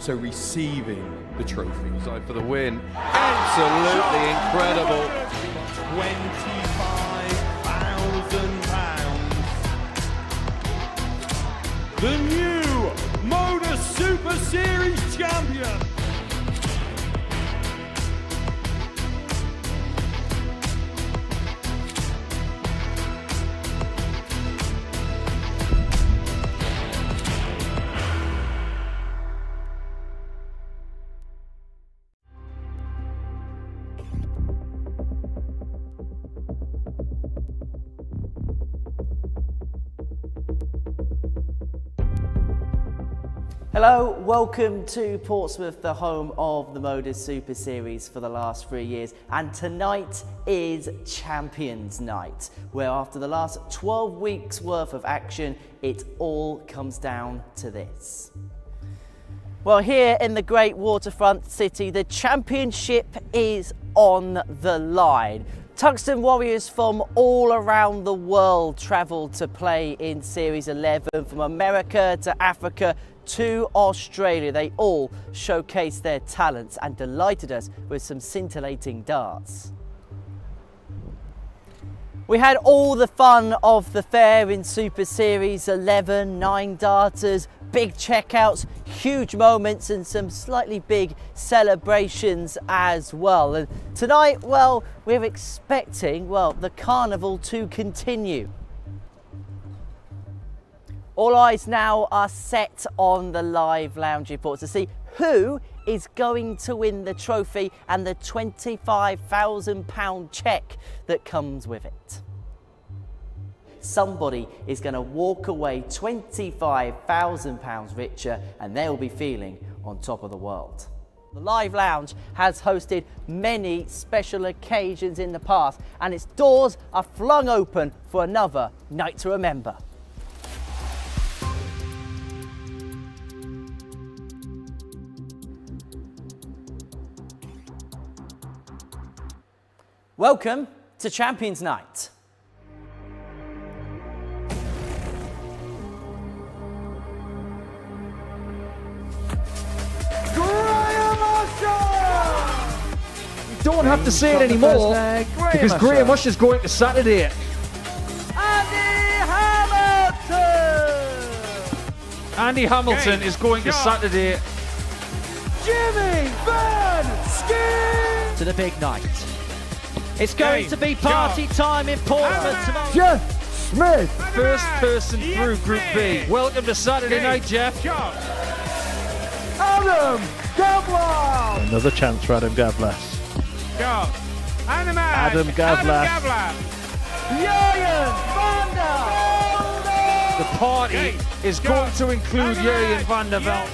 so receiving the trophy. Side for the win. Absolutely incredible. £25,000. The new Modus Super Series champion. Hello, welcome to Portsmouth, the home of the Modus Super Series for the last 3 years. And tonight is Champions Night, where after the last 12 weeks worth of action, it all comes down to this. Well, here in the great waterfront city, the championship is on the line. Tungsten warriors from all around the world travel to play in Series 11, from America to Africa to Australia. They all showcase their talents and delighted us with some scintillating darts. We had all the fun of the fair in Super Series 11, 9 darters, big checkouts, huge moments and some slightly big celebrations as well. And tonight, well, we're expecting, well, the carnival to continue. All eyes now are set on the live lounge reports to see who is going to win the trophy and the £25,000 cheque that comes with it. Somebody is going to walk away £25,000 richer and they'll be feeling on top of the world. The Live Lounge has hosted many special occasions in the past and its doors are flung open for another night to remember. Welcome to Champions Night. You don't have to say it anymore because Graham Usher's going to Saturday. Andy Hamilton is going to Saturday. Jimmy Van Skeen! To the big night. It's going to be party time in Portsmouth tomorrow. Jeff Smith, first person through Group B. Welcome to Saturday night, Jeff. Adam Gavlas! Another chance for Adam Gavlas. Adam Gavlas. Jurgen van der Velde! The party is going to include Jurgen van der Velde.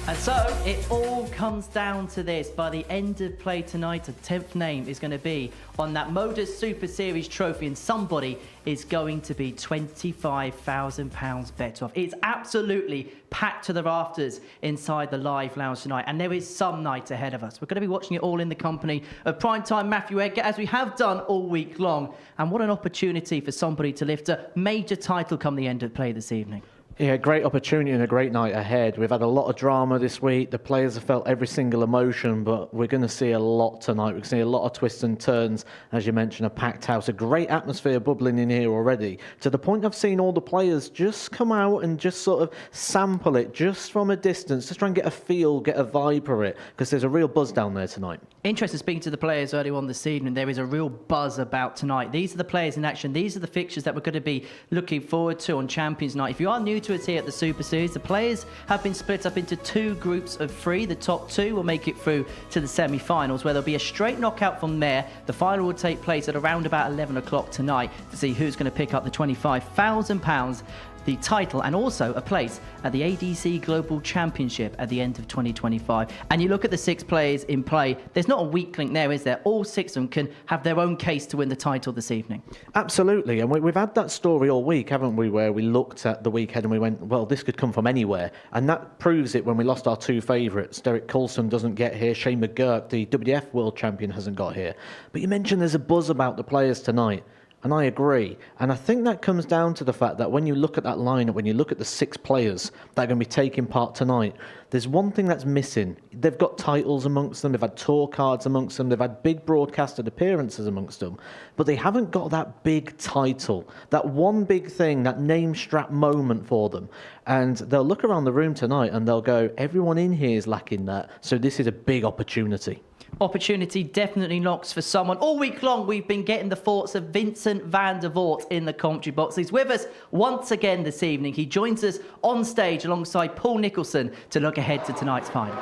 And so it all comes down to this. By the end of play tonight, a 10th name is going to be on that Modus Super Series trophy, and somebody is going to be £25,000 better off. It's absolutely packed to the rafters inside the Live Lounge tonight, and there is some night ahead of us. We're going to be watching it all in the company of primetime Matthew Edgar, as we have done all week long. And what an opportunity for somebody to lift a major title come the end of play this evening. Yeah, great opportunity and a great night ahead. We've had a lot of drama this week. The players have felt every single emotion, but we're going to see a lot tonight. We're going to see a lot of twists and turns. As you mentioned, a packed house, a great atmosphere bubbling in here already, to the point I've seen all the players just come out and just sort of sample it just from a distance, just try and get a feel, get a vibe for it, because there's a real buzz down there tonight. Interesting speaking to the players early on this evening. There is a real buzz about tonight. These are the players in action. These are the fixtures that we're going to be looking forward to on Champions Night. If you are new to us here at the Super Series, the players have been split up into 2 groups of 3. The top 2 will make it through to the semi-finals, where there'll be a straight knockout from there. The final will take place at around about 11 o'clock tonight to see who's going to pick up the £25,000 the title and also a place at the ADC Global Championship at the end of 2025. And you look at the 6 players in play, there's not a weak link there, is there? All 6 of them can have their own case to win the title this evening. Absolutely, and we've had that story all week, haven't we, where we looked at the weekend and we went, well, this could come from anywhere. And that proves it when we lost our 2 favourites. Derek Coulson doesn't get here, Shane McGurk, the WDF World Champion, hasn't got here. But you mentioned there's a buzz about the players tonight. And I agree. And I think that comes down to the fact that when you look at that lineup, when you look at the 6 players that are going to be taking part tonight, there's one thing that's missing. They've got titles amongst them, they've had tour cards amongst them, they've had big broadcasted appearances amongst them, but they haven't got that big title, that one big thing, that name strap moment for them. And they'll look around the room tonight and they'll go, everyone in here is lacking that, so this is a big opportunity. Opportunity definitely knocks for someone. All week long, we've been getting the thoughts of Vincent van der Voort in the commentary box. He's with us once again this evening. He joins us on stage alongside Paul Nicholson to look ahead to tonight's final.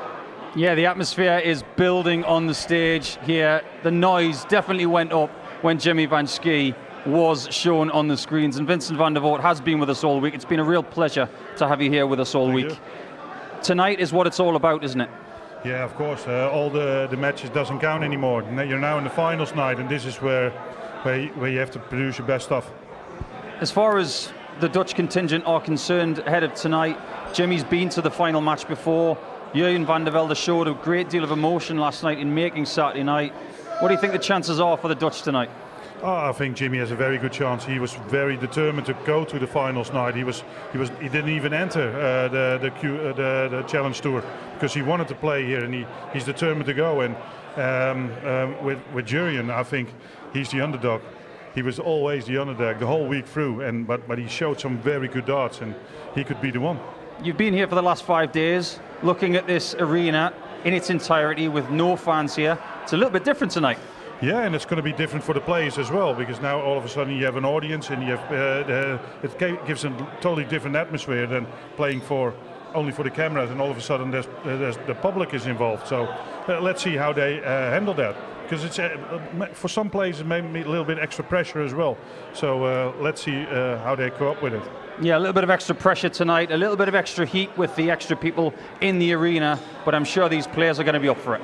Yeah, the atmosphere is building on the stage here. The noise definitely went up when Jimmy Van Schie was shown on the screens. And Vincent van der Voort has been with us all week. It's been a real pleasure to have you here with us all week. Tonight is what it's all about, isn't it? Yeah, of course. All the matches doesn't count anymore. You're now in the finals night, and this is where you have to produce your best stuff. As far as the Dutch contingent are concerned ahead of tonight, Jimmy's been to the final match before. Jurjen van der Velde showed a great deal of emotion last night in making Saturday night. What do you think the chances are for the Dutch tonight? Oh, I think Jimmy has a very good chance. He was very determined to go to the finals night. He didn't even enter the Challenge Tour because he wanted to play here, and he's determined to go. And with Jurjen, I think he's the underdog. He was always the underdog the whole week through, but he showed some very good darts, and he could be the one. You've been here for the last 5 days, looking at this arena in its entirety with no fans here. It's a little bit different tonight. Yeah, and it's going to be different for the players as well, because now all of a sudden you have an audience, and you have it gives a totally different atmosphere than playing only for the cameras, and all of a sudden there's the public is involved. So let's see how they handle that, because it's for some players it may be a little bit extra pressure as well. So let's see how they cope with it. Yeah, a little bit of extra pressure tonight, a little bit of extra heat with the extra people in the arena, but I'm sure these players are going to be up for it.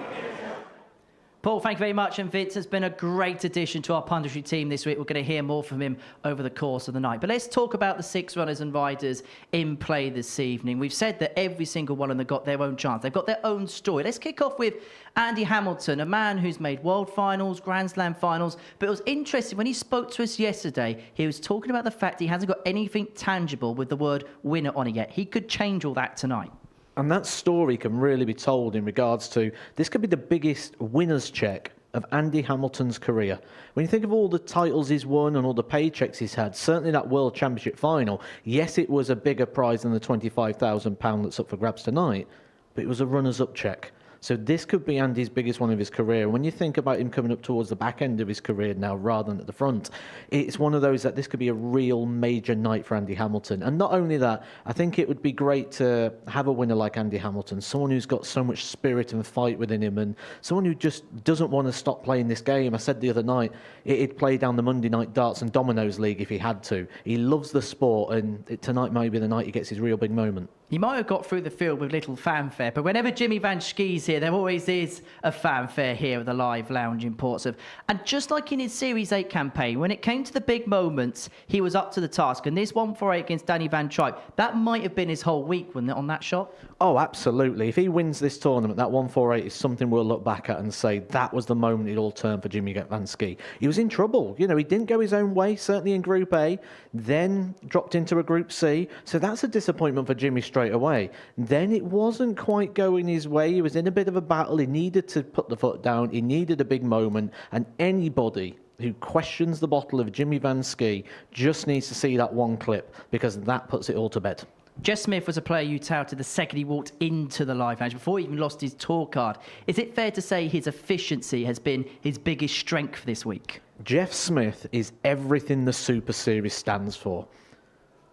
Paul, thank you very much. And Vince has been a great addition to our punditry team this week. We're going to hear more from him over the course of the night. But let's talk about the 6 runners and riders in play this evening. We've said that every single one of them got their own chance. They've got their own story. Let's kick off with Andy Hamilton, a man who's made World Finals, Grand Slam Finals. But it was interesting, when he spoke to us yesterday, he was talking about the fact he hasn't got anything tangible with the word winner on it yet. He could change all that tonight. And that story can really be told in regards to, this could be the biggest winner's check of Andy Hamilton's career. When you think of all the titles he's won and all the paychecks he's had, certainly that World Championship final, yes, it was a bigger prize than the £25,000 that's up for grabs tonight, but it was a runners-up check. So this could be Andy's biggest one of his career. When you think about him coming up towards the back end of his career now rather than at the front, it's one of those that this could be a real major night for Andy Hamilton. And not only that, I think it would be great to have a winner like Andy Hamilton, someone who's got so much spirit and fight within him, and someone who just doesn't want to stop playing this game. I said the other night, he'd play down the Monday Night Darts and Dominoes League if he had to. He loves the sport, and tonight might be the night he gets his real big moment. He might have got through the field with little fanfare, but whenever Jimmy Van Schie's here, there always is a fanfare here at the Live Lounge in Portsmouth. And just like in his Series 8 campaign, when it came to the big moments, he was up to the task. And this 148 against Danny Van Tripe, that might have been his whole week, wouldn't it, on that shot? Oh, absolutely. If he wins this tournament, that 148 is something we'll look back at and say that was the moment it all turned for Jimmy Van Schie. He was in trouble. You know, he didn't go his own way, certainly in Group A, then dropped into a Group C. So that's a disappointment for Jimmy straight away. Then it wasn't quite going his way. He was in a bit of a battle. He needed to put the foot down. He needed a big moment. And anybody who questions the bottle of Jimmy Van Schie just needs to see that one clip, because that puts it all to bed. Jess Smith was a player you touted the second he walked into the Live Lounge, before he even lost his tour card. Is it fair to say his efficiency has been his biggest strength this week? Jeff Smith is everything the Super Series stands for.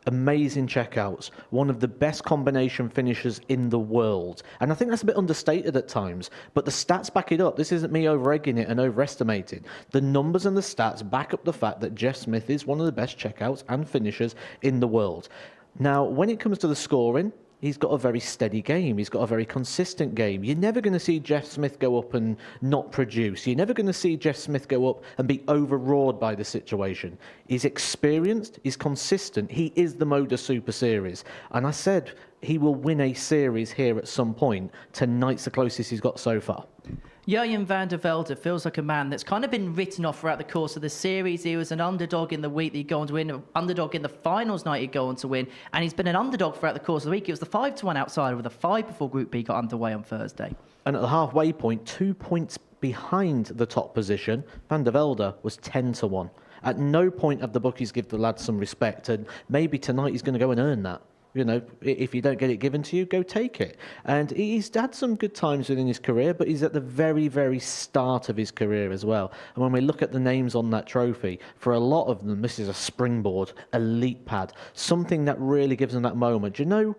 Amazing checkouts, one of the best combination finishers in the world. And I think that's a bit understated at times, but the stats back it up. This isn't me over-egging it and overestimating. The numbers and the stats back up the fact that Jeff Smith is one of the best checkouts and finishers in the world. Now, when it comes to the scoring, he's got a very steady game. He's got a very consistent game. You're never going to see Jeff Smith go up and not produce. You're never going to see Jeff Smith go up and be overawed by the situation. He's experienced. He's consistent. He is the Modus Super Series. And I said he will win a series here at some point. Tonight's the closest he's got so far. Jurjen van der Velde feels like a man that's kind of been written off throughout the course of the series. He was an underdog in the week that he'd go on to win, an underdog in the finals night he'd go on to win, and he's been an underdog throughout the course of the week. He was the 5-1 outsider with a 5 before Group B got underway on Thursday. And at the halfway point, 2 points behind the top position, Van der Velde was 10-1. At no point have the bookies give the lad some respect, and maybe tonight he's going to go and earn that. You know, if you don't get it given to you, go take it. And he's had some good times within his career, but he's at the very, very start of his career as well. And when we look at the names on that trophy, for a lot of them, this is a springboard, a leap pad, something that really gives them that moment. You know,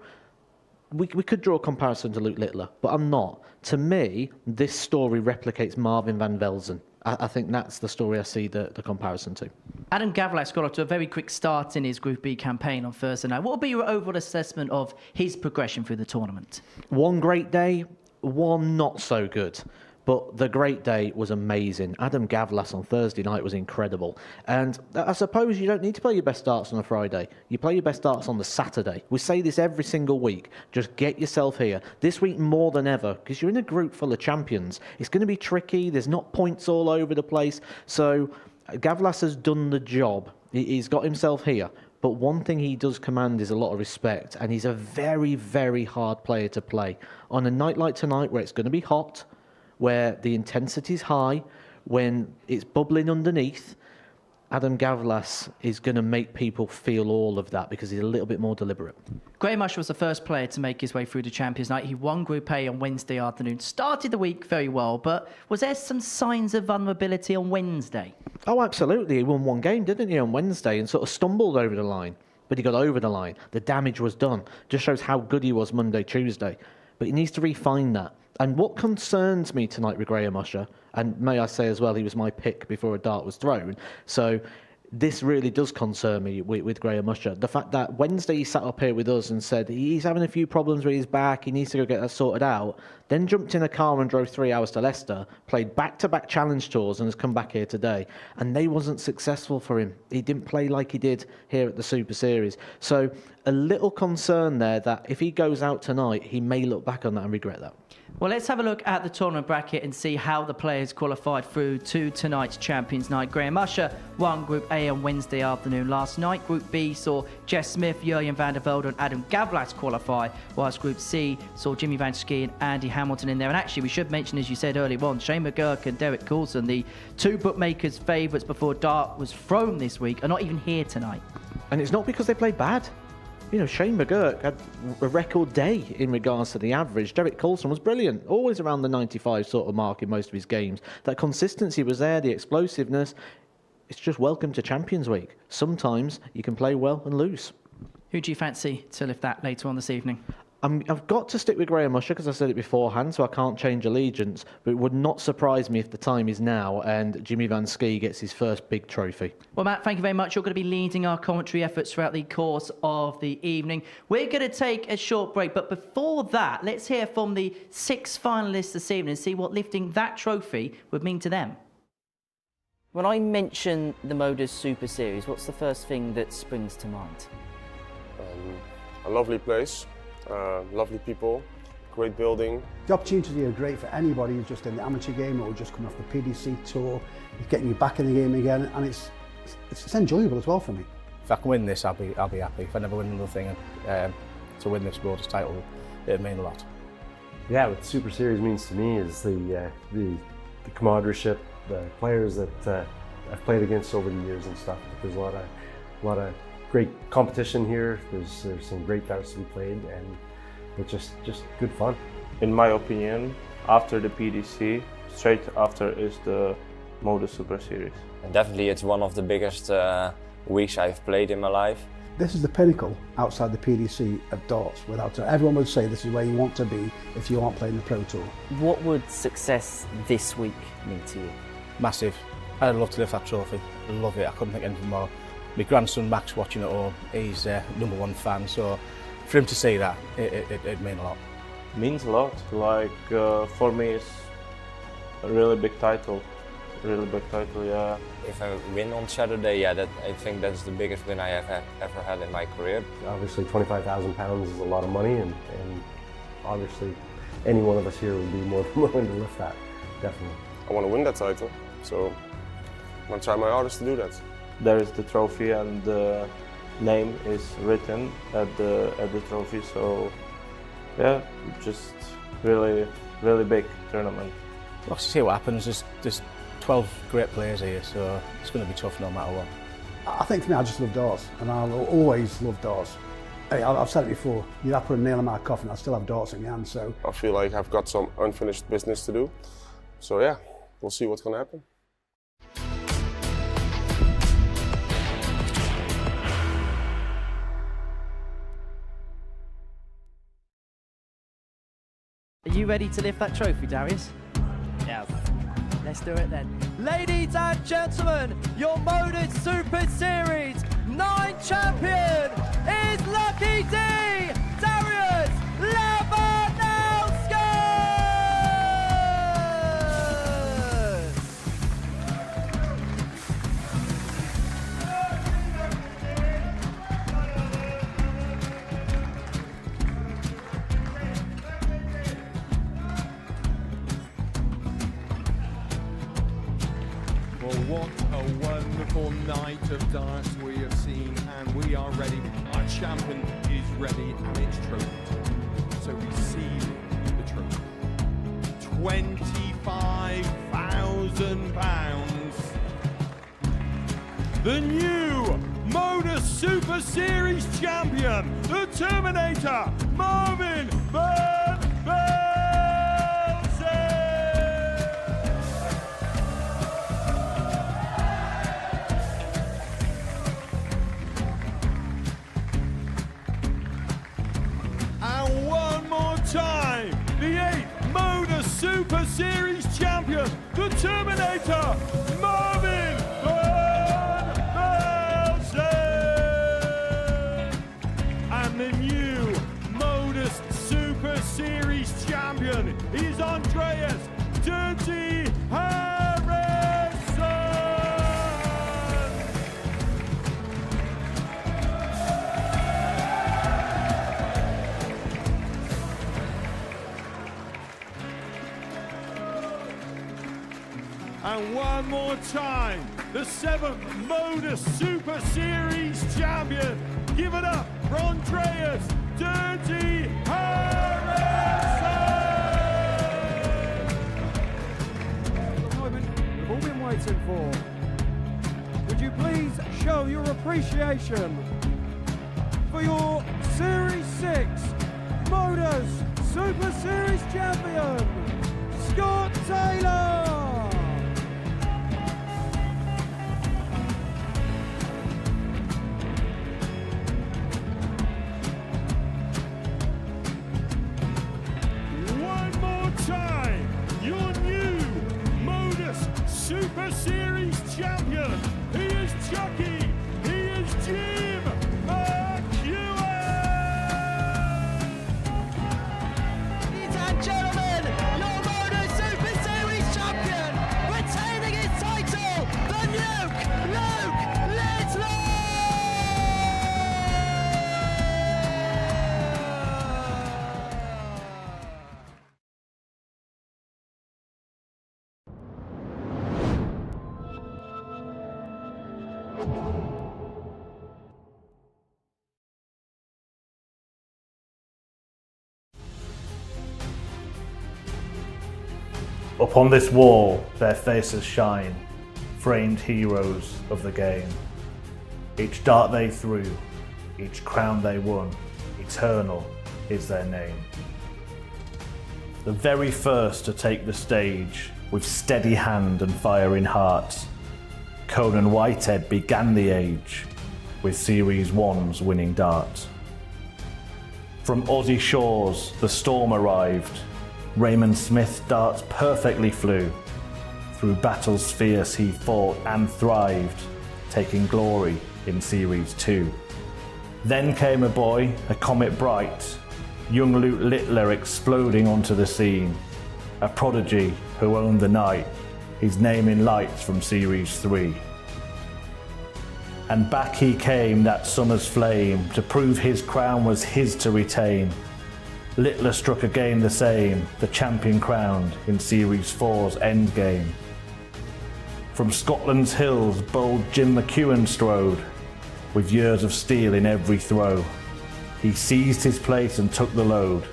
we could draw a comparison to Luke Littler, but I'm not. To me, this story replicates Marvin van Velzen. I think that's the story I see the comparison to. Adam Gavlak's got off to a very quick start in his Group B campaign on Thursday night. What will be your overall assessment of his progression through the tournament? One great day, one not so good. But the great day was amazing. Adam Gavlas on Thursday night was incredible. And I suppose you don't need to play your best darts on a Friday. You play your best darts on the Saturday. We say this every single week. Just get yourself here. This week more than ever, because you're in a group full of champions. It's going to be tricky. There's not points all over the place. So Gavlas has done the job. He's got himself here. But one thing he does command is a lot of respect. And he's a very, very hard player to play. On a night like tonight where it's going to be hot, where the intensity is high, when it's bubbling underneath, Adam Gavlas is going to make people feel all of that because he's a little bit more deliberate. Graham Usher was the first player to make his way through the Champions Night. He won Group A on Wednesday afternoon. Started the week very well, but was there some signs of vulnerability on Wednesday? Oh, absolutely. He won one game, didn't he, on Wednesday, and sort of stumbled over the line. But he got over the line. The damage was done. Just shows how good he was Monday, Tuesday. But he needs to refine that. And what concerns me tonight with Graham Usher, and may I say as well, he was my pick before a dart was thrown, so this really does concern me with Graham Usher. The fact that Wednesday he sat up here with us and said he's having a few problems with his back, he needs to go get that sorted out, then jumped in a car and drove 3 hours to Leicester, played back-to-back challenge tours and has come back here today. And they wasn't successful for him. He didn't play like he did here at the Super Series. So a little concern there that if he goes out tonight, he may look back on that and regret that. Well, let's have a look at the tournament bracket and see how the players qualified through to tonight's Champions Night. Graham Usher won Group A on Wednesday afternoon last night. Group B saw Jeff Smith, Jurjen van der Velde and Adam Gavlas qualify, whilst Group C saw Jimmy Van Schie and Andy Hamilton in there. And actually, we should mention, as you said earlier on, Shane McGurk and Derek Coulson, the two bookmakers' favourites before dart was thrown this week, are not even here tonight. And it's not because they played bad. You know, Shane McGurk had a record day in regards to the average. Derek Coulson was brilliant, always around the 95 sort of mark in most of his games. That consistency was there, the explosiveness. It's just welcome to Champions Week. Sometimes you can play well and lose. Who do you fancy to lift that later on this evening? I've got to stick with Graham Usher because I said it beforehand, so I can't change allegiance. But it would not surprise me if the time is now and Jimmy Van Schie gets his first big trophy. Well, Matt, thank you very much. You're going to be leading our commentary efforts throughout the course of the evening. We're going to take a short break, but before that, let's hear from the 6 finalists this evening and see what lifting that trophy would mean to them. When I mention the Modus Super Series, what's the first thing that springs to mind? A lovely place. Lovely people, great building. The opportunities are great for anybody who's just in the amateur game or just coming off the PDC tour, getting you back in the game again, and it's enjoyable as well for me. If I can win this, I'll be happy. If I never win another thing, to win this Modus title, it'd mean a lot. Yeah, what the Super Series means to me is the camaraderie, the players that I've played against over the years and stuff. There's a lot of great competition here. There's some great darts to be played, and it's just good fun. In my opinion, after the PDC, straight after is the Modus Super Series. And definitely it's one of the biggest weeks I've played in my life. This is the pinnacle outside the PDC of darts. Without everyone would say this is where you want to be if you aren't playing the Pro Tour. What would success this week mean to you? Massive. I'd love to lift that trophy. I love it. I couldn't think anything more. my grandson Max watching at home, he's #1 fan, so for him to see that, it means a lot. Means a lot. Like for me, it's a really big title. Yeah. If I win on Saturday, yeah, I think that's the biggest win I have ever had in my career. Obviously, £25,000 is a lot of money, and obviously, any one of us here would be more than willing to lift that, definitely. I want to win that title, so I'm going to try my hardest to do that. There is the trophy, and the name is written at the trophy. So, yeah, just really big tournament. We'll see what happens. There's 12 great players here, so it's going to be tough no matter what. I think for me, I just love darts, and I'll always love darts. Hey, I've said it before, you'd have to put a nail in my coffin, I still have darts in my hand, so... I feel like I've got some unfinished business to do. So yeah, we'll see what's going to happen. Are you ready to lift that trophy, Darius? Yes. Let's do it then. Ladies and gentlemen, your Modus Super Series 9 champion is Lucky D, Darius Labanowski! Well, what a wonderful night of darts we have seen, and we are ready. Our champion is ready, and it's trophy time. So receive the trophy. £25,000. The new Modus Super Series champion, the Terminator, Marvin Van time, the 8th Modus Super Series champion, the Terminator, Marvin Van Velzen. And the new Modus Super Series champion is Andreas Dirty Harrison. And one more time, the 7th Modus Super Series champion. Give it up for Andreas Dirty Harrison! The moment we've all been waiting for. Would you please show your appreciation for your Series 6 Modus Super Series champion, Scott Taylor! Super Series champion. He is Chucky. He is Jim McEwen. Ladies and gentlemen, your Modus Super Series champion, retaining his title, the Nuke, Luke Littler. Upon this wall their faces shine, framed heroes of the game. Each dart they threw, each crown they won, eternal is their name. The very first to take the stage, with steady hand and firing heart, Conan Whitehead began the age, with Series 1's winning dart. From Aussie shores the storm arrived, Raymond Smith's darts perfectly flew. Through battles fierce he fought and thrived. taking glory in Series 2. Then came a boy, a comet bright, young Luke Littler exploding onto the scene, a prodigy who owned the night, his name in lights from Series 3. And back he came, that summer's flame, to prove his crown was his to retain. Littler struck again the same, the champion crowned in Series 4's endgame. From Scotland's hills, bold Jim McEwen strode, with years of steel in every throw. He seized his place and took the load,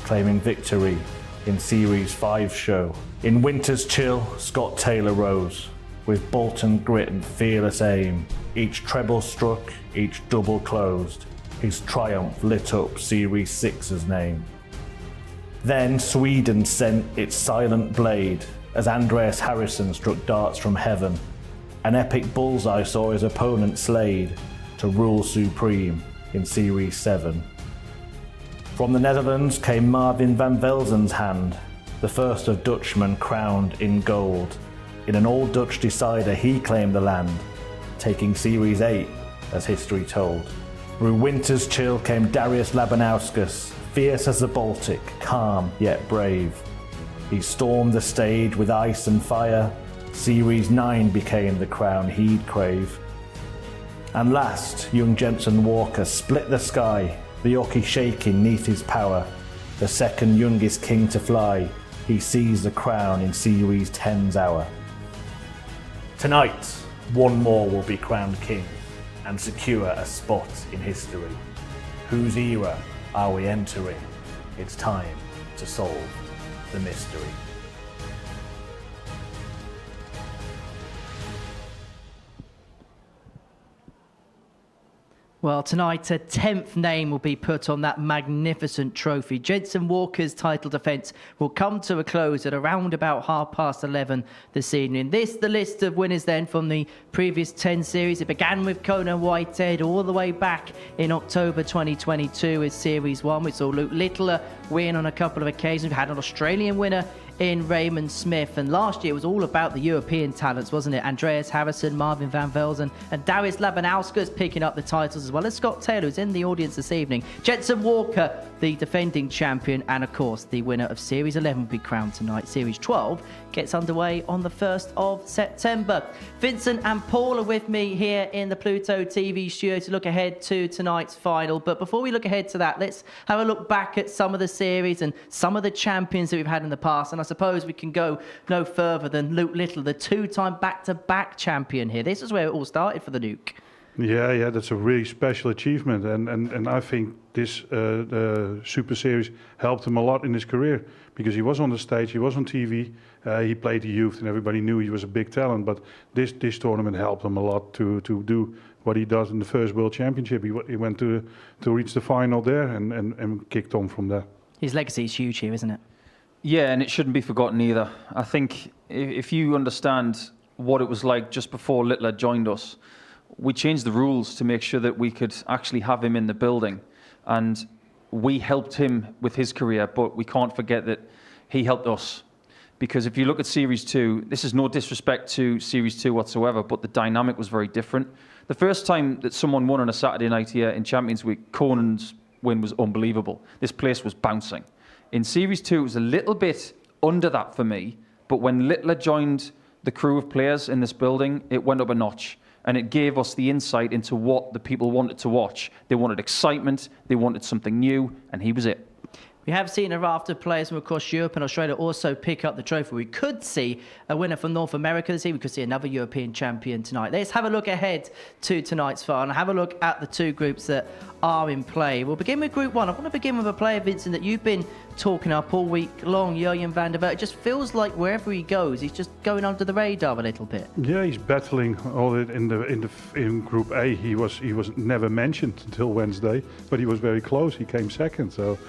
claiming victory in Series 5's show. In winter's chill, Scott Taylor rose, with Bolton grit and fearless aim. Each treble struck, each double closed. His triumph lit up Series 6's name. Then Sweden sent its silent blade as Andreas Harrison struck darts from heaven. An epic bullseye saw his opponent slayed to rule supreme in Series 7. From the Netherlands came Marvin van Velzen's hand, the first of Dutchmen crowned in gold. In an old Dutch decider he claimed the land, taking Series 8 as history told. Through winter's chill came Darius Labanauskas, fierce as the Baltic, calm yet brave. He stormed the stage with ice and fire. Series 9 became the crown he'd crave. And last, young Jensen Walker split the sky, the Yorkie shaking neath his power. The second youngest king to fly, he seized the crown in Series 10's hour. Tonight, one more will be crowned king and secure a spot in history. Whose era are we entering? It's time to solve the mystery. Well, tonight a 10th name will be put on that magnificent trophy. Jensen Walker's title defence will come to a close at around about 11:30 this evening. This, the list of winners then from the previous 10 series. It began with Conan Whitehead all the way back in October 2022 with Series 1. We saw Luke Littler win on a couple of occasions. We had an Australian winner in Raymond Smith, and last year was all about the European talents, wasn't it? Andreas Harrison, Marvin van Velzen and Darius Labanauskas picking up the titles, as well as Scott Taylor, who's in the audience this evening. Jensen Walker, the defending champion, and of course the winner of Series 11 will be crowned tonight. Series 12 gets underway on the 1st of September. Vincent and Paul are with me here in the Pluto TV studio to look ahead to tonight's final. But before we look ahead to that, let's have a look back at some of the series and some of the champions that we've had in the past. And I suppose we can go no further than Luke Littler, the two-time back-to-back champion here. This is where it all started for the Duke. Yeah, that's a really special achievement, and I think this the Super Series helped him a lot in his career, because he was on the stage, he was on TV, he played the youth, and everybody knew he was a big talent. But this tournament helped him a lot to do what he does in the first World Championship. He went to reach the final there and kicked on from there. His legacy is huge here, isn't it? Yeah, and it shouldn't be forgotten either. I think if you understand what it was like just before Littler joined us, we changed the rules to make sure that we could actually have him in the building. And we helped him with his career, but we can't forget that he helped us. Because if you look at Series 2, this is no disrespect to Series 2 whatsoever, but the dynamic was very different. The first time that someone won on a Saturday night here in Champions Week, Conan's win was unbelievable. This place was bouncing. In Series 2, it was a little bit under that for me, but when Littler joined the crew of players in this building, it went up a notch. And it gave us the insight into what the people wanted to watch. They wanted excitement, they wanted something new, and he was it. We have seen a raft of players from across Europe and Australia also pick up the trophy. We could see a winner from North America this evening. We could see another European champion tonight. Let's have a look ahead to tonight's final. Have a look at the two groups that are in play. We'll begin with Group 1. I want to begin with a player, Vincent, that you've been talking up all week long, Jurjen van der Velde. It just feels like wherever he goes, he's just going under the radar a little bit. Yeah, he's battling all in Group A. He was never mentioned until Wednesday, but he was very close. He came second. So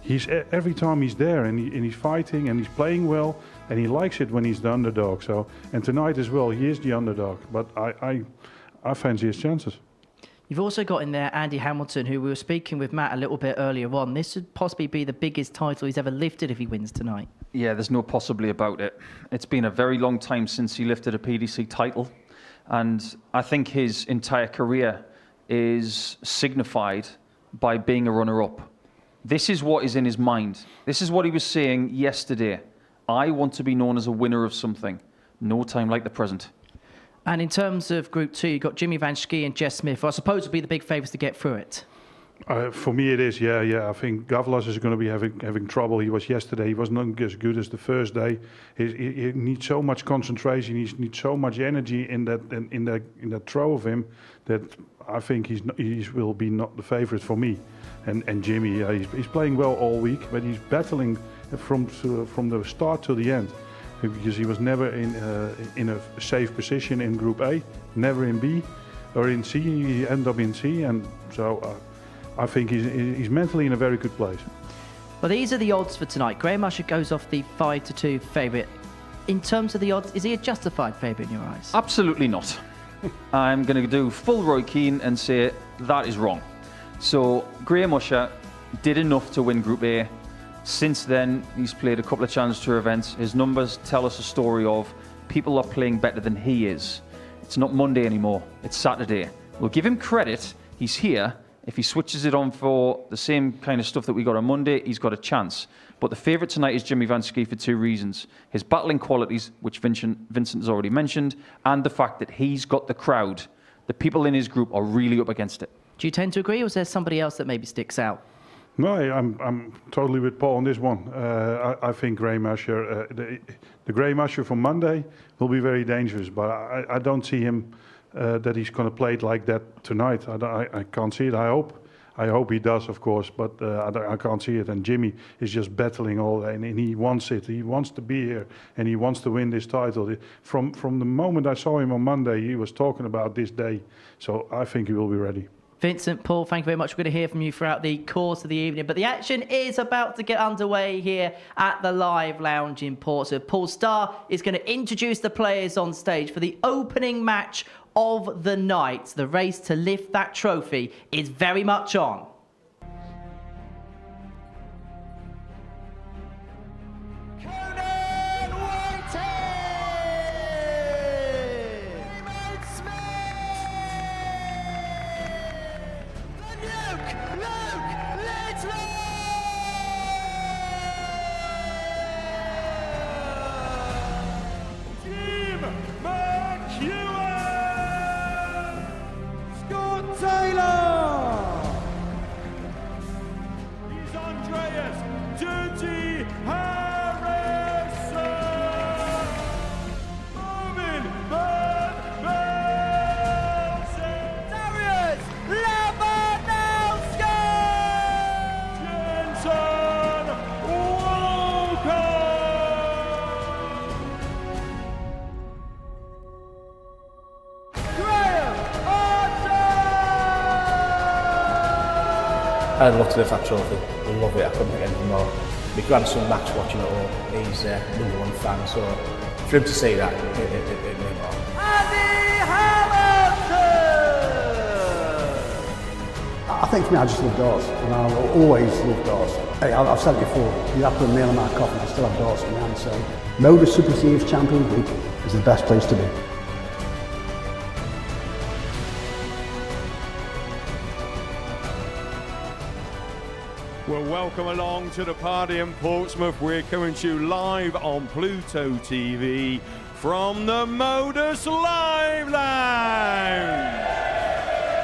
he's every time he's there and he's fighting and he's playing well and he likes it when he's the underdog. So and tonight as well, he is the underdog. But I fancy his chances. You've also got in there Andy Hamilton, who we were speaking with Matt a little bit earlier on. This would possibly be the biggest title he's ever lifted if he wins tonight. Yeah, there's no possibly about it. It's been a very long time since he lifted a PDC title. And I think his entire career is signified by being a runner-up. This is what is in his mind. This is what he was saying yesterday. I want to be known as a winner of something. No time like the present. And in terms of Group 2, you've got Jimmy Van Schie and Jess Smith, who I suppose would be the big favourites to get through it. For me, it is. Yeah. I think Gavlas is going to be having trouble. He was yesterday. He was not as good as the first day. He needs so much concentration. He needs so much energy in that throw of him that I think he will be not the favourite for me. And Jimmy, he's playing well all week, but he's battling from the start to the end, because he was never in a safe position in Group A, never in B or in C. He ended up in C, and so I think he's mentally in a very good place. Well, these are the odds for tonight. Graham Usher goes off the 5-2 favourite. In terms of the odds, is he a justified favourite in your eyes? Absolutely not. I'm going to do full Roy Keane and say that is wrong. So Graham Usher did enough to win Group A. Since then, he's played a couple of Challenge Tour events. His numbers tell us a story of people are playing better than he is. It's not Monday anymore. It's Saturday. We'll give him credit. He's here. If he switches it on for the same kind of stuff that we got on Monday, he's got a chance. But the favourite tonight is Jimmy Van Schie for two reasons. His battling qualities, which Vincent has already mentioned, and the fact that he's got the crowd. The people in his group are really up against it. Do you tend to agree, or is there somebody else that maybe sticks out? No, I'm totally with Paul on this one. I think Graham Usher, the Graham Usher from Monday will be very dangerous, but I don't see him that he's going to play it like that tonight. I can't see it. I hope he does, of course, but I can't see it. And Jimmy is just battling all day, and he wants it. He wants to be here, and he wants to win this title. From the moment I saw him on Monday, he was talking about this day. So I think he will be ready. Vincent, Paul, thank you very much. We're going to hear from you throughout the course of the evening. But the action is about to get underway here at the Live Lounge in Portsmouth. Paul Starr is going to introduce the players on stage for the opening match of the night. The race to lift that trophy is very much on. I love to lift that trophy. Love it. I couldn't think anything more. My grandson Max watching it all. He's number one fan, so for him to say that, it meant more. I think for me, I just love doors, and I'll always love doors. Hey, I've said it before, you have to put a nail in my coffin, I still have doors in my hand, so Modus Super Series Champions Week is the best place to be. Well, welcome along to the party in Portsmouth. We're coming to you live on Pluto TV from the Modus Live Lounge.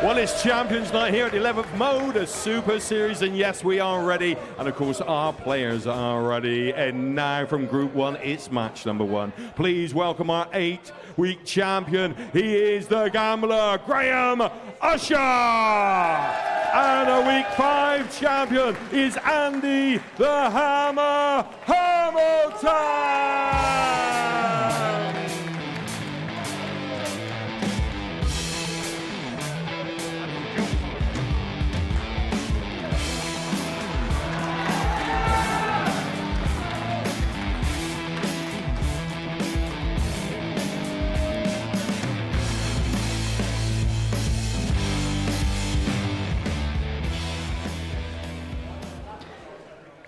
Well, it's Champions Night here at the 11th Modus Super Series, and yes, we are ready. And of course, our players are ready. And now from Group 1, it's match number 1. Please welcome our 8-week champion. He is the gambler, Graham Usher. And a Week 5 champion is Andy the Hammer Hamilton.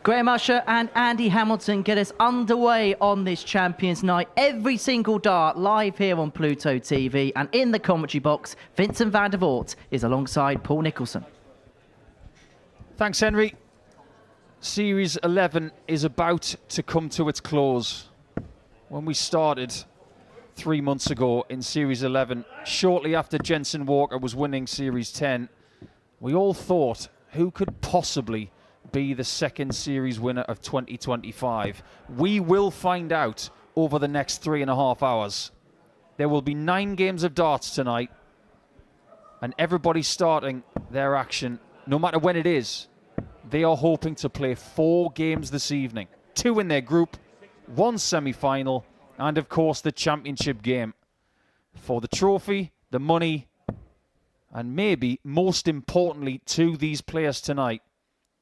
Graham Usher and Andy Hamilton get us underway on this Champions Night. Every single dart live here on Pluto TV. And in the commentary box, Vincent van der Voort is alongside Paul Nicholson. Thanks, Henry. Series 11 is about to come to its close. When we started 3 months ago in Series 11, shortly after Jensen Walker was winning Series 10, we all thought, who could possibly be the second series winner of 2025? We will find out over the next 3.5 hours. There will be 9 games of darts tonight, and everybody starting their action, no matter when it is, they are hoping to play 4 games this evening. 2 in their group, 1 semi-final, and of course the championship game. For the trophy, the money, and maybe most importantly to these players tonight,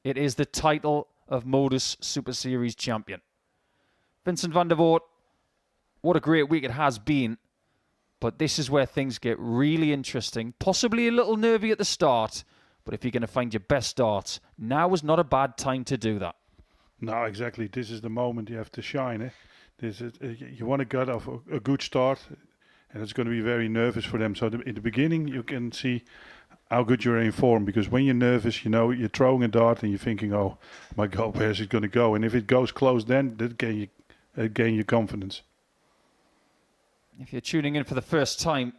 it is the title of Modus Super Series champion. Vincent van der Voort, what a great week it has been. But this is where things get really interesting. Possibly a little nervy at the start. But if you're going to find your best darts, now is not a bad time to do that. No, exactly. This is the moment you have to shine. Eh? This is, you want to get off a good start. And it's going to be very nervous for them. So in the beginning, you can see how good you're in form, because when you're nervous, you know, you're throwing a dart and you're thinking, oh my God, where's it going to go? And if it goes close, then that gain your confidence. If you're tuning in for the first time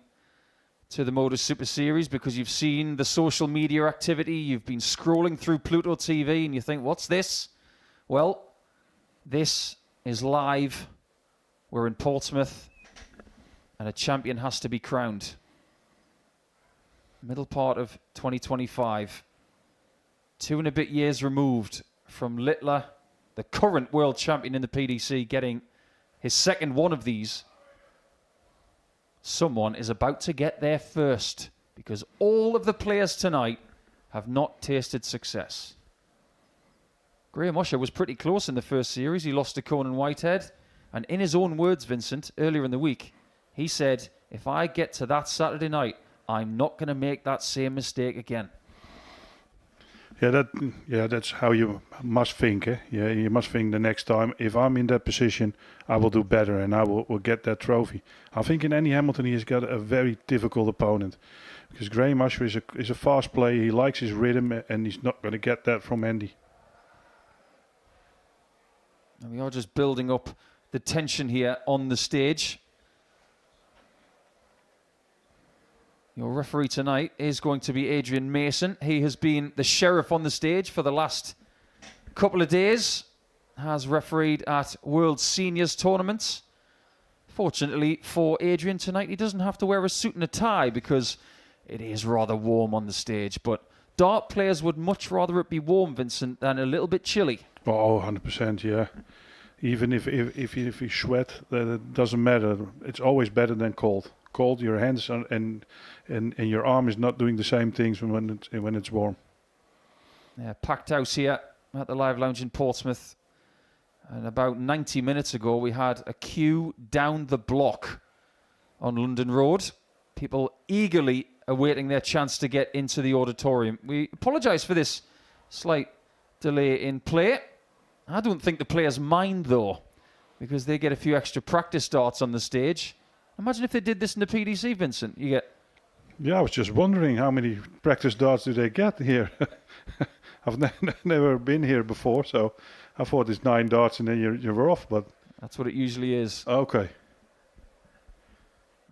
to the Modus Super Series because you've seen the social media activity, you've been scrolling through Pluto TV and you think, what's this? Well, this is live. We're in Portsmouth and a champion has to be crowned. Middle part of 2025, 2 and a bit years removed from Littler, the current world champion in the PDC, getting his second one of these. Someone is about to get there first, because all of the players tonight have not tasted success. Graham Usher was pretty close in the first series. He lost to Conan Whitehead, and in his own words, Vincent, earlier in the week, he said, if I get to that Saturday night, I'm not going to make that same mistake again. Yeah, that's how you must think. Eh? Yeah, you must think the next time, if I'm in that position, I will do better and I will get that trophy. I think in Andy Hamilton, he's got a very difficult opponent, because Graham Usher is a fast player. He likes his rhythm, and he's not going to get that from Andy. And we are just building up the tension here on the stage. Your referee tonight is going to be Adrian Mason. He has been the sheriff on the stage for the last couple of days. Has refereed at World Seniors tournaments. Fortunately for Adrian tonight, he doesn't have to wear a suit and a tie because it is rather warm on the stage. But dart players would much rather it be warm, Vincent, than a little bit chilly. Oh, 100%, yeah. Even if you sweat, it doesn't matter. It's always better than cold. Cold, your hands are, and your arm is not doing the same things when it's warm. Yeah, packed house here at the Live Lounge in Portsmouth. And about 90 minutes ago, we had a queue down the block on London Road. People eagerly awaiting their chance to get into the auditorium. We apologise for this slight delay in play. I don't think the players mind, though, because they get a few extra practice darts on the stage. Imagine if they did this in the PDC, Vincent. You get... Yeah, I was just wondering how many practice darts do they get here. I've never been here before, so I thought it's 9 darts and then you're off. But that's what it usually is. Okay.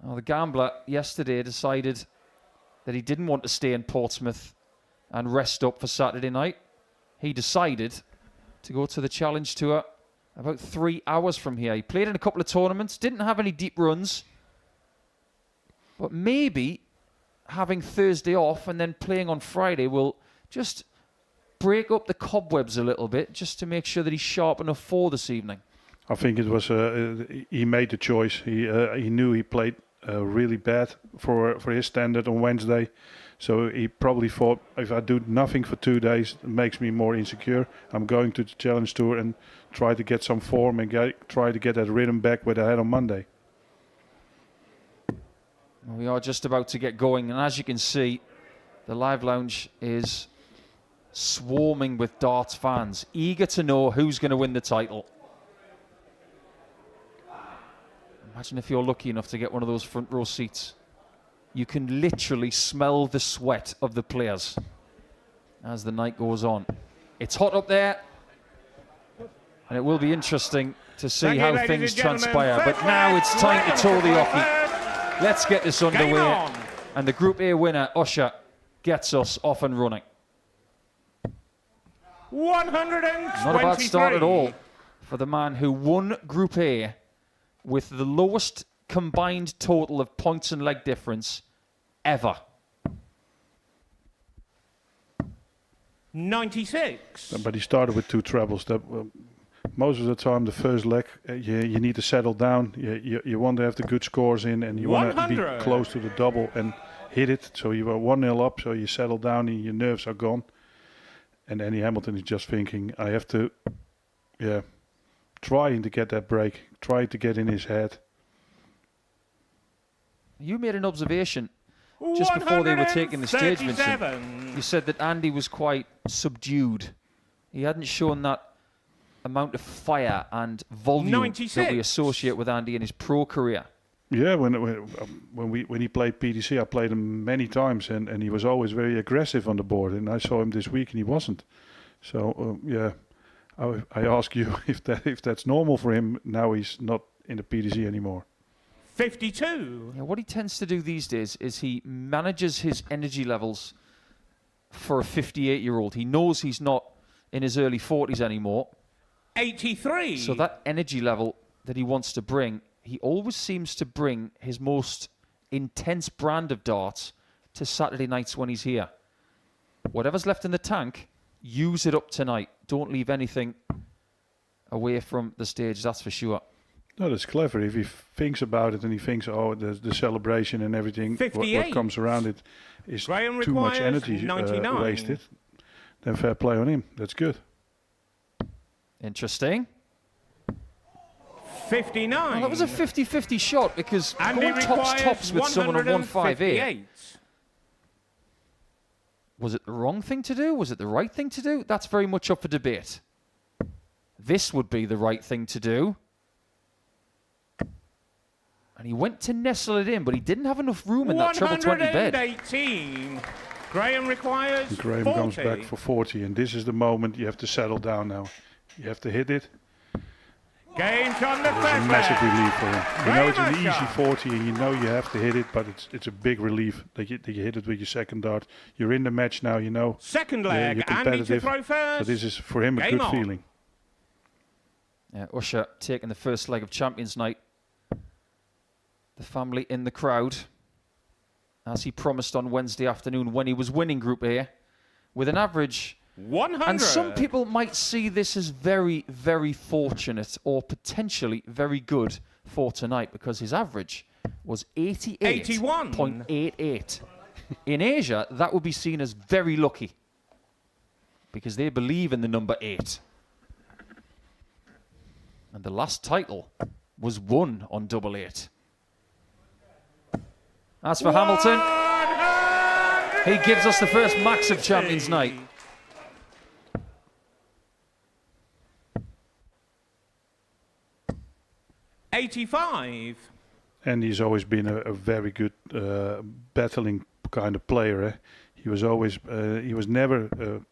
Well, the gambler yesterday decided that he didn't want to stay in Portsmouth and rest up for Saturday night. He decided to go to the Challenge Tour about 3 hours from here. He played in a couple of tournaments, didn't have any deep runs. But maybe having Thursday off and then playing on Friday will just break up the cobwebs a little bit, just to make sure that he's sharp enough for this evening. I think it was he made the choice. He knew he played really bad for his standard on Wednesday, so he probably thought, if I do nothing for 2 days, it makes me more insecure. I'm going to the Challenge Tour and try to get some form and try to get that rhythm back what I had on Monday. We are just about to get going, and as you can see, the Live Lounge is swarming with darts fans, eager to know who's going to win the title. Imagine if you're lucky enough to get one of those front row seats. You can literally smell the sweat of the players as the night goes on. It's hot up there, and it will be interesting to see how things transpire. But now it's time to toe the hockey. Let's get this underway. And the Group A winner, Usher, gets us off and running. 123. Not a bad start at all for the man who won Group A with the lowest combined total of points and leg difference ever. 96. But he started with 2 trebles. That most of the time, the first leg, you need to settle down. You want to have the good scores in, and you want to be close to the double and hit it. So you were 1-0 up, so you settle down and your nerves are gone. And Andy Hamilton is just thinking, I have to, trying to get that break, trying to get in his head. You made an observation just before they were taking the stage, Vincent. You said that Andy was quite subdued. He hadn't shown that amount of fire and volume 96. That we associate with Andy in his pro career. Yeah, when he played PDC, I played him many times, and he was always very aggressive on the board. And I saw him this week, and he wasn't. So I ask you if that's normal for him. Now he's not in the PDC anymore. 52. Yeah, what he tends to do these days is he manages his energy levels for a 58-year-old. He knows he's not in his early 40s anymore. 83. So that energy level that he wants to bring, he always seems to bring his most intense brand of darts to Saturday nights when he's here. Whatever's left in the tank, use it up tonight. Don't leave anything away from the stage, that's for sure. No, that's clever. If he thinks about it and he thinks, oh, the celebration and everything, what comes around it is too much energy wasted, then fair play on him. That's good. Interesting. 59. Well, that was a 50-50 shot because going tops with someone on 158. Was it the wrong thing to do? Was it the right thing to do? That's very much up for debate. This would be the right thing to do. And he went to nestle it in, but he didn't have enough room in that treble 20 bed. 118. Graham requires and Graham 40. comes back for 40, and this is the moment you have to settle down now. You have to hit it. Games on the It's a massive relief for him. You know it's an easy 40, and you know you have to hit it, but it's a big relief that you hit it with your second dart. You're in the match now, you know. Second leg, you're competitive. Andy to throw first. So this is for him a good feeling. Yeah, Usher taking the first leg of Champions Night. The family in the crowd, as he promised on Wednesday afternoon when he was winning Group A, with an average 100. And some people might see this as very, very fortunate or potentially very good for tonight because his average was 81.88. In Asia, that would be seen as very lucky because they believe in the number 8. And the last title was won on double 8. As for Hamilton, he gives us the first max of Champions Night. $85. And he's always been a very good battling kind of player. Eh? He was always, he was never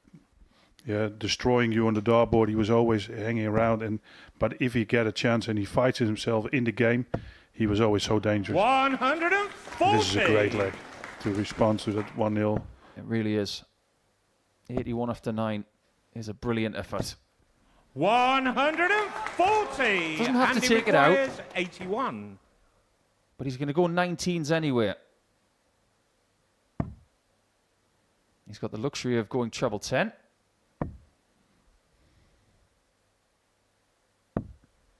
destroying you on the dartboard. He was always hanging around. But if he get a chance and he fights himself in the game, he was always so dangerous. 140. This is a great leg to respond to that 1-0. It really is. 81 after 9 is a brilliant effort. 140. Doesn't have to take it out. 81. But he's going to go 19s anyway. He's got the luxury of going treble 10.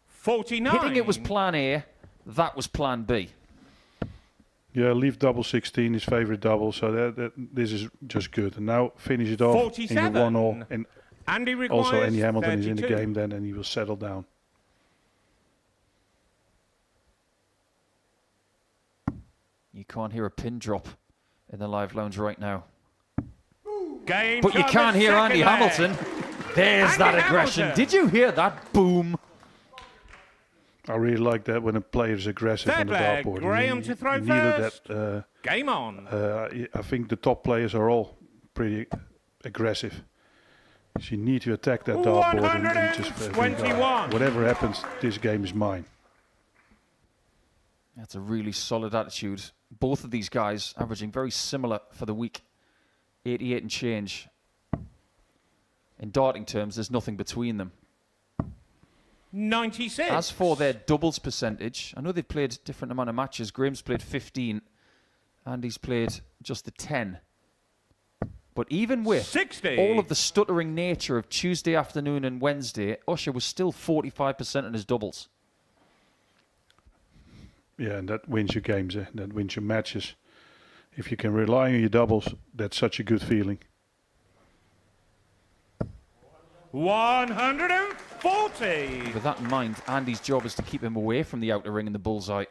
49. Hitting it was plan A. That was plan B. Yeah, leave double 16, his favorite double. So this is just good. And now finish it off. 47. And you 1-0. And Andy requires also, Andy Hamilton 32. is in the game then, and he will settle down. You can't hear a pin drop in the live lounge right now. But you can't hear Andy Hamilton. There's that aggression. Did you hear that? Boom. I really like that when a player is aggressive on the dartboard. Graham to throw first. Game on. I think the top players are all pretty aggressive. So you need to attack that dartboard and just think, whatever happens, this game is mine. That's a really solid attitude. Both of these guys averaging very similar for the week. 88 and change. In darting terms, there's nothing between them. 96. As for their doubles percentage, I know they've played a different amount of matches. Graham's played 15, and he's played just the 10. But even with 60. all of the stuttering nature of Tuesday afternoon and Wednesday, Usher was still 45% in his doubles. Yeah, and that wins your games, that wins your matches. If you can rely on your doubles, that's such a good feeling. 140. With that in mind, Andy's job is to keep him away from the outer ring and the bullseye.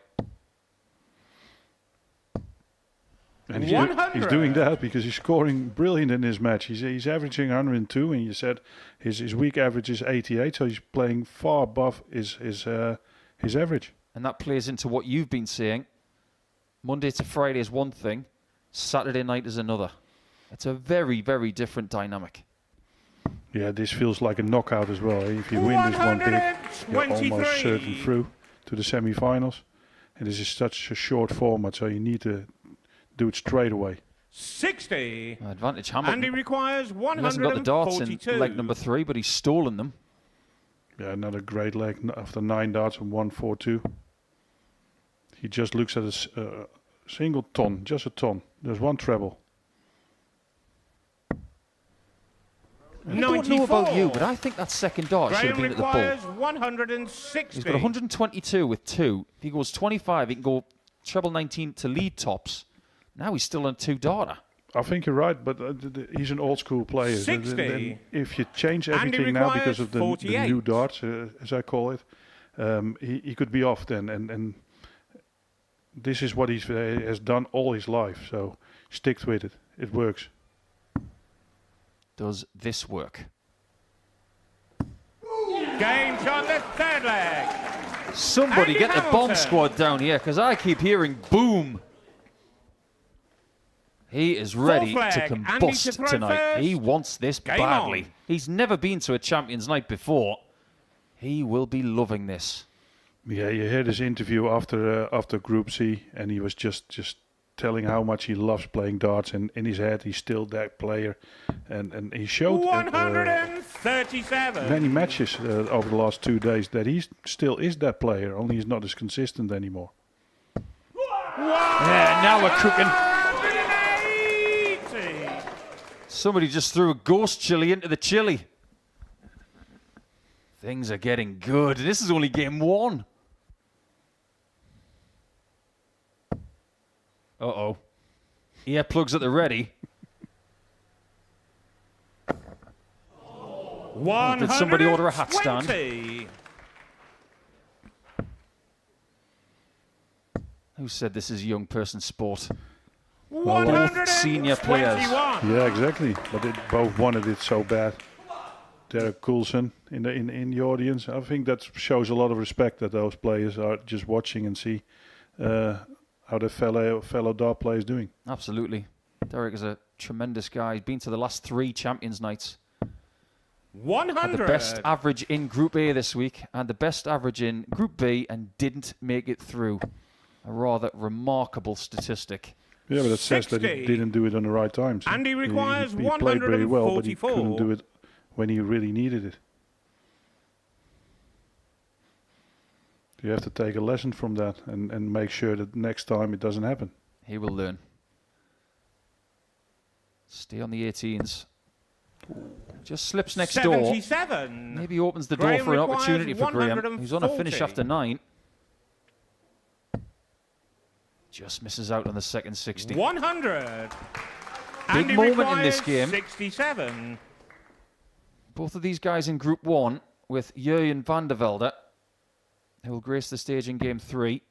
And he's doing that because he's scoring brilliant in this match. He's averaging 102, and you said his week average is 88, so he's playing far above his average. And that plays into what you've been saying. Monday to Friday is one thing, Saturday night is another. It's a very, very different dynamic. Yeah, this feels like a knockout as well. If you win this one big, you're almost certain through to the semi-finals. And this is such a short format, so you need to do it straight away. 60. Advantage Hamilton. And he requires 142. He hasn't got the darts in leg number 3, but he's stolen them. Yeah, another great leg after 9 darts and 142. He just looks at a single ton, just a ton. There's one treble. I don't know about you, but I think that second dart should have been at the bull. 160. He's got 122 with 2. If he goes 25, he can go treble 19 to lead tops. Now he's still on 2 darter. I think you're right, but he's an old school player. 60. If you change everything now because of the new darts, as I call it, he could be off then. And this is what he has done all his life. So stick with it. It works. Does this work? Game shot, the third leg. Somebody Andy get the Hamilton. bomb squad down here, because I keep hearing boom. He is ready to combust tonight. First. He wants this Game badly. on. He's never been to a Champions Night before. He will be loving this. Yeah, you heard his interview after Group C, and he was just telling how much he loves playing darts, and in his head he's still that player, and he showed 137 many matches over the last 2 days that he still is that player, only he's not as consistent anymore. Yeah, now we're cooking. Somebody just threw a ghost chili into the chili. Things are getting good. This is only game 1. Uh-oh. Earplugs at the ready. Did somebody order a hat stand? Who said this is a young person sport? Both senior players. Yeah, exactly. But they both wanted it so bad. Derek Coulson in the audience. I think that shows a lot of respect that those players are just watching and see how the fellow dart player is doing. Absolutely. Derek is a tremendous guy. He's been to the last 3 Champions Nights. 100. Had the best average in Group A this week and the best average in Group B and didn't make it through. A rather remarkable statistic. Yeah, but it says that he didn't do it on the right times. And he requires he played very well, but he 144. couldn't do it when he really needed it. You have to take a lesson from that and make sure that next time it doesn't happen. He will learn. Stay on the 18s. Just slips next 77. door. Maybe opens the Graham door for an requires opportunity for Graham. He's on a finish 140. after 9. Just misses out on the second 60. 100. Big And he moment in this requires game. 67. Both of these guys in Group 1 with Jurjen van der Velde, who will grace the stage in Game 3.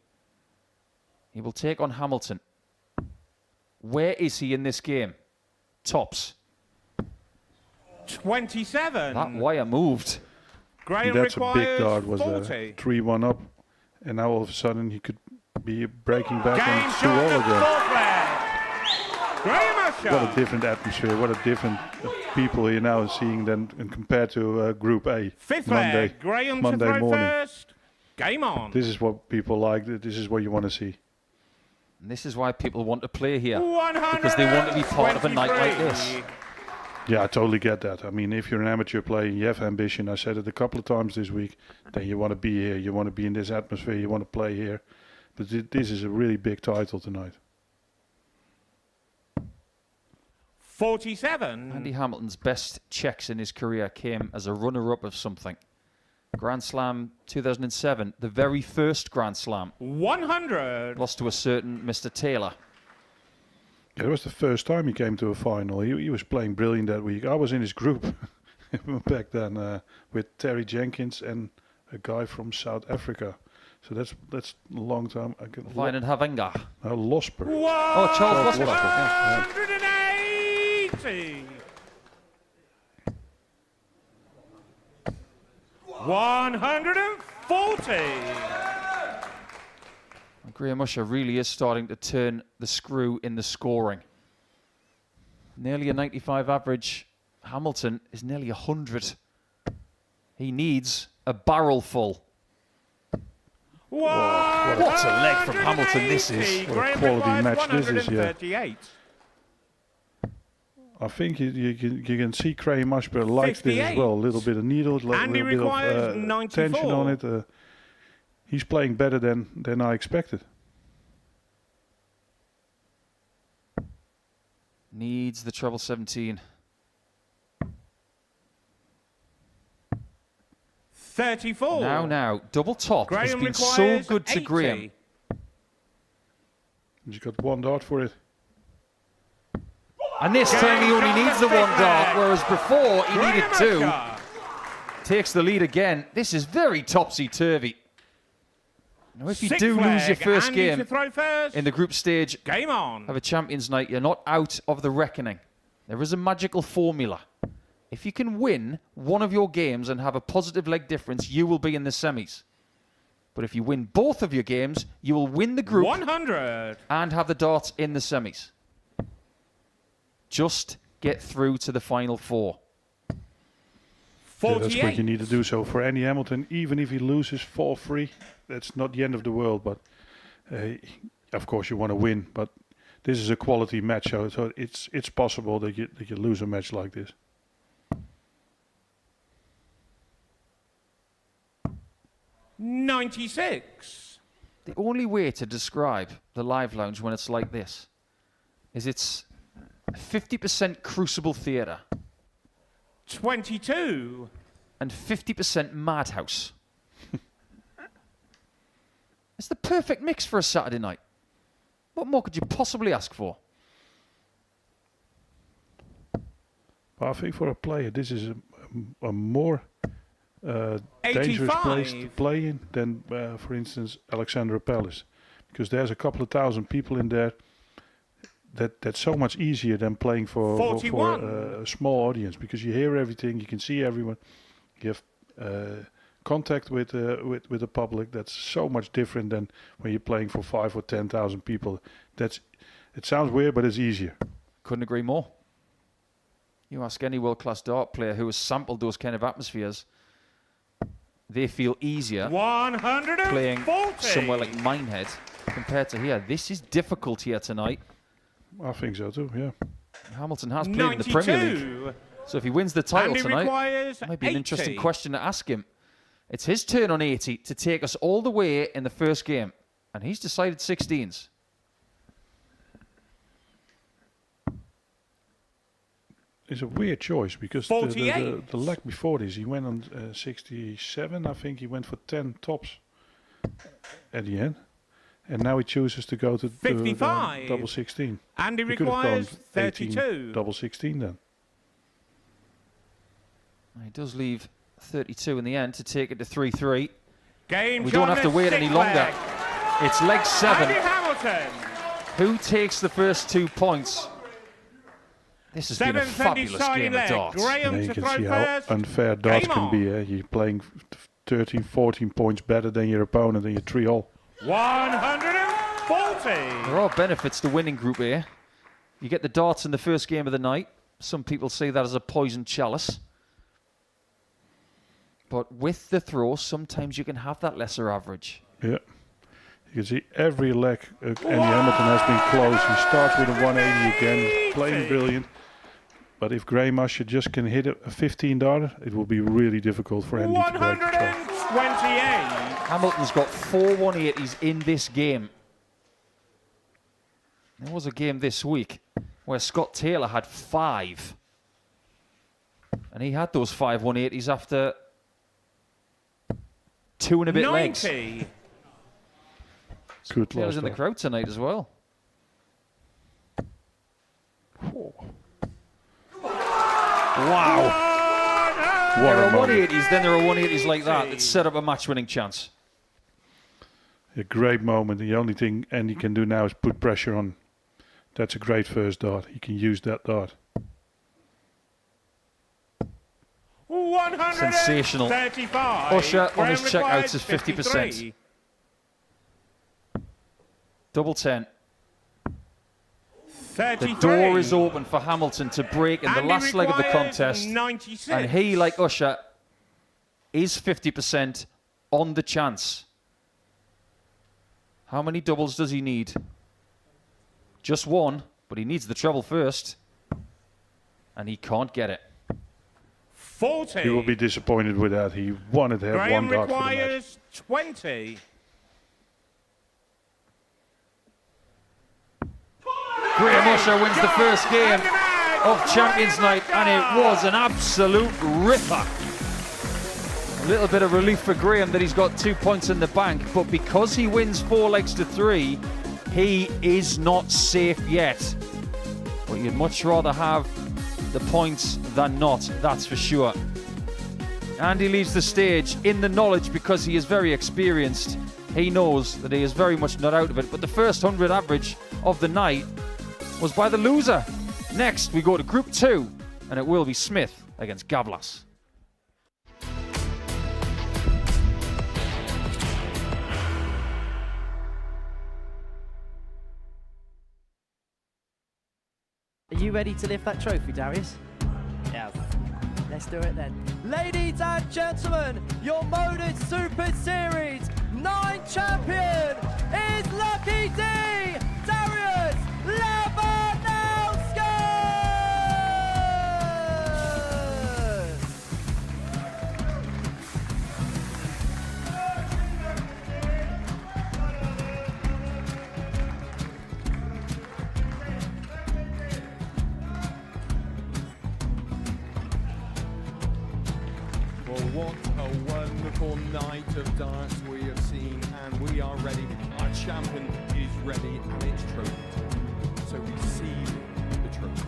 He will take on Hamilton. Where is he in this game? Tops. 27. That wire moved. Graham That's a big requires dart, was 40. 3-1 up, and now all of a sudden he could be breaking back Game and 2 shot all at again. fourth leg. Graham Usher. What a different atmosphere, what a different people you're now seeing than compared to Group A. Fifth Monday, leg. Graham Monday to throw morning. first. Game on. This is what people like, this is what you want to see. And this is why people want to play here. Because they want to be part of a night like this. Yeah, I totally get that. I mean, if you're an amateur player, you have ambition. I said it a couple of times this week. Then you want to be here. You want to be in this atmosphere. You want to play here. But this is a really big title tonight. 47. Andy Hamilton's best checks in his career came as a runner-up of something. Grand Slam 2007, the very first Grand Slam. 100. Lost to a certain Mr. Taylor. Yeah, it was the first time he came to a final. He was playing brilliant that week. I was in his group back then with Terry Jenkins and a guy from South Africa. So that's a long time. Vinen Havenga. Losper. Oh, Charles Losper. 180. 140. Graham Usher really is starting to turn the screw in the scoring. Nearly a 95 average. Hamilton is nearly 100. He needs a barrel full. What a leg from Hamilton this is. What a quality match this is, yeah. I think you can see Graham Usher likes this as well. A little bit of needle, a little bit of tension on it. He's playing better than I expected. Needs the treble 17. 34. Now, double top has Graham been so good to 80. Graham. He's got one dart for it. And this time he only needs the one dart, whereas before he needed two. Takes the lead again. This is very topsy-turvy. Now, if you do lose your first game in the group stage Game on. of a Champions Night, you're not out of the reckoning. There is a magical formula. If you can win one of your games and have a positive leg difference, you will be in the semis. But if you win both of your games, you will win the group 100. and have the darts in the semis. Just get through to the final four. Yeah, that's what you need to do. So for Andy Hamilton, even if he loses 4-3, that's not the end of the world. But of course you want to win. But this is a quality match, so it's possible that you lose a match like this. $96. The only way to describe the Live Lounge when it's like this is it's 50% Crucible Theatre. 22. And 50% Madhouse. It's the perfect mix for a Saturday night. What more could you possibly ask for? Well, I think for a player, this is a more dangerous place to play in than, for instance, Alexandra Palace. Because there's a couple of thousand people in there. That's so much easier than playing for a small audience, because you hear everything, you can see everyone, you have contact with the public. That's so much different than when you're playing for 5,000 or 10,000 people. It sounds weird, but it's easier. Couldn't agree more. You ask any world-class dart player who has sampled those kind of atmospheres, they feel easier playing somewhere like Minehead compared to here. This is difficult here tonight. I think so too, yeah. Hamilton has played in the Premier League. So if he wins the title tonight, it might be an interesting question to ask him. It's his turn on 80 to take us all the way in the first game. And he's decided 16s. It's a weird choice, because the leg before this, he went on 67. I think he went for 10 tops at the end. And now he chooses to go to 55. double 16. And he could have gone requires 32. 18, double 16 then. He does leave 32 in the end to take it to 3-3. Game we don't have to wait any longer. Leg. It's leg 7. Andy Hamilton. Who takes the first 2 points? This has been a fabulous game of darts. Yeah, you can see how unfair darts can be. You're playing 13, 14 points better than your opponent in your 3-all. 140. There are benefits to winning Group A. You get the darts in the first game of the night. Some people see that as a poisoned chalice. But with the throw, sometimes you can have that lesser average. Yeah. You can see every leg, Andy Hamilton has been close. He starts with a 180 again. He's playing brilliant. But if Graham Usher just can hit a 15 darter, it will be really difficult for Andy to break the 128. Hamilton's got 4 180s in this game. There was a game this week where Scott Taylor had 5. And he had those 5 180s after 2 and a bit 90. legs. Good Taylor's in the crowd tonight as well. Wow. There are 180s, then there are 180s like that set up a match-winning chance. A great moment. The only thing Andy can do now is put pressure on. That's a great first dart. He can use that dart. Sensational. Usher on his checkouts is 50%. Double 10. 33. The door is open for Hamilton to break in the last leg of the contest. 96. And he, like Usher, is 50% on the chance. How many doubles does he need? Just 1, but he needs the treble first. And he can't get it. 40. He will be disappointed with that. He wanted to have Graham one dart for the match. requires 20. Graham Usher wins the first game of Champions Night, and it was an absolute ripper. A little bit of relief for Graham that he's got 2 points in the bank, but because he wins 4 legs to 3, he is not safe yet. But you'd much rather have the points than not, that's for sure. And he leaves the stage in the knowledge, because he is very experienced. He knows that he is very much not out of it, but the first 100 average of the night was by the loser. Next, we go to Group 2, and it will be Smith against Gavlas. Are you ready to lift that trophy, Darius? Yes. Let's do it then. Ladies and gentlemen, your Modus Super Series 9 champion is Lucky D, Darius Labanauskas! Well, what a wonderful night of darts we have seen, and we are ready. Our champion is ready, and it's trophy time. So receive the trophy.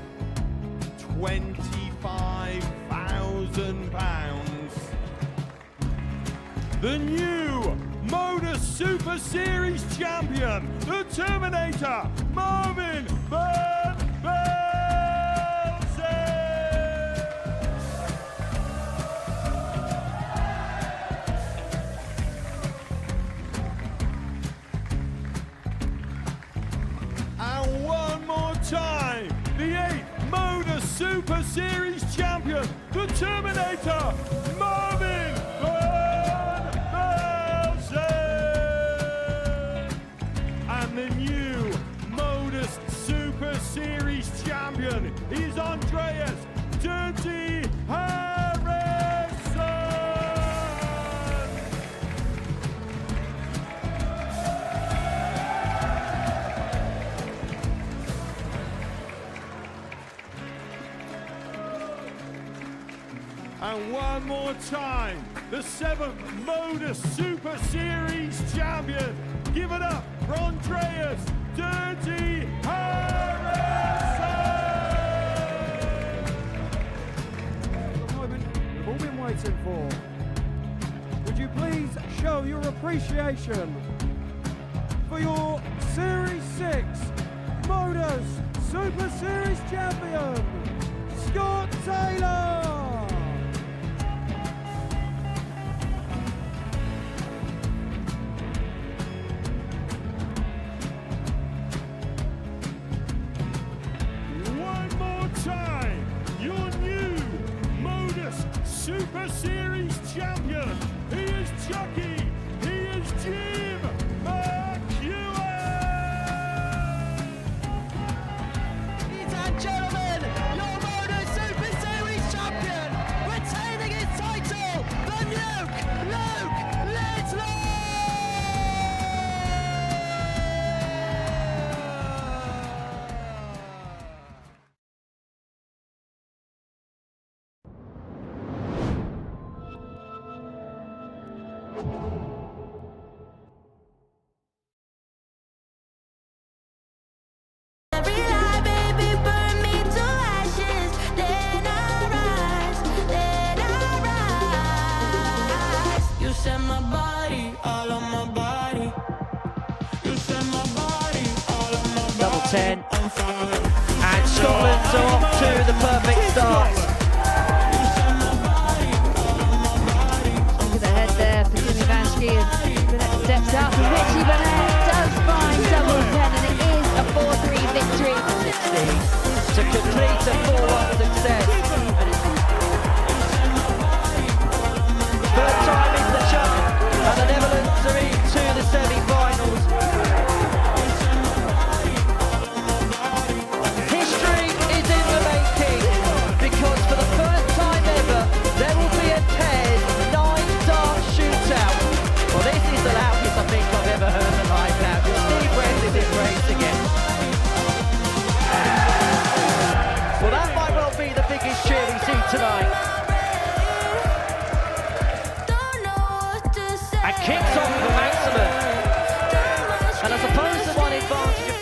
£25,000. The new Modus Super Series champion, the Terminator, Marvin Van Velzen. And one more time, the 8th Modus Super Series champion, the Terminator, Marvin Van Velzen. And the new Modus Super Series champion is Andreas Dirty Harrison. And one more time, the 7th Modus Super Series champion. Give it up for Andreas Dirty Harrison. The moment we've all been waiting for. Would you please show your appreciation for your Series 6 Modus Super Series champion, Scott Taylor. One more time, your new Modus Super Series champion. He is Chucky. He is Jim McEwen. Ladies and gentlemen, your Modus Super Series champion, retaining his title, the Nuke, Luke Lidlow. You set my body, all on my body. You set my body, all on my body. Double 10. And Scotland's off to the perfect start. Look at the head there for Jimmy Van Schie. Burnett steps up and Richie Burnett does find double 10 and it is a 4-3 victory. 16 to complete a 4-1 success. Third time in the chuck and the Netherlands are into the semi-finals. History is in the making because for the first time ever there will be a paired 9-dart shootout. Well, this is the loudest I think I've ever heard in live now. Steve Brent is in race again. Well, that might well be the biggest cheer we see tonight. And kicks off for Maximum. And I suppose the one advantage of...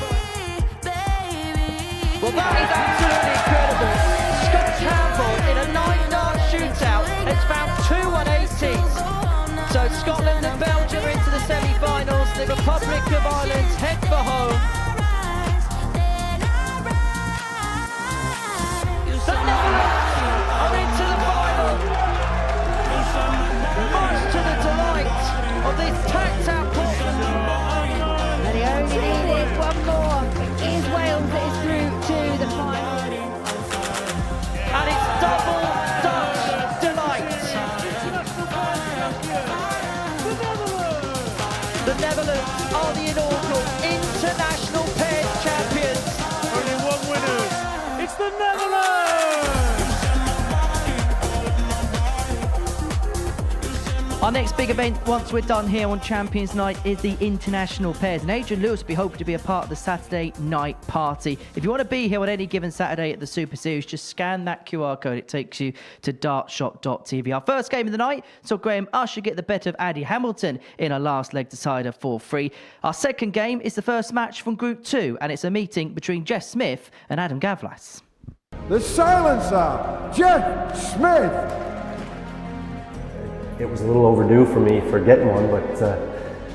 Well, that is absolutely incredible. Scott Campbell in a 9-dart shootout has found 2 180s. So Scotland and Belgium are into the semi-finals. The Republic of Ireland head for home. The Netherlands are into the final. Much to the delight of this packed out Portland. And he only needed one more. It is Wales that is through to the final. And it's double Dutch delight. The Netherlands are the inaugural international pairs champions. Only one winner. It's the Netherlands. Our next big event, once we're done here on Champions Night, is the International Pairs. And Adrian Lewis will be hoping to be a part of the Saturday night party. If you want to be here on any given Saturday at the Super Series, just scan that QR code. It takes you to dartshop.tv. Our first game of the night saw Graham Usher get the better of Andy Hamilton in a last leg decider 4-3. Our second game is the first match from Group 2, and it's a meeting between Jeff Smith and Adam Gavlas. The silencer, Jeff Smith. It was a little overdue for me for getting one, but that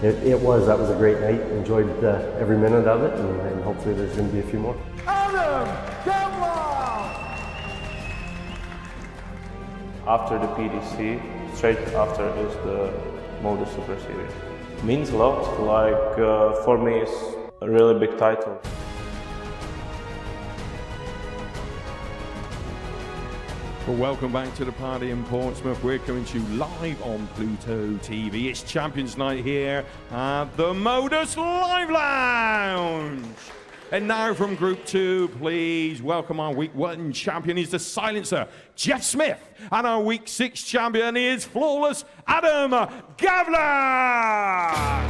was a great night. Enjoyed every minute of it, and hopefully there's going to be a few more. Adam Gavlas. After the PDC, straight after is the Modus Super Series. Means a lot, like for me it's a really big title. Well, welcome back to the party in Portsmouth. We're coming to you live on Pluto TV. It's Champions Night here at the Modus Live Lounge. And now from Group 2, please welcome our Week 1 champion. He's the silencer, Jeff Smith. And our Week 6 champion is flawless Adam Gavlas.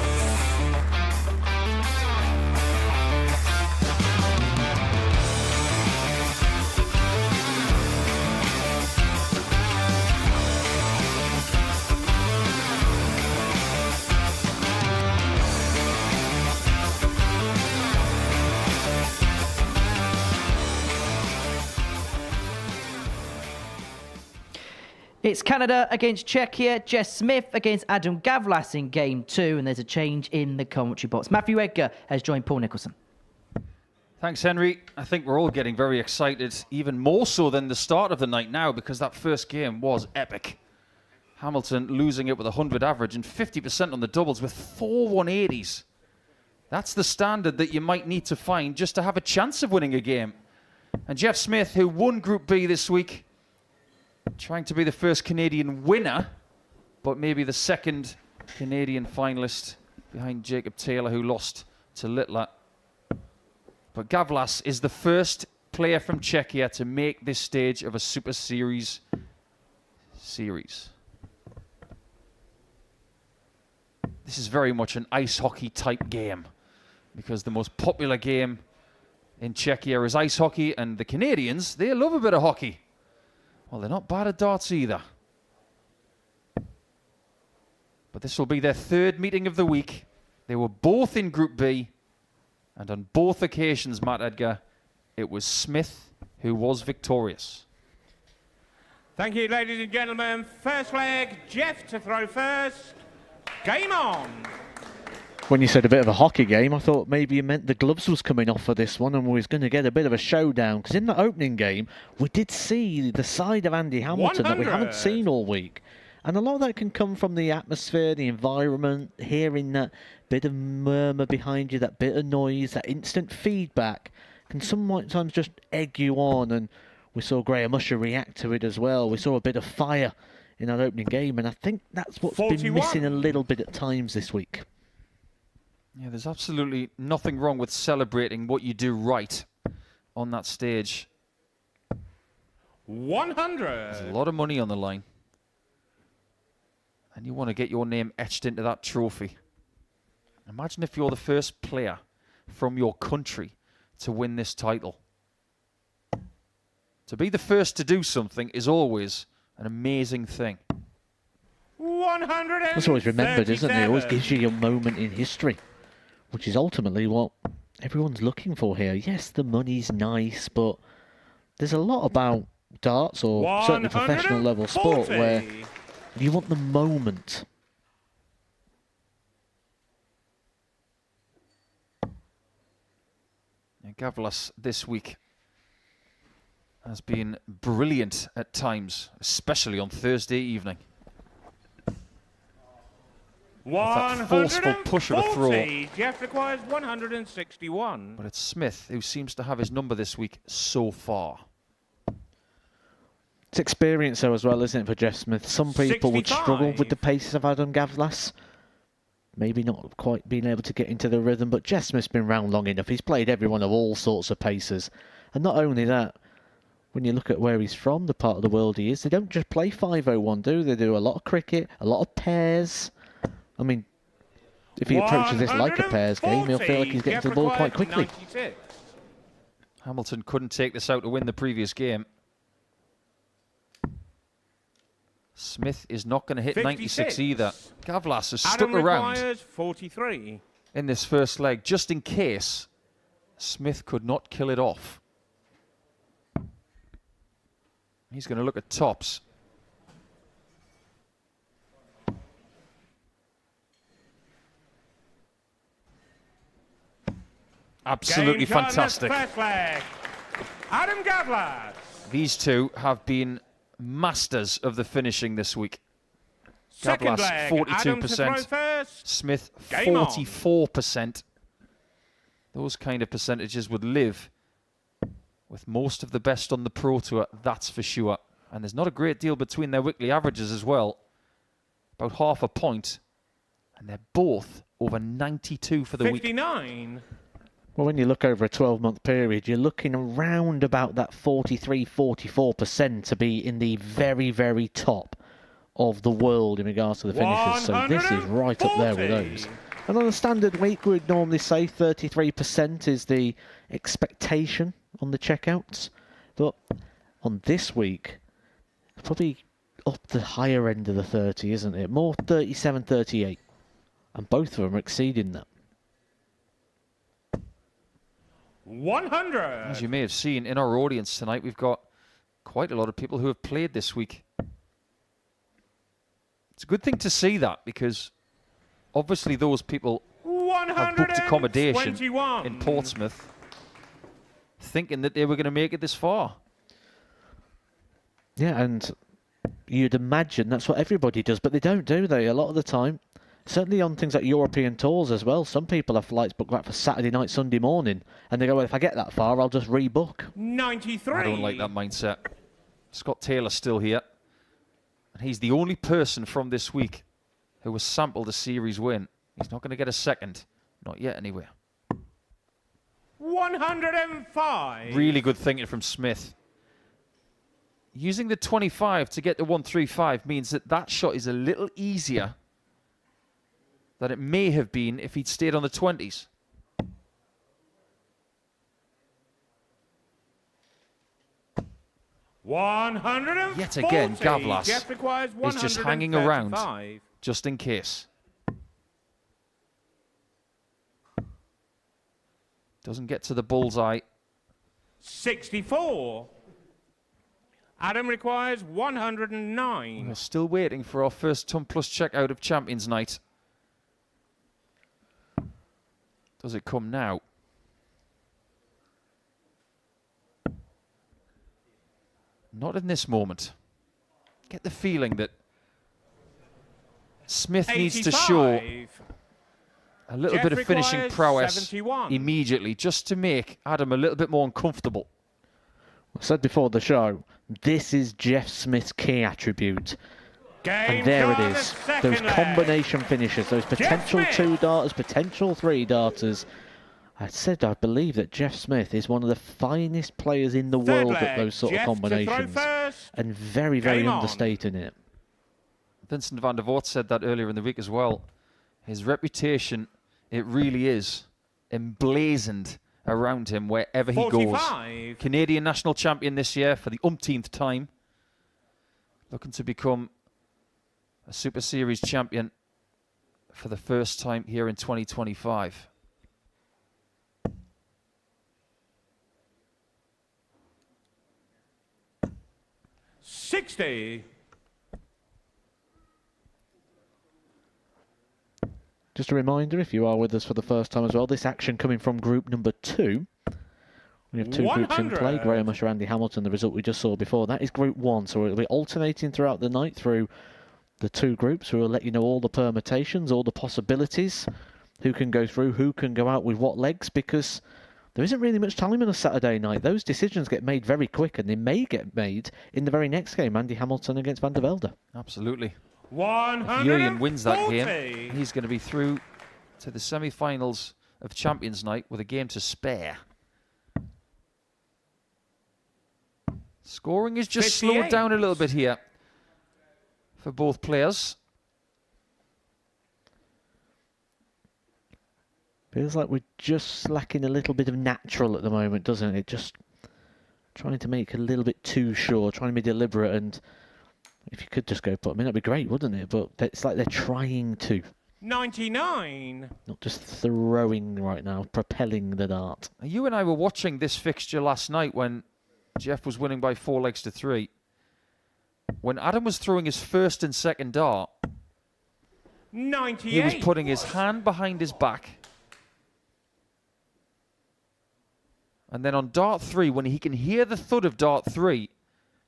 It's Canada against Czechia, Jess Smith against Adam Gavlas in Game 2, and there's a change in the commentary box. Matthew Edgar has joined Paul Nicholson. Thanks, Henry. I think we're all getting very excited, even more so than the start of the night now, because that first game was epic. Hamilton losing it with 100 average and 50% on the doubles with 4 180s. That's the standard that you might need to find just to have a chance of winning a game. And Jeff Smith, who won Group B this week, trying to be the first Canadian winner, but maybe the second Canadian finalist behind Jacob Taylor, who lost to Littler. But Gavlas is the first player from Czechia to make this stage of a Super Series series. This is very much an ice hockey type game, because the most popular game in Czechia is ice hockey, and the Canadians, they love a bit of hockey. Well, they're not bad at darts either. But this will be their third meeting of the week. They were both in Group B, and on both occasions, Matt Edgar, it was Smith who was victorious. Thank you, ladies and gentlemen. First leg, Jeff to throw first. Game on. When you said a bit of a hockey game, I thought maybe you meant the gloves was coming off for this one and we was going to get a bit of a showdown. Because in the opening game, we did see the side of Andy Hamilton 100. That we haven't seen all week. And a lot of that can come from the atmosphere, the environment, hearing that bit of murmur behind you, that bit of noise, that instant feedback can sometimes just egg you on. And we saw Graham Usher react to it as well. We saw a bit of fire in that opening game. And I think that's what's 41. Been missing a little bit at times this week. Yeah, there's absolutely nothing wrong with celebrating what you do right on that stage. 100. There's a lot of money on the line. And you want to get your name etched into that trophy. Imagine if you're the first player from your country to win this title. To be the first to do something is always an amazing thing. 100. It's always remembered, isn't it? It always gives you your moment in history, which is ultimately what everyone's looking for here. Yes, the money's nice, but there's a lot about darts, or certainly professional level sport, where you want the moment. And Gavlas this week has been brilliant at times, especially on Thursday evening. That forceful push of a throw. Jeff requires 161. But it's Smith who seems to have his number this week so far. It's experience though as well, isn't it, for Jeff Smith? Some people 65. Would struggle with the paces of Adam Gavlas. Maybe not quite being able to get into the rhythm, but Jeff Smith's been around long enough. He's played everyone of all sorts of paces. And not only that, when you look at where he's from, the part of the world he is, they don't just play 501, do they? They do a lot of cricket, a lot of pairs. I mean, if he approaches this like a pairs game, he'll feel like he's getting to the ball quite quickly. 96. Hamilton couldn't take this out to win the previous game. Smith is not going to hit 96 either. Gavlas has stuck around 43. in this first leg, just in case Smith could not kill it off. He's going to look at tops. Absolutely fantastic. First leg. Adam Gavlas. These two have been masters of the finishing this week. Second Gavlas, leg. 42%. Smith, 44%. Those kind of percentages would live with most of the best on the Pro Tour, that's for sure. And there's not a great deal between their weekly averages as well. About half a point. And they're both over 92 for the 59. week. Well, when you look over a 12-month period, you're looking around about that 43, 44% to be in the very, very top of the world in regards to the finishes. So this is right up there with those. And on a standard week, we'd normally say 33% is the expectation on the checkouts. But on this week, probably up the higher end of the 30, isn't it? More 37, 38. And both of them are exceeding that. 100. As you may have seen in our audience tonight, we've got quite a lot of people who have played this week. It's a good thing to see that, because obviously those people have booked accommodation in Portsmouth thinking that they were going to make it this far. Yeah, and you'd imagine that's what everybody does, but they don't, do they? A lot of the time. Certainly on things like European tours as well. Some people have flights booked right for Saturday night, Sunday morning, and they go, well, if I get that far, I'll just rebook. 93. I don't like that mindset. Scott Taylor's still here. And he's the only person from this week who was sampled a series win. He's not going to get a second. Not yet, anyway. 105. Really good thinking from Smith. Using the 25 to get to 135 means that that shot is a little easier than it may have been if he'd stayed on the 20s. Yet again, Gavlas is just hanging around just in case. Doesn't get to the bullseye. 64. Adam requires 109. We're still waiting for our first ton plus checkout of Champions Night. Does it come now? Not in this moment. Get the feeling that Smith needs to show a little bit of finishing prowess 71. immediately, just to make Adam a little bit more uncomfortable. I said before the show, this is Jeff Smith's key attribute. Game And there it time, is. the second Those leg. combination finishes, those potential two-darters, potential three-darters. I believe that Jeff Smith is one of the finest players in the Third world at leg, those sort Jeff of to throw combinations. first. And very, very Game on. understating it. Vincent van der Voort said that earlier in the week as well. His reputation, it really is emblazoned around him wherever he 45. goes. Canadian national champion this year for the umpteenth time. Looking to become a Super Series champion for the first time here in 2025. $60. Just a reminder, if you are with us for the first time as well, this action coming from group number 2. We have two groups in play, 100. Graham Usher, Andy Hamilton, the result we just saw before. That is group 1, so it'll be alternating throughout the night through the two groups. We will let you know all the permutations, all the possibilities, who can go through, who can go out with what legs, because there isn't really much time on a Saturday night. Those decisions get made very quick, and they may get made in the very next game, Andy Hamilton against Van der Velde. Absolutely. 140. If Jurjen wins that game, he's going to be through to the semi-finals of Champions Night with a game to spare. Scoring is just 58. slowed down a little bit here for both players. Feels like we're just lacking a little bit of natural at the moment, doesn't it? Just trying to make it a little bit too sure, trying to be deliberate, and if you could just go put them in, that'd be great, wouldn't it? But it's like they're trying to. 99. Not just throwing right now, propelling the dart. You and I were watching this fixture last night when Jeff was winning by 4 legs to 3. When Adam was throwing his first and second dart, 98. he was putting his hand behind his back. And then on dart 3, when he can hear the thud of dart 3,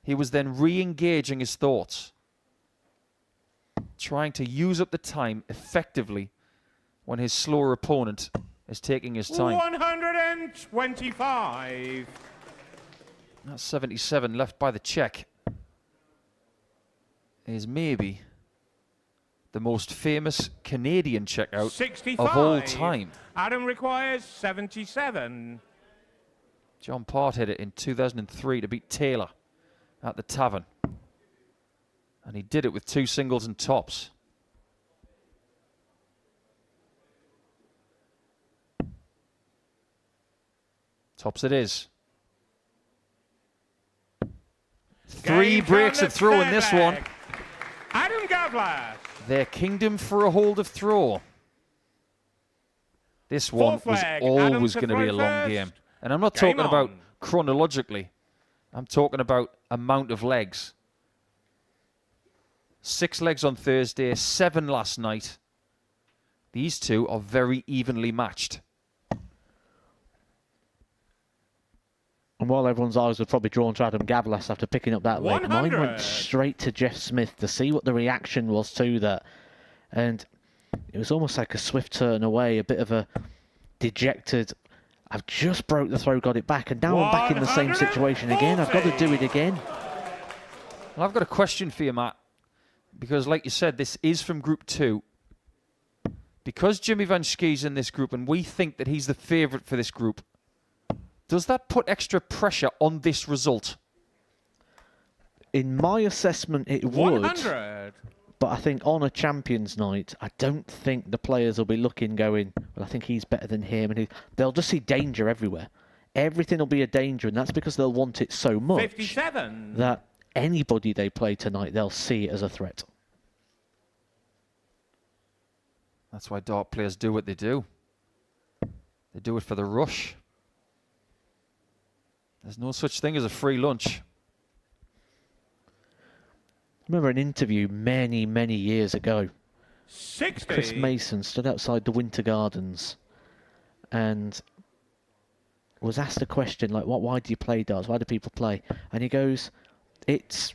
he was then re-engaging his thoughts, trying to use up the time effectively when his slower opponent is taking his time. 125. That 77 left by the Czech is maybe the most famous Canadian checkout 65. of all time. Adam requires 77. John Part hit it in 2003 to beat Taylor at the Tavern. And he did it with 2 singles and tops. Tops it is. 3 breaks of throw in this one. Adam Gavlas. Their kingdom for a hold of throw. This one was always going to be a long game. And I'm not talking about chronologically. I'm talking about amount of legs. 6 legs on Thursday, 7 last night. These two are very evenly matched. And while everyone's eyes were probably drawn to Adam Gavlas after picking up that leg, mine 100. went straight to Jeff Smith to see what the reaction was to that. And it was almost like a swift turn away, a bit of a dejected, I've just broke the throw, got it back, and now I'm back in the same situation again. I've got to do it again. Well, I've got a question for you, Matt, because like you said, this is from Group 2. Because Jimmy Van Schie's in this group and we think that he's the favourite for this group, does that put extra pressure on this result? In my assessment, it 100. would. But I think on a Champions Night, I don't think the players will be looking, going, well, I think he's better than him. And they'll just see danger everywhere. Everything will be a danger, and that's because they'll want it so much 57. that anybody they play tonight, they'll see it as a threat. That's why dart players do what they do. They do it for the rush. There's no such thing as a free lunch. I remember an interview many, many years ago. 60. Chris Mason stood outside the Winter Gardens and was asked a question like, why do you play darts? Why do people play? And he goes, it's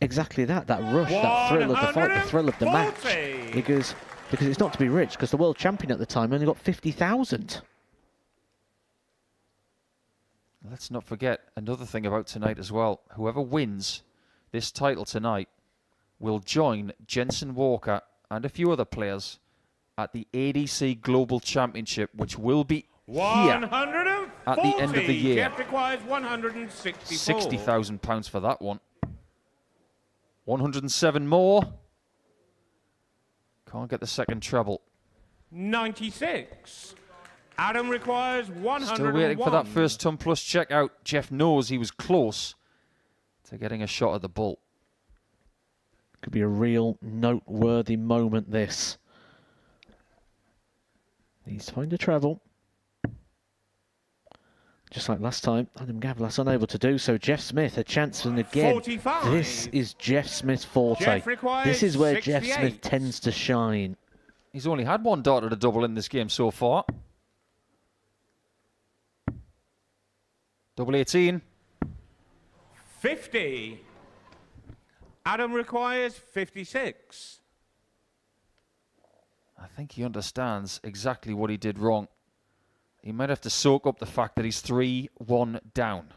exactly that rush, that thrill of the fight, the thrill of the match. He goes, because it's not to be rich, because the world champion at the time only got 50,000. Let's not forget another thing about tonight as well. Whoever wins this title tonight will join Jensen Walker and a few other players at the ADC Global Championship, which will be here at the end of the year. Jeff requires 164. £60,000 for that one. 107 more. Can't get the second treble. 96. Adam requires 101. Still waiting for that first ton plus check out. Jeff knows he was close to getting a shot at the bull. Could be a real noteworthy moment, this. Needs to find a treble. Just like last time, Adam Gavlas unable to do so. Jeff Smith, a chance, and again, 45. This is Jeff Smith's forte. Jeff requires This is where 68. Jeff Smith tends to shine. He's only had one dart at a double in this game so far. Double 18. 50. Adam requires 56. I think he understands exactly what he did wrong. He might have to soak up the fact that he's 3-1 down.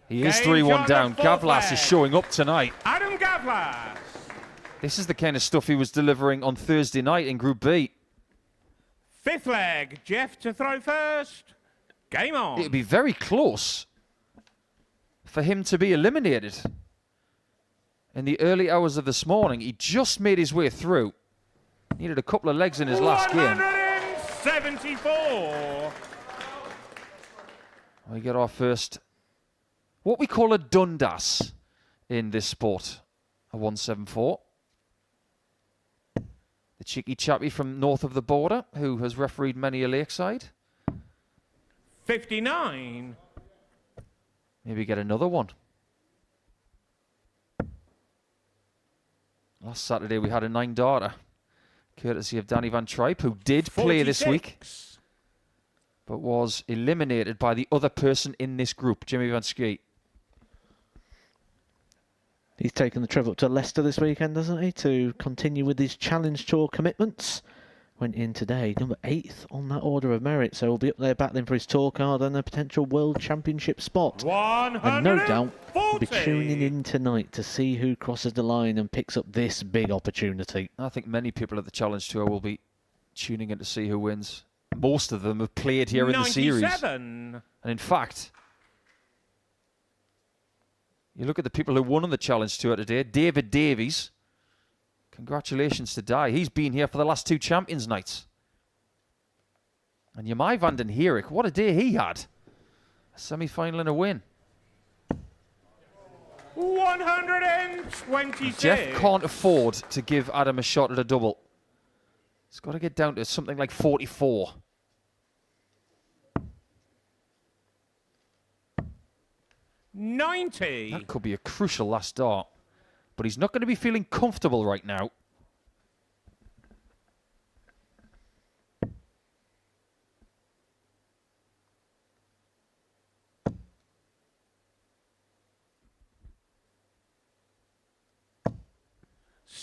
He is 3-1 down. Gavlas is showing up tonight. Adam Gavlas. This is the kind of stuff he was delivering on Thursday night in Group B. Fifth leg. Jeff to throw first. Game on. It would be very close for him to be eliminated. In the early hours of this morning, he just made his way through. Needed a couple of legs in his last game. 174. We get our first, what we call a Dundas in this sport, a 174. The cheeky chappie from north of the border, who has refereed many a lakeside. 59. Maybe get another one. Last Saturday we had a 9-darter, courtesy of Danny Van Tripe, who did play this week, but was eliminated by the other person in this group, Jimmy Van Schie. He's taken the trip up to Leicester this weekend, doesn't he, to continue with his Challenge Tour commitments. Went in today, number 8th on that order of merit, so we'll be up there battling for his tour card and a potential World Championship spot. And no doubt we'll be tuning in tonight to see who crosses the line and picks up this big opportunity. I think many people at the Challenge Tour will be tuning in to see who wins. Most of them have played here in the series. And in fact, you look at the people who won on the Challenge Tour today. David Davies, congratulations to Di. He's been here for the last 2 Champions Nights. And Jamai van den Herik, what a day he had. A semi-final and a win. 126. Jeff can't afford to give Adam a shot at a double. It's got to get down to something like 44. $90. That could be a crucial last dart. But he's not going to be feeling comfortable right now.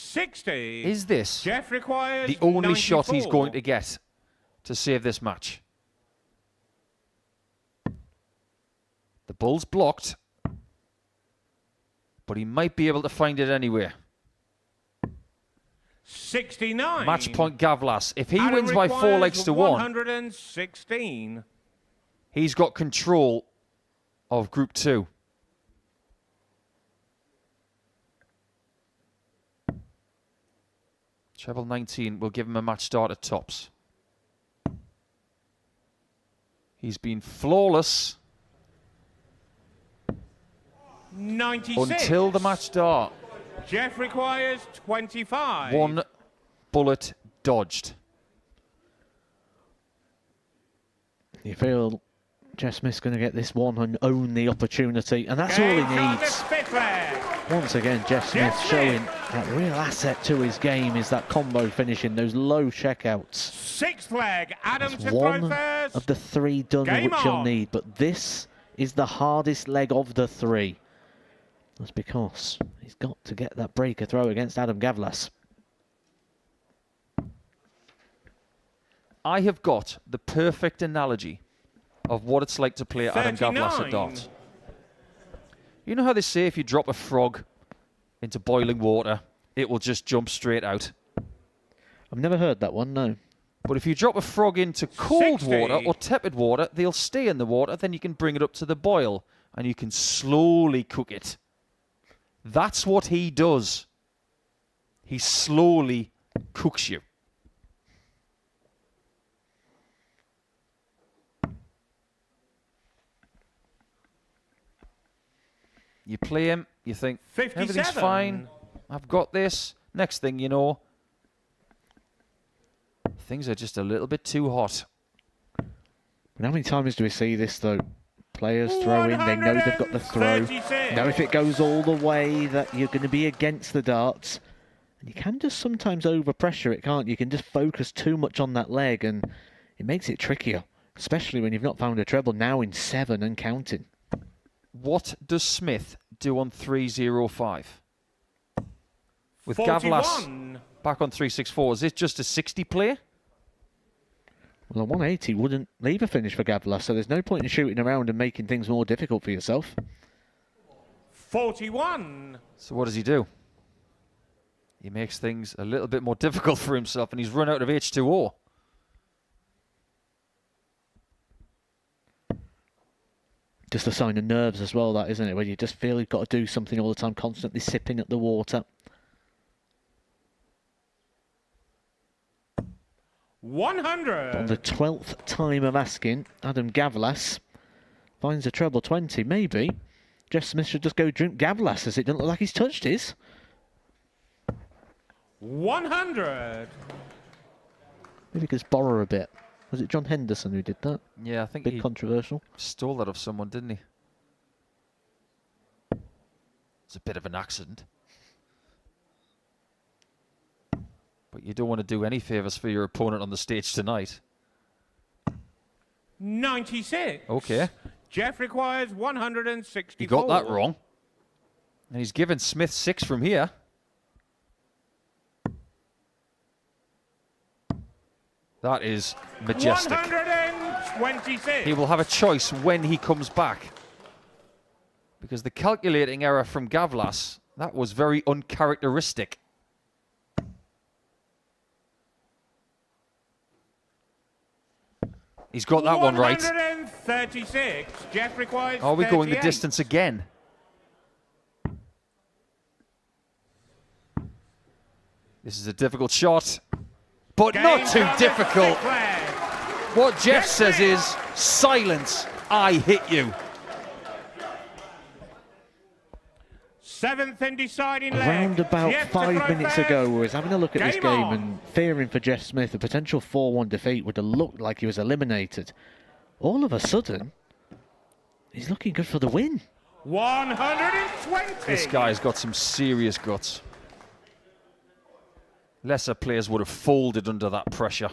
60. Is this Jeff requires the only shot he's 94. going to get to save this match? The ball's blocked, but he might be able to find it anyway. 69. Match point Gavlas. If he Adam wins by 4 requires legs to 1, 116. he's got control of Group 2. Treble 19 will give him a match start at tops. He's been flawless 96. until the match start. Jeff requires 25. 1 bullet dodged. You feel Jeff Smith's going to get this one and only opportunity, and that's all he needs. Once again, Jeff Smith showing that real asset to his game is that combo finishing, those low checkouts. 6th leg, Adam That's to throw one first. of the 3 done Game which you'll on. need, but this is the hardest leg of the 3. That's because he's got to get that breaker throw against Adam Gavlas. I have got the perfect analogy of what it's like to play Adam Gavlas at darts. You know how they say if you drop a frog into boiling water, it will just jump straight out? I've never heard that one, no. But if you drop a frog into cold 60. water or tepid water, they'll stay in the water, then you can bring it up to the boil, and you can slowly cook it. That's what he does. He slowly cooks you. You play him, you think, 57. everything's fine, I've got this. Next thing you know, things are just a little bit too hot. And how many times do we see this, though? Players throw in, they know they've got the throw. Know if it goes all the way that you're going to be against the darts. And you can just sometimes overpressure it, can't you? You can just focus too much on that leg, and it makes it trickier, especially when you've not found a treble now in 7 and counting. What does Smith do on 305? With 41. Gavlas back on 364, is it just a 60 play? Well, a 180 wouldn't leave a finish for Gavlas, so there's no point in shooting around and making things more difficult for yourself. 41. So what does he do? He makes things a little bit more difficult for himself, and he's run out of H2O. Just a sign of nerves as well, that, isn't it? Where you just feel you've got to do something all the time, constantly sipping at the water. 100. On the 12th time of asking, Adam Gavlas finds a treble 20. Maybe Jeff Smith should just go drink Gavlas, as it doesn't look like he's touched his. 100. Maybe he could just borrow a bit. Was it John Henderson who did that? Yeah, I think Big he controversial. stole that off someone, didn't he? It's a bit of an accident. But you don't want to do any favours for your opponent on the stage tonight. 96. Okay. Jeff requires 164. He got that wrong. And he's given Smith 6 from here. That is majestic. 126. He will have a choice when he comes back. Because the calculating error from Gavlas, that was very uncharacteristic. He's got that one right. 136. Jeff requires Are we going the 38. distance again? This is a difficult shot, but Game not too on the difficult. stick leg. What Jeff says is, silence, I hit you. 7th and deciding leg. Around about Jeff to 5 throw minutes first. ago, we was having a look at this Game game on. and fearing for Jeff Smith, a potential 4-1 defeat would have looked like he was eliminated. All of a sudden, he's looking good for the win. 120. This guy's got some serious guts. Lesser players would have folded under that pressure.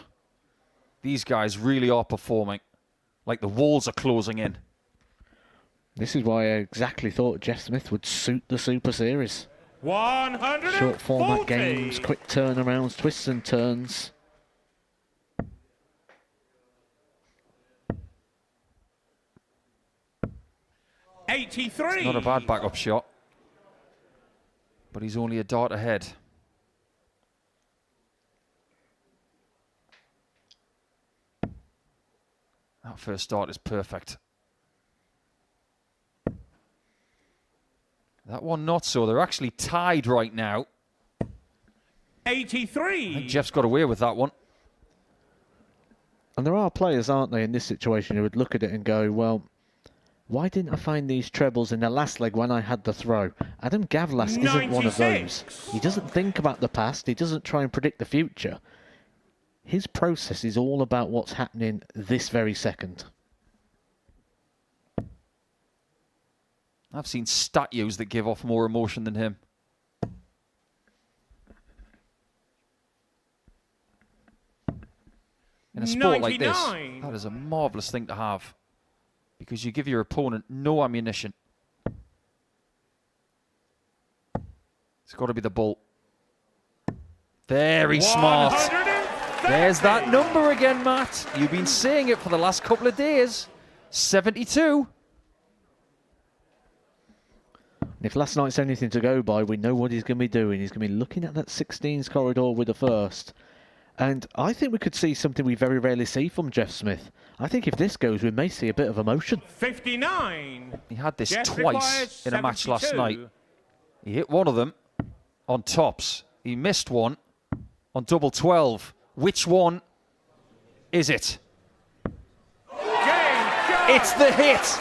These guys really are performing like the walls are closing in. This is why I exactly thought Jeff Smith would suit the Super Series. 140. Short format games, quick turnarounds, twists and turns. It's not a bad backup shot, but he's only a dart ahead. That first start is perfect. That one not so. They're actually tied right now. 83. I think Jeff's got away with that one. And there are players, aren't they, in this situation who would look at it and go, well, why didn't I find these trebles in the last leg when I had the throw? Adam Gavlas isn't one of those. He doesn't think about the past. He doesn't try and predict the future. His process is all about what's happening this very second. I've seen statues that give off more emotion than him. In a sport like this, that is a marvellous thing to have, because you give your opponent no ammunition. It's got to be the bull. Very smart. There's that number again, Matt. You've been saying it for the last couple of days. 72. If last night's anything to go by, we know what he's going to be doing. He's going to be looking at that 16s corridor with the first. And I think we could see something we very rarely see from Jeff Smith. I think if this goes, we may see a bit of emotion. 59. He had this twice in a match last night. He hit one of them on tops. He missed one on double 12. Which one is it? It's the hit.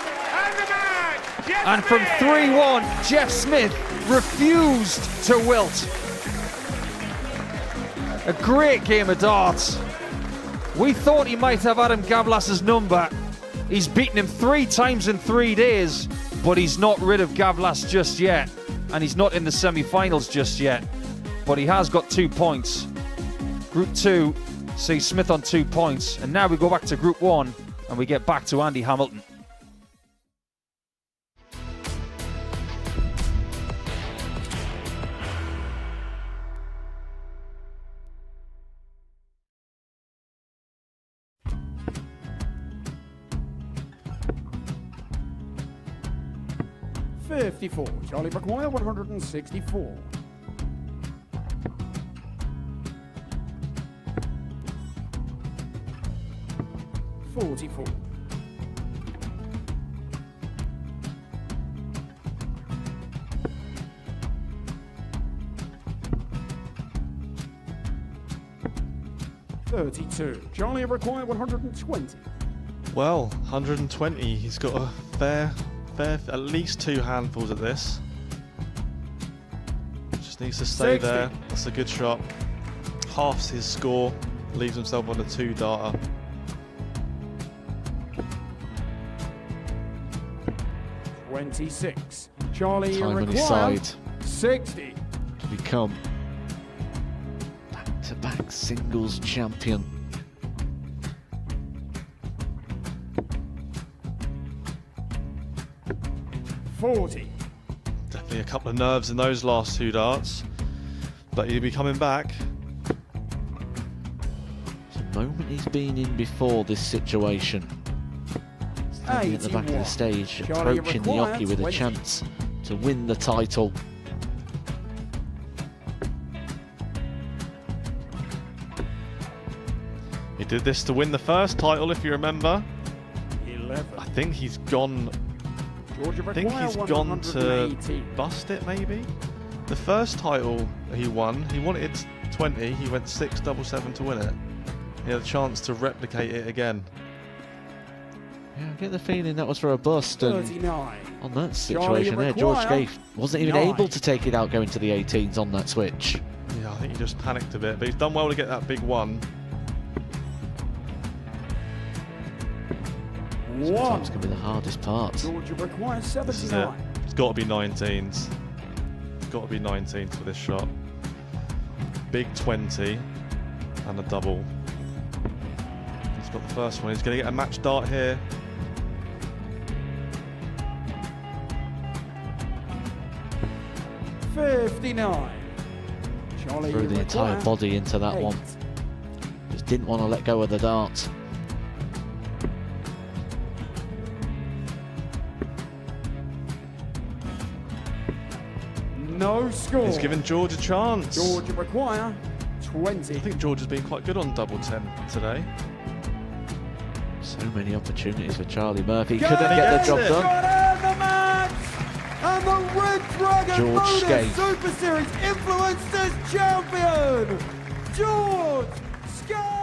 And from 3-1, Jeff Smith refused to wilt. A great game of darts. We thought he might have Adam Gavlas's number. He's beaten him 3 times in 3 days, but he's not rid of Gavlas just yet. And he's not in the semi-finals just yet. But he has got 2 points. Group 2 sees Smith on 2 points. And now we go back to Group 1 and we get back to Andy Hamilton. $54. Charlie McGuire, 164. $44. $32. Charlie required 120. Well, 120. He's got a fair, at least 2 handfuls of this. Just needs to stay 60. there. That's a good shot. Halves his score, leaves himself on a 2-darter. $26. Charlie Time on his required side 60. to become back-to-back singles champion. $40. Definitely a couple of nerves in those last 2 darts, but he'll be coming back. It's a moment he's been in before this situation. Standing at the back of the stage, Charlie approaching the required Yoki with a 20. chance to win the title. He did this to win the first title, if you remember. 11. I think he's gone. Georgia I think he's gone to 180. bust it, maybe. The first title he wanted 20. He went 6-7-7 to win it. He had a chance to replicate it again. Yeah, I get the feeling that was for a bust, and 39. on that situation there, George Scaife wasn't even able to take it out going to the 18s on that switch. Yeah, I think he just panicked a bit, but he's done well to get that big one. Sometimes can be the hardest part. Georgia requires This is it. 79. It's got to be 19s. It's got to be 19s for this shot. Big 20 and a double. He's got the first one. He's going to get a match dart here. 59. Charlie Threw the entire Maguire, body into that 8. one. Just didn't want to let go of the dart. No score. He's given George a chance. George Maguire, 20. I think George has been quite good on double 10 today. So many opportunities for Charlie Murphy. Go Couldn't get the job Got done. out the match! And the Red Dragon George Modus Skate. Super Series Influencers Champion, George Skate!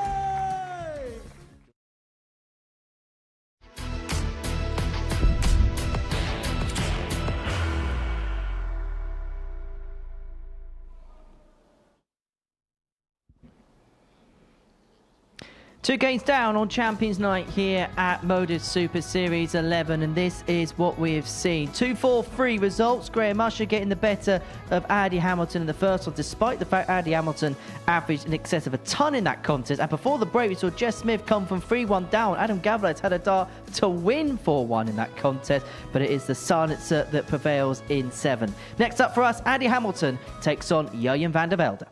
Two games down on Champions Night here at Modus Super Series 11, and this is what we have seen. 2-4-3 results. Graham Usher getting the better of Andy Hamilton in the first one, despite the fact Andy Hamilton averaged in excess of a ton in that contest. And before the break, we saw Jess Smith come from 3-1 down. Adam Gavlet's had a dart to win 4-1 in that contest, but it is the silencer that prevails in 7. Next up for us, Andy Hamilton takes on Jurjen van der Velde.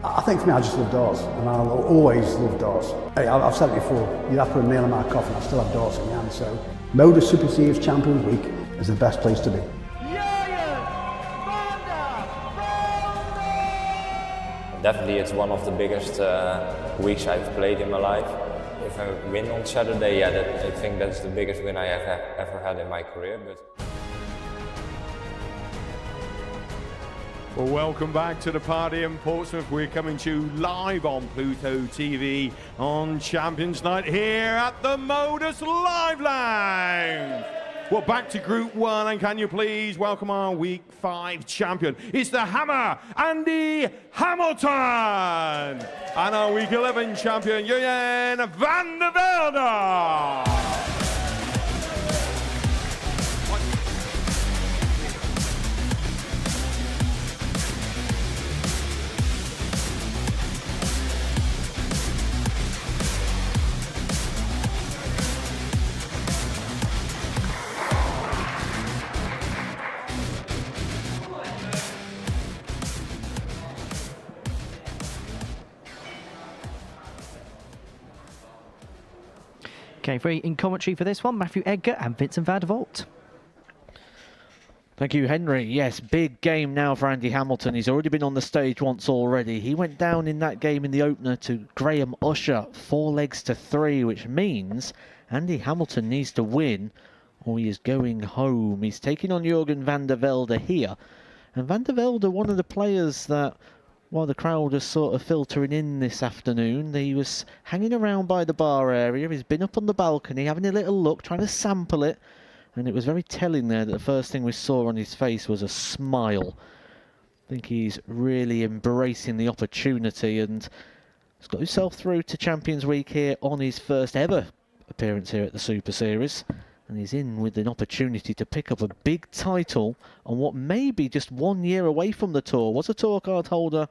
I think for me, I just love darts, and I'll always love darts. Hey, I've said it before, you'd have to put a nail in my coffin, I still have darts in my hand, so Modus Super Series Champions Week is the best place to be. Definitely, it's one of the biggest weeks I've played in my life. If I win on Saturday, yeah, I think that's the biggest win I have ever had in my career. But well, welcome back to the party in Portsmouth. We're coming to you live on Pluto TV on Champions Night here at the Modus Live Lounge. Well, back to Group 1, and can you please welcome our Week 5 champion? It's the Hammer, Andy Hamilton, and our Week 11 champion, Jurjen van der Velde. Okay, free in commentary for this one, Matthew Edgar and Vincent van der Voort. Thank you, Henry. Yes, big game now for Andy Hamilton. He's already been on the stage once already. He went down in that game in the opener to Graham Usher, 4-3, which means Andy Hamilton needs to win or he is going home. He's taking on Jurjen van der Velde here. And van der Velde, one of the players that, while the crowd was sort of filtering in this afternoon, he was hanging around by the bar area. He's been up on the balcony, having a little look, trying to sample it. And it was very telling there that the first thing we saw on his face was a smile. I think he's really embracing the opportunity and he's got himself through to Champions Week here on his first ever appearance here at the Super Series. And he's in with an opportunity to pick up a big title on what may be just 1 year away from the tour. Was a tour card holder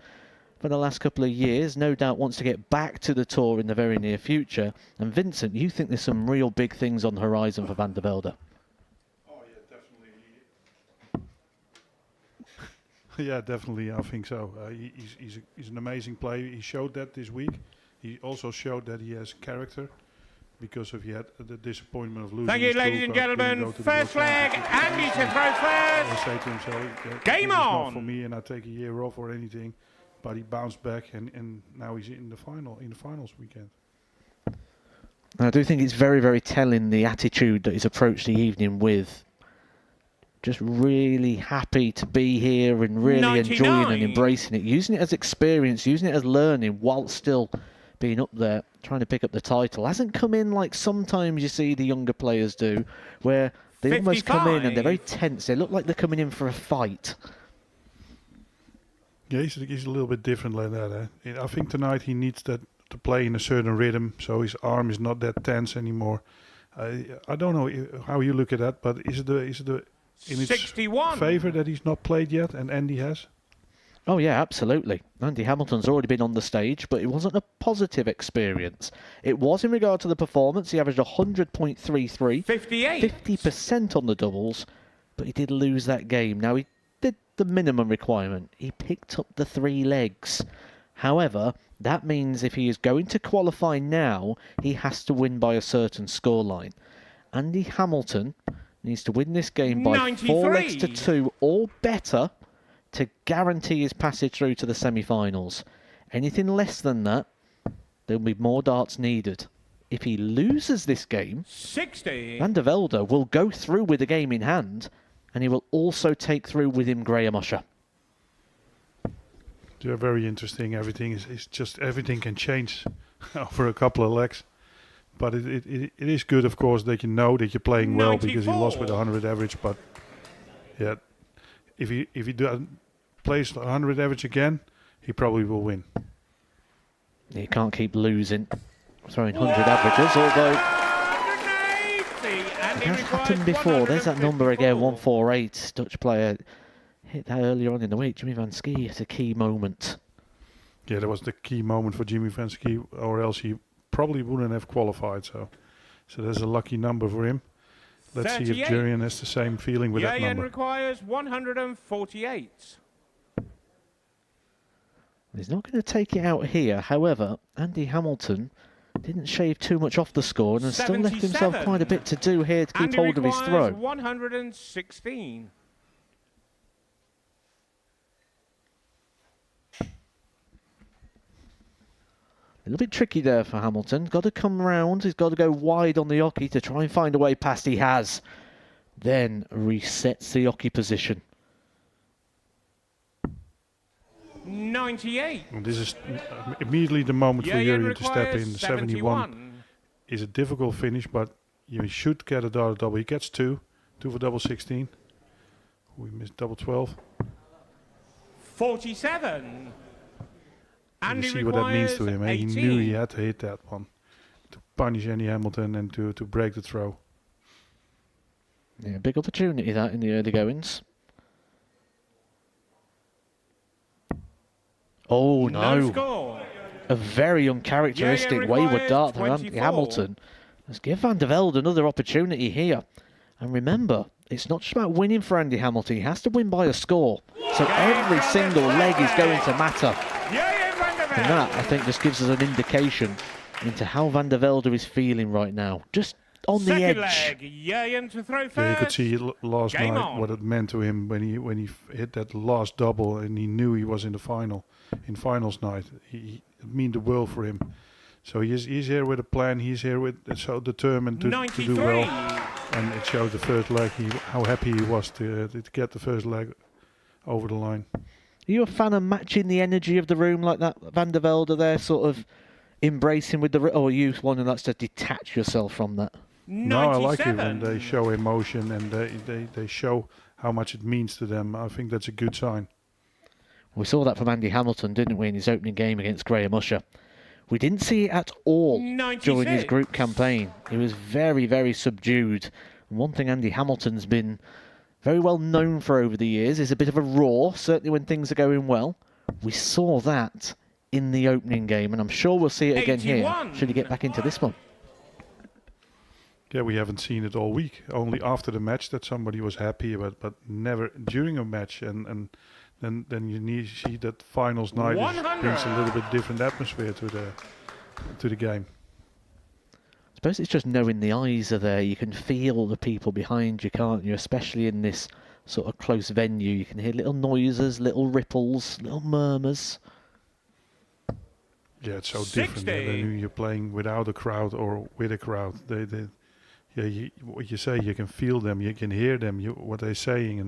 for the last couple of years. No doubt wants to get back to the tour in the very near future. And Vincent, you think there's some real big things on the horizon for van der Velde? Yeah, definitely. I think so. He's an amazing player. He showed that this week. He also showed that he has character because of he had the disappointment of losing. Thank you, ladies and gentlemen. First leg, Andy to throw first. I say to himself, game this is on. not for me, and I take a year off or anything. But he bounced back, and now he's in the finals weekend. I do think it's very, very telling the attitude that he's approached the evening with. Just really happy to be here and really 99. enjoying and embracing it, using it as experience, using it as learning while still being up there, trying to pick up the title. Hasn't come in like sometimes you see the younger players do, where they almost come in and they're very tense. They look like they're coming in for a fight. Yeah, he's a little bit different like that. I think tonight he needs to play in a certain rhythm, so his arm is not that tense anymore. I don't know how you look at that, but is it in its 61 favor that he's not played yet and Andy has? Oh yeah, absolutely. Andy Hamilton's already been on the stage, but it wasn't a positive experience. It was in regard to the performance. He averaged 100.33, 50% on the doubles, but he did lose that game. Now, he did the minimum requirement. He picked up the 3 legs. However, that means if he is going to qualify now, he has to win by a certain scoreline. Andy Hamilton needs to win this game by 93. 4 legs to 2 or better to guarantee his passage through to the semi-finals. Anything less than that, there'll be more darts needed. If he loses this game, 60. Van der Velde will go through with the game in hand, and he will also take through with him Graham Usher. They're very interesting. Everything is just everything can change over a couple of legs. But it is good, of course, that you know that you're playing well because he lost with 100 average. But yeah, if he plays 100 average again, he probably will win. You can't keep losing, throwing 100 averages, although it has happened before. There's that number again, 148. Dutch player hit that earlier on in the week. Jimmy van Schie at a key moment. Yeah, that was the key moment for Jimmy van Schie, or else he probably wouldn't have qualified. So there's a lucky number for him. Let's see if Jurien has the same feeling with that number. Requires 148. He's not going to take it out here. However, Andy Hamilton didn't shave too much off the score and has still left himself quite a bit to do here to keep hold of his throw. 116. A little bit tricky there for Hamilton. Got to come round. He's got to go wide on the oche to try and find a way past. He has. Then resets the oche position. 98. And this is immediately the moment for Jurien to step in. 71 is a difficult finish, but you should get a dart double. He gets 2 for double 16. We missed double 12. 47. You see what that means to him. He knew he had to hit that one to punish Andy Hamilton and to break the throw. Yeah, big opportunity that in the early goings. Oh no! A very uncharacteristic wayward dart from Andy Hamilton. Let's give Van der Velde another opportunity here. And remember, it's not just about winning for Andy Hamilton. He has to win by a score. So every single leg is going to matter. And that, I think, just gives us an indication into how Van der Velde is feeling right now. Just on the edge. Leg, Jurien to throw first. Yeah, you could see last night what it meant to him when he hit that last double and he knew he was in the final. In finals night, it meant the world for him. So he's here with a plan. He's here with so determined to do well. And it showed the first leg how happy he was to get the first leg over the line. Are you a fan of matching the energy of the room like that, Van der Velde there, sort of embracing with the... Or are you one who likes to detach yourself from that? 97. No, I like it when they show emotion and they show how much it means to them. I think that's a good sign. We saw that from Andy Hamilton, didn't we, in his opening game against Graham Usher. We didn't see it at all 96. during his group campaign. He was very, very subdued. And one thing Andy Hamilton's been very well known for over the years is a bit of a roar, certainly when things are going well. We saw that in the opening game, and I'm sure we'll see it again 81. here, should he get back into this one. Yeah, we haven't seen it all week. Only after the match that somebody was happy, but never during a match. And then you see that finals night brings a little bit different atmosphere to the game. I suppose it's just knowing the eyes are there. You can feel the people behind you, can't you? Especially in this sort of close venue. You can hear little noises, little ripples, little murmurs. Yeah, it's so different than you're playing without a crowd or with a crowd. What you say, you can feel them, you can hear them, what they're saying,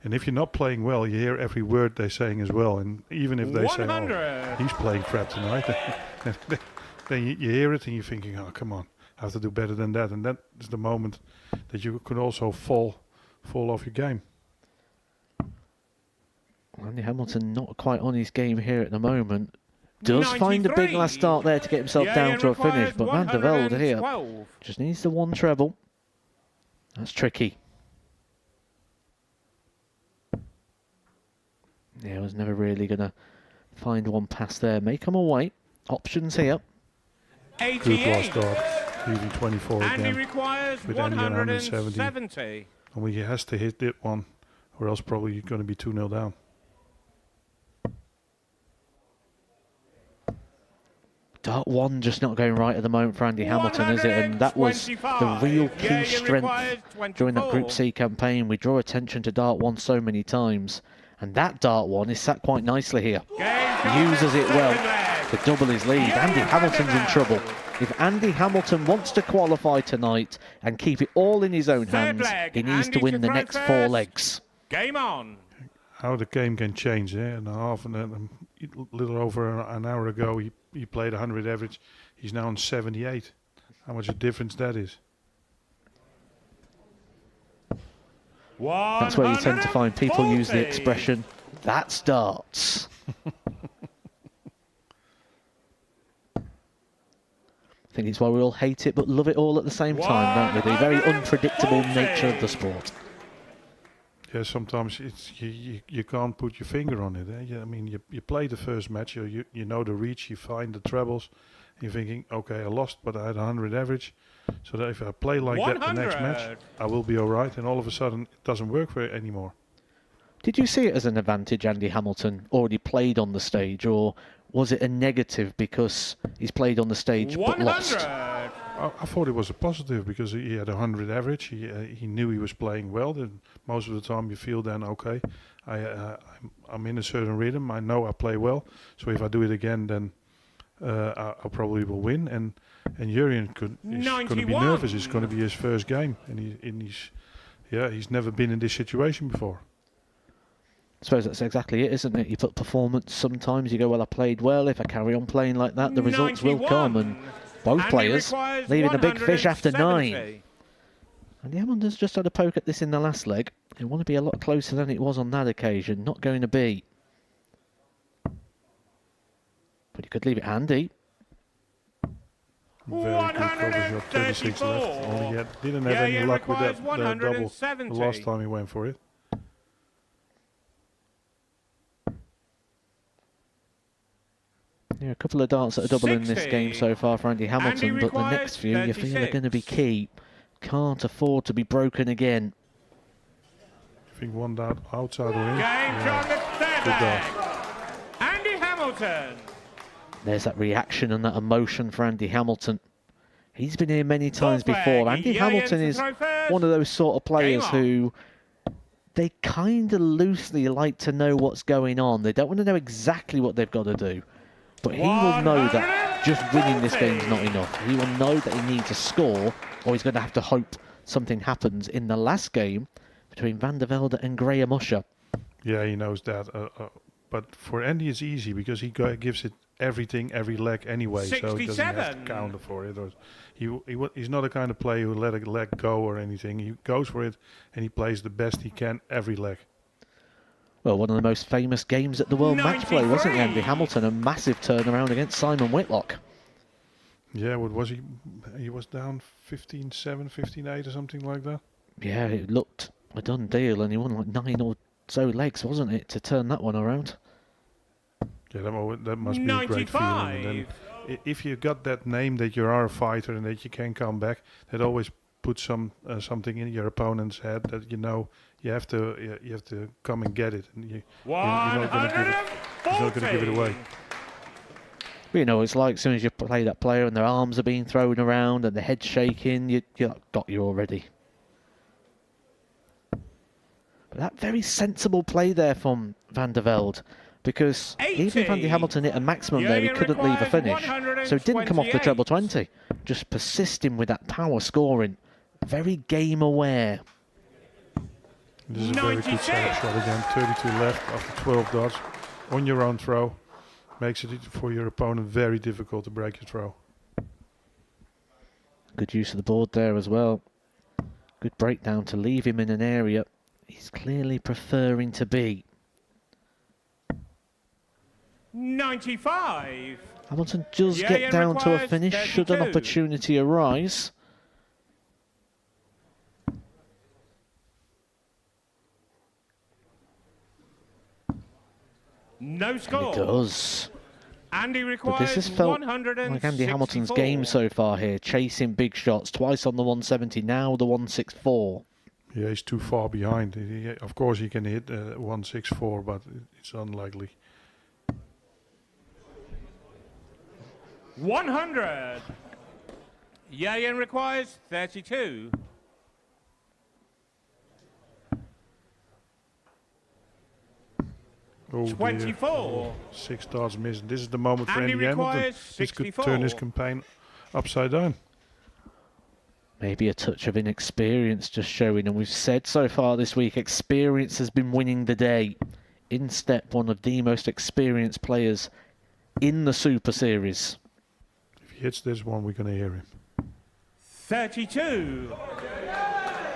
and if you're not playing well, you hear every word they're saying as well. And even if they say, "Oh, he's playing crap tonight," then you hear it and you're thinking, "Oh, come on, I have to do better than that." And that is the moment that you could also fall off your game. Andy Hamilton not quite on his game here at the moment. Does 93. find a big last start there to get himself down to a finish, but Van der Velde here just needs the one treble. That's tricky. Yeah, I was never really going to find one pass there. Make them away. Options here. Good lost dart. Leaving 24 And he again. requires With Andy on 170. And he has to hit that one, or else probably going to be 2-0 down. Dart 1 just not going right at the moment for Andy Hamilton, is it? And that was the real key strength during that Group C campaign. We draw attention to Dart 1 so many times. And that Dart 1 is sat quite nicely here. Uses it well to double his lead. Andy Hamilton's in trouble. If Andy Hamilton wants to qualify tonight and keep it all in his own hands, he needs to win the next 4 legs. Game on. How the game can change, eh? And a little over an hour ago, he played 100 average. He's now on 78. How much a difference that is. That's where you tend to find people use the expression, that's darts. I think it's why we all hate it but love it all at the same time, don't we? The very unpredictable nature of the sport. Yeah, sometimes you can't put your finger on it. Eh? Yeah, I mean, you play the first match, you know the reach, you find the trebles, you're thinking, okay, I lost, but I had 100 average, so that if I play like that the next match, I will be all right, and all of a sudden it doesn't work for it anymore. Did you see it as an advantage Andy Hamilton already played on the stage, or was it a negative because he's played on the stage but lost? I thought it was a positive because he had 100 average. He knew he was playing well. Then most of the time you feel then, okay, I'm in a certain rhythm. I know I play well. So if I do it again, then I probably will win. And Jurjen is going to be nervous. It's going to be his first game, and he's never been in this situation before. I suppose that's exactly it, isn't it? You put performance, sometimes you go, well, I played well. If I carry on playing like that, the results will come. And both players leaving the big fish after 9. And the Hamilton's just had a poke at this in the last leg. It want to be a lot closer than it was on that occasion. Not going to be. But you could leave it handy. Very good coverage of 36 left. Only didn't have any luck with that double the last time he went for it. Yeah, a couple of darts that are double in this game so far for Andy Hamilton, but the next few you feel are going to be key. Can't afford to be broken again. I think one dart outside or in. Good dart. Andy Hamilton. There's that reaction and that emotion for Andy Hamilton. He's been here many times before. Andy Hamilton is one of those sort of players who they kind of loosely like to know what's going on. They don't want to know exactly what they've got to do. But he will know that just winning this game is not enough. He will know that he needs a score, or he's going to have to hope something happens in the last game between Van der Velde and Graham Usher. Yeah, he knows that. But for Andy, it's easy because he gives it everything, every leg anyway. 67. So he doesn't have to counter for it. Or he's not the kind of player who let a leg go or anything. He goes for it and he plays the best he can every leg. Well, one of the most famous games at the World Match Play, wasn't he, Andy Hamilton? A massive turnaround against Simon Whitlock. Yeah, what was he? He was down 15-7, 15-8 or something like that. Yeah, it looked a done deal, and he won like 9 or so legs, wasn't it, to turn that one around? Yeah, that must be a great feeling. And then if you got that name that you are a fighter and that you can come back, that always puts something in your opponent's head that you know you have to come and get it, and you're not going to give it away. But, you know, it's like as soon as you play that player and their arms are being thrown around and the head's shaking, you got you already. But that very sensible play there from Van der Velde, because even if Andy Hamilton hit a maximum there, he couldn't leave a finish. So he didn't come off the treble 20, just persisting with that power scoring. Very game aware. This is a very good setup shot again. 32 left after 12 dots on your own throw. Makes it for your opponent very difficult to break your throw. Good use of the board there as well. Good breakdown to leave him in an area he's clearly preferring to be. 95. Hamilton does get down to a finish should an opportunity arise. No And score. it does. Andy But requires this has felt 164. like Andy Hamilton's game so far here, chasing big shots, twice on the 170, now the 164. Yeah, he's too far behind. Of course, he can hit 164, but it's unlikely. 100. Yayan requires 32. Oh, dear. 24. Oh, 6 darts missing. This is the moment for Andy Andy Hamilton. requires This could 64. turn his campaign upside down. Maybe a touch of inexperience just showing, and we've said so far this week, experience has been winning the day. In step, one of the most experienced players in the Super Series. If he hits this one, we're going to hear him. 32.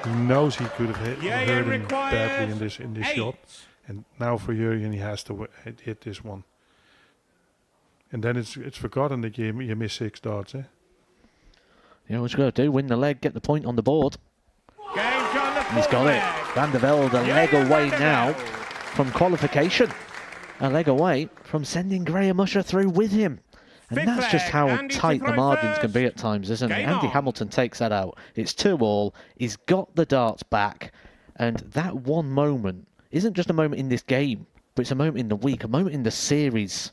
He knows he could have hurt him requires badly in this 8. shot. And now for Jurgen, he has to hit this one. And then it's forgotten that you miss 6 darts, eh? Yeah, what you got to do, win the leg, get the point on the board. And he's got it. Van der Velde a leg away now from qualification. A leg away from sending Graham Usher through with him. And that's just how tight the margins can be at times, isn't it? Andy Hamilton takes that out. It's 2-all. He's got the darts back. And that one moment isn't just a moment in this game, but it's a moment in the week, a moment in the series.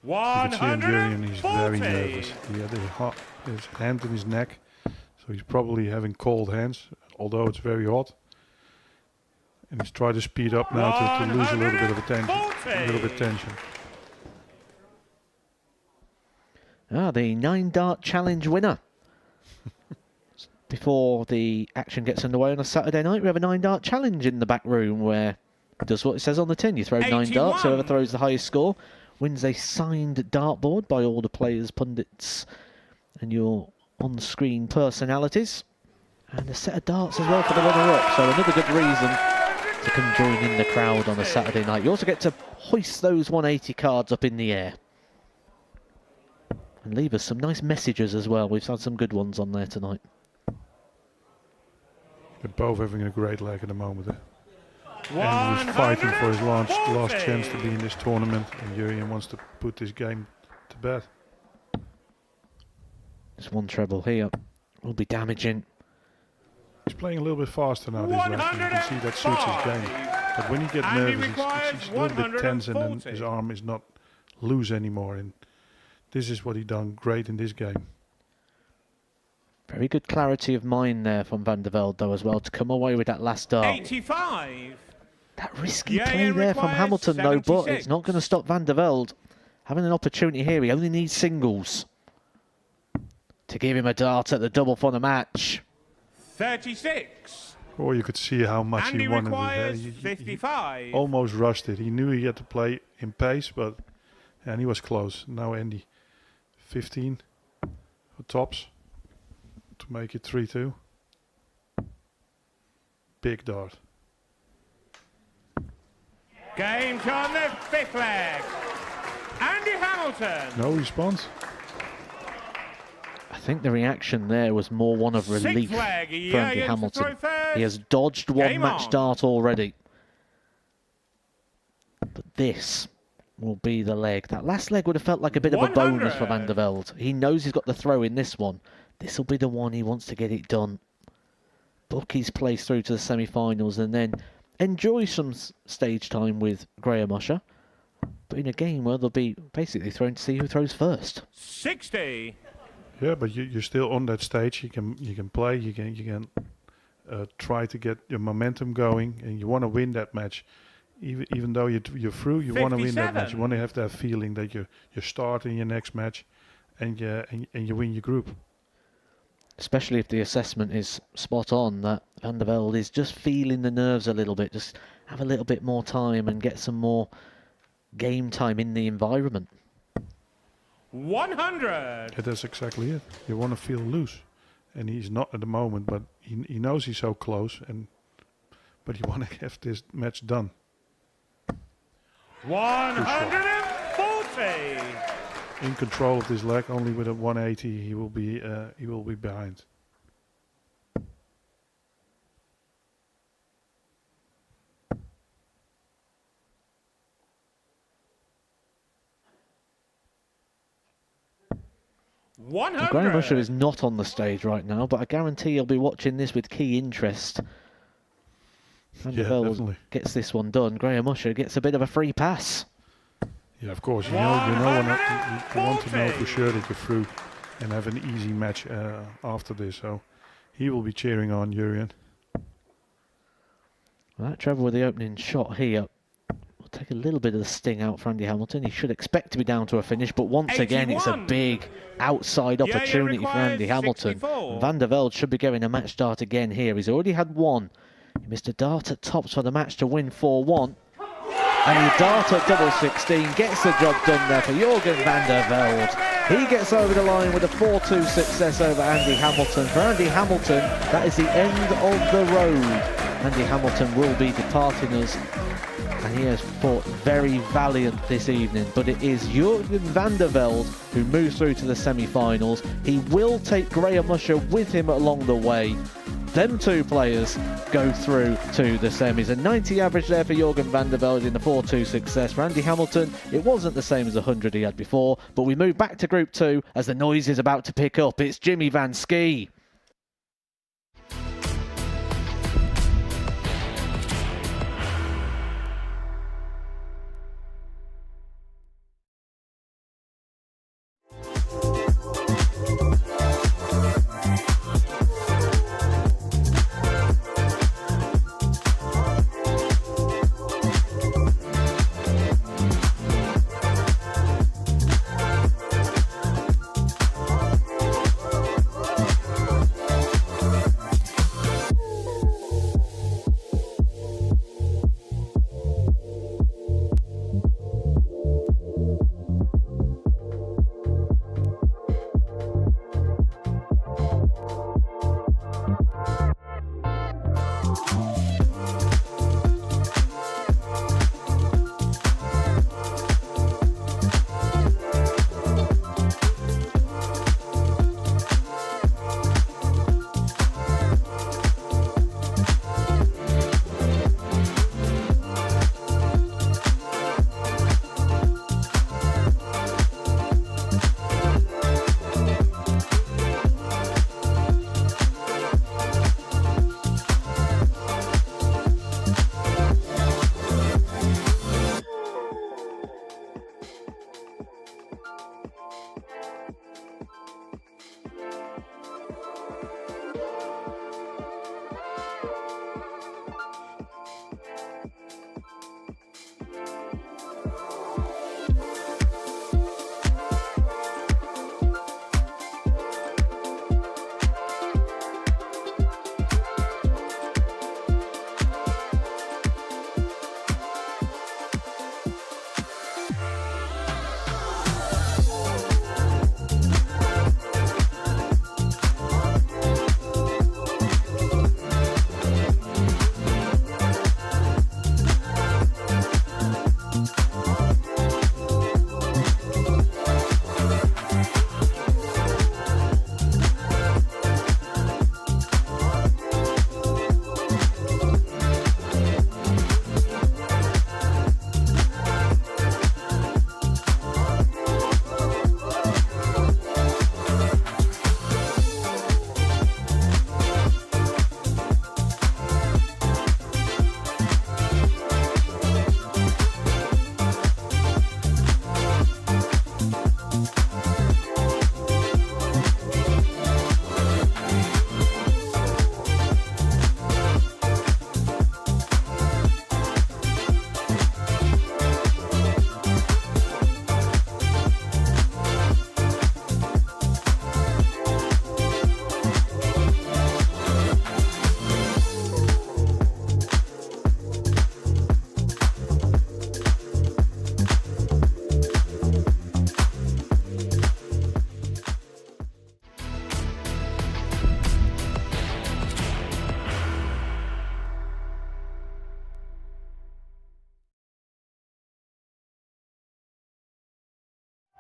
You can see him, Jurgen, he's very nervous. He had his hand in his neck, so he's probably having cold hands, although it's very hot. And he's trying to speed up now to lose a little bit of tension. The 9-dart challenge winner. Before the action gets underway on a Saturday night, we have a 9-dart challenge in the back room where it does what it says on the tin. You throw 9 darts, whoever throws the highest score wins a signed dartboard by all the players, pundits, and your on-screen personalities. And a set of darts as well for the runner-up, so another good reason to come join in the crowd on a Saturday night. You also get to hoist those 180 cards up in the air. And leave us some nice messages as well. We've had some good ones on there tonight. They're both having a great leg at the moment. And he's fighting for his last chance to be in this tournament, and Jurgen wants to put this game to bed. This one treble here will be damaging. He's playing a little bit faster now, this leg. You can see that suits his game. But when he gets nervous, he's a little bit tense, and then his arm is not loose anymore. And this is what he done great in this game. Very good clarity of mind there from Van der Velde, though, as well, to come away with that last dart. 85. That risky play there from Hamilton, though, but it's not going to stop Van der Velde having an opportunity here. He only needs singles to give him a dart at the double for the match. 36. Oh, you could see how much Andy he wanted requires it. He 55. almost rushed it. He knew he had to play in pace, and he was close. Now Andy, 15 for tops to make it 3-2. Big dart. Game on the 5th leg. Andy Hamilton. No response. I think the reaction there was more one of relief for Andy Hamilton. He has dodged one match dart already. But this will be the leg. That last leg would have felt like a bit of a bonus for Van der Velde. He knows he's got the throw in this one. This will be the one he wants to get it done. Book his place through to the semi-finals and then enjoy some stage time with Graham Usher. But in a game where they'll be basically thrown to see who throws first. 60. Yeah, but you're still on that stage. You can play. You can try to get your momentum going, and you want to win that match. Even though you're through, you want to win that match. You want to have that feeling that you're starting your next match, and you win your group. Especially if the assessment is spot on, that Van der Velde is just feeling the nerves a little bit. Just have a little bit more time and get some more game time in the environment. 100. Yeah, that's exactly it. You want to feel loose, and he's not at the moment, but he knows he's so close, but you want to have this match done. 140. In control of this leg, only with a 180 he will be behind. 100. Graham Usher is not on the stage right now, but I guarantee he'll be watching this with key interest. Van der Velde definitely. gets this one done. Graham Usher gets a bit of a free pass. Yeah, of course. You want to know for sure that you're through and have an easy match after this. So he will be cheering on Jurjen. Well, that Trevor with the opening shot here will take a little bit of the sting out for Andy Hamilton. He should expect to be down to a finish, but once again, it's a big outside opportunity for Andy Hamilton. 64. Van der Velde should be going a match start again here. He's already had one. He missed a dart at tops for the match to win 4-1. And the dart at double 16 gets the job done there for Jurjen van der Velde. He gets over the line with a 4-2 success over Andy Hamilton. For Andy Hamilton, that is the end of the road. Andy Hamilton will be departing us, and he has fought very valiant this evening, but it is Jurjen van der Velde who moves through to the semi-finals. He will take Graham Usher with him along the way. Them two players go through to the semis. A 90 average there for Jurjen van der Velde in the 4-2 success. For Andy Hamilton, it wasn't the same as the 100 he had before, but we move back to Group 2 as the noise is about to pick up. It's Jimmy Van Schie.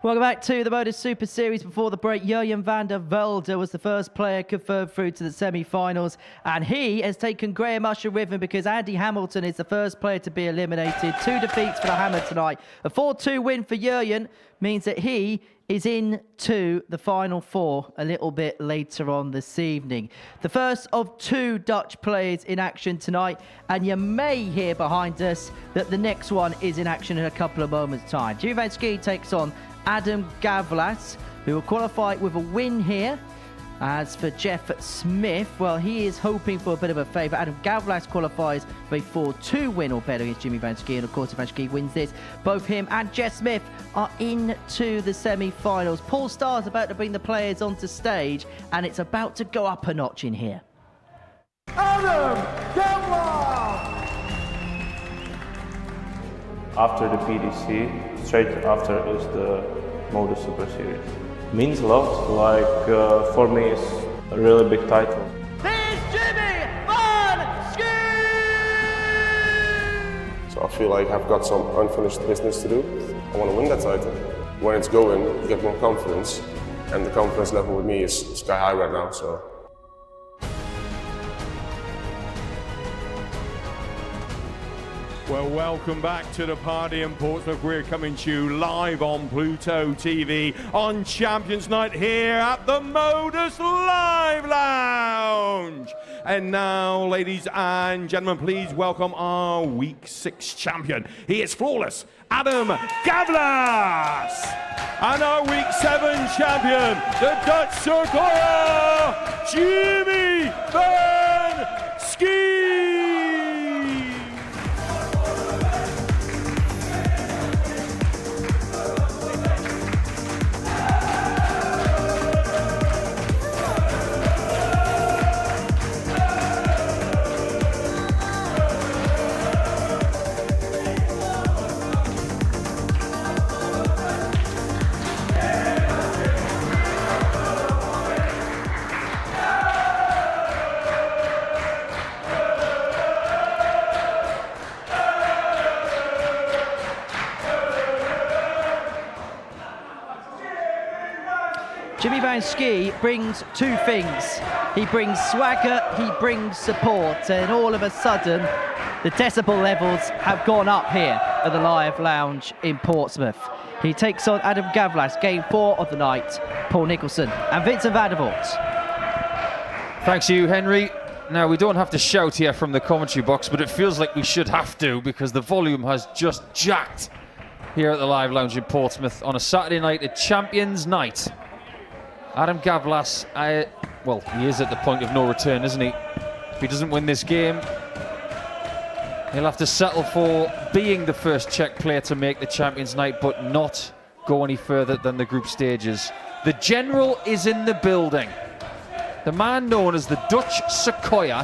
Welcome back to the Modus Super Series. Before the break, Jurjen van der Velde was the first player confirmed through to the semi-finals, and he has taken Graham Usher with him because Andy Hamilton is the first player to be eliminated. 2 defeats for the Hammer tonight. A 4-2 win for Jurjen means that he is into the final four a little bit later on this evening. The first of two Dutch players in action tonight, and you may hear behind us that the next one is in action in a couple of moments' time. Jimmy van Ski takes on Adam Gavlas, who will qualify with a win here. As for Jeff Smith, well, he is hoping for a bit of a favour. Adam Gavlas qualifies for a 4-2 win or better against Jimmy van Ski, and of course if van Ski wins this, both him and Jeff Smith are into the semi-finals. Paul Starr's about to bring the players onto stage, and it's about to go up a notch in here. Adam Gavlas! After the PDC, straight after is the Modus Super Series. Means a lot, like for me it's a really big title. There's Jimmy van Ski! So I feel like I've got some unfinished business to do. I want to win that title. When it's going, you get more confidence, and the confidence level with me is sky high right now. So. Well, welcome back to the party in Portsmouth. We're coming to you live on Pluto TV on Champions Night here at the Modus Live Lounge. And now, ladies and gentlemen, please welcome our Week 6 champion. He is flawless, Adam Gavlas. And our Week 7 champion, the Dutch Sequoia, Jimmy van Ski. Jimmy van Ski brings two things. He brings swagger, he brings support, and all of a sudden, the decibel levels have gone up here at the Live Lounge in Portsmouth. He takes on Adam Gavlas, game 4 of the night, Paul Nicholson and Vincent van der Voort. Thanks you, Henry. Now, we don't have to shout here from the commentary box, but it feels like we should have to because the volume has just jacked here at the Live Lounge in Portsmouth on a Saturday night, a Champions Night. Adam Gavlas, well, he is at the point of no return, isn't he? If he doesn't win this game, he'll have to settle for being the first Czech player to make the Champions Night, but not go any further than the group stages. The General is in the building. The man known as the Dutch Sequoia,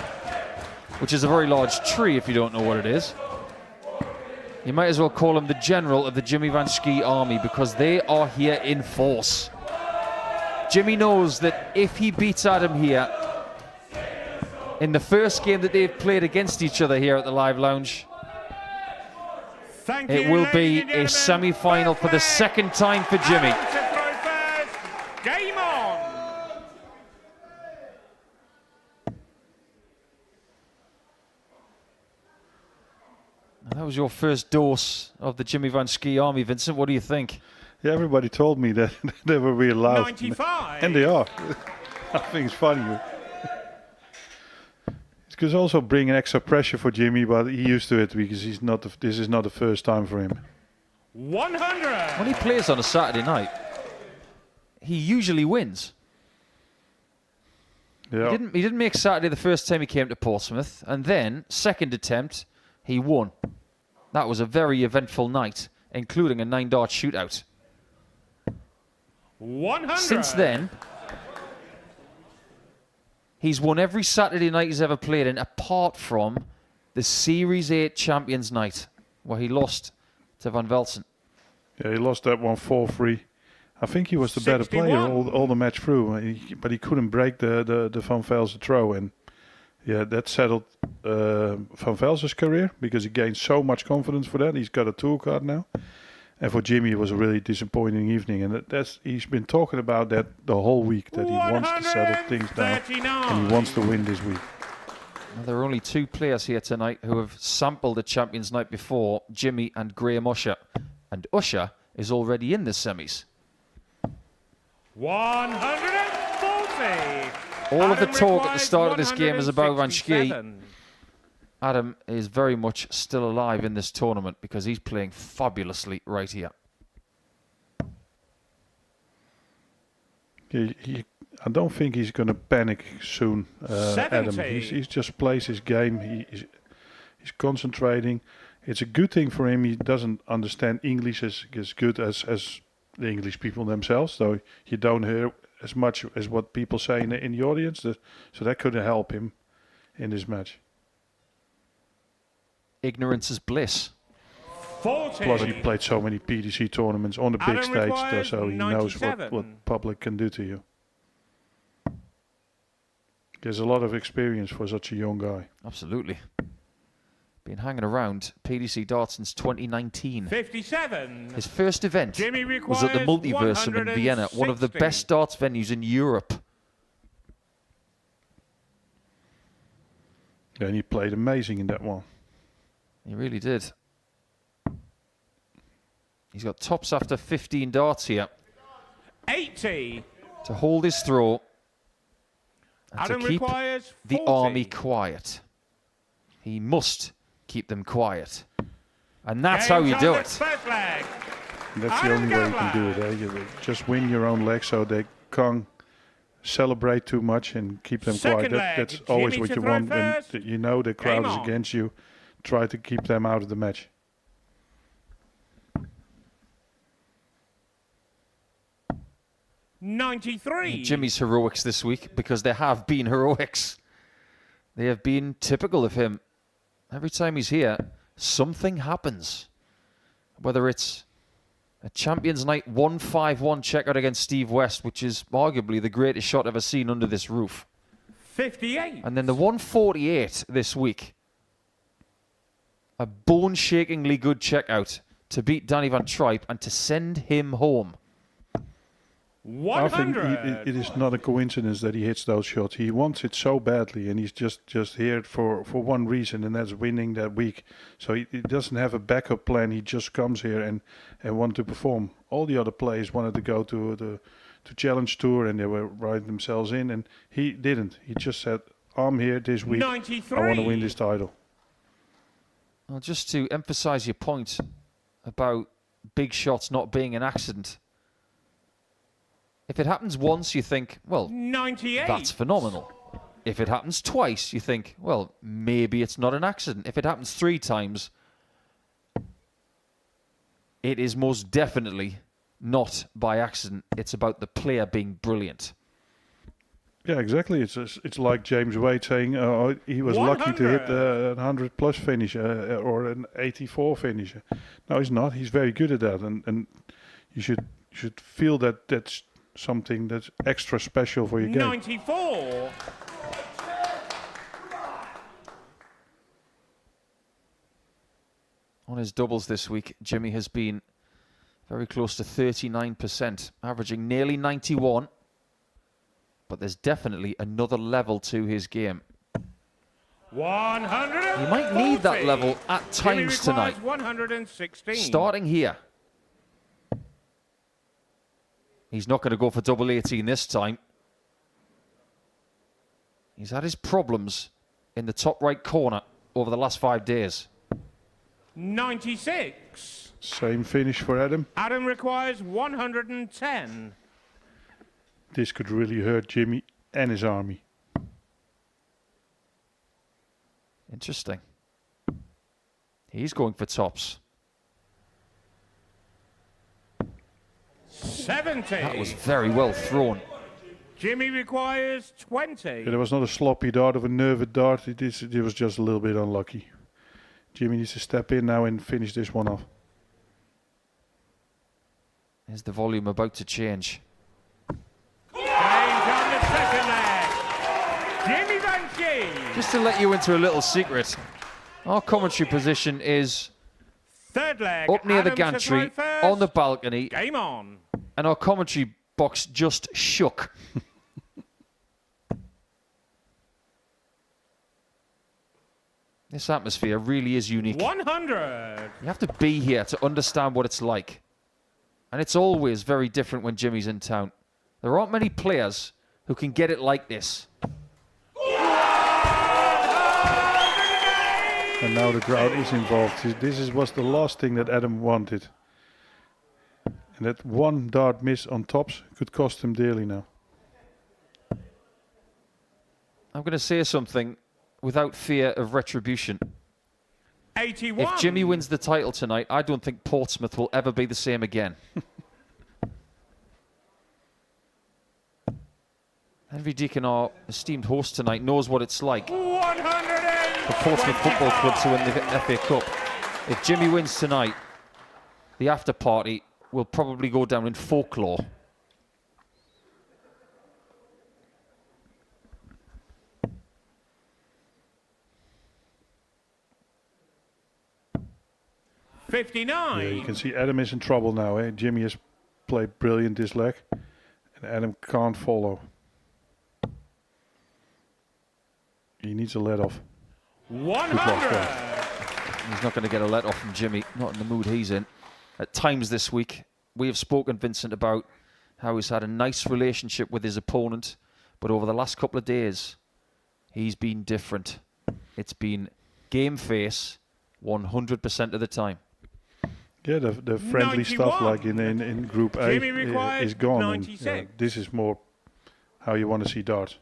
which is a very large tree if you don't know what it is. You might as well call him the General of the Jimmy van Ski army because they are here in force. Jimmy knows that if he beats Adam here in the first game that they've played against each other here at the Live Lounge, it will be a semi-final for the second time for Jimmy. Game on! That was your first dose of the Jimmy van Ski army, Vincent. What do you think? Yeah, everybody told me that they were really loud. 95. And they are. I think it's funny. It could also bring an extra pressure for Jimmy, but he's used to it because he's not. This is not the first time for him. 100. When he plays on a Saturday night, he usually wins. Yeah. He didn't make Saturday the first time he came to Portsmouth, and then second attempt, he won. That was a very eventful night, including a 9-dart shootout. 100. Since then, he's won every Saturday night he's ever played in, apart from the Series 8 Champions Night, where he lost to Van Velsen. Yeah, he lost that one 4-3. I think he was the better player all the match through, but he couldn't break the Van Velsen throw. And yeah, that settled Van Velsen's career because he gained so much confidence for that. He's got a tour card now. And for Jimmy, it was a really disappointing evening. And he's been talking about that the whole week, that he wants to settle things down and he wants to win this week. Well, there are only two players here tonight who have sampled the Champions Night before, Jimmy and Graham Usher. And Usher is already in the semis. 140. All of the Adam talk at the requires start of this game is about Van Schie. 167. Adam is very much still alive in this tournament because he's playing fabulously right here. I don't think he's going to panic soon, Adam. 70. He just plays his game. He's concentrating. It's a good thing for him. He doesn't understand English as good as the English people themselves, so you don't hear as much as what people say in the audience. So that could help him in this match. Ignorance is bliss. 40. Plus, he played so many PDC tournaments on the big Adam stage, requires so he knows 97. what public can do to you. There's a lot of experience for such a young guy. Absolutely. Been hanging around PDC darts since 2019. 57. His first event Jimmy was at the requires Multiversum in Vienna, one of the 160. best darts venues in Europe. Yeah, and he played amazing in that one. He really did. He's got tops after 15 darts here 80. to hold his throw and Adam to keep requires the 40. army quiet. He must keep them quiet. And that's how you do it. First leg. That's the only way you can do it. You just win your own leg so they can't celebrate too much and keep them Second quiet. leg, That's always Jimmy what to you throw want when first. you know the crowd Game is on. against you. Try to keep them out of the match. Jimmy's heroics this week, because there have been heroics. They have been typical of him. Every time he's here, something happens. Whether it's a Champions Night 1-5-1 checkout against Steve West, which is arguably the greatest shot ever seen under this roof. 58. And then the 148 this week. A bone-shakingly good checkout to beat Danny Van Tripe and to send him home. I think it is not a coincidence that he hits those shots. He wants it so badly, and he's just here for one reason, and that's winning that week. So he doesn't have a backup plan. He just comes here and want to perform. All the other players wanted to go to the Challenge Tour, and they were writing themselves in, and he didn't. He just said, I'm here this week. 93. I want to win this title. Well, just to emphasize your point about big shots not being an accident. If it happens once, you think, well, 98. that's phenomenal. If it happens twice, you think, well, maybe it's not an accident. If it happens 3 times, it is most definitely not by accident. It's about the player being brilliant. Yeah, exactly. It's like James Wade saying he was lucky to hit a 100-plus finish or an 84 finish. No, he's not. He's very good at that, and you should feel that that's something that's extra special for your game. 94. On his doubles this week, Jimmy has been very close to 39%, averaging nearly 91. But there's definitely another level to his game. 100. He might need that level at Jimmy times requires tonight. 116. Starting here. He's not going to go for double 18 this time. He's had his problems in the top right corner over the last 5 days. 96. Same finish for Adam. Adam requires 110. This could really hurt Jimmy and his army. Interesting. He's going for tops. 70. That was very well thrown. Jimmy requires 20. Yeah, there was not a sloppy dart of a nervous dart. It was just a little bit unlucky. Jimmy needs to step in now and finish this one off. Is the volume about to change? Jimmy Van Schie. Just to let you into a little secret, our commentary position is Third leg. up near the Adam to throw gantry, first. on the balcony, Game on. and our commentary box just shook. This atmosphere really is unique. 100. You have to be here to understand what it's like. And it's always very different when Jimmy's in town. There aren't many players who can get it like this. And now the crowd is involved. This was the last thing that Adam wanted. And that one dart miss on tops could cost him dearly now. I'm going to say something without fear of retribution. 81. If Jimmy wins the title tonight, I don't think Portsmouth will ever be the same again. Henry Deacon, our esteemed host tonight, knows what it's like for Portsmouth Football Club to win the FA Cup. If Jimmy wins tonight, the after party will probably go down in folklore. $59. Yeah, you can see Adam is in trouble now. Eh? Jimmy has played brilliant this leg, and Adam can't follow. He needs a let off. 100. He's not going to get a let off from Jimmy, not in the mood he's in. At times this week, we have spoken, Vincent, about how he's had a nice relationship with his opponent, but over the last couple of days, he's been different. It's been game face 100% of the time. Yeah, the friendly 91. stuff like in Group A is gone. And, this is more how you want to see darts.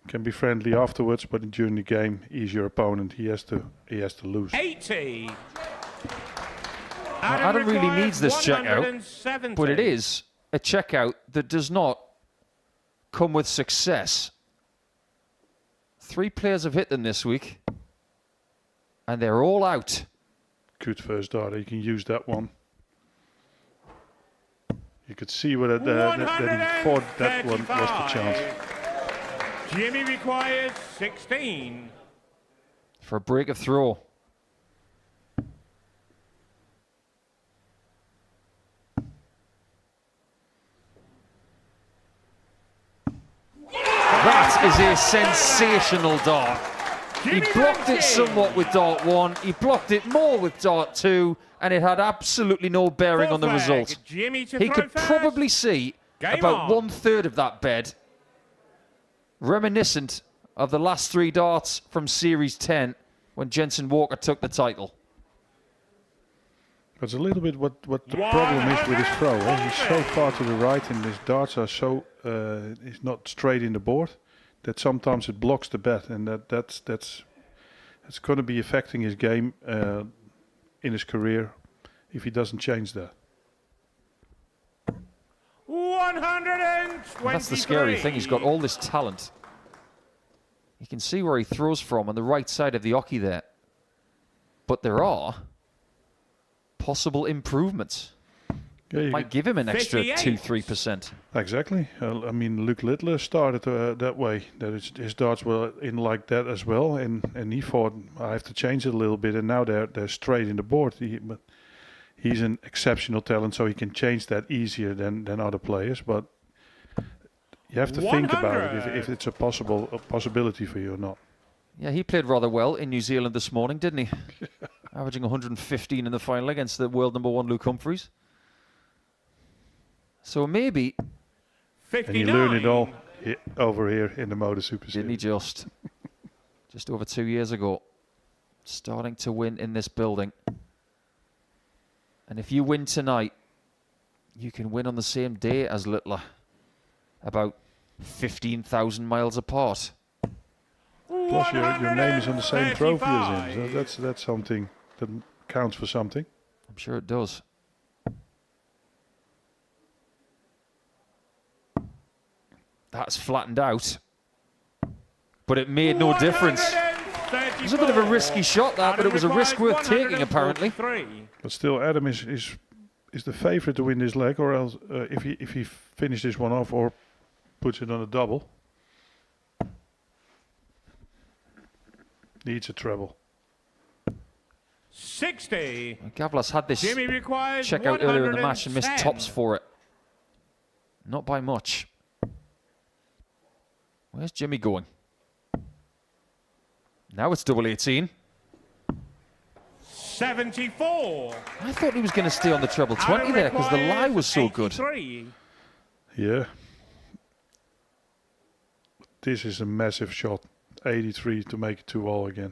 Can be friendly afterwards, but during the game, he's your opponent. He has to lose. 80. Adam really needs this checkout, but it is a checkout that does not come with success. 3 players have hit them this week, and they're all out. Good first dart. You can use that one. You could see that he thought that one was the chance. Jimmy requires 16. For a break of throw. That is a sensational dart. He blocked it somewhat with dart 1, he blocked it more with dart 2, and it had absolutely no bearing on the result. He could probably see about 1/3 of that bed, reminiscent of the last 3 darts from Series 10 when Jensen Walker took the title. That's a little bit what the problem is with his throw. Eh? He's so far to the right, and his darts are so he's not straight in the board that sometimes it blocks the bet, and that's going to be affecting his game in his career if he doesn't change that. 123. That's the scary thing. He's got all this talent. You can see where he throws from on the right side of the oche there. But there are possible improvements. Yeah, might give him an extra 2-3%. Exactly. I mean, Luke Littler started that way. That his darts were in like that as well, and he thought, I have to change it a little bit, and now they're straight in the board. But he's an exceptional talent, so he can change that easier than other players. But you have to think about it if it's a possibility for you or not. Yeah, he played rather well in New Zealand this morning, didn't he? Averaging 115 in the final against the world #1 Luke Humphries. So maybe... 59. And you learn it all over here in the Modus Super Series. Didn't he just? Just over 2 years ago. Starting to win in this building. And if you win tonight, you can win on the same day as Littler. About 15,000 miles apart. Plus your name is on the same trophy as him, so that's something that counts for something. I'm sure it does. That's flattened out. But it made no difference. It was a bit of a risky shot, that, but it was a risk worth taking, apparently. But still, Adam is the favourite to win this leg, or else if he finishes this one off or puts it on a double, needs a treble. 60. Gavlas had this Jimmy requires check out earlier in the match and missed 110. tops for it. Not by much. Where's Jimmy going? Now it's double 18. 74. I thought he was going to stay on the treble 20 there because the lie was so good. Yeah. This is a massive shot. 83 to make it 2-all again.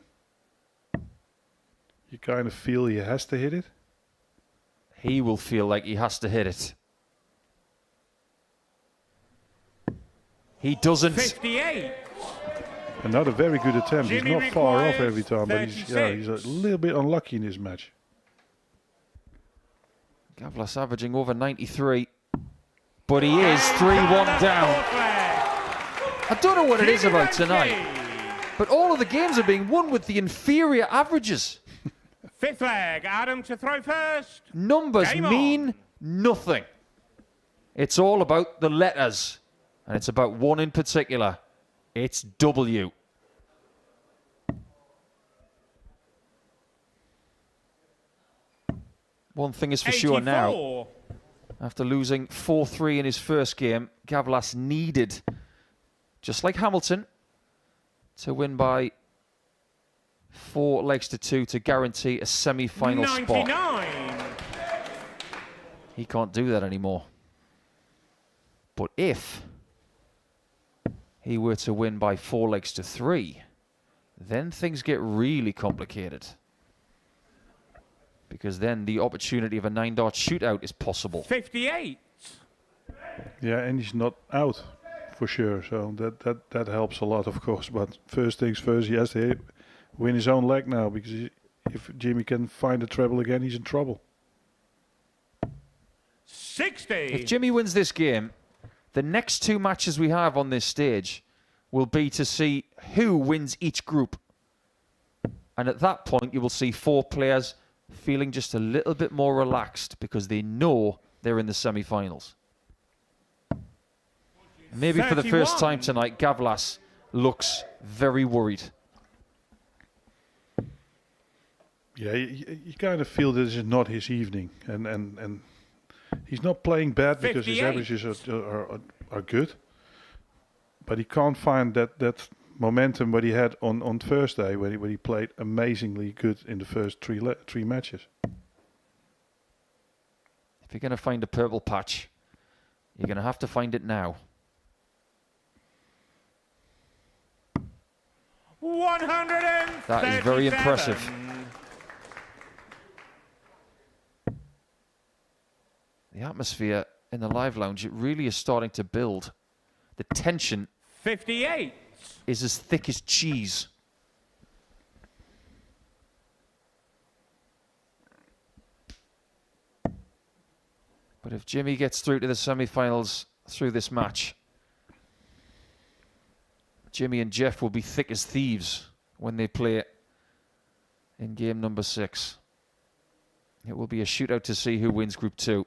You kind of feel he has to hit it. He will feel like he has to hit it. He doesn't. 58. Another very good attempt. Jimmy He's not far off requires every time, but he's a little bit unlucky in this match. Gavlas averaging over 93. But he is 3-1 down. I don't know what it is about tonight, but all of the games are being won with the inferior averages. Fifth leg, Adam to throw first. Numbers Game mean nothing. It's all about the letters, and it's about one in particular. It's W. One thing is for sure now. After losing 4-3 in his first game, Gavlas needed, just like Hamilton, to win by 4 legs to 2 to guarantee a semi-final spot. He can't do that anymore. But if he were to win by 4 legs to 3, then things get really complicated. Because then the opportunity of a 9-dart shootout is possible. 58. Yeah, and he's not out for sure, so that helps a lot, of course. But first things first, he has to win his own leg now, because if Jimmy can find a treble again, he's in trouble. 60. If Jimmy wins this game, the next 2 matches we have on this stage will be to see who wins each group. And at that point, you will see 4 players feeling just a little bit more relaxed because they know they're in the semi-finals. Maybe 31. For the first time tonight, Gavlas looks very worried. Yeah, you kind of feel this is not his evening, and he's not playing bad because 58. His averages are good, but he can't find that momentum what he had on Thursday when he played amazingly good in the first three matches. If you're going to find a purple patch, you're going to have to find it now. 137. That is very impressive. The atmosphere in the live lounge, it really is starting to build. The tension 58. is as thick as cheese. But if Jimmy gets through to the semi-finals through this match, Jimmy and Jeff will be thick as thieves when they play in game number 6. It will be a shootout to see who wins Group 2.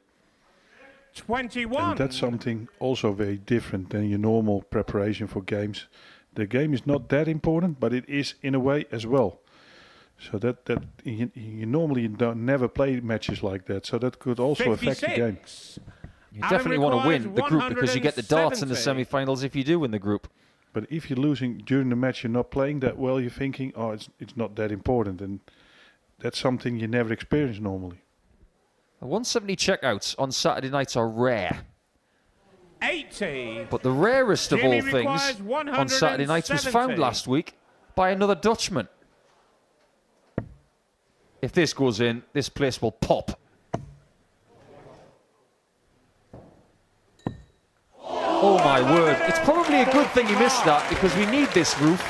21. And that's something also very different than your normal preparation for games. The game is not that important, but it is in a way as well. So that you normally never play matches like that. So that could also 56. affect the game. You definitely want to win the group because you get the darts in the semi-finals if you do win the group. But if you're losing during the match, you're not playing that well, you're thinking, oh, it's not that important. And that's something you never experience normally. The 170 checkouts on Saturday nights are rare. 80. But the rarest of Jimmy all things on Saturday nights was found last week by another Dutchman. If this goes in, this place will pop. Oh my word. It's probably a good thing he missed that because we need this roof.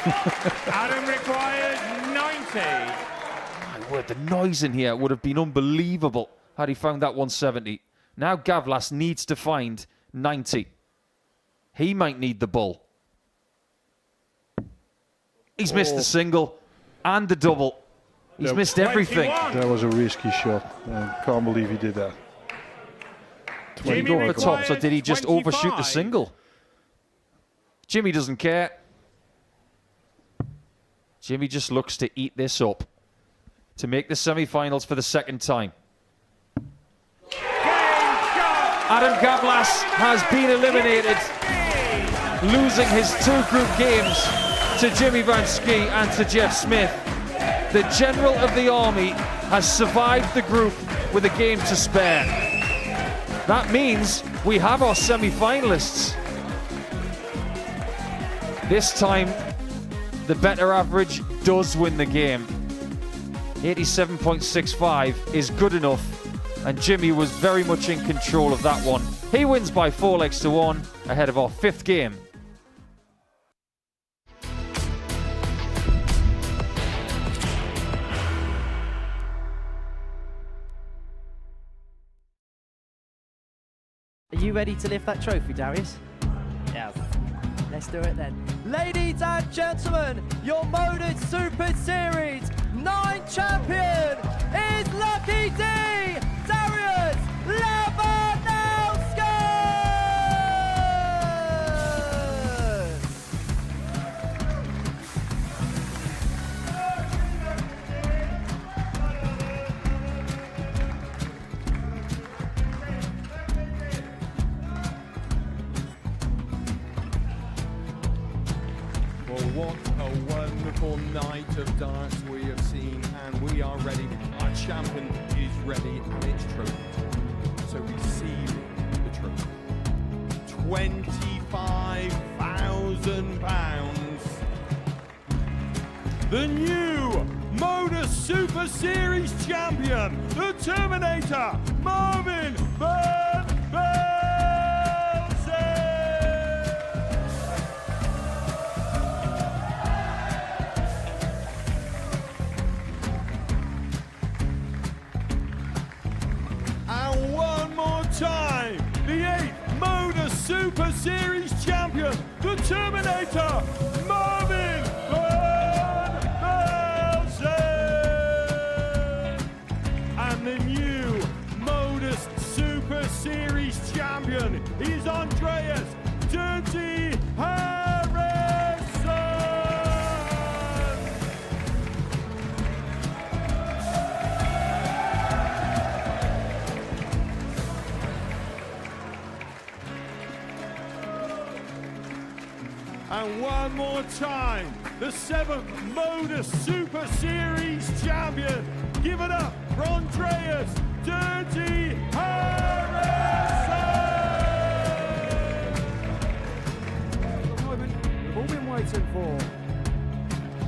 Adam requires 90. My word, the noise in here would have been unbelievable had he found that 170. Now Gavlas needs to find 90. He might need the bull. He's missed the single and the double. He's missed everything. That was a risky shot. I can't believe he did that. Did he go for tops or did he just overshoot the single? Jimmy doesn't care. Jimmy just looks to eat this up to make the semi-finals for the second time. Adam Gavlas has been eliminated, losing his 2 group games to Jimmy Van Schie and to Jeff Smith. The General of the Army has survived the group with a game to spare. That means we have our semi-finalists. This time, the better average does win the game. 87.65 is good enough, and Jimmy was very much in control of that one. He wins by 4-1 ahead of our 5th game. Are you ready to lift that trophy, Darius? Yes. Let's do it then. Ladies and gentlemen, your Modus Super Series 9 champion is Lucky D, Darius Lewandowski! Well, what a wonderful night of darts we have seen, and we are ready. Our champion is ready, and it's trophy. So receive the trophy. £25,000. The new Modus Super Series champion, the Terminator, Marvin Van Velzen. And one more time, the 8th Modus Super Series champion, the Terminator, Marvin Van Velzen. And the new Modus Super Series champion is Andreas Dirty Harrison. And one more time, the 7th Modus Super Series champion. Give it up for Andreas Dirty Harrison! The moment we've all been waiting for.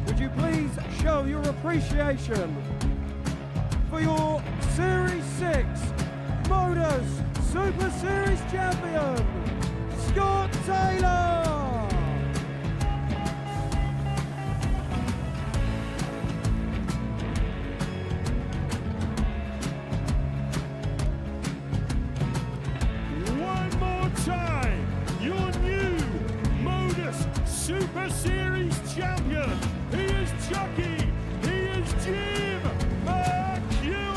Would you please show your appreciation for your Series 6 Modus Super Series champion, Scott Taylor! One more time, your new Modus Super Series champion. He is Chucky. He is Jim McEwen.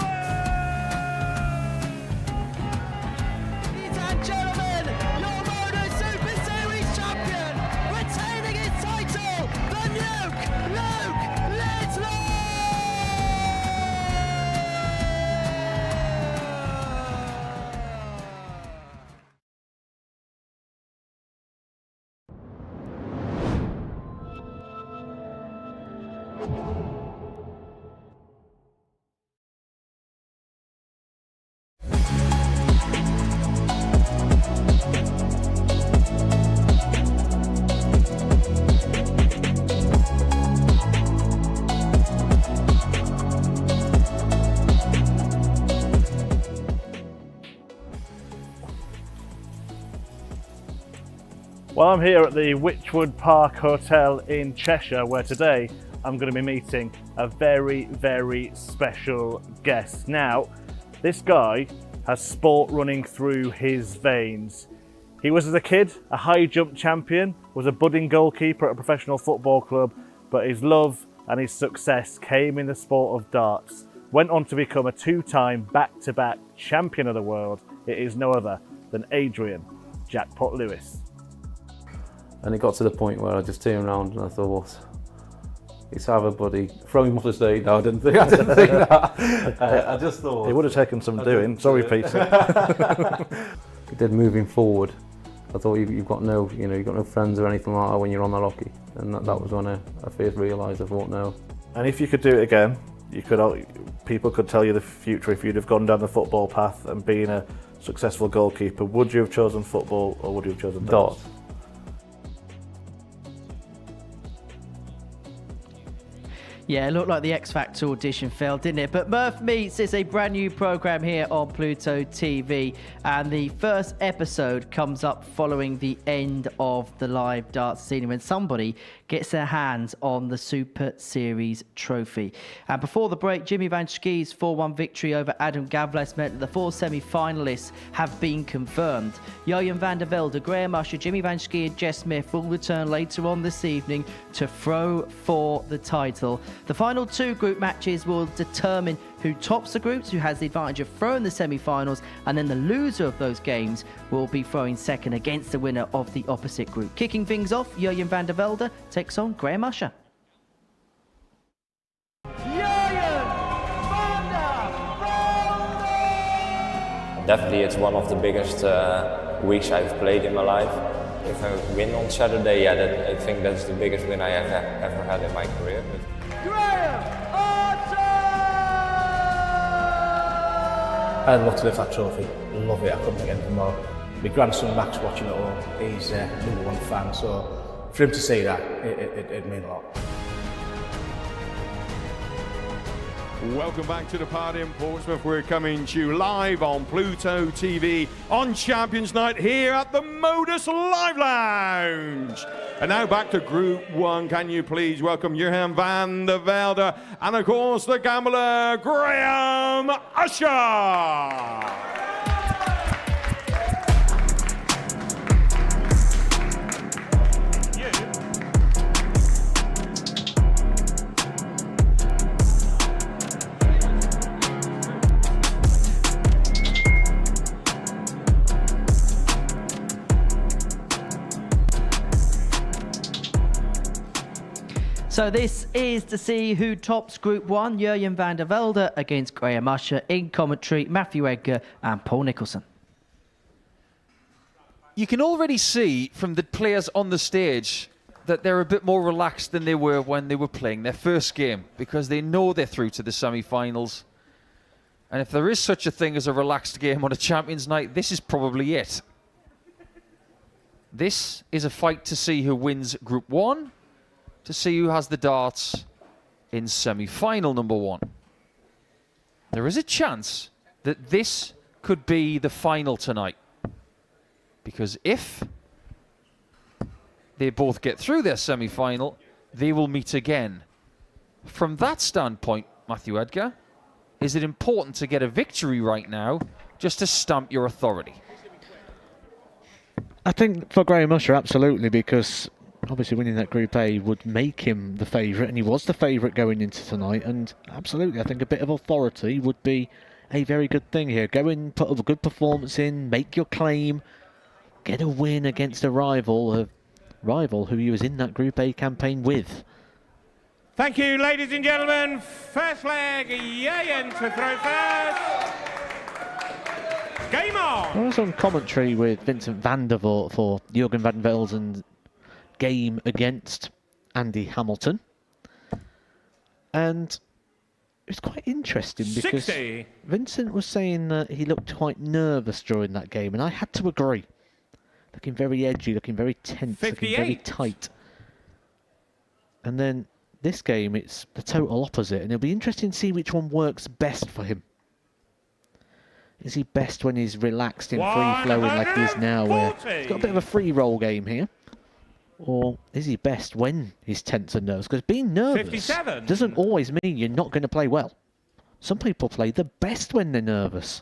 Ladies and gentlemen, your Modus Super Series champion, retaining his title, the Nuke, Luke Littler! Well, I'm here at the Witchwood Park Hotel in Cheshire, where today I'm going to be meeting a very, very special guest. Now, this guy has sport running through his veins. He was, as a kid, a high jump champion, was a budding goalkeeper at a professional football club, but his love and his success came in the sport of darts. Went on to become a 2-time back-to-back champion of the world. It is no other than Adrian Jackpot Lewis. And it got to the point where I just turned around and I thought, let's have a buddy. Throwing Modus Day, no, I didn't think that. I just thought... It would have taken some doing. Sorry, Peter. Then moving forward, I thought you've got no, you've got no friends or anything like that when you're on the hockey. And that was when I first realised, I thought, no. And if you could do it again, people could tell you the future if you'd have gone down the football path and been a successful goalkeeper, would you have chosen football or would you have chosen darts? Yeah, it looked like the X Factor audition failed, didn't it? But Murph Meets is a brand new program here on Pluto TV, and the first episode comes up following the end of the live darts season when somebody gets their hands on the Super Series trophy. And before the break, Jimmy Van Schie's 4-1 victory over Adam Gavlas meant that the 4 semi-finalists have been confirmed. Jurjen van der Velde, Graham Usher, Jimmy Van Schie and Jess Smith will return later on this evening to throw for the title. The final 2 group matches will determine who tops the groups, who has the advantage of throwing the semi-finals, and then the loser of those games will be throwing second against the winner of the opposite group. Kicking things off, Jurjen van der Velde takes on Graham Usher. Definitely, it's one of the biggest weeks I've played in my life. If I win on Saturday, yeah, I think that's the biggest win I ever had in my career. I had a lot to lift that trophy. Love it. I couldn't think anything more. My grandson Max watching it all. He's a #1 fan, so for him to say that, it'd mean a lot. Welcome back to the party in Portsmouth. We're coming to you live on Pluto TV on Champions Night here at the Modus Live Lounge. And now back to Group 1. Can you please welcome Jurjen van der Velde and, of course, the gambler Graham Usher. So this is to see who tops Group 1, Jurjen van der Velde against Graham Usher. In commentary, Matthew Edgar and Paul Nicholson. You can already see from the players on the stage that they're a bit more relaxed than they were when they were playing their first game, because they know they're through to the semi-finals. And if there is such a thing as a relaxed game on a Champions Night, this is probably it. This is a fight to see who wins Group 1, to see who has the darts in semi-final number 1. There is a chance that this could be the final tonight, because if they both get through their semi-final, they will meet again. From that standpoint, Matthew Edgar, is it important to get a victory right now just to stamp your authority? I think for Graham Usher, absolutely, because obviously winning that Group A would make him the favourite, and he was the favourite going into tonight, and absolutely, I think a bit of authority would be a very good thing here. Go in, put a good performance in, make your claim, get a win against a rival who he was in that Group A campaign with. Thank you, ladies and gentlemen. First leg, Jurjen to throw first. Game on! I was on commentary with Vincent van der Voort for Jurjen van der Velde's game against Andy Hamilton, and it's quite interesting because 60. Vincent was saying that he looked quite nervous during that game, and I had to agree. Looking very edgy, looking very tense, 58. looking very tight. And then this game, it's the total opposite, and it'll be interesting to see which one works best for him. Is he best when he's relaxed and free-flowing like he is now, where he's got a bit of a free roll game here? Or is he best when he's tense and nervous? Because being nervous 57. doesn't always mean you're not going to play well. Some people play the best when they're nervous.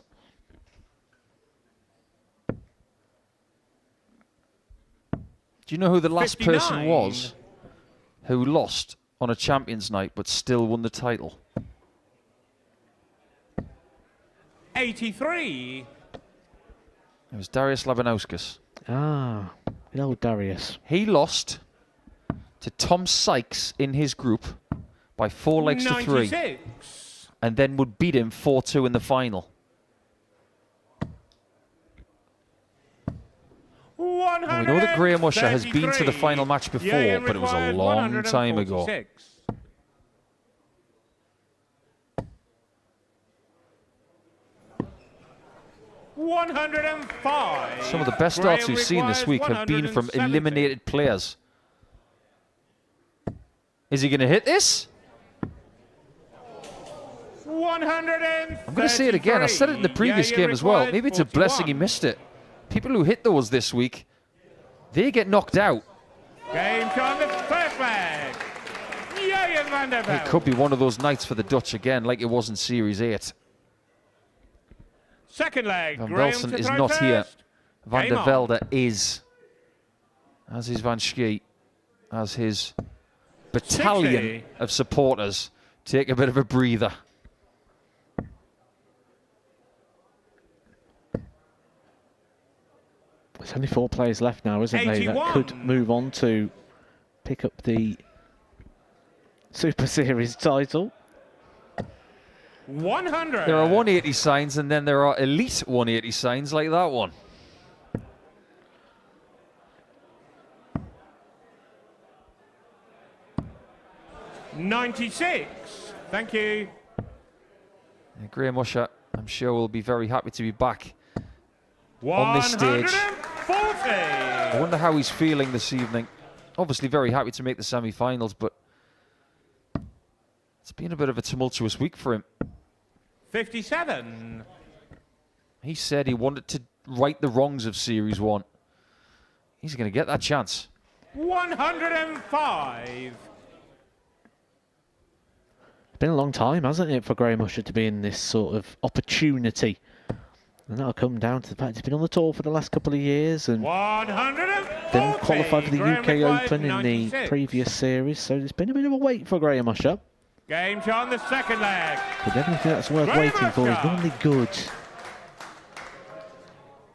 Do you know who the last 59. person was who lost on a Champions Night but still won the title? 83. It was Darius Labanauskas. Ah, good old Darius. He lost to Tom Sykes in his group by 4 legs to 3. 96. And then would beat him 4-2 in the final. And we know that Graham Usher has been to the final match before, but it was a long time ago. 105. Some of the best starts we've seen this week have been from 170. eliminated players. Is he going to hit this? 133. I'm going to say it again. I said it in the previous game as well. Maybe it's a blessing he missed it. People who hit those this week, they get knocked out. Game on the first leg. Jurjen van der It Velde. could be one of those nights for the Dutch again, like it was in Series 8. Second leg. Van Graham Velsen to is throw not here. first. Van Game der on. Velde is. As is Van Schie. As his battalion 60. of supporters take a bit of a breather. There's only 4 players left now, isn't there, that 81. could move on to pick up the Super Series title. 100. There are 180 signs, and then there are elite 180 signs like that one. $96. Thank you. And Graham Usher, I'm sure, will be very happy to be back on this stage. 140. I wonder how he's feeling this evening. Obviously very happy to make the semi-finals, but it's been a bit of a tumultuous week for him. 57. He said he wanted to right the wrongs of Series 1. He's going to get that chance. 105. It's been a long time, hasn't it, for Graham Usher to be in this sort of opportunity. And that'll come down to the fact he's been on the tour for the last couple of years and 140. then qualified for the Graham UK requires Open in the 96. previous series. So it's been a bit of a wait for Graham Usher. Game on the second leg. But everything that's worth Graham waiting for is Usher. normally good.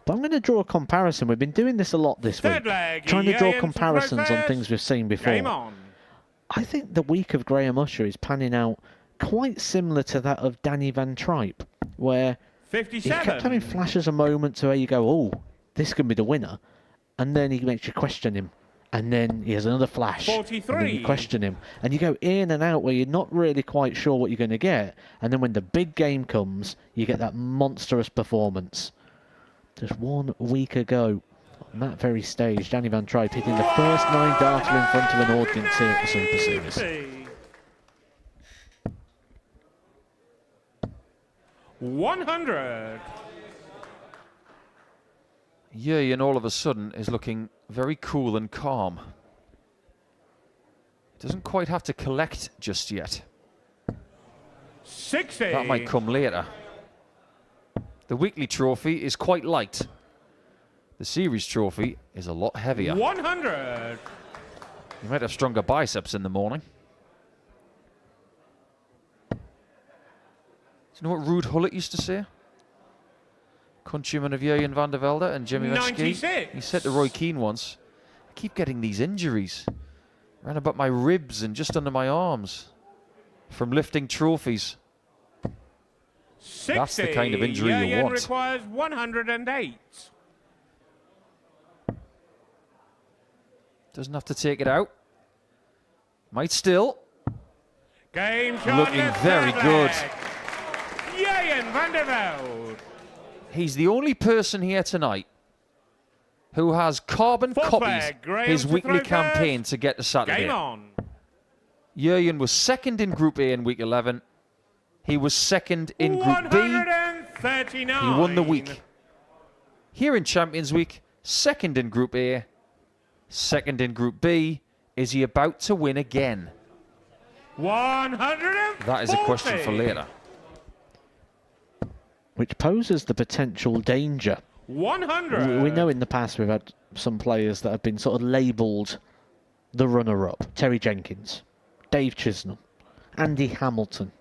But I'm going to draw a comparison. We've been doing this a lot this Third week. leg, Trying to draw Jurjen comparisons on first. things we've seen before. Game on. I think the week of Graham Usher is panning out quite similar to that of Danny Van Tripe, where he 57. kept having flashes of moments where you go, oh, this can be the winner. And then he makes you question him. And then he has another flash. And then 43. you question him. And you go in and out where you're not really quite sure what you're going to get. And then when the big game comes, you get that monstrous performance. Just 1 week ago, on that very stage, Danny Van Tripe hitting the first 9 darter in front of an audience here at the Super Series. 100. Jurjen all of a sudden is looking very cool and calm. Doesn't quite have to collect just yet. 60. That might come later. The weekly trophy is quite light. The series trophy is a lot heavier. 100. You might have stronger biceps in the morning. Do you know what Ruud Gullit used to say? Countryman of Jurjen van der Velde and Jimmy Van Schie. 96. He said to Roy Keane once, I keep getting these injuries around about my ribs and just under my arms from lifting trophies. 60. That's the kind of injury you Jurjen want. requires 108. Doesn't have to take it out. Might still. Game shot. Looking very good. Jurjen van der Velde. He's the only person here tonight who has carbon Fourth copies leg, Graham his to weekly throw campaign first. to get to Saturday. Game on. Jurjen was second in Group A in Week 11. He was second in Group B. 139. He won the week. Here in Champions Week, second in Group A, second in Group B. Is he about to win again? 140. That is a question for later. Which poses the potential danger. 100. We know in the past we've had some players that have been sort of labelled the runner-up. Terry Jenkins, Dave Chisholm, Andy Hamilton.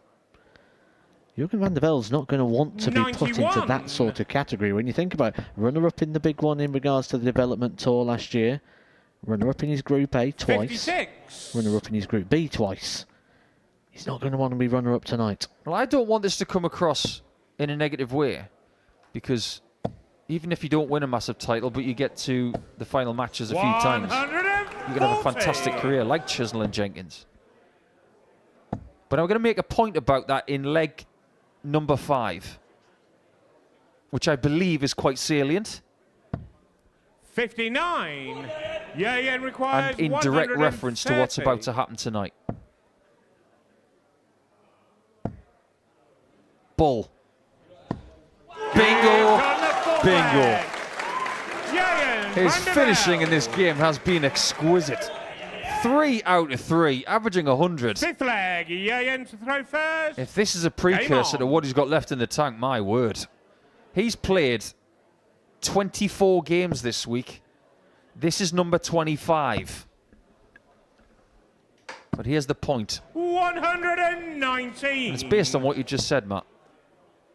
Jurjen van der Velde's not going to want to be put into 91. that sort of category. When you think about it, runner-up in the big one in regards to the development tour last year, runner-up in his Group A twice, 56. runner-up in his Group B twice. He's not going to want to be runner-up tonight. Well, I don't want this to come across in a negative way, because even if you don't win a massive title, but you get to the final matches a few times, you can have a fantastic career like Chisholm and Jenkins. But I'm going to make a point about that in leg number 5. which I believe is quite salient. 59. Yayan requires And in direct reference to what's 130. about to happen tonight. Bull. Bingo! Bingo! His finishing in this game has been exquisite. 3 out of 3, averaging 100. Fifth leg, Yayan to throw first. If this is a precursor to what he's got left in the tank, my word. He's played 24 games this week. This is number 25. But here's the point. 119. It's based on what you just said, Matt.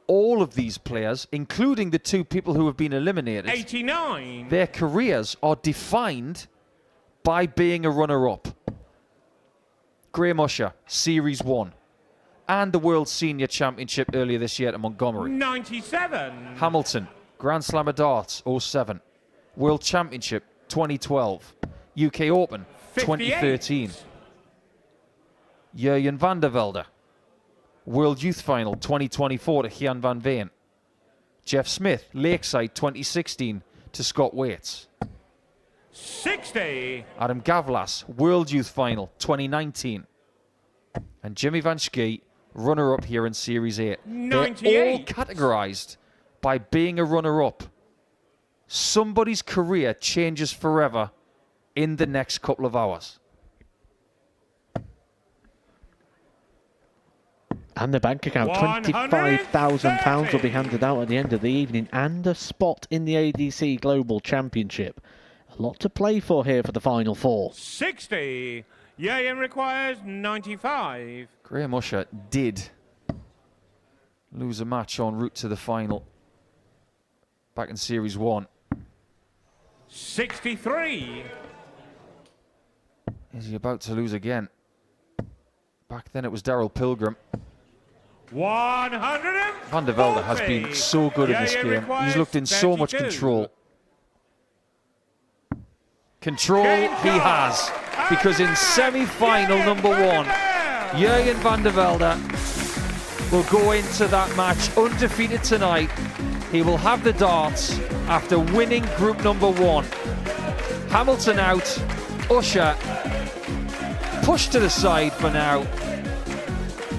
All of these players, including the 2 people who have been eliminated, 89. their careers are defined by being a runner-up. Graham Usher, Series 1, and the World Senior Championship earlier this year at Montgomery. 97. Hamilton, Grand Slam of Darts, 07. World Championship, 2012. UK Open, 2013. Jurjen van der Velde, World Youth Final, 2024 to Gian van Veen. Jeff Smith, Lakeside, 2016 to Scott Waits. 60. Adam Gavlas, World Youth Final, 2019. And Jimmy Van Schie, runner-up here in Series 8. 98. They're all categorized by being a runner-up. Somebody's career changes forever in the next couple of hours. And the bank account, £25,000 will be handed out at the end of the evening, and a spot in the ADC Global Championship. A lot to play for here for the Final 4. 60. Yayan requires 95. Graham Usher did lose a match en route to the final back in Series 1. 63. Is he about to lose again? Back then it was Daryl Pilgrim. 140. Van der Velde has been so good in this game. He's looked in so much control. Control he has, because in semi-final number 1, Jurjen van der Velde will go into that match undefeated tonight. He will have the darts after winning group number 1. Hamilton out, Usher pushed to the side for now,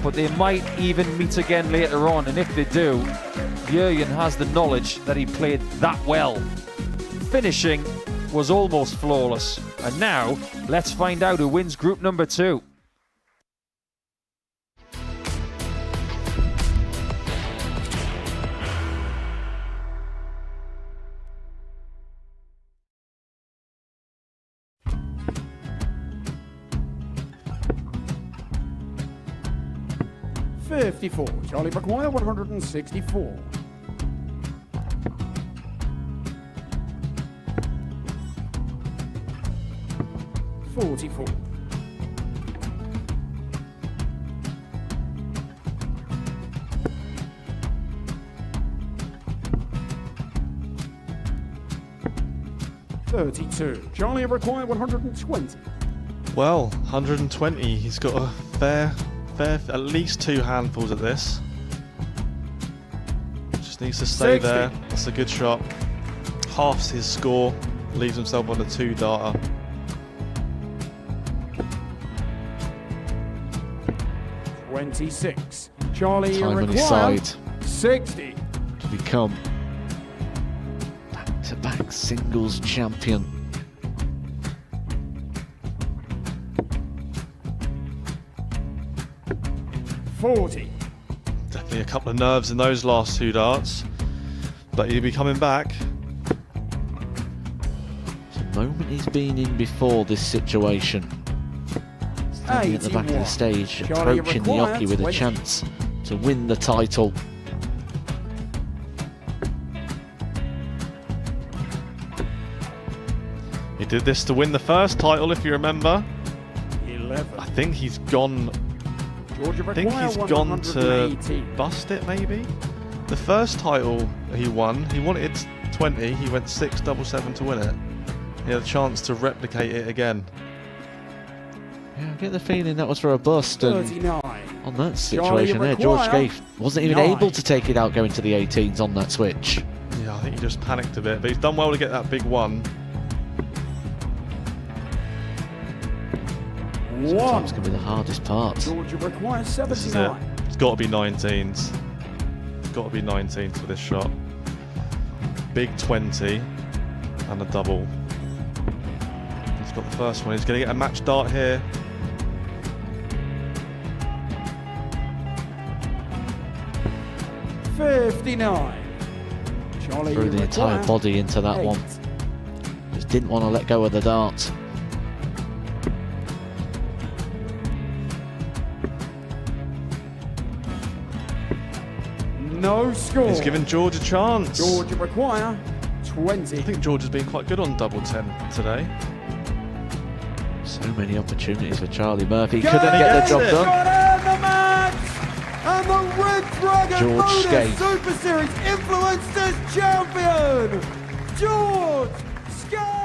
but they might even meet again later on, and if they do, Jurjen has the knowledge that he played that well. Finishing was almost flawless, and now let's find out who wins group number 2. $54. Charlie Maguire, 164. $44. $32. Charlie required 120. Well, 120. He's got a fair, at least 2 handfuls at this. Just needs to stay 60. there. That's a good shot. Halves his score, leaves himself on a 2-darter. $26. Charlie Time on his required side 60. to become back-to-back singles champion. $40. Definitely a couple of nerves in those last 2 darts, but he'll be coming back. It's a moment he's been in before this situation. Standing at the back of the stage, Charlie approaching the required Yoki with a 20. chance to win the title. He did this to win the first title, if you remember. 11. I think he's gone. Georgia I think he's required gone to 118. bust it, maybe. The first title he won, he wanted 20. He went 6-7-7 to win it. He had a chance to replicate it again. Yeah, I get the feeling that was for a bust. And 39. on on that situation there. George Scaife wasn't even able to take it out going to the 18s on that switch. Yeah, I think he just panicked a bit, but he's done well to get that big one. Sometimes can be the hardest part. Georgia requires 79. This is it. It's got to be 19s. It's got to be 19s for this shot. Big 20 and a double. He's got the first one. He's going to get a match dart here. $59. Charlie, Threw the entire body into that 8. one. Just didn't want to let go of the dart. No score. He's given George a chance. Georgia require 20. I think George has been quite good on double 10 today. So many opportunities for Charlie Murphy. Couldn't get the job done. The match! And the Red Dragon George Modus Scaife. Super Series Influencers Champion, George Scaife!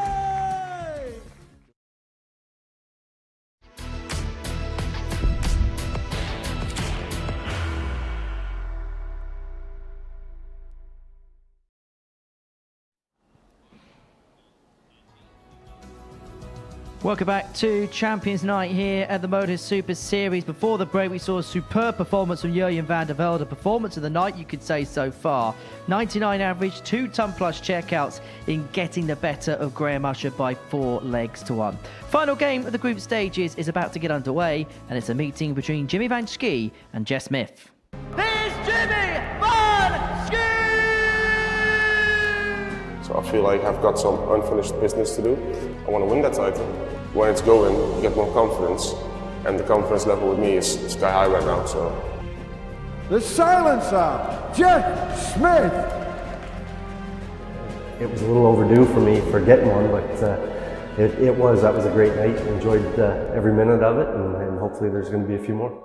Welcome back to Champions Night here at the Modus Super Series. Before the break, we saw a superb performance from Jurjen van der Velde. Performance of the night, you could say so far. 99 average, 2-ton plus checkouts in getting the better of Graham Usher by 4 legs to 1. Final game of the group stages is about to get underway, and it's a meeting between Jimmy Van Schie and Jess Smith. Here's Jimmy Van Schie! So I feel like I've got some unfinished business to do. I want to win that title. When it's going, you get more confidence, and the confidence level with me is sky high right now. So The silencer, Jess Smith! It was a little overdue for me for getting one, but that was a great night. Enjoyed every minute of it, and hopefully there's going to be a few more.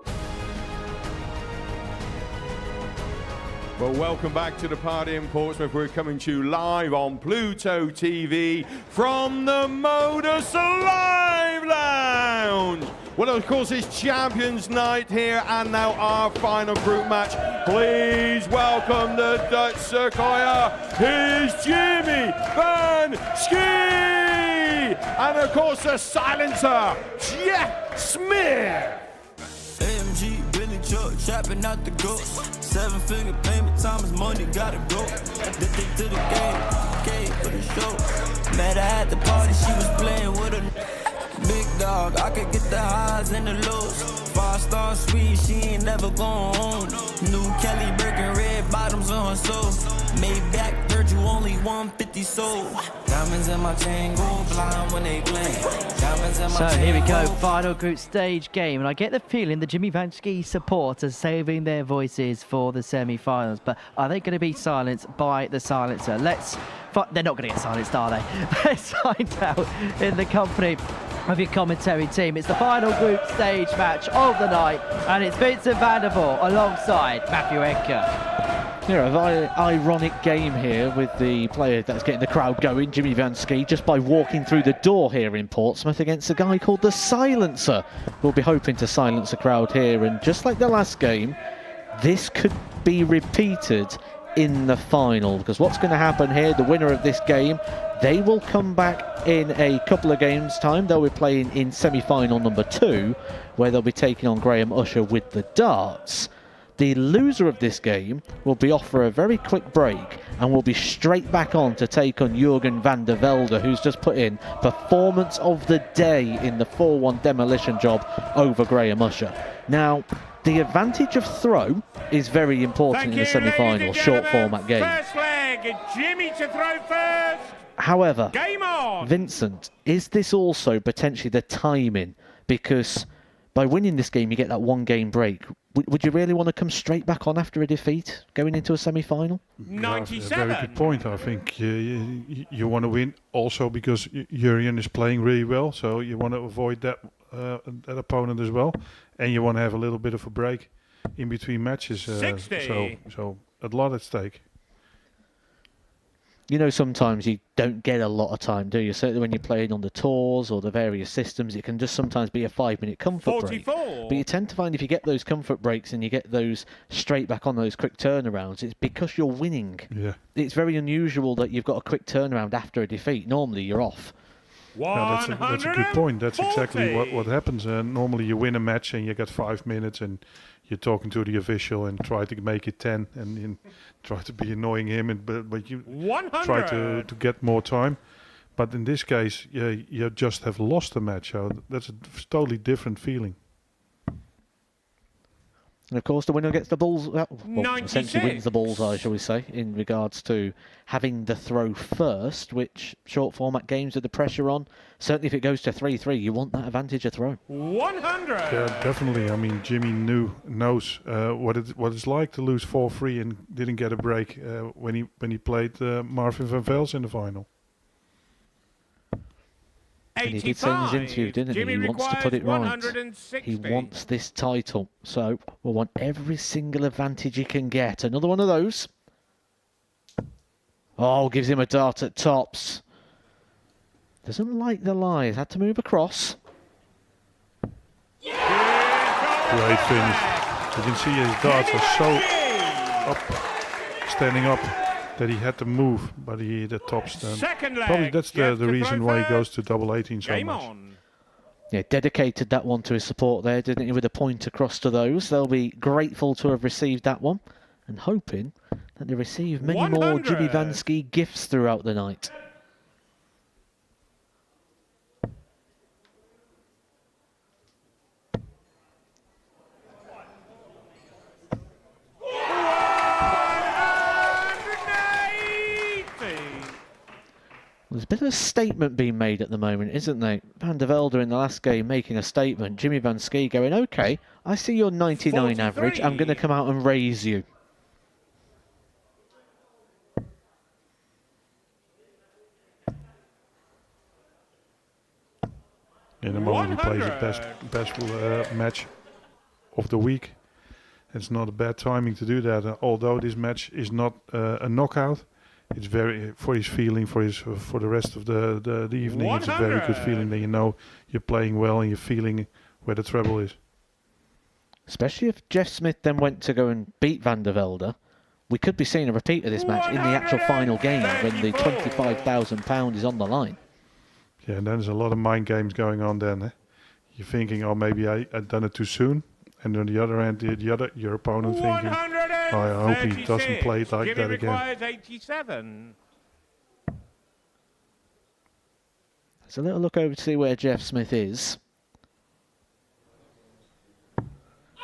Well, welcome back to the party in Portsmouth. We're coming to you live on Pluto TV from the Modus Live Lounge. Well, of course, it's Champions Night here, and now our final group match. Please welcome the Dutch Sequoia. Here's Jimmy Van Schie, and of course the silencer, Jess Smith. AMG, Billy Truck, trapping out the ghost. 7-figure payment, time is money, gotta go. Addicted to the game for the show. Met her at the party, she was playing with a big dog. I could get the highs and the lows. 5-star suite, she ain't never going home. New Kelly Birkin, red bottoms on her soul. Maybach Virgil, only 150 sold. Diamonds in my chain, go blind when they play. Diamonds in my So chain, here we go, go final group stage game, and I get the feeling the Jimmy Van Schie support are saving their voices for the semi-finals, but are they going to be silenced by the silencer? They're not going to get silenced, are they? Let's find out in the company of your commentary team. It's the final group stage match of the night, and it's Vincent van der Voort alongside Matthew Edgar. Yeah, a very ironic game here with the player that's getting the crowd going, Jimmy Van Schie, just by walking through the door here in Portsmouth against a guy called the Silencer. We'll be hoping to silence the crowd here, and just like the last game, this could be repeated in the final, because what's going to happen here, the winner of this game, they will come back in a couple of games' time. They'll be playing in semi-final number 2, where they'll be taking on Graham Usher with the darts. The loser of this game will be off for a very quick break and will be straight back on to take on Jurjen van der Velde, who's just put in performance of the day in the 4-1 demolition job over Graham Usher. Now, the advantage of throw is very important in the semi-final, short format game. First leg, Jimmy to throw first. However, Game on. Vincent, is this also potentially the timing? Because by winning this game, you get that 1-game break. Would you really want to come straight back on after a defeat going into a semi-final? 97. Very good point. I think you want to win also because Jurjen is playing really well, so you want to avoid that opponent as well, and you want to have a little bit of a break in between matches. 60. So a lot at stake. You know, sometimes you don't get a lot of time, do you? Certainly when you're playing on the tours or the various systems, it can just sometimes be a 5-minute comfort break. But you tend to find if you get those comfort breaks and you get those straight back on those quick turnarounds, it's because you're winning. Yeah. It's very unusual that you've got a quick turnaround after a defeat. Normally, you're off. Yeah, that's a good point. That's exactly what happens. Normally you win a match and you get 5 minutes and you're talking to the official and try to make it 10 and you try to be annoying him, but you 100. try to get more time. But in this case, you just have lost the match. So that's a totally different feeling. And of course, the winner gets the balls. Well, 96. essentially wins the bullseye, shall we say, in regards to having the throw first, which short format games with the pressure on. Certainly, if it goes to 3-3, you want that advantage of throw. 100. Yeah, definitely. I mean, Jimmy knows what it's like to lose 4-3 and didn't get a break when he played Marvin van Vels in the final. And he did say in his interview, didn't he? He wants to put it right. He wants this title. So we'll want every single advantage he can get. Another one of those. Oh, gives him a dart at tops. Doesn't like the lie. He's had to move across. Great finish. You can see his darts are so standing up, that he had to move, but he hit the top stand. Probably that's the reason why he goes to double 18 so much. Yeah, dedicated that one to his support there, didn't he, with a point across to those. They'll be grateful to have received that one and hoping that they receive many 100. more Jimmy Vansky gifts throughout the night. There's a bit of a statement being made at the moment, isn't there? Van der Velde in the last game making a statement. Jimmy Vansky going, OK, I see your 99 average. I'm going to come out and raise you. In the moment he plays the best match of the week. It's not a bad timing to do that. Although this match is not a knockout, it's very, for his feeling, for the rest of the evening, 100. It's a very good feeling that you know you're playing well and you're feeling where the treble is. Especially if Jeff Smith then went to go and beat Van der Velde, we could be seeing a repeat of this match in the actual final game when the £25,000 is on the line. Yeah, and there's a lot of mind games going on then. Eh? You're thinking, oh, maybe I've done it too soon. And on the other hand, your opponent thinking, oh, I hope he doesn't play it like that again. 87. Let's a little look over to see where Jeff Smith is.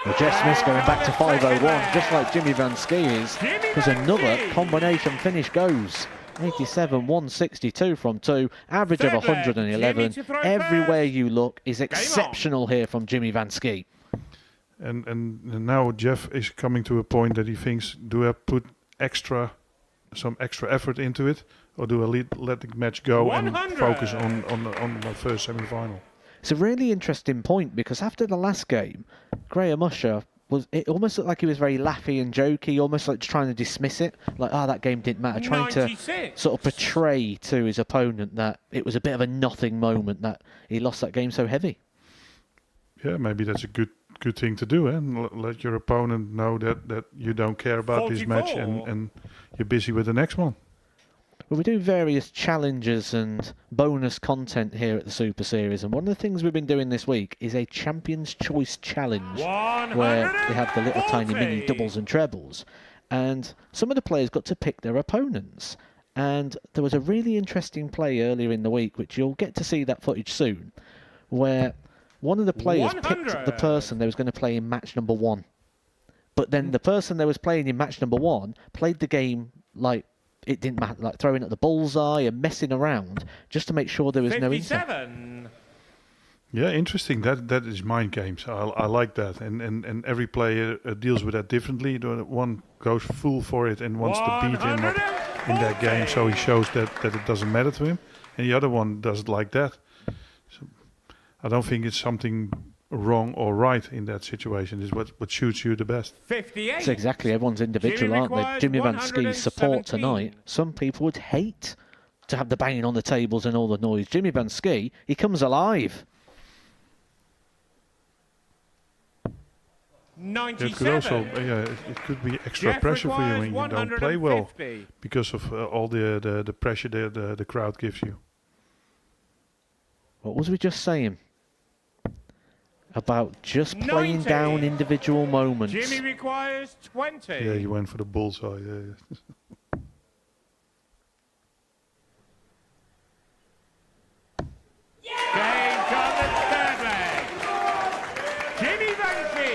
Well, Jeff Smith's going back to 501, just like Jimmy Vansky is. Because another combination finish goes. 87, 162 from 2, average of 111. Everywhere you look is exceptional here from Jimmy Vansky. And now Jeff is coming to a point that he thinks, do I put some extra effort into it, or do I let the match go 100. And focus on the first semi-final? It's a really interesting point, because after the last game, Graham Usher it almost looked like he was very laughy and jokey, almost like trying to dismiss it, like, that game didn't matter, trying 96. To sort of portray to his opponent that it was a bit of a nothing moment, that he lost that game so heavy. Yeah, maybe that's a good thing to do, and let your opponent know that you don't care about 44. This match and you're busy with the next one. Well, we do various challenges and bonus content here at the Super Series, and one of the things we've been doing this week is a Champions Choice Challenge, where they have the little tiny mini doubles and trebles, and some of the players got to pick their opponents. And there was a really interesting play earlier in the week, which you'll get to see that footage soon, where one of the players 100. Picked the person they was going to play in match number 1. But then the person they was playing in match number 1 played the game like it didn't matter, like throwing at the bullseye and messing around just to make sure there was 57. No insight. Yeah, interesting. That is mind games. I like that. And every player deals with that differently. One goes full for it and wants to beat him up in that game, so he shows that it doesn't matter to him. And the other one does it like that. So I don't think it's something wrong or right in that situation. It's what suits you the best. 58. It's exactly, everyone's individual, aren't they? Jimmy Van Ski's support tonight. Some people would hate to have the banging on the tables and all the noise. Jimmy Van Ski, he comes alive. 97. It could also, it could be extra Jeff pressure for you when you requires don't play well 150. because of all the pressure the crowd gives you. What was we just saying? About just playing 90. down individual moments. Jimmy requires 20. Yeah, you went for the bullseye. Yeah. Game on the third leg. Jimmy Van Ski.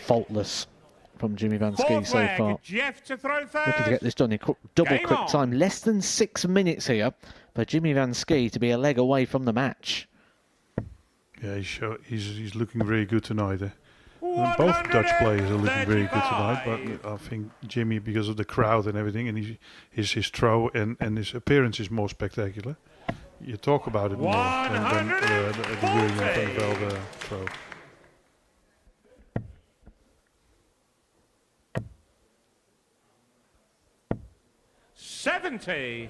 Faultless from Jimmy Van Ski Fourth so leg, far. Jeff to throw first. Looking to get this done in double Game quick on. time. Less than 6 minutes here for Jimmy Van Ski to be a leg away from the match. Yeah, he's looking very good tonight. Both Dutch players are looking very good tonight, but I think Jimmy, because of the crowd and everything, and his throw and his appearance is more spectacular. You talk about it more than the William van Velde throw. $70.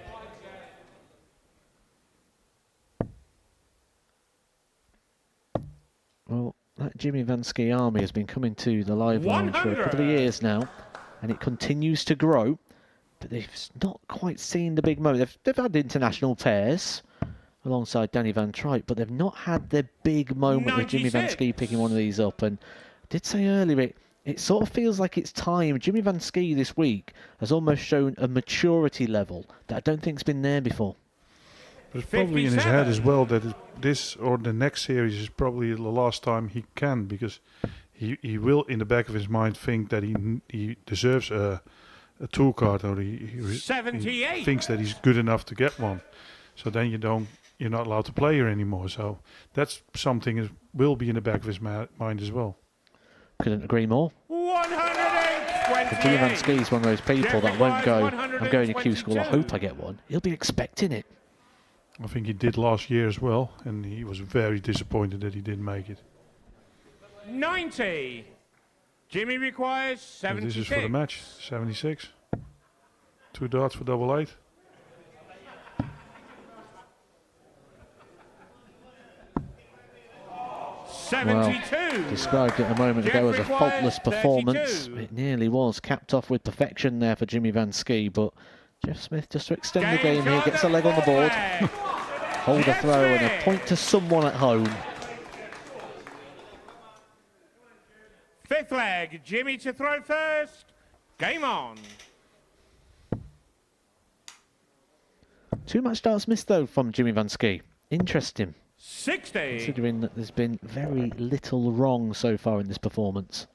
Well, that Jimmy Van Ski army has been coming to the live lounge for a couple of years now, and it continues to grow, but they've not quite seen the big moment. They've had international pairs alongside Danny Van Truyt, but they've not had their big moment with Jimmy Van Ski picking one of these up. And I did say earlier, it sort of feels like it's time. Jimmy Van Ski this week has almost shown a maturity level that I don't think's been there before. But it's probably in his head as well that this or the next series is probably the last time he can, because he will in the back of his mind think that he deserves a tour card, or he 78. thinks that he's good enough to get one. So then you're not allowed to play here anymore. So that's something that will be in the back of his mind as well. Couldn't agree more. 128. Jimmy Van Ski's one of those people that won't go, I'm going to Q 122. school, I hope I get one. He'll be expecting it. I think he did last year as well, and he was very disappointed that he didn't make it. 90. Jimmy requires So 76. this is for the match, 76. 2 darts for double 8. Well, described it a moment ago as a faultless performance. 32. It nearly was, capped off with perfection there for Jimmy Van Ski, but Jeff Smith, just to extend the game here, gets a leg on the board. Hold a throw and a point to someone at home. Fifth leg, Jimmy to throw first. Game on. 2 match starts missed though from Jimmy Van Ski. Interesting. 60. Considering that there's been very little wrong so far in this performance.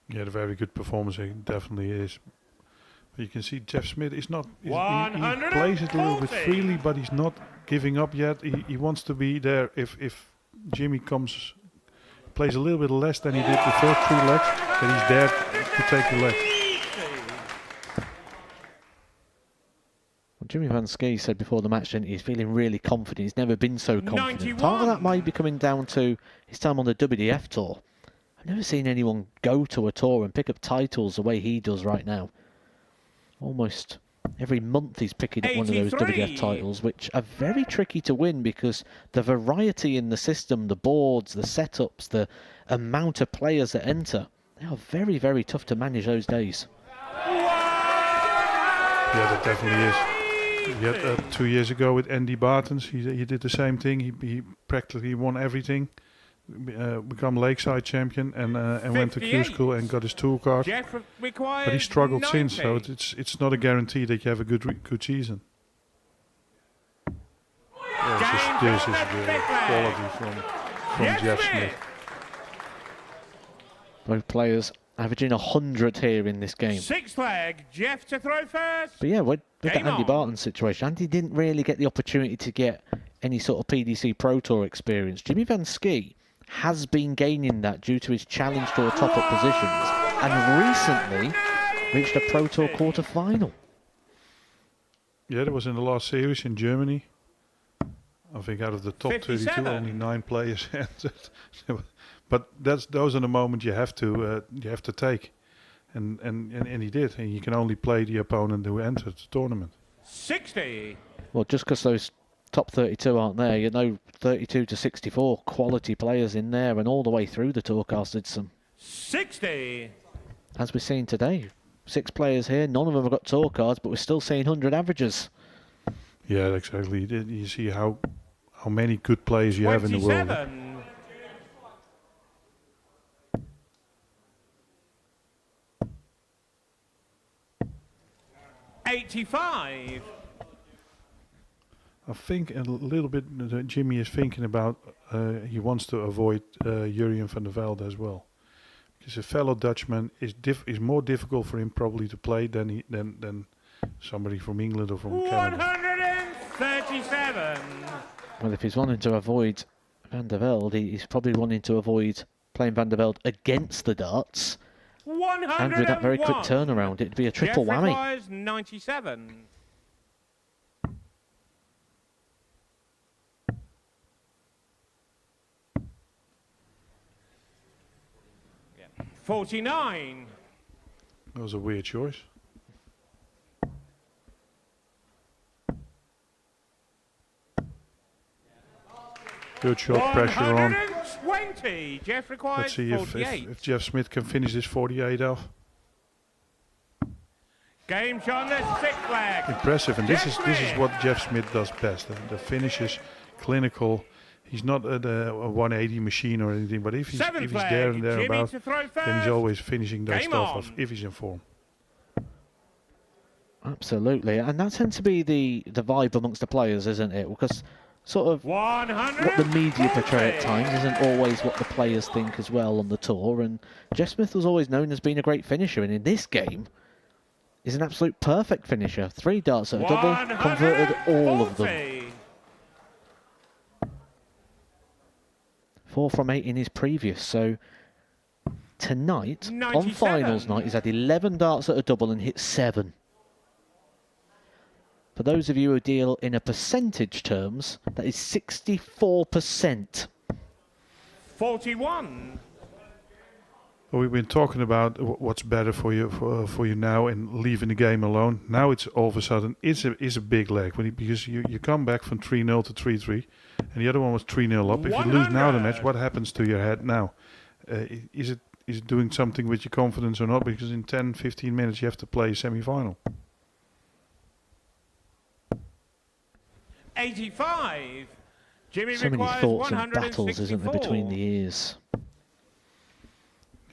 Yeah, a very good performance, it definitely is. But you can see Jeff Smith is not. He plays it a little bit freely, but he's not giving up yet. He wants to be there. If Jimmy plays a little bit less than he did the first 3 legs, then he's there to take the leg. Well, Jimmy Van Ski said before the match that he's feeling really confident. He's never been so confident. Part of that might be coming down to his time on the WDF tour. I've never seen anyone go to a tour and pick up titles the way he does right now. Almost every month he's picking up one of those WDF titles, which are very tricky to win because the variety in the system, the boards, the setups, the amount of players that enter, they are very, very tough to manage those days. Yeah, that definitely is. Yet 2 years ago with Andy Bartons, he did the same thing. He practically won everything, become Lakeside champion, and went to Q school and got his tour card. But he struggled 90. since, so it's not a guarantee that you have a good season. Yeah, this is the quality from Jeff Smith. Both players averaging 100 here in this game. Sixth leg, Jeff to throw first. But yeah, with that Game Andy on. Barton situation, Andy didn't really get the opportunity to get any sort of PDC Pro Tour experience. Jimmy Van Ski has been gaining that due to his Challenge Tour top-up positions, and recently reached a Pro Tour quarter-final. Yeah, that was in the last series in Germany. I think out of the top 32, 57. only 9 players entered. But those are the moments you have to take, and he did. And you can only play the opponent who entered the tournament. 60. Well, just because those top 32 aren't there, 32 to 64 quality players in there, and all the way through the tourcast did some. 60. As we're seeing today, 6 players here, none of them have got tour cards, but we're still seeing 100 averages. Yeah, exactly. You see how many good players you have in the world. 27. $85. I think a little bit Jimmy is thinking about he wants to avoid Jurjen van der Velde as well, because a fellow Dutchman is more difficult for him probably to play than somebody from England or from Canada. 137. Well, if he's wanting to avoid Van der Velde, he's probably wanting to avoid playing Van der Velde against the darts. 101. And with that very quick turnaround, it'd be a triple Jeff whammy. requires 97. Yeah. 49. That was a weird choice. Good shot, pressure on. 120. Jeff requires Let's see 48. if Jeff Smith can finish this 48 off. Game shot on the 6 flag. Impressive, and this is Smith. what Jeff Smith does best. The finish is clinical. He's not a 180 machine or anything, but if he's Seven there flag, and thereabouts, Jimmy to throw then he's first. always finishing those Game stuff on. off if he's in form. Absolutely, and that tends to be the vibe amongst the players, isn't it? Because sort of what the media portray at times isn't always what the players think as well on the tour, and Jeff Smith was always known as being a great finisher, and in this game, he's an absolute perfect finisher. 3 darts at a double, converted all of them. 4 from 8 in his previous, so tonight, on 97. finals night, he's had 11 darts at a double and hit 7. For those of you who deal in a percentage terms, that is 64%. 41. Well, we've been talking about what's better for you now and leaving the game alone. Now it's all of a sudden is a big leg because you come back from 3-0 to 3-3, and the other one was 3-0 up. If you lose now the match, what happens to your head now? Is it doing something with your confidence or not? Because in 10-15 minutes you have to play a semi-final. 85. Jimmy So many requires thoughts and battles, 164. isn't there, between the ears?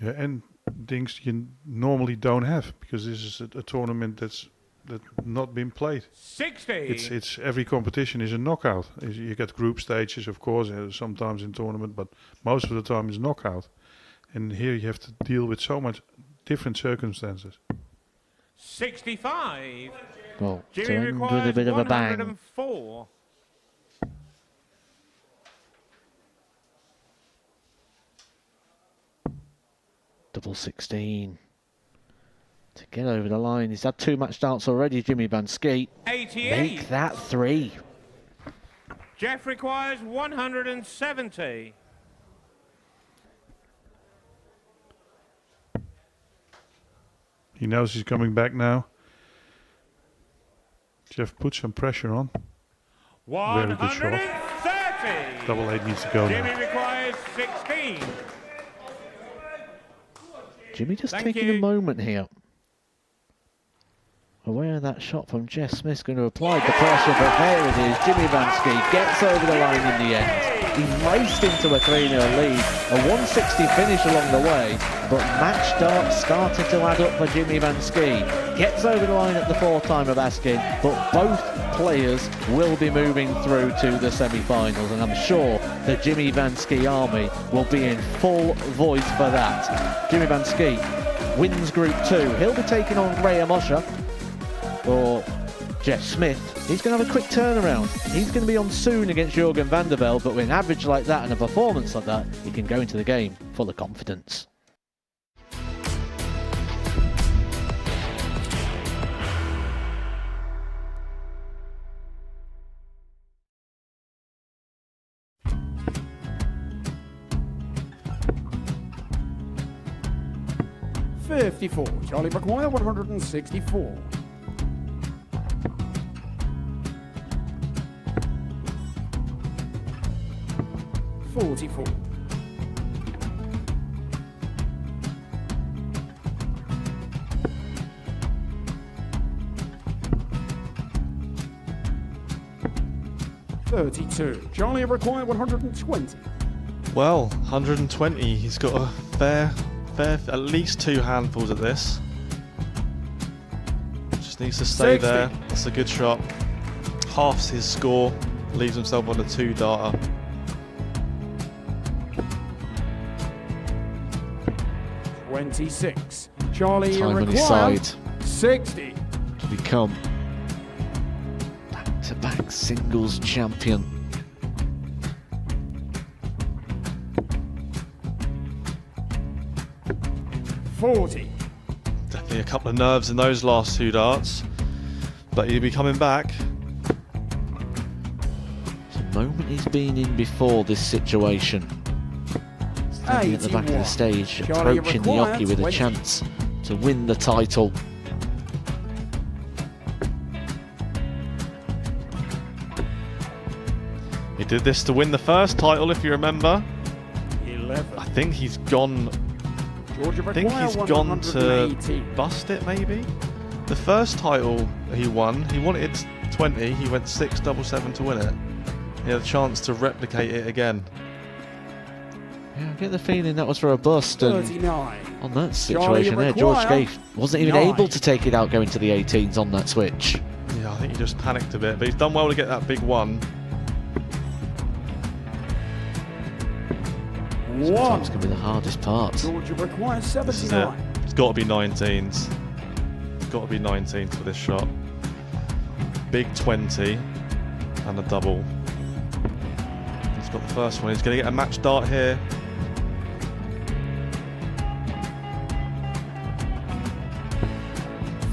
Yeah, and things you normally don't have because this is a tournament that's not been played. 60. It's every competition is a knockout. You get group stages, of course, sometimes in tournament, but most of the time is knockout. And here you have to deal with so much different circumstances. 65. Well, Jimmy to end requires with a bit of a bang. 104. Double 16. To get over the line. He's had 2 match darts already, Jimmy Van Skeet. 88. Make that 3. Jeff requires 170. He knows he's coming back now. Jeff put some pressure on. Very good shot. 130. Double 8 needs to go Jimmy now. requires 16. Jimmy just Thank taking you. a moment here. Aware of that shot from Jeff Smith's going to apply the pressure, but there it is. Jimmy Van Skeet gets over the line in the end. He raced into a 3-0 lead, a 160 finish along the way, but match darts started to add up for Jimmy Van Skeet. Gets over the line at the 4th time of asking, but both players will be moving through to the semi-finals, and I'm sure the Jimmy Van Skeet army will be in full voice for that. Jimmy Van Skeet wins Group 2. He'll be taking on Graham Usher. For Jeff Smith, he's going to have a quick turnaround. He's going to be on soon against Jurgen van der Velde, but with an average like that and a performance like that, he can go into the game full of confidence. 54. Charlie Maguire, 164. 44. 32. Charlie required 120. Well, 120. He's got a fair, at least 2 handfuls of this. Just needs to stay 60. there. That's a good shot. Halves his score. Leaves himself on a 2-darter. $26. Charlie Time on his required side 60. to become back-to-back singles champion. $40. Definitely a couple of nerves in those last 2 darts. But he'll be coming back. The moment he's been in before this situation. Standing at the back of the stage, Charlie approaching the required hockey with a 20. chance to win the title. He did this to win the first title, if you remember. 11. I think he's gone. Georgia I think he's gone to 180. bust it, maybe. The first title he wanted 20. He went 6-7-7 to win it. He had a chance to replicate it again. Yeah, I get the feeling that was for a bust. And 39. on that situation there, George Gay wasn't even able to take it out going to the 18s on that switch. Yeah, I think he just panicked a bit, but he's done well to get that big one. Sometimes can be the hardest part. Georgia requires This is it. 79. It's got to be 19s. It's got to be 19s for this shot. Big 20 and a double. He's got the first one. He's going to get a match dart here.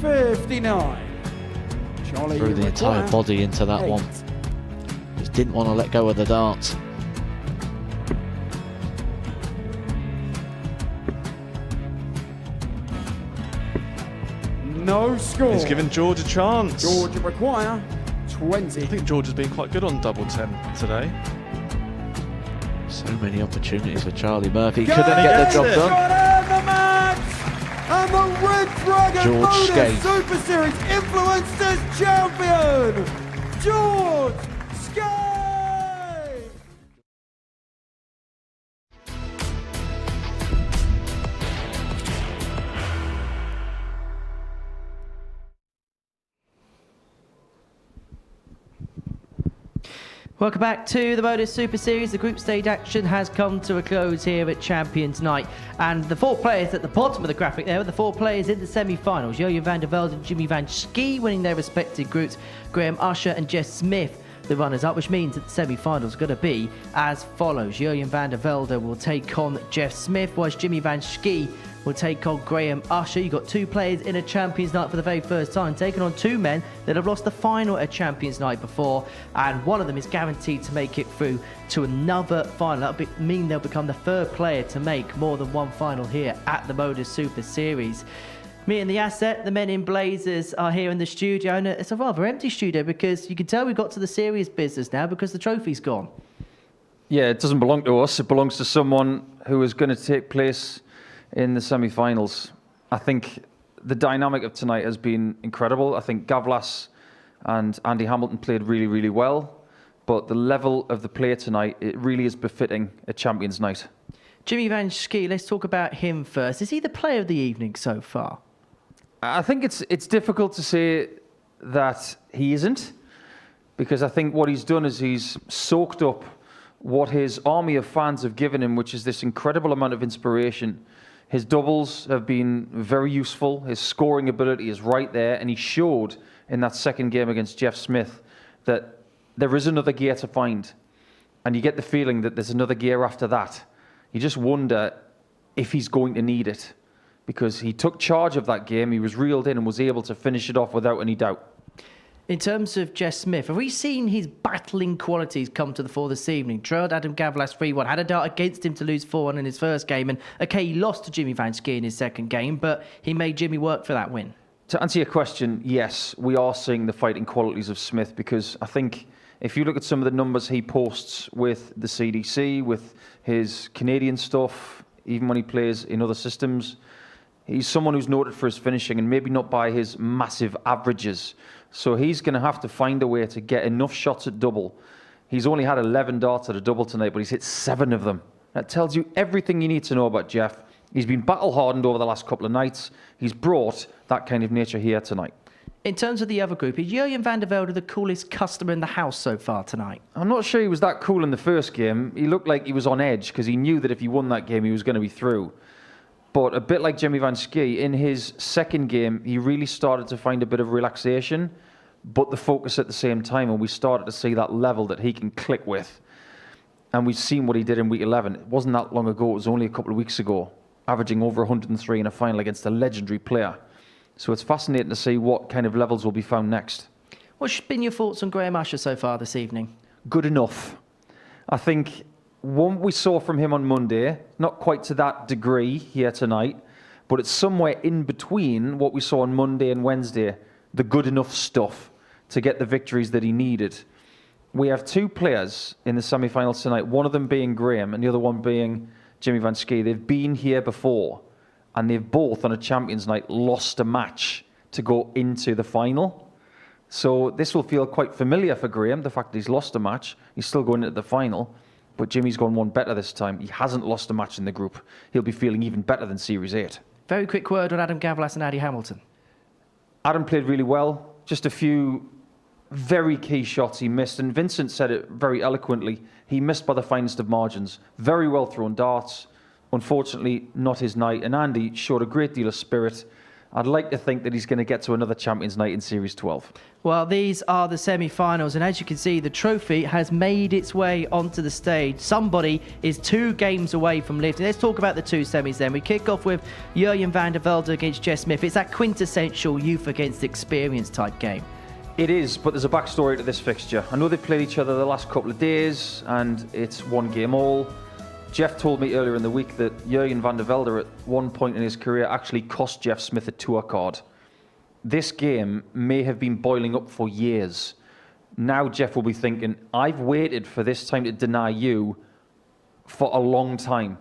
$59. Charlie Threw the entire required body into that 8. one. Just didn't want to let go of the dart. No score. He's giving George a chance. Georgia require 20. I think George has been quite good on double 10 today. So many opportunities for Charlie Murphy. Go Couldn't get the job Got done. in the match! And the Red Dragon George Modus Skate. Super Series Influencers Champion, George Skate! Welcome back to the Modus Super Series. The group stage action has come to a close here at Champions Night. And the 4 players at the bottom of the graphic there are the 4 players in the semi-finals. Jurjen van der Velde and Jimmy van Schie winning their respective groups. Graham Usher and Jess Smith the runners-up, which means that the semi-finals are going to be as follows. Jurjen van der Velde will take on Jeff Smith, whilst Jimmy van Schie will take on Graham Usher. You've got 2 players in a Champions Night for the very first time, taking on 2 men that have lost the final at Champions Night before, and one of them is guaranteed to make it through to another final. That'll mean they'll become the 3rd player to make more than one final here at the Modus Super Series. Me and the asset, the men in blazers, are here in the studio, and it's a rather empty studio because you can tell we've got to the serious business now because the trophy's gone. Yeah, it doesn't belong to us. It belongs to someone who is going to take place in the semi-finals. I think the dynamic of tonight has been incredible. I think Gavlas and Andy Hamilton played really, really well. But the level of the play tonight, it really is befitting a Champions Night. Jimmy van Schie, let's talk about him first. Is he the player of the evening so far? I think it's difficult to say that he isn't, because I think what he's done is he's soaked up what his army of fans have given him, which is this incredible amount of inspiration. His doubles have been very useful. His scoring ability is right there, and he showed in that second game against Jeff Smith that there is another gear to find, and you get the feeling that there's another gear after that. You just wonder if he's going to need it, because he took charge of that game, he was reeled in and was able to finish it off without any doubt. In terms of Jess Smith, have we seen his battling qualities come to the fore this evening? Trailed Adam Gavlas 3-1, had a dart against him to lose 4-1 in his first game, and okay, he lost to Jimmy Van Schie in his second game, but he made Jimmy work for that win. To answer your question, yes, we are seeing the fighting qualities of Smith, because I think if you look at some of the numbers he posts with the CDC, with his Canadian stuff, even when he plays in other systems, he's someone who's noted for his finishing and maybe not by his massive averages. So he's going to have to find a way to get enough shots at double. He's only had 11 darts at a double tonight, but he's hit 7 of them. That tells you everything you need to know about Jeff. He's been battle-hardened over the last couple of nights. He's brought that kind of nature here tonight. In terms of the other group, is Jurjen van der Velde the coolest customer in the house so far tonight? I'm not sure he was that cool in the first game. He looked like he was on edge because he knew that if he won that game, he was going to be through. But a bit like Jimmy Van Schie, in his second game, he really started to find a bit of relaxation, but the focus at the same time, and we started to see that level that he can click with. And we've seen what he did in week 11. It wasn't that long ago, it was only a couple of weeks ago, averaging over 103 in a final against a legendary player. So it's fascinating to see what kind of levels will be found next. What's been your thoughts on Graham Usher so far this evening? Good enough. I think what we saw from him on Monday, not quite to that degree here tonight, but it's somewhere in between what we saw on Monday and Wednesday, the good enough stuff to get the victories that he needed. We have 2 players in the semi-finals tonight, one of them being Graham and the other one being Jimmy Van Schie. They've been here before, and they've both on a Champions Night lost a match to go into the final. So this will feel quite familiar for Graham, the fact that he's lost a match. He's still going into the final, but Jimmy's gone one better this time. He hasn't lost a match in the group. He'll be feeling even better than Series 8. Very quick word on Adam Gavlas and Addy Hamilton. Adam played really well. Just a few very key shots he missed, and Vincent said it very eloquently. He missed by the finest of margins. Very well thrown darts. Unfortunately, not his night. And Andy showed a great deal of spirit. I'd like to think that he's going to get to another Champions Night in Series 12. Well, these are the semi-finals, and as you can see, the trophy has made its way onto the stage. Somebody is 2 games away from lifting. Let's talk about the 2 semis then. We kick off with Jurjen van der Velde against Jess Smith. It's that quintessential youth against experience type game. It is, but there's a backstory to this fixture. I know they've played each other the last couple of days, and it's 1 game all. Jeff told me earlier in the week that Jurjen van der Velde at one point in his career actually cost Jeff Smith a tour card. This game may have been boiling up for years. Now Jeff will be thinking, I've waited for this time to deny you for a long time.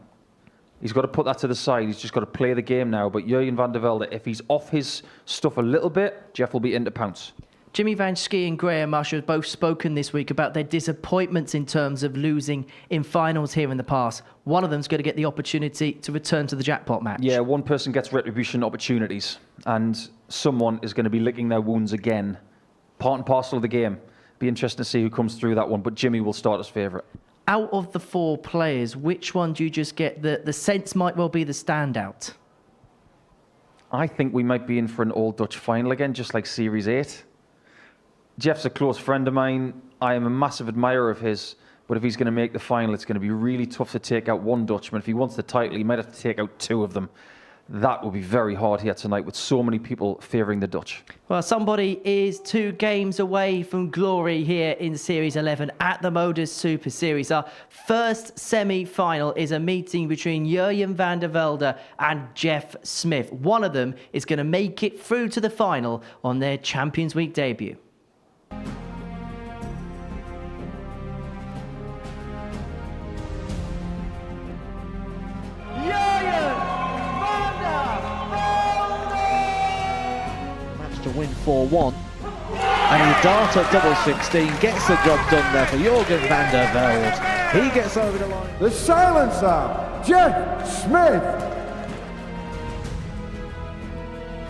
He's got to put that to the side. He's just got to play the game now. But Jurjen van der Velde, if he's off his stuff a little bit, Jeff will be in to pounce. Jimmy Van Schie and Graham Usher have both spoken this week about their disappointments in terms of losing in finals here in the past. One of them's going to get the opportunity to return to the jackpot match. Yeah, one person gets retribution opportunities, and someone is going to be licking their wounds again. Part and parcel of the game. Be interesting to see who comes through that one, but Jimmy will start as favourite. Out of the 4 players, which one do you just get the sense might well be the standout? I think we might be in for an all-Dutch final again, just like Series 8. Jeff's a close friend of mine. I am a massive admirer of his, but if he's going to make the final, it's going to be really tough to take out one Dutchman. If he wants the title, he might have to take out 2 of them. That will be very hard here tonight with so many people favouring the Dutch. Well, somebody is 2 games away from glory here in Series 11 at the Modus Super Series. Our first semi-final is a meeting between Jurjen van der Velde and Jeff Smith. One of them is going to make it through to the final on their Champions Week debut. To win 4-1, and he dart at double 16, gets the job done there for Jurjen van der Velde. He gets over the line. The silencer, Jeff Smith.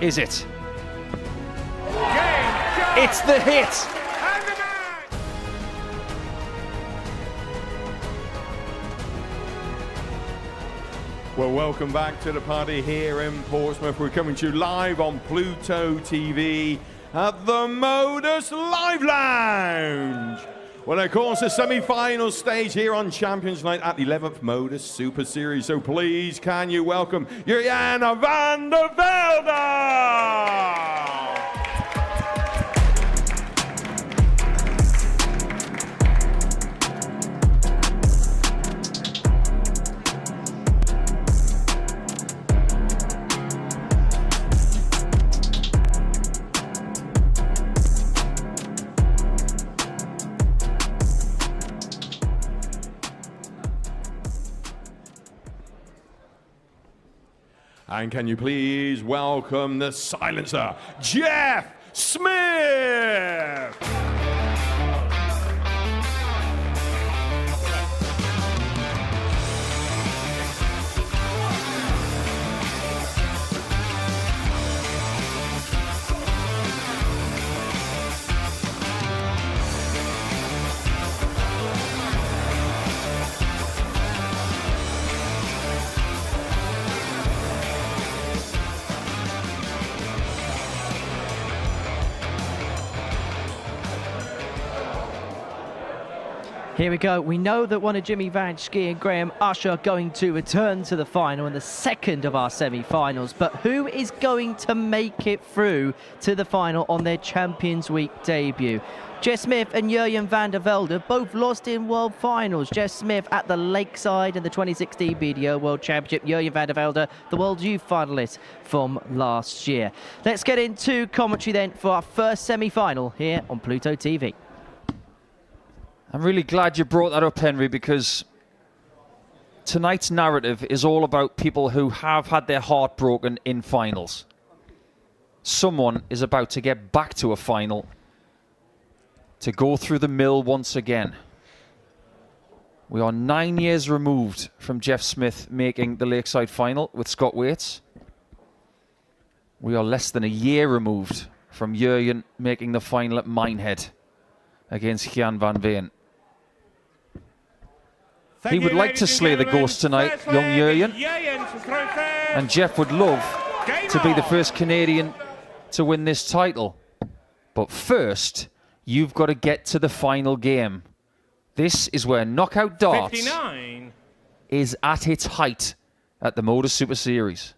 Is it? It's the hit! Well, welcome back to the party here in Portsmouth. We're coming to you live on Pluto TV at the Modus Live Lounge. Well, of course, the semi-final stage here on Champions Night at the 11th Modus Super Series. So please, can you welcome Jurjen van der Velde? And can you please welcome the silencer, Jeff Smith? Here we go. We know that one of Jimmy Van Schie and Graham Usher are going to return to the final in the second of our semi-finals. But who is going to make it through to the final on their Champions Week debut? Jeff Smith and Jurjen van der Velde both lost in World Finals. Jeff Smith at the Lakeside in the 2016 BDO World Championship. Jurjen van der Velde, the World Youth finalist from last year. Let's get into commentary then for our first semi-final here on Pluto TV. I'm really glad you brought that up, Henry, because tonight's narrative is all about people who have had their heart broken in finals. Someone is about to get back to a final, to go through the mill once again. We are 9 years removed from Jeff Smith making the Lakeside final with Scott Waits. We are less than a year removed from Jurjen making the final at Minehead against Jan van Veen. He would like to slay the ghost tonight, young Jurjen. And Jeff would love to be the first Canadian to win this title. But first, you've got to get to the final game. This is where knockout darts 59. is at its height at the Modus Super Series.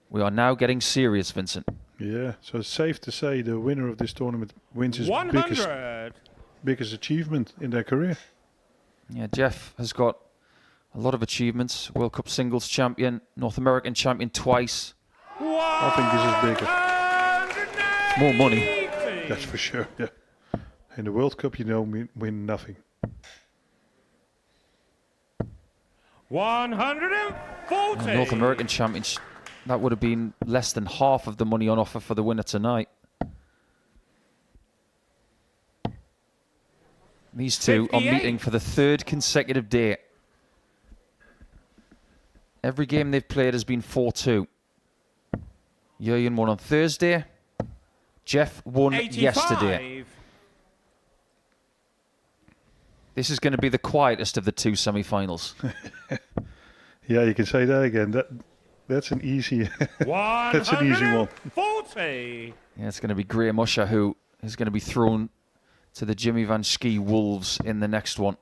We are now getting serious, Vincent. Yeah, so it's safe to say the winner of this tournament wins his 100. biggest achievement in their career. Yeah, Jeff has got a lot of achievements. World Cup singles champion, North American champion twice. I think this is bigger. It's more money. That's for sure, yeah. In the World Cup, you don't win nothing. 140. North American championship, that would have been less than half of the money on offer for the winner tonight. These two 58. are meeting for the third consecutive day. Every game they've played has been 4-2. Jurjen won on Thursday. Jeff won 85. yesterday. This is going to be the quietest of the two semi-finals. Yeah, you can say that again. That's an easy. That's an easy one. 140. Yeah, it's going to be Graham Usher who is going to be thrown to the Jimmy Van Schie Wolves in the next one.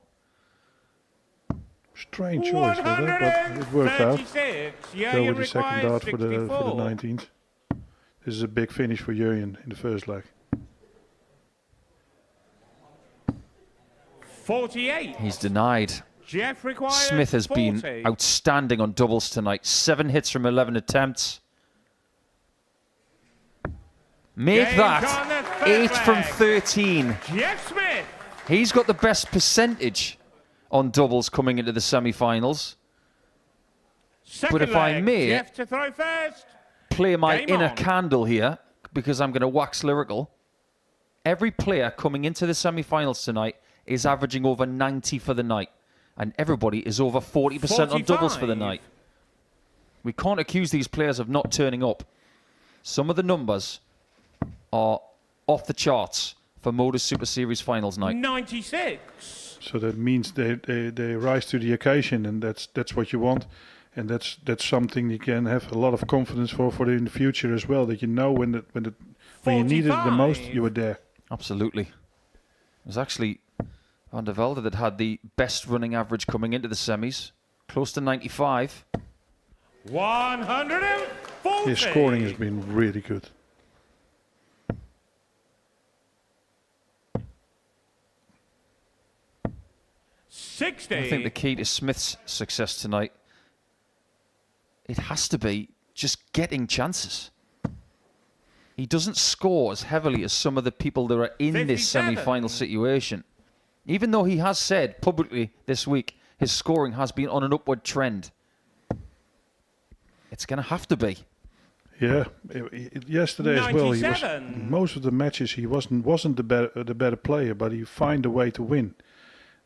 Strange choice, wasn't it? But it worked out. Yeah, Go with the second dart for the 19th. This is a big finish for Jurjen in the first leg. 48. He's denied. Jeff requires Smith has 40. been outstanding on doubles tonight. 7 hits from 11 attempts. Make Game that on 8 from leg. 13. Jeff Smith. He's got the best percentage on doubles coming into the semi-finals. Second But if I leg. may Jeff to throw first. play my Game inner on. candle here, because I'm going to wax lyrical, every player coming into the semi-finals tonight is averaging over 90 for the night. And everybody is over 40% on doubles for the 45. night. We can't accuse these players of not turning up. Some of the numbers are off the charts for Modus Super Series finals night. 96. So that means they rise to the occasion, and that's what you want, and that's something you can have a lot of confidence for in the future as well. That you know when you needed it the most, you were there. Absolutely. It was actually Van der Velde that had the best running average coming into the semis, close to 95. 140. His scoring has been really good. I think the key to Smith's success tonight, it has to be just getting chances. He doesn't score as heavily as some of the people that are in this 57. semi-final situation. Even though he has said publicly this week his scoring has been on an upward trend. It's going to have to be. Yeah, yesterday as well. He was, 97. most of the matches he wasn't the better player, but he find a way to win,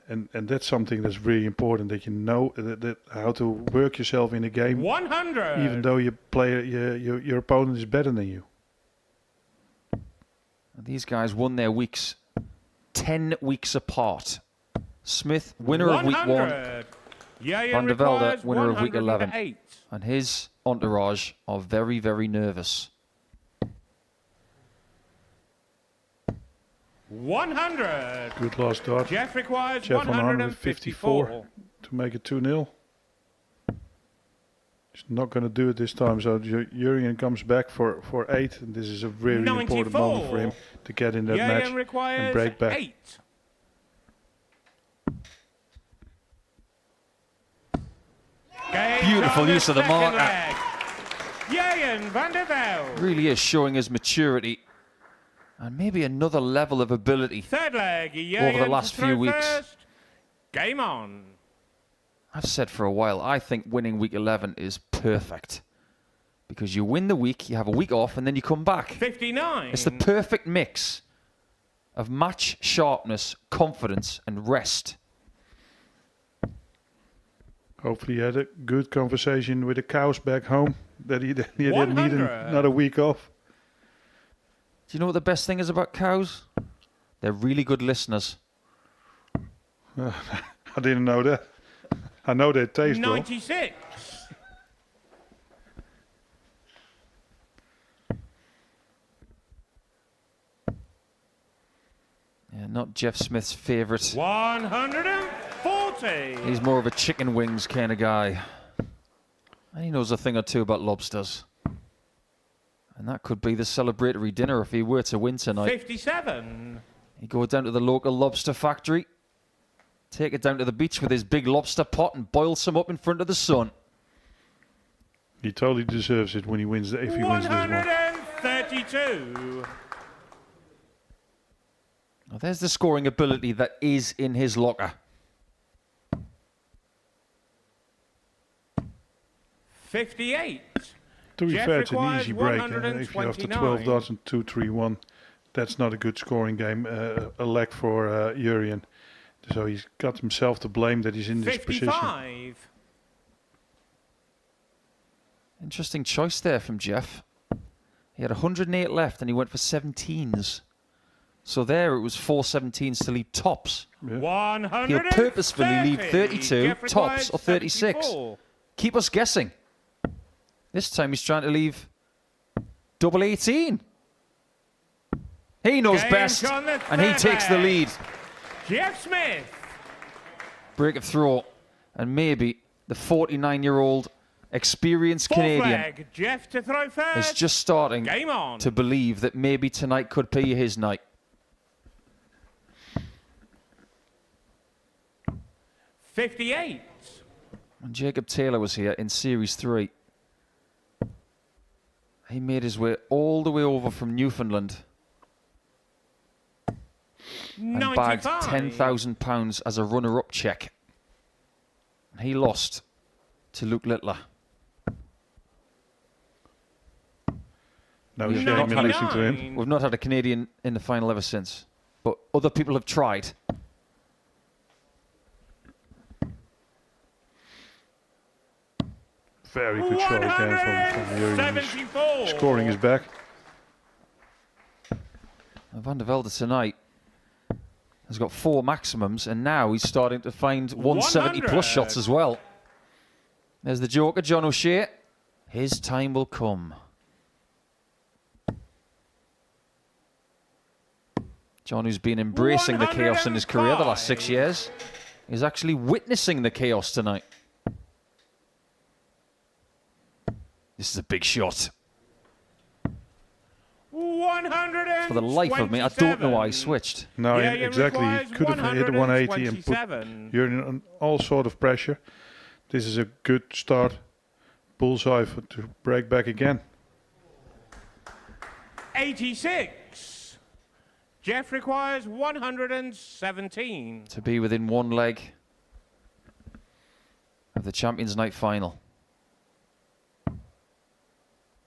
and that's something that's really important. That you know that how to work yourself in a game, 100. even though your opponent is better than you. These guys won their weeks 10 weeks apart. Smith, winner of week 1. Van der Velde, winner of week 11. And his entourage are very, very nervous. 100. Good last start. Jeff requires Jeff on 154 to make it 2-0. He's not going to do it this time, so Jurgen comes back for 8, and this is a really 94. important moment for him to get in that match and break back. 8. Beautiful use of the marker. Jan van der Velde. Really is showing his maturity and maybe another level of ability Third leg, over the last few weeks. First. Game on. I've said for a while, I think winning week 11 is perfect. Because you win the week, you have a week off, and then you come back. 59. It's the perfect mix of match sharpness, confidence, and rest. Hopefully he had a good conversation with the cows back home, that he didn't need another week off. Do you know what the best thing is about cows? They're really good listeners. I didn't know that. I know they taste well. 96. Yeah, not Jeff Smith's favourite. 140. He's more of a chicken wings kind of guy. And he knows a thing or two about lobsters. And that could be the celebratory dinner if he were to win tonight. 57. He'd go down to the local lobster factory, take it down to the beach with his big lobster pot and boil some up in front of the sun. He totally deserves it when he wins. If he wins this one. 132. Now there's the scoring ability that is in his locker. 58. To be Jeff fair, it's an requires easy break. If you have the 12 dots and 2-3-1, that's not a good scoring game. A leg for Jurgen. So he's got himself to blame that he's in this 55. position. Interesting choice there from Jeff. He had 108 left and he went for 17s. So there it was 4 17s to lead tops. Yeah. He'll purposefully leave 32 Jeff tops or 36. 74. Keep us guessing. This time he's trying to leave double 18. He knows Game best, on the and he third takes the leg. lead. Jeff Smith. Break of throw, and maybe the 49-year-old experienced Fourth Canadian leg, Jeff to throw first. is just starting Game on. to believe that maybe tonight could be his night. 58. When Jacob Taylor was here in Series 3, he made his way all the way over from Newfoundland and bagged 95. £10,000 as a runner-up check. He lost to Luke Littler. No We've shame not in had listening to him. We've not had a Canadian in the final ever since, but other people have tried. Very good shot again from Jurgen. 74. Scoring is back. Van der Velde tonight has got 4 maximums, and now he's starting to find 170 plus shots as well. There's the joker, John O'Shea. His time will come. John, who's been embracing the chaos in his career the last 6 years, is actually witnessing the chaos tonight. This is a big shot. 127. For the life of me, I don't know why he swithed. No, Yeah, exactly. He could have hit 180 and put 127. Jurgen on all sort of pressure. This is a good start. Bullseye to break back again. 86. Jeff requires 117. To be within 1 leg of the Champions Night final.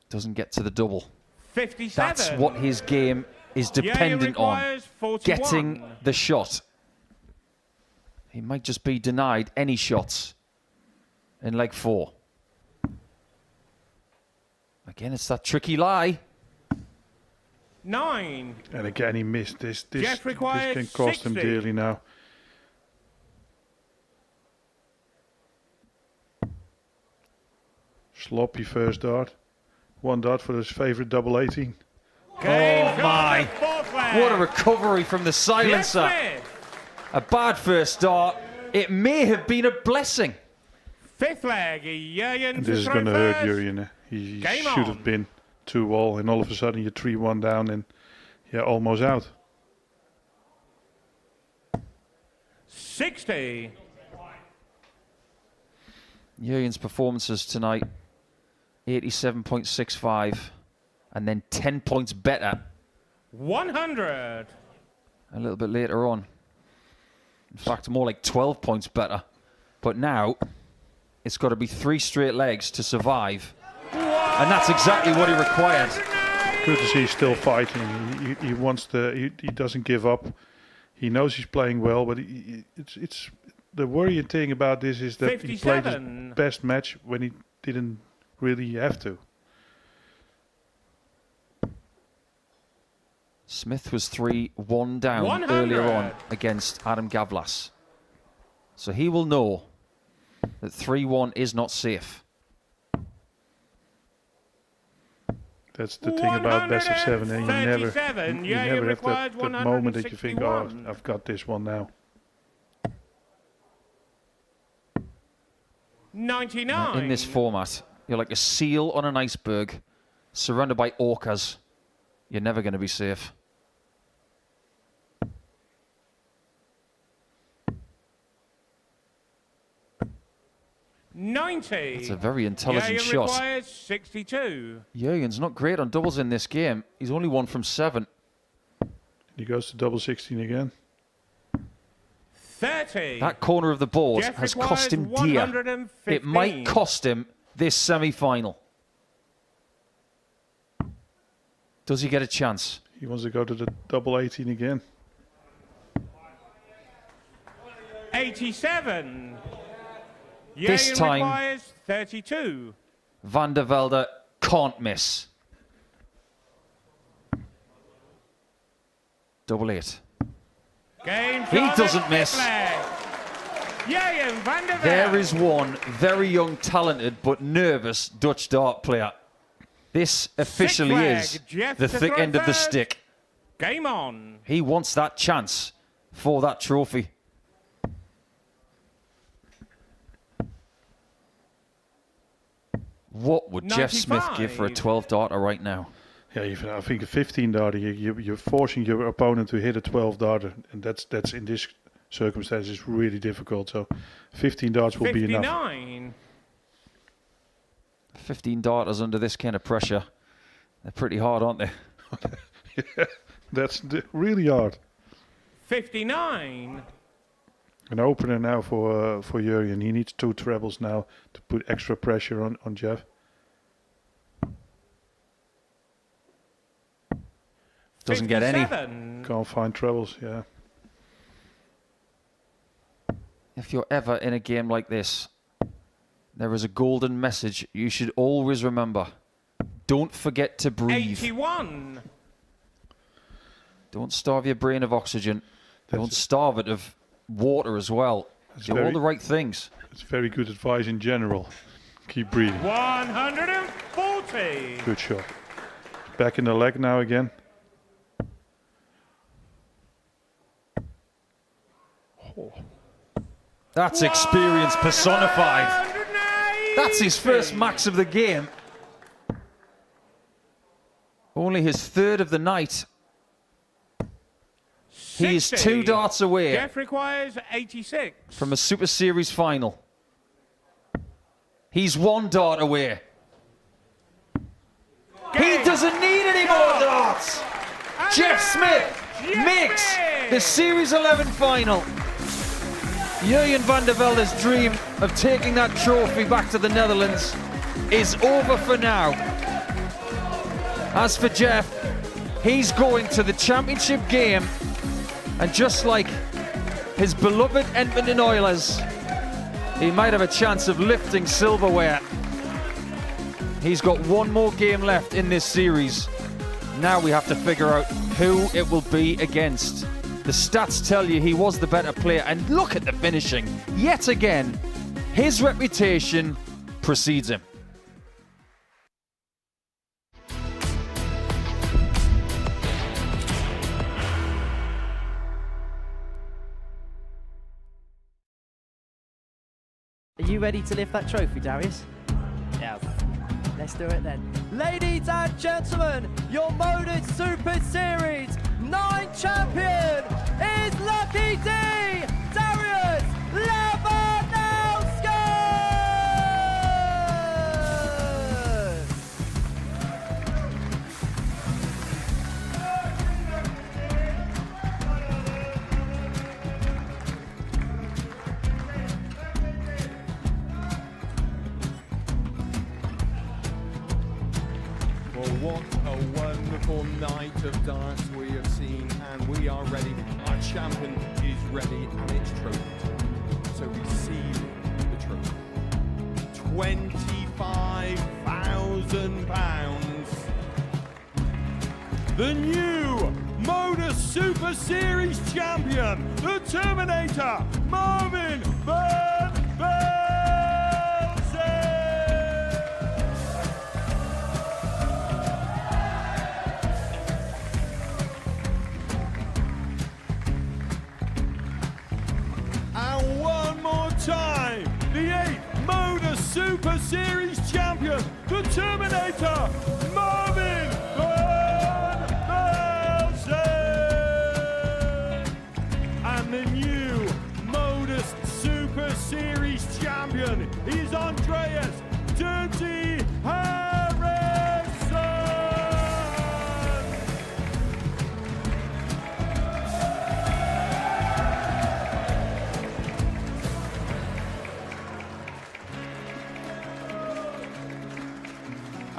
doesn't get to the double. 57. That's what his game is dependent on, requires 41. getting the shot. He might just be denied any shots in leg 4. Again, it's that tricky lie. 9. And again, he missed this. Jeff This requires can cost him 60. dearly now. Sloppy first dart. 1 dart for his favorite double 18. Oh my! What a recovery from the silencer. A bad first start. It may have been a blessing. 5th leg, Jurjen And this is going to hurt Jurjen. He should have been 2-all, and all of a sudden you're 3-1 down and yeah, almost out. 60. Jurjen's performances tonight, 87.65, and then 10 points better 100. a little bit later on. In fact, more like 12 points better. But now, it's got to be 3 straight legs to survive. And that's exactly what he required. Good to see he's still fighting. He wants to. He doesn't give up. He knows he's playing well, but it's the worrying thing about this is that he played his best match when he didn't really have to. Smith was 3-1 down 100. earlier on against Adam Gavlas. So he will know that 3-1 is not safe. That's the thing about best of 7. And you never have that moment that you think, oh, I've got this one now. 99. In this format, you're like a seal on an iceberg, surrounded by orcas. You're never going to be safe. It's a very intelligent shot. Requires 62. Jurgen's not great on doubles in this game. He's only 1 from 7. He goes to double 16 again. 30. That corner of the board Jeff has cost him requires dear. 115. It might cost him this semi-final. Does he get a chance? He wants to go to the double 18 again. 87. This Jurgen time, requires 32. Van der Velde can't miss. Double 8. Game He shot doesn't at miss. Jurgen van der Velde. There is one very young, talented, but nervous Dutch dart player. This officially leg, is Jeff the to thick throw end of the first. stick. Game on. He wants that chance for that trophy. What would Jeff Smith give for a 12 darter right now? Yeah, even I think a 15 darter. You're forcing your opponent to hit a 12 darter, and that's in this circumstances really difficult. So 15 darts will be enough. 59. 15 darters under this kind of pressure. They're pretty hard, aren't they? Yeah, that's really hard. 59. An opener now for Jurjen. He needs 2 trebles now to put extra pressure on Jeff. Doesn't get any. Can't find trebles, yeah. If you're ever in a game like this, there is a golden message you should always remember. Don't forget to breathe. 81. Don't starve your brain of oxygen. Don't starve it of water as well. Do all the right things. It's very good advice in general. Keep breathing. 140. Good shot. Back in the leg now again. Oh. That's experience personified. That's his first max of the game. Only his 3rd of the night. He is 2 darts away Jeff requires 86. from a Super Series final. He's 1 dart away. He doesn't need any more darts. Jeff Smith makes the Series 11 final. Jurjen van der Velde's dream of taking that trophy back to the Netherlands is over for now. As for Jeff, he's going to the championship game, and just like his beloved Edmonton Oilers, he might have a chance of lifting silverware. He's got one more game left in this series. Now we have to figure out who it will be against. The stats tell you he was the better player, and look at the finishing. Yet again, his reputation precedes him. Are you ready to lift that trophy, Darius? Yes. Let's do it then. Ladies and gentlemen, your Modus Super Series 9 champion is Lucky D, Darius Lewandowski! Well, what a wonderful night of darts we have seen, and we are ready. Our champion is ready, and it's trophy time. So receive the trophy. £25,000. The new Modus Super Series champion, the Terminator, Marvin Van Velzen. And one more time, the 8th Modus Super Series champion, the Terminator, Marvin Van Velzen. And the new Modus Super Series champion is Andreas Dirty Harrison.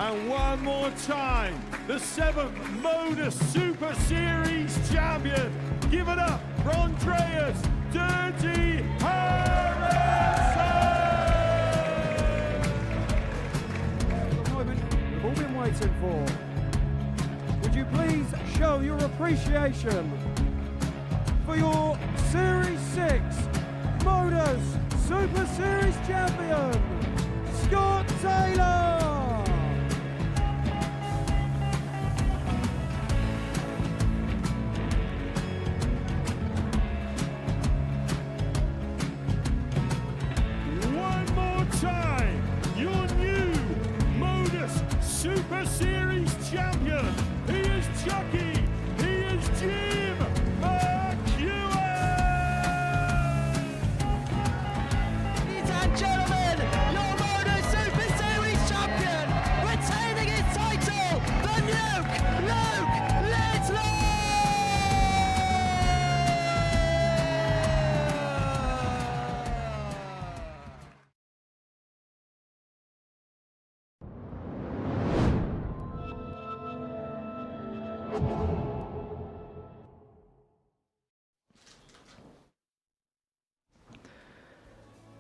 And one more time, the 7th Modus Super Series champion. Give it up for Andreas Dirty Harrison. The moment we've all been waiting for. Would you please show your appreciation for your Series 6 Modus Super Series champion, Scott Taylor? One more time, your new Modus Super Series champion. He is Chucky. He is Jim McEwen. Ladies and gentlemen, your Modus Super Series champion, retaining his title, the Nuke, Luke Littler!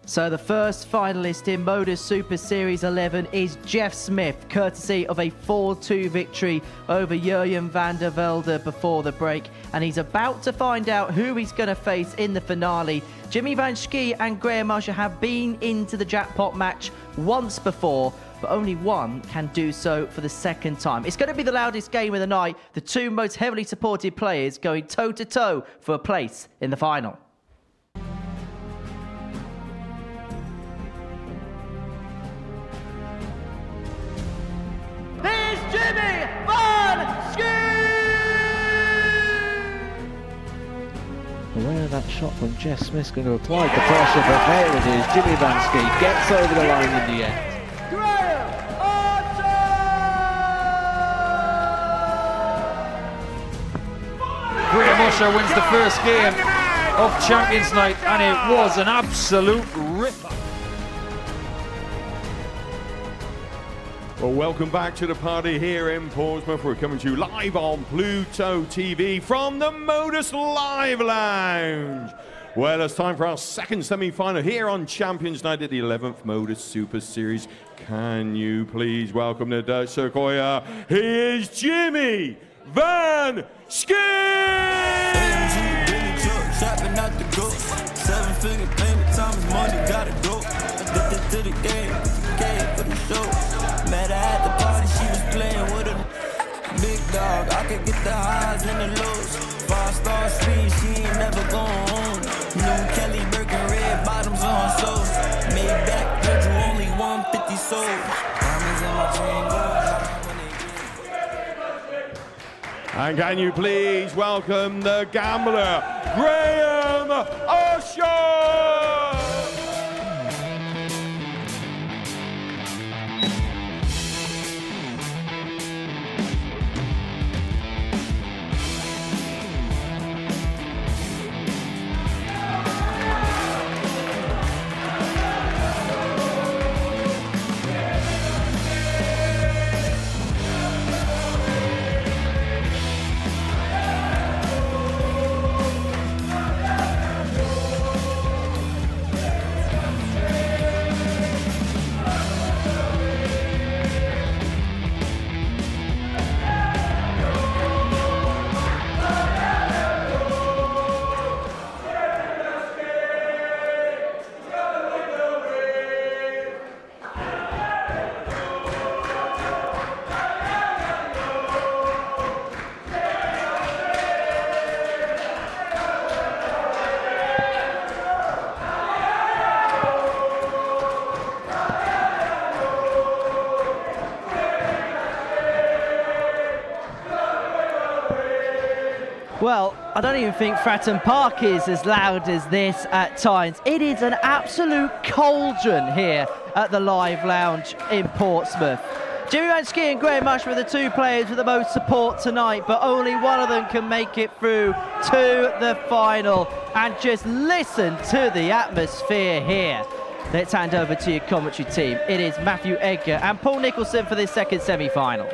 So the first finalist in Modus Super Series 11 is Jeff Smith, courtesy of a 4-2 victory over Jurjen van der Velde before the break. And he's about to find out who he's going to face in the finale. Jimmy Van Schie and Graham Usher have been into the jackpot match once before, but only one can do so for the second time. It's going to be the loudest game of the night. The two most heavily supported players going toe-to-toe for a place in the final. Here's Jimmy Van Schie! Aware of that shot from Jeff Smith's going to apply the pressure, but there it is. Jimmy Van Schie gets over the line in the end. Graham Usher wins the first game of Champions Night, and it was an absolute ripper. Well, welcome back to the party here in Portsmouth. We're coming to you live on Pluto TV from the Modus Live Lounge. Well, it's time for our second semi-final here on Champions Night at the 11th Modus Super Series. Can you please welcome the Dutch Sequoia? He is Jimmy Van Schie! Shopping out the go. 7-figure payment, time is money, gotta go. Addicted to the game for the show. Met her at the party, she was playing with a big dog. I could get the highs and the lows. 5-star speed, she ain't never going home. New Kelly Birkin, red bottoms on soles. Made back, Virgil, only 150 sold. Diamonds in my chain gold. And can you please welcome the gambler, Graham Usher! Well, I don't even think Fratton Park is as loud as this at times. It is an absolute cauldron here at the Live Lounge in Portsmouth. Jimmy Van Schie and Graham Usher are the two players with the most support tonight, but only one of them can make it through to the final. And just listen to the atmosphere here. Let's hand over to your commentary team. It is Matthew Edgar and Paul Nicholson for this second semi-final.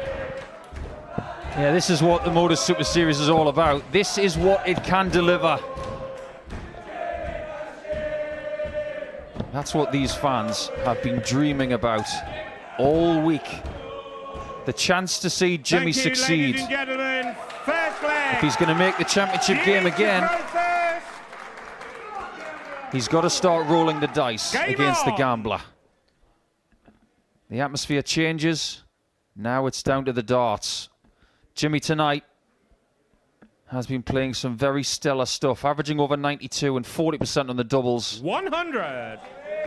Yeah, this is what the Modus Super Series is all about. This is what it can deliver. That's what these fans have been dreaming about all week. The chance to see Jimmy succeed. If he's going to make the championship game again, he's got to start rolling the dice against the gambler. The atmosphere changes. Now it's down to the darts. Jimmy tonight has been playing some very stellar stuff, averaging over 92 and 40% on the doubles. 100.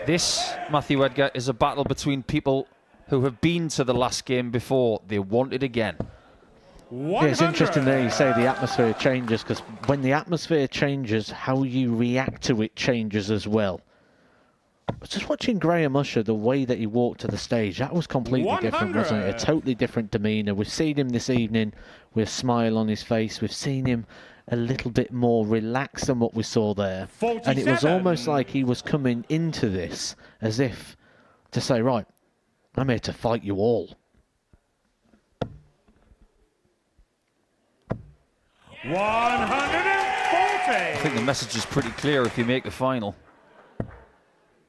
This, Matthew Edgar, is a battle between people who have been to the last game before. They want it again. Yeah, it's interesting there you say the atmosphere changes, because when the atmosphere changes, how you react to it changes as well. Just watching Graham Usher, the way that he walked to the stage, that was completely different, wasn't it? A totally different demeanour. We've seen him this evening with a smile on his face. We've seen him a little bit more relaxed than what we saw there. 47. And it was almost like he was coming into this as if to say, right, I'm here to fight you all. 140. I think the message is pretty clear if you make the final.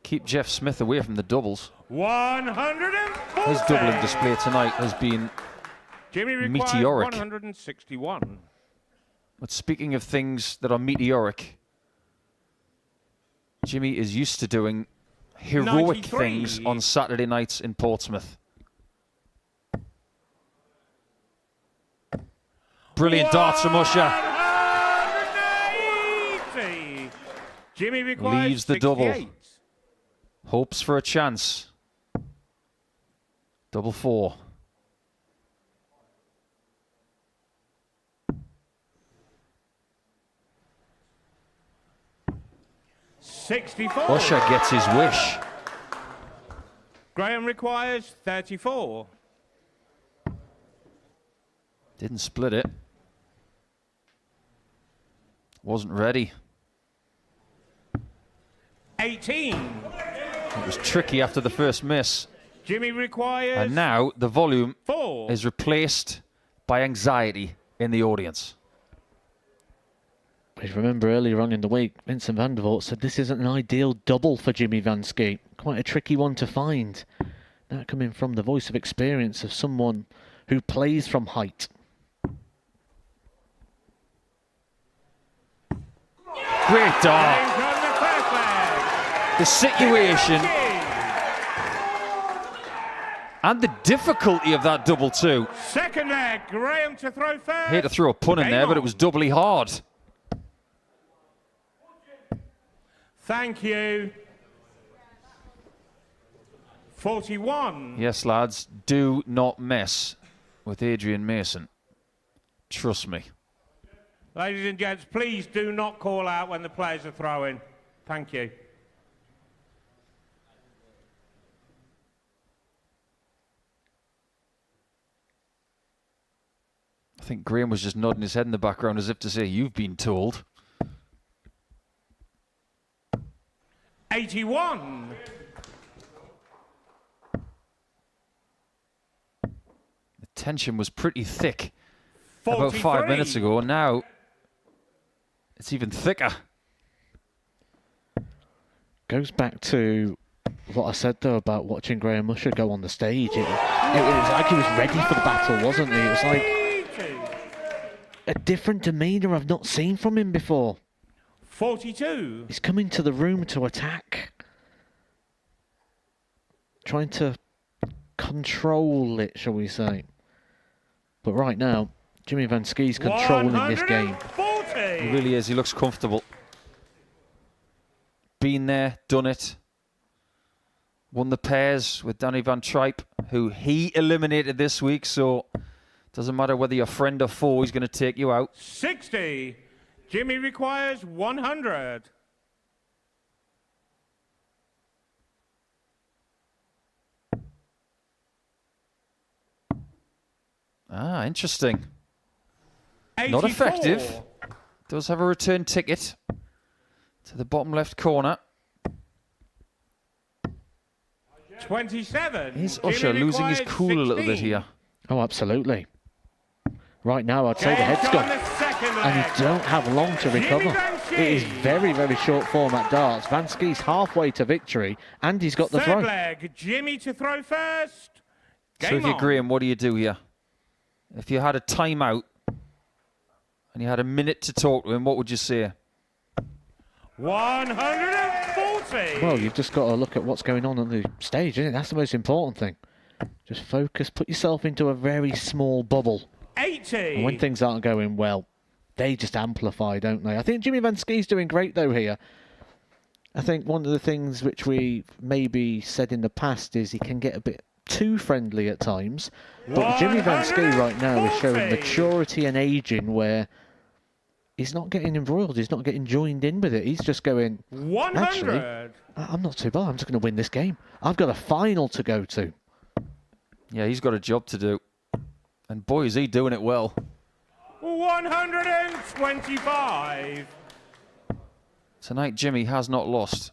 Keep Jeff Smith away from the doubles. 140. His doubling display tonight has been Jimmy meteoric. 161. But speaking of things that are meteoric, Jimmy is used to doing heroic 93. things on Saturday nights in Portsmouth. Brilliant darts from Usher. 180. Jimmy requires Leaves the 68. double. Hopes for a chance. Double four. Usher gets his wish. Graham requires 34. Didn't split it. Wasn't ready. 18. It was tricky after the first miss. Jimmy requires. And now the volume 4. is replaced by anxiety in the audience. If you remember earlier on in the week, Vincent van der Voort said this isn't an ideal double for Jimmy Van Schie. Quite a tricky one to find. That coming from the voice of experience of someone who plays from height. Great dart. The situation and the difficulty of that double too. Second leg, Graham to throw first. I hate to throw a pun in there, but it was doubly hard. Thank you. 41. Yes, lads, do not mess with Adrian Mason. Trust me. Ladies and gents, please do not call out when the players are throwing. Thank you. I think Graham was just nodding his head in the background as if to say, you've been told. 81. The tension was pretty thick 43. about 5 minutes ago, and now it's even thicker. Goes back to what I said, though, about watching Graham Usher go on the stage. It was like he was ready for the battle, wasn't he? It was like a different demeanour I've not seen from him before. 42. He's coming to the room to attack. Trying to control it, shall we say. But right now, Jimmy Van Schie's controlling this game. He really is. He looks comfortable. Been there, done it. Won the pairs with Danny Van Tripe, who he eliminated this week, so doesn't matter whether you're friend or foe, he's going to take you out. 60. Jimmy requires 100. Ah, interesting. 84. Not effective. Does have a return ticket to the bottom left corner. 27. Is Usher losing his cool 16. A little bit here? Oh, absolutely. Right now, I'd say the head's gone. And you don't have long to recover. It is very, very short format darts. Van Schie's halfway to victory, and he's got the throw. Third leg, Jimmy to throw first. So if you're Graham, what do you do here? If you had a timeout and you had a minute to talk to him, what would you say? 140. Well, you've just got to look at what's going on the stage, isn't it? That's the most important thing. Just focus, put yourself into a very small bubble. 80. And when things aren't going well, they just amplify, don't they? I think Jimmy Van Schie's doing great, though, here. I think one of the things which we maybe said in the past is he can get a bit too friendly at times. But Jimmy Van Schie right now is showing maturity and aging where he's not getting embroiled. He's not getting joined in with it. He's just going, 100. Actually, I'm not too bad. I'm just going to win this game. I've got a final to go to. Yeah, he's got a job to do. And boy, is he doing it well. 125. Tonight, Jimmy has not lost.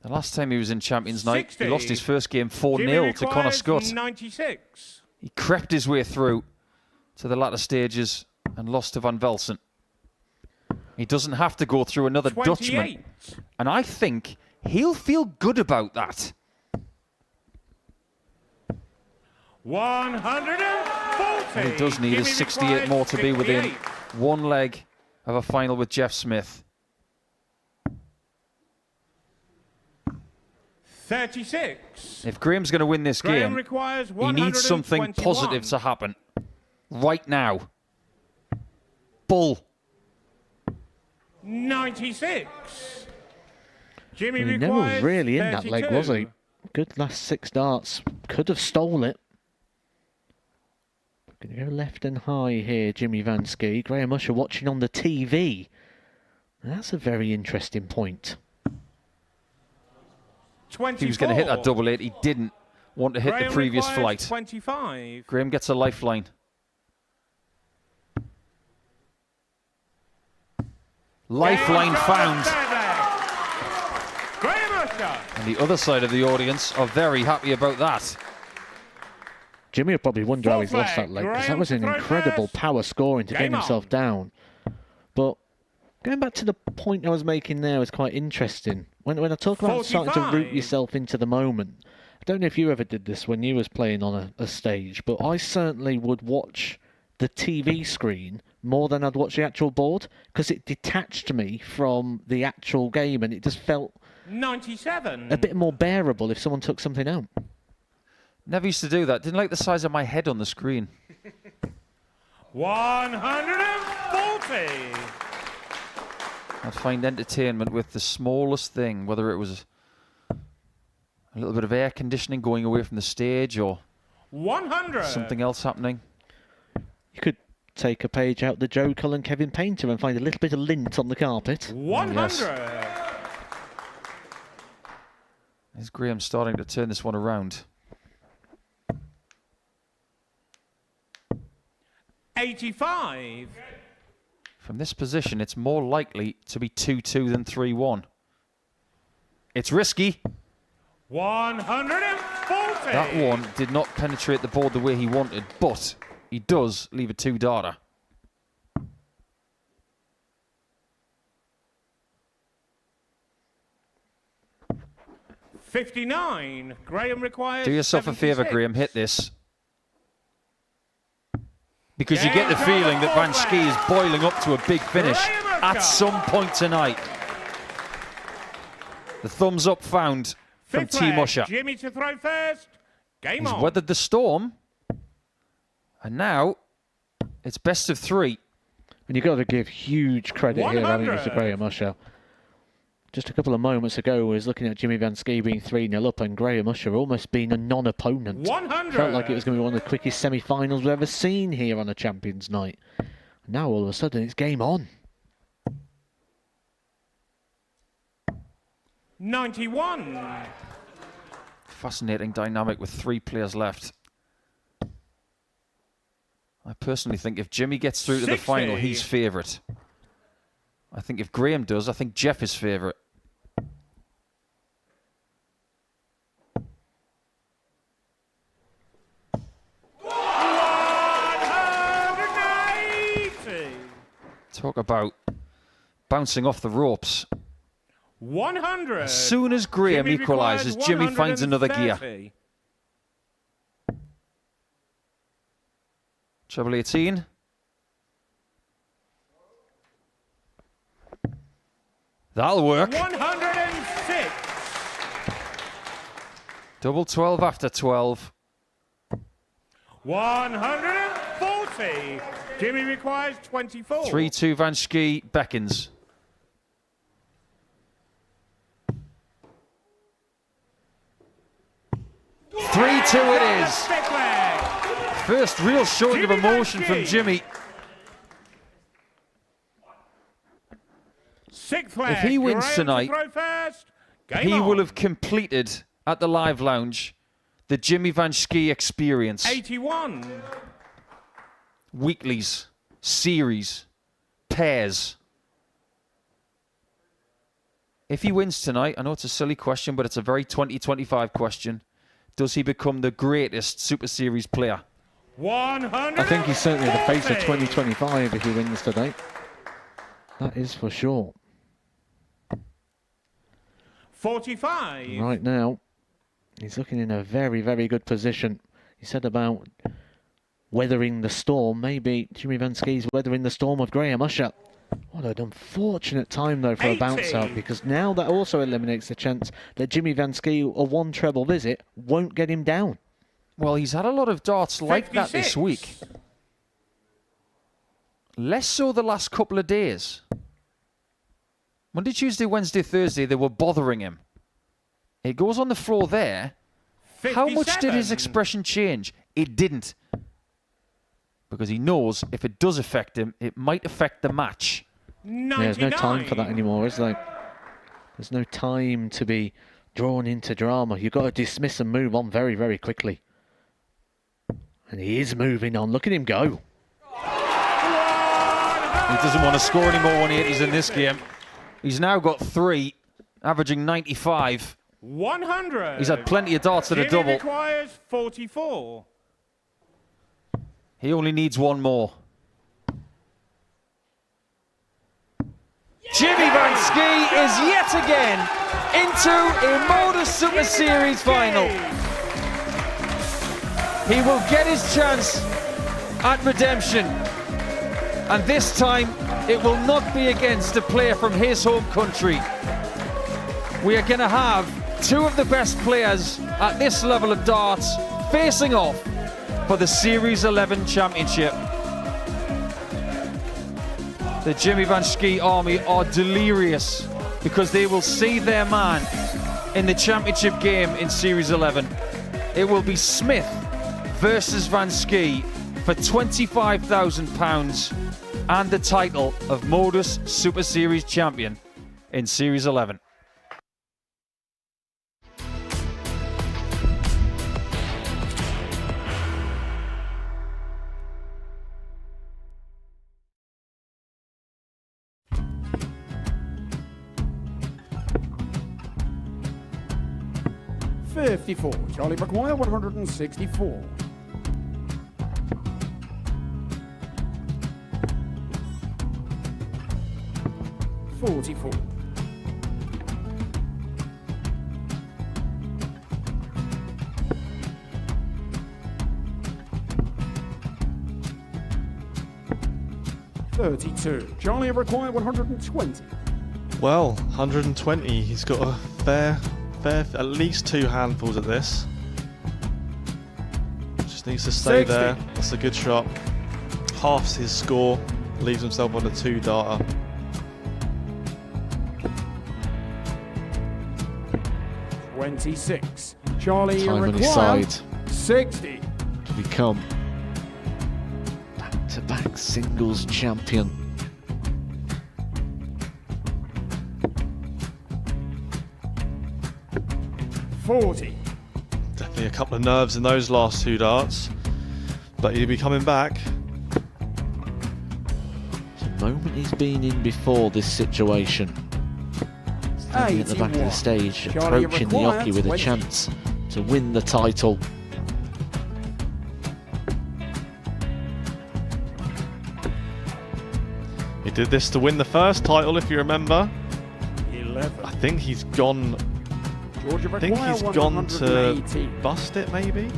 The last time he was in Champions Night, he lost his first game 4-0 to Connor Scott. 96. He crept his way through to the latter stages and lost to Van Velsen. He doesn't have to go through another 28. Dutchman. And I think he'll feel good about that. 140. And he does need his 68 more to be within one leg of a final with Jeff Smith. 36. If Graham's going to win this Graham game, requires he needs something 121. positive to happen right now. Bull. 96. Jimmy He never requires was really in that 32. leg, was he? Good last 6 darts. Could have stole it. Going to go left and high here, Jimmy Van Schie. Graham Usher watching on the TV. That's a very interesting point. 24. He was going to hit that double eight. He didn't want to hit Graham the previous requires flight. 25. Graham gets a lifeline. Lifeline found. Graham And the other side of the audience are very happy about that. Jimmy will probably wonder how he's lost that leg, because that was an incredible power scoring to get Game himself down. But going back to the point I was making there was quite interesting. When I talk about starting to root yourself into the moment, I don't know if you ever did this when you was playing on a stage, but I certainly would watch the TV screen more than I'd watch the actual board, because it detached me from the actual game, and it just felt 97. a bit more bearable if someone took something out. Never used to do that. Didn't like the size of my head on the screen. 140. I'd find entertainment with the smallest thing, whether it was a little bit of air conditioning going away from the stage or 100. something else happening. You could take a page out the Joe Cullen Kevin Painter and find a little bit of lint on the carpet. 100. Is Graham starting to turn this one around? 85. From this position, it's more likely to be 2-2 than 3-1. It's risky. 140. That one did not penetrate the board the way he wanted, but he does leave a 2-darter. $59. Graham requires. Do yourself a favour, 76. Graham. Hit this. Because you get the feeling that Van Schie is boiling up to a big finish at some point tonight. The thumbs up found from Fifth Team leg, Usher. Jimmy to throw first. Game He's on. weathered the storm. And now it's best of 3. And you've got to give huge credit here, haven't you, to 100. Graham Usher. Just a couple of moments ago, we was looking at Jimmy Van Schie being 3-0 up and Graham Usher almost being a non-opponent. 100. Felt like it was going to be one of the quickest semi-finals we've ever seen here on a Champions Night. Now all of a sudden it's game on. 91. Fascinating dynamic with 3 players left. I personally think if Jimmy gets through to the 60. final, he's favourite. I think if Graham does, I think Jeff is favourite. Talk about bouncing off the ropes. 100. As soon as Graham Jimmy equalises, requires Jimmy finds another gear. 130. Treble 18. That'll work. 106. Double 12 after 12. 140. Jimmy requires 24. 3-2 Van Schie beckons. $3-2 it is. First real showing of emotion from Jimmy. Sixth leg. If he wins Graham to tonight, throw first. Game he on. will have completed at the Live Lounge the Jimmy Van Schie experience. 81. Weeklies, series, pairs. If he wins tonight, I know it's a silly question, but it's a very 2025 question. Does he become the greatest Super Series player? 100. I think he's certainly the face of 2025 if he wins today. That is for sure. 45. Right now, he's looking in a very, very good position. He said about weathering the storm. Maybe Jimmy Van Schie's weathering the storm of Graham Usher. What an unfortunate time, though, for 80. a bounce out, because now that also eliminates the chance that Jimmy Van Schie, a one treble visit, won't get him down. Well, he's had a lot of darts like that 56. this week. Less so the last couple of days. Monday, Tuesday, Wednesday, Thursday, they were bothering him. It goes on the floor there. 57. How much did his expression change? It didn't. Because he knows if it does affect him, it might affect the match. 99. Yeah, there's no time for that anymore, is there? There's no time to be drawn into drama. You've got to dismiss and move on very, very quickly. And he is moving on. Look at him go. He doesn't want to score any more 180s in this game. He's now got 3, averaging 95. 100. He's had plenty of darts at a Jimmy double. requires 44. He only needs one more. Jimmy Van Ski is yet again into a Modus Super Series final. He will get his chance at redemption. And this time, it will not be against a player from his home country. We are going to have two of the best players at this level of darts facing off for the Series 11 Championship. The Jimmy Van Ski army are delirious because they will see their man in the championship game in Series 11. It will be Smith versus Van Ski for £25,000 and the title of Modus Super Series champion in Series 11. $54. Charlie McGuire, 164. $44. $32. Charlie require 120. Well, 120. He's got a fair, at least two handfuls at this. Just needs to stay 60. there. That's a good shot. Halves his score. Leaves himself on a 2-darter. $26. Charlie Time on his require side 60. to become back-to-back singles champion. $40. Definitely a couple of nerves in those last two darts. But he'll be coming back. The moment he's been in before this situation. Standing at the back of the stage, Charlie approaching the require Yoki with 20. a chance to win the title. He did this to win the first title, if you remember. 11. I think he's gone. Georgia I think require he's gone to 118. bust it, maybe.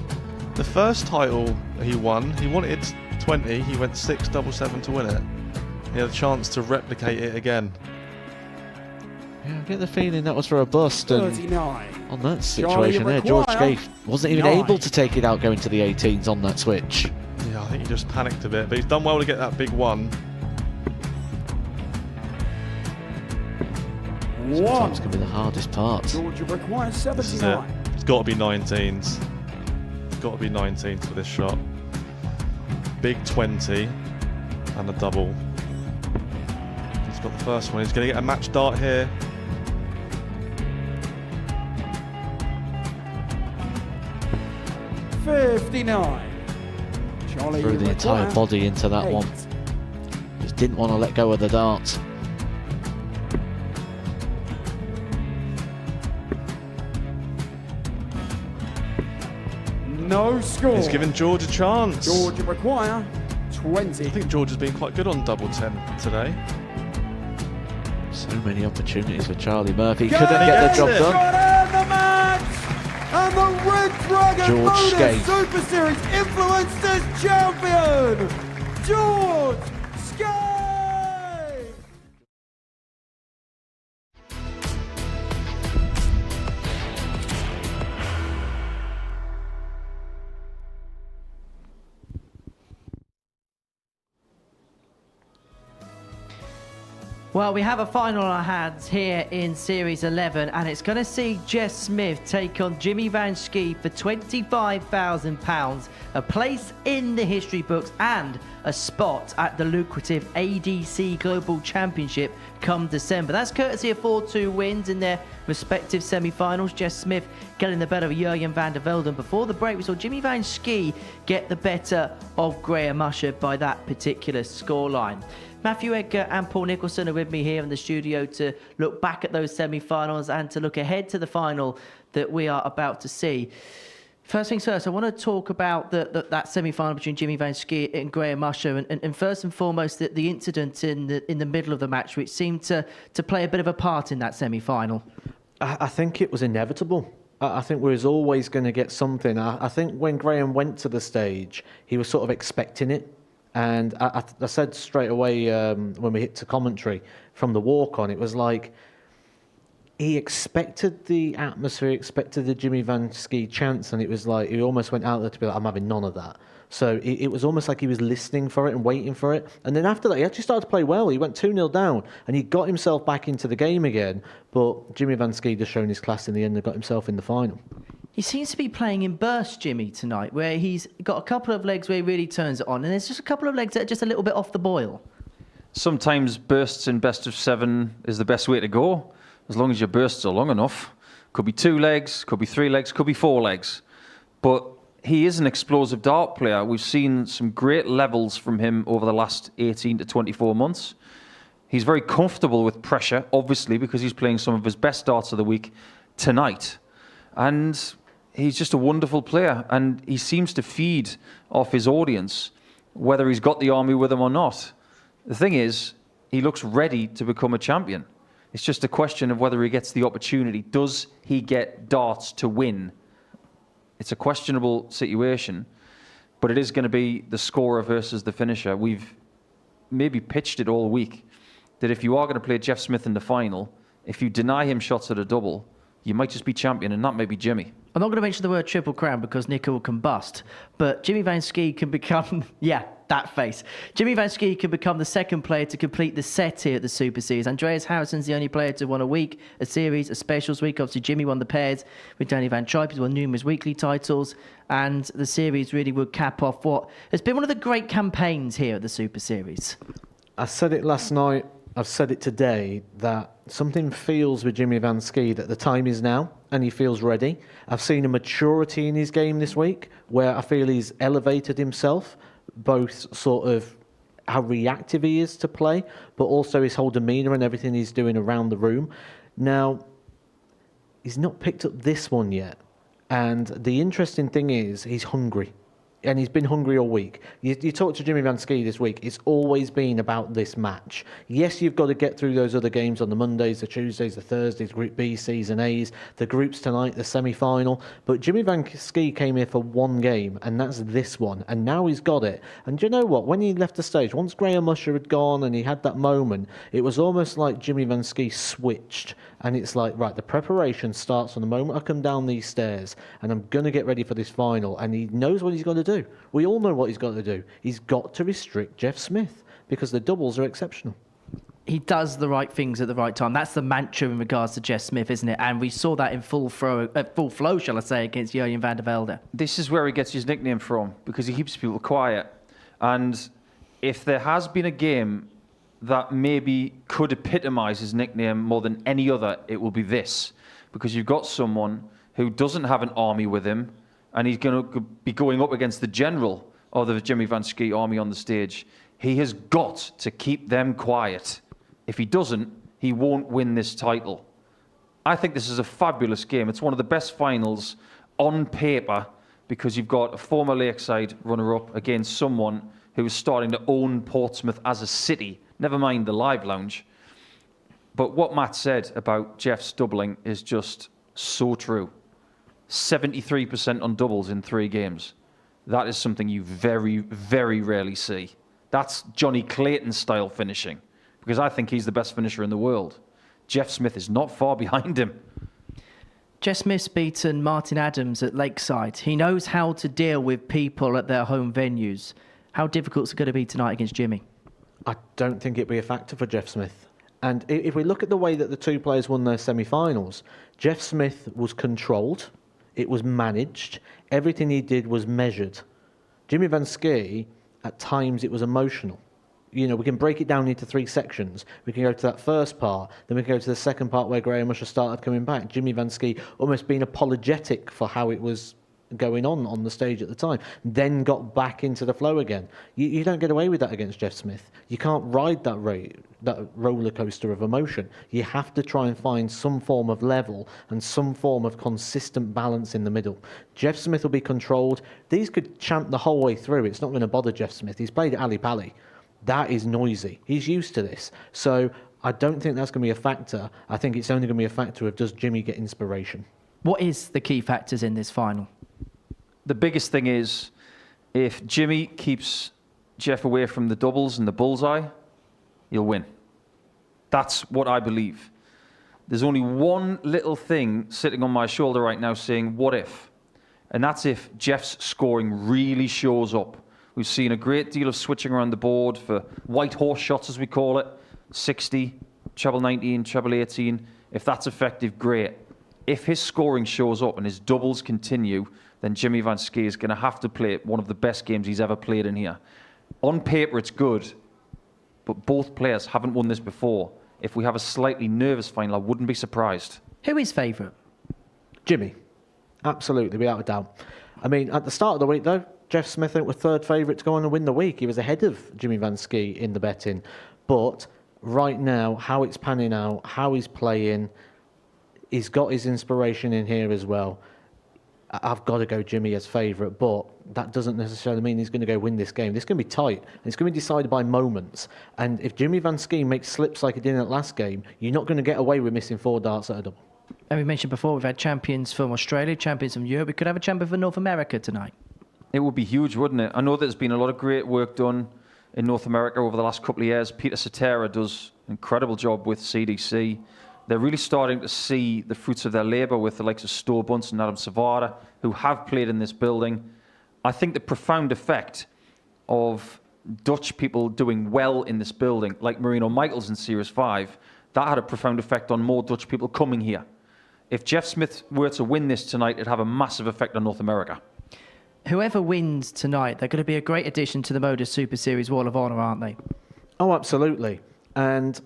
The first title he won, he wanted 20. He went 6-7-7 to win it. He had a chance to replicate it again. Yeah, I get the feeling that was for a bust, and 39. on that situation there, George Scaife wasn't even able to take it out going to the 18s on that switch. Yeah, I think he just panicked a bit, but he's done well to get that big one. Sometimes can be the hardest part. Georgia requires This is it. 79. It's got to be 19s. It's got to be 19s for this shot. Big 20 and a double. He's got the first one. He's going to get a match dart here. $59. Charlie Threw the entire require body into that 8. one. Just didn't want to let go of the dart. No score. He's given George a chance. Georgia require 20. I think George has been quite good on double 10 today. So many opportunities for Charlie Murphy. Got Couldn't get the job done. Got in the match. And the Red Dragon George Modus Scaife. Super Series Influencers Champion, George Scaife. Well, we have a final on our hands here in Series 11, and it's going to see Jess Smith take on Jimmy Van Ski for £25,000, a place in the history books and a spot at the lucrative ADC Global Championship come December. That's courtesy of 4-2 wins in their respective semi-finals. Jess Smith getting the better of Jurjen van der Velde. Before the break, we saw Jimmy Van Ski get the better of Graham Usher by that particular scoreline. Matthew Edgar and Paul Nicholson are with me here in the studio to look back at those semi-finals and to look ahead to the final that we are about to see. First things first, I want to talk about that semi-final between Jimmy Van Schie and Graham Usher, and first and foremost the incident in the middle of the match, which seemed to play a bit of a part in that semi-final. I think it was inevitable. I think we was always going to get something. I think when Graham went to the stage, he was sort of expecting it. And I said straight away when we hit to commentary from the walk-on, it was like he expected the atmosphere, expected the Jimmy Van Schie chants, and it was like he almost went out there to be like, I'm having none of that. So it was almost like he was listening for it and waiting for it. And then after that, he actually started to play well. He went 2-0 down, and he got himself back into the game again. But Jimmy Van Schie just shown his class in the end and got himself in the final. He seems to be playing in bursts, Jimmy, tonight, where he's got a couple of legs where he really turns it on, and there's just a couple of legs that are just a little bit off the boil. Sometimes bursts in best of 7 is the best way to go, as long as your bursts are long enough. Could be 2 legs, could be 3 legs, could be 4 legs. But he is an explosive dart player. We've seen some great levels from him over the last 18 to 24 months. He's very comfortable with pressure, obviously, because he's playing some of his best darts of the week tonight. And he's just a wonderful player, and he seems to feed off his audience, whether he's got the army with him or not. The thing is, he looks ready to become a champion. It's just a question of whether he gets the opportunity. Does he get darts to win? It's a questionable situation, but it is going to be the scorer versus the finisher. We've maybe pitched it all week, that if you are going to play Jeff Smith in the final, if you deny him shots at a double, you might just be champion, and that may be Jimmy. I'm not going to mention the word Triple Crown because Nico will combust, but Jimmy Van Schie can become, yeah, that face. Jimmy Van Schie can become the second player to complete the set here at the Super Series. Andreas Harrison's the only player to win a week, a series, a specials week. Obviously, Jimmy won the pairs with Danny Van Tripe. He's won numerous weekly titles, and the series really would cap off what has been one of the great campaigns here at the Super Series. I said it last night, I've said it today, that something feels with Jimmy Van Schie that the time is now and he feels ready. I've seen a maturity in his game this week where I feel he's elevated himself, both sort of how reactive he is to play, but also his whole demeanour and everything he's doing around the room. Now, he's not picked up this one yet. And the interesting thing is he's hungry. And he's been hungry all week. You talk to Jimmy Van Schie this week, it's always been about this match. Yes, you've got to get through those other games on the Mondays, the Tuesdays, the Thursdays, Group B, C's and A's, the groups tonight, the semi-final. But Jimmy Van Schie came here for one game, and that's this one. And now he's got it. And do you know what? When he left the stage, once Graham Usher had gone and he had that moment, it was almost like Jimmy Van Schie switched. And it's like, right, the preparation starts from the moment I come down these stairs and I'm going to get ready for this final. And he knows what he's got to do. We all know what he's got to do. He's got to restrict Jeff Smith because the doubles are exceptional. He does the right things at the right time. That's the mantra in regards to Jeff Smith, isn't it? And we saw that in full flow, shall I say, against Jurjen van der Velde. This is where he gets his nickname from, because he keeps people quiet. And if there has been a game that maybe could epitomise his nickname more than any other, it will be this. Because you've got someone who doesn't have an army with him, and he's going to be going up against the general of the Jimmy Van Schie army on the stage. He has got to keep them quiet. If he doesn't, he won't win this title. I think this is a fabulous game. It's one of the best finals on paper, because you've got a former Lakeside runner-up against someone who is starting to own Portsmouth as a city, never mind the Live Lounge. But what Matt said about Jeff's doubling is just so true. 73% on doubles in 3 games. That is something you very, very rarely see. That's Johnny Clayton style finishing, because I think he's the best finisher in the world. Jeff Smith is not far behind him. Jeff Smith's beaten Martin Adams at Lakeside. He knows how to deal with people at their home venues. How difficult is it going to be tonight against Jimmy? I don't think it'd be a factor for Jeff Smith. And if we look at the way that the two players won their semi-finals, Jeff Smith was controlled, it was managed, everything he did was measured. Jimmy Van Schie, at times it was emotional. You know, we can break it down into 3 sections. We can go to that first part, then we can go to the second part where Graham Usher started coming back. Jimmy Van Schie almost being apologetic for how it was going on the stage at the time, then got back into the flow again. You don't get away with that against Jeff Smith. You can't ride that roller coaster of emotion. You have to try and find some form of level and some form of consistent balance in the middle. Jeff Smith will be controlled. These could champ the whole way through. It's not going to bother Jeff Smith. He's played at Ali Pali. That is noisy. He's used to this. So I don't think that's going to be a factor. I think it's only going to be a factor of, does Jimmy get inspiration? What is the key factors in this final? The biggest thing is if Jimmy keeps Jeff away from the doubles and the bullseye, he'll win. That's what I believe. There's only one little thing sitting on my shoulder right now saying, what if? And that's if Jeff's scoring really shows up. We've seen a great deal of switching around the board for white horse shots, as we call it. 60, treble 19, treble 18. If that's effective, great. If his scoring shows up and his doubles continue, then Jimmy Van Schie is going to have to play one of the best games he's ever played in here. On paper, it's good, but both players haven't won this before. If we have a slightly nervous final, I wouldn't be surprised. Who is favourite? Jimmy. Absolutely, without a doubt. I mean, at the start of the week, though, Jeff Smith, I think, was third favourite to go on and win the week. He was ahead of Jimmy Van Schie in the betting. But right now, how it's panning out, how he's playing, he's got his inspiration in here as well. I've got to go Jimmy as favourite, but that doesn't necessarily mean he's going to go win this game. This is going to be tight. It's going to be decided by moments. And if Jimmy Van Schie makes slips like he did in that last game, you're not going to get away with missing 4 darts at a double. And we mentioned before, we've had champions from Australia, champions from Europe. We could have a champion from North America tonight. It would be huge, wouldn't it? I know there's been a lot of great work done in North America over the last couple of years. Peter Cetera does an incredible job with CDC. They're really starting to see the fruits of their labour with the likes of Sto Bunce and Adam Savara, who have played in this building. I think the profound effect of Dutch people doing well in this building, like Marino Michaels in Series 5, that had a profound effect on more Dutch people coming here. If Jeff Smith were to win this tonight, it'd have a massive effect on North America. Whoever wins tonight, they're going to be a great addition to the Modus Super Series Wall of Honour, aren't they? Oh, absolutely. And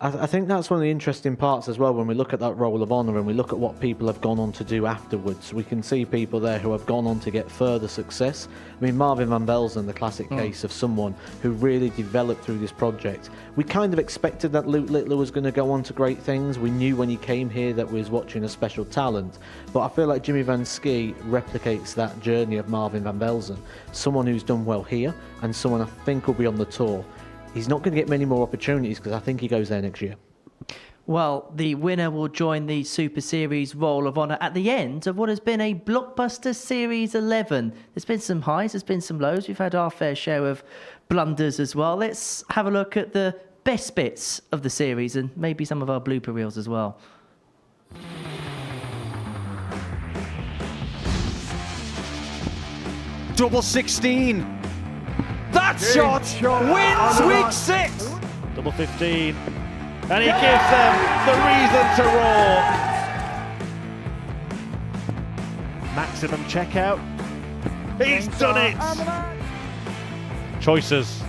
I think that's one of the interesting parts as well when we look at that Roll of Honour and we look at what people have gone on to do afterwards. We can see people there who have gone on to get further success. I mean, Marvin van Velzen, the classic case of someone who really developed through this project. We kind of expected that Luke Littler was going to go on to great things. We knew when he came here that we was watching a special talent. But I feel like Jimmy Van Schie replicates that journey of Marvin van Velzen. Someone who's done well here and someone I think will be on the tour. He's not going to get many more opportunities because I think he goes there next year. Well, the winner will join the Super Series Roll of Honour at the end of what has been a blockbuster Series 11. There's been some highs, there's been some lows. We've had our fair share of blunders as well. Let's have a look at the best bits of the series and maybe some of our blooper reels as well. Double 16. That shot wins week 6. Double 15. And he gives them the reason to roar. Maximum checkout. He's done it. Choices.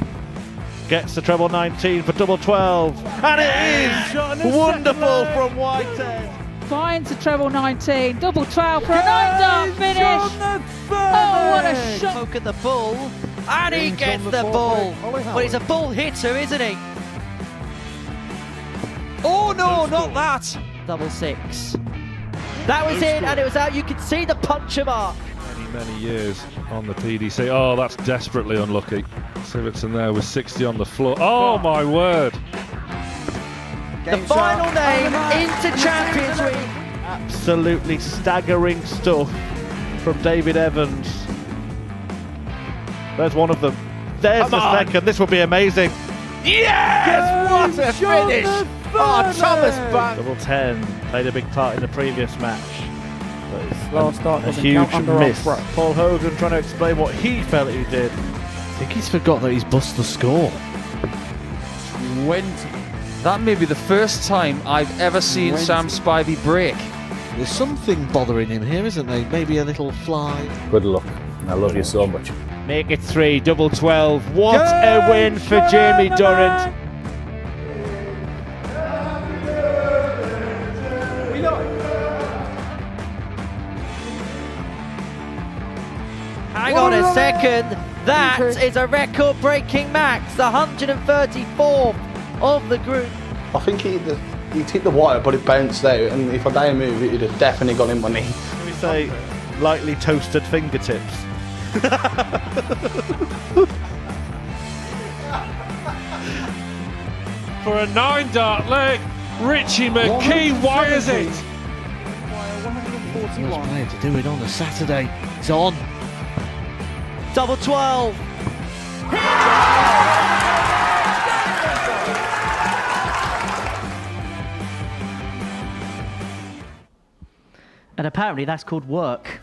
Gets the treble 19 for double 12. And it is wonderful from Whitehead. Finds the treble 19, double 12 for a 9-dart finish. Oh, what a shot. Poke at the bull, and he gets the bull. Well, he's a bull hitter, isn't he? Oh, no, not that. Double 6. That was it, and it was out. You could see the puncher mark. Many years on the PDC. Oh, that's desperately unlucky. Sivertson there with 60 on the floor. Oh, my word. The final name into Champions Week. Absolutely staggering stuff from David Evans. There's one of them. There's the second. This will be amazing. Yes! What a finish! Oh, Thomas Banks. Double 10 played a big part in the previous match. But it's Last start a doesn't huge count under miss. our Paul Hogan trying to explain what he felt he did. I think he's forgot that he's bust the score. 20. That may be the first time I've ever seen Sam Spivey break. There's something bothering him here, isn't there? Maybe a little fly. Good luck. I love you so much. Make it 3, double 12. What a win for Jamie Durrant. second. That is a record-breaking max, the 134th of the group. I think he'd hit the wire, but it bounced out, and if I didn't move, it'd have definitely gone in my knee. Can we say lightly toasted fingertips? For a 9-dart leg, Richie McKee wires it. He was playing to do it on a Saturday. It's on. Double 12. And apparently that's called work.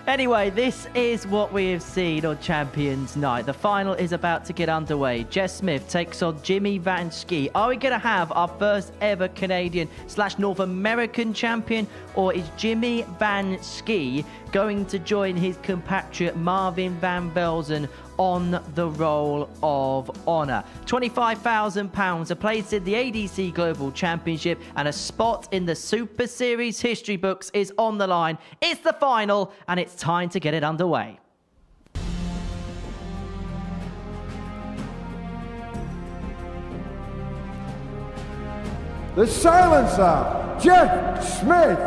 Anyway, this is what we have seen on Champions Night. The final is about to get underway. Jess Smith takes on Jimmy Van Schie. Are we going to have our first ever Canadian/North American champion? Or is Jimmy Van Schie going to join his compatriot Marvin Van Velzen on the Roll of Honour? £25,000, a place in the ADC Global Championship, and a spot in the Super Series history books is on the line. It's the final, and it's time to get it underway. The silencer, Jeff Smith.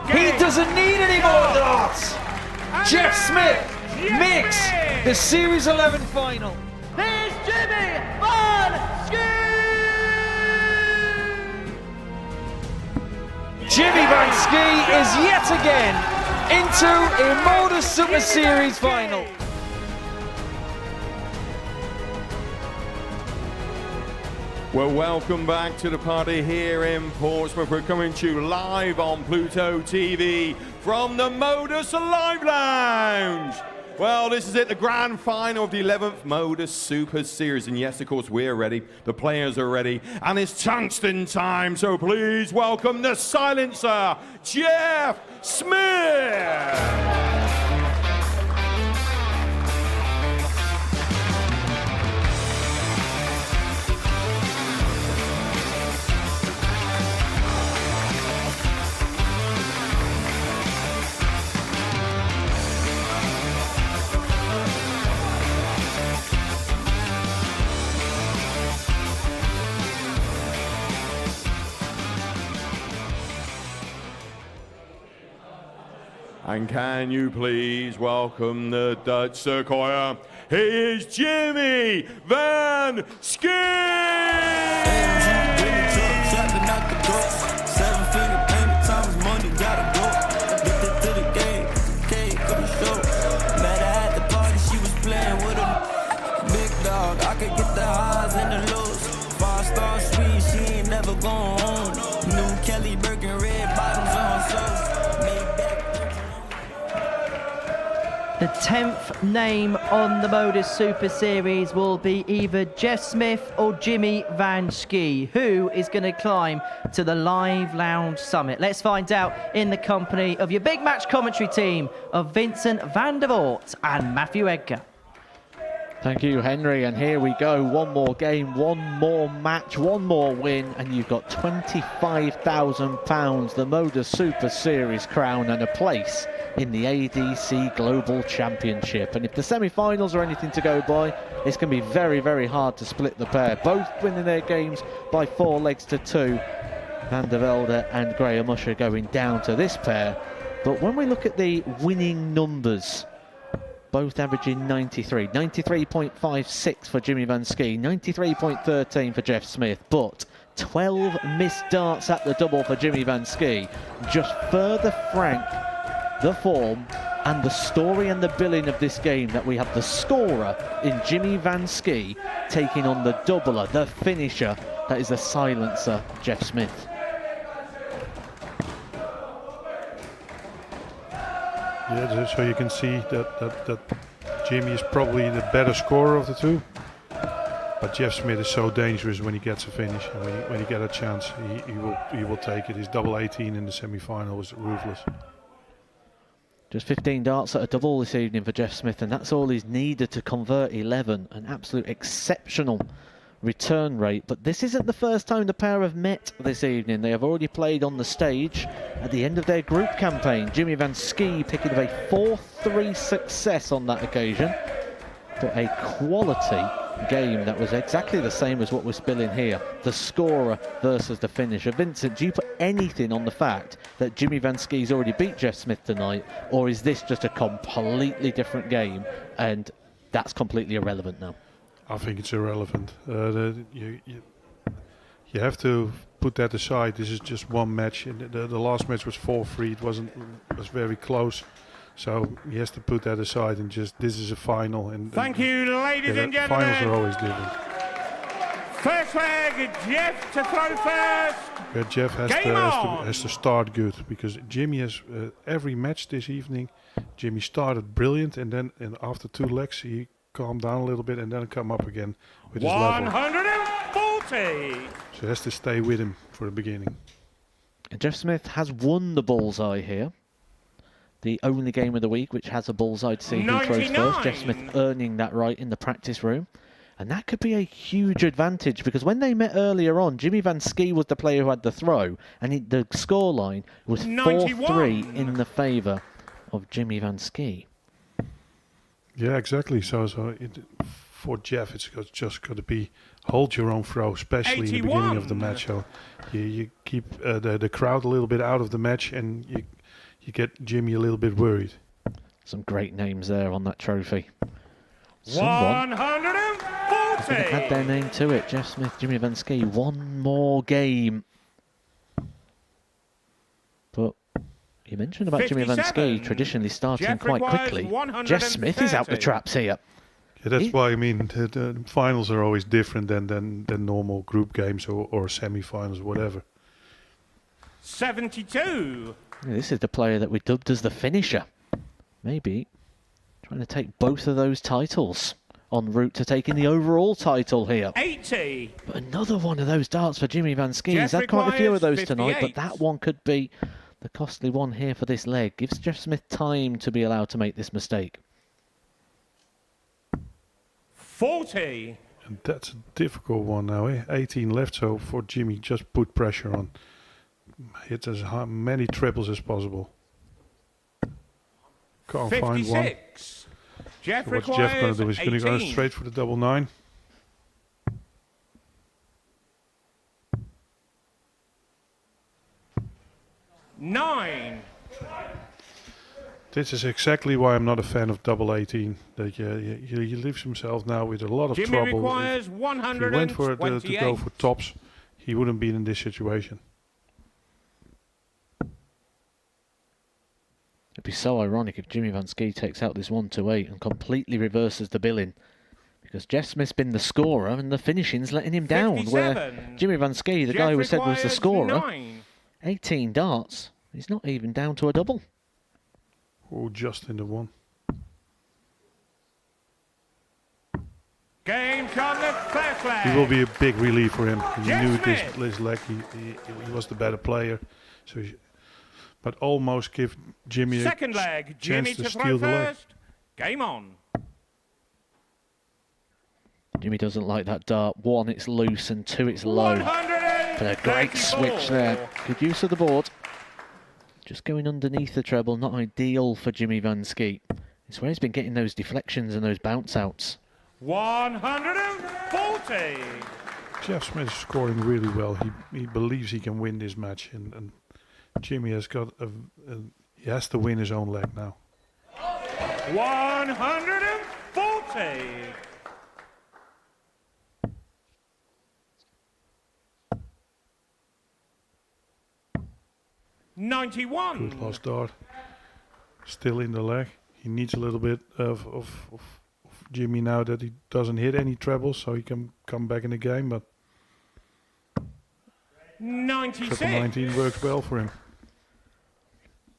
He doesn't need any more darts. Jeff Smith makes the Series 11 final. Here's Jimmy Van Jimmy Van Schie is yet again into a Modus Super Series final. Well, welcome back to the party here in Portsmouth. We're coming to you live on Pluto TV from the Modus Live Lounge. Well, this is it, the grand final of the 11th Modus Super Series. And yes, of course, we're ready. The players are ready. And it's tungsten time. So please welcome the silencer, Jeff Smith. And can you please welcome the Dutch Sequoia? He is Jimmy Van Schie! Seven-figure payment, times money, gotta go. Addicted to the game, cake for the show. Met her at the party, she was playing with a big dog. I could get the highs and the lows. 5-star suite, she ain't never going home. New Kelly Birkin, red bottoms on soles. The 10th name on the Modus Super Series will be either Jeff Smith or Jimmy Van Schie. Who is going to climb to the Live Lounge Summit? Let's find out in the company of your big match commentary team of Vincent van der Voort and Matthew Edgar. Thank you, Henry, and here we go. One more game, one more match, one more win, and you've got £25,000, the Modus Super Series crown, and a place in the ADC Global Championship. And if the semi-finals are anything to go by, it's going to be very, very hard to split the pair. Both winning their games by 4-2. Van der Velde and Graham Usher going down to this pair. But when we look at the winning numbers, both averaging 93. 93.56 for Jimmy Van Schie, 93.13 for Jeff Smith, but 12 missed darts at the double for Jimmy Van Schie. Just further frank the form and the story and the billing of this game, that we have the scorer in Jimmy Van Schie taking on the doubler, the finisher, that is the silencer, Jeff Smith. Yeah, so you can see that Jimmy is probably the better scorer of the two. But Jeff Smith is so dangerous when he gets a finish, and when he gets a chance, he will take it. His double 18 in the semi-final was ruthless. Just 15 darts at a double this evening for Jeff Smith, and that's all he's needed to convert 11. An absolute exceptional return rate, but this isn't the first time the pair have met this evening. They have already played on the stage at the end of their group campaign. Jimmy Van Schie picking up a 4-3 success on that occasion, but a quality game that was exactly the same as what we're spilling here. The scorer versus the finisher. Vincent, do you put anything on the fact that Jimmy Van Schie's already beat Jeff Smith tonight, or is this just a completely different game and that's completely irrelevant now? I think it's irrelevant. You have to put that aside. This is just one match. And the last match was 4-3. It was very close. So he has to put that aside and just, this is a final. And Thank you, ladies and gentlemen. Finals are always different. First leg, Jeff to throw first. Yeah, Jeff has to start good, because Jimmy has every match this evening. Jimmy started brilliant, and then after 2 legs he calmed down a little bit and then come up again with his level. 140. So he has to stay with him for the beginning. And Jeff Smith has won the bullseye here. The only game of the week which has a bullseye to see who throws first. Jeff Smith earning that right in the practice room. And that could be a huge advantage, because when they met earlier on, Jimmy Van Schie was the player who had the throw, and the scoreline was 4-3 in the favour of Jimmy Van Schie. Yeah, exactly. So for Jeff, it's just got to be hold your own throw, especially 81. In the beginning of the match. So you keep the crowd a little bit out of the match, and you get Jimmy a little bit worried. Some great names there on that trophy. 140. Add their name to it. Jeff Smith, Jimmy Van Schie. One more game. But you mentioned about Jimmy Van Schie traditionally starting quite quickly. Jeff Smith is out the traps here. Yeah, that's why I mean the finals are always different than normal group games or semi-finals, whatever. 72. This is the player that we dubbed as the finisher. Maybe trying to take both of those titles en route to taking the overall title here. 80. But another one of those darts for Jimmy Van Schie. He's had quite a few of those 58. tonight, but that one could be the costly one here for this leg. Gives Jeff Smith time to be allowed to make this mistake. 40. And that's a difficult one now, eh? 18 left, so for Jimmy, just put pressure on. Hit as many triples as possible. Can't 56. find one. Jeff So what's Jeff going to do? He's going to go 18. straight for the double 9. Nine. This is exactly why I'm not a fan of double 18. That he leaves himself now with a lot of Jimmy trouble. requires If he 128. went for to go for tops, he wouldn't be in this situation. It'd be so ironic if Jimmy Van Schie takes out this 1-8 and completely reverses the billing, because Jeff Smith's been the scorer and the finishing's letting him down. Where Jimmy Van Schie, the guy who said was the scorer, 18 darts, he's not even down to a double. Oh, just in the one. Game on the first leg. He will be a big relief for him. He knew this leg. He was the better player, so. But almost give Jimmy Second a leg, chance Jimmy to to steal throw the leg. first. Game on. Jimmy doesn't like that dart. 1, it's loose, and 2, it's low. But a great switch there. Good use of the board. Just going underneath the treble, not ideal for Jimmy Van Schie. It's where he's been getting those deflections and those bounce outs. 140. Jeff Smith is scoring really well. He believes he can win this match, and Jimmy has got he has to win his own leg now. 140. $91. Good last dart. Still in the leg. He needs a little bit of Jimmy now that he doesn't hit any trebles, so he can come back in the game. But 96. triple 19 works well for him.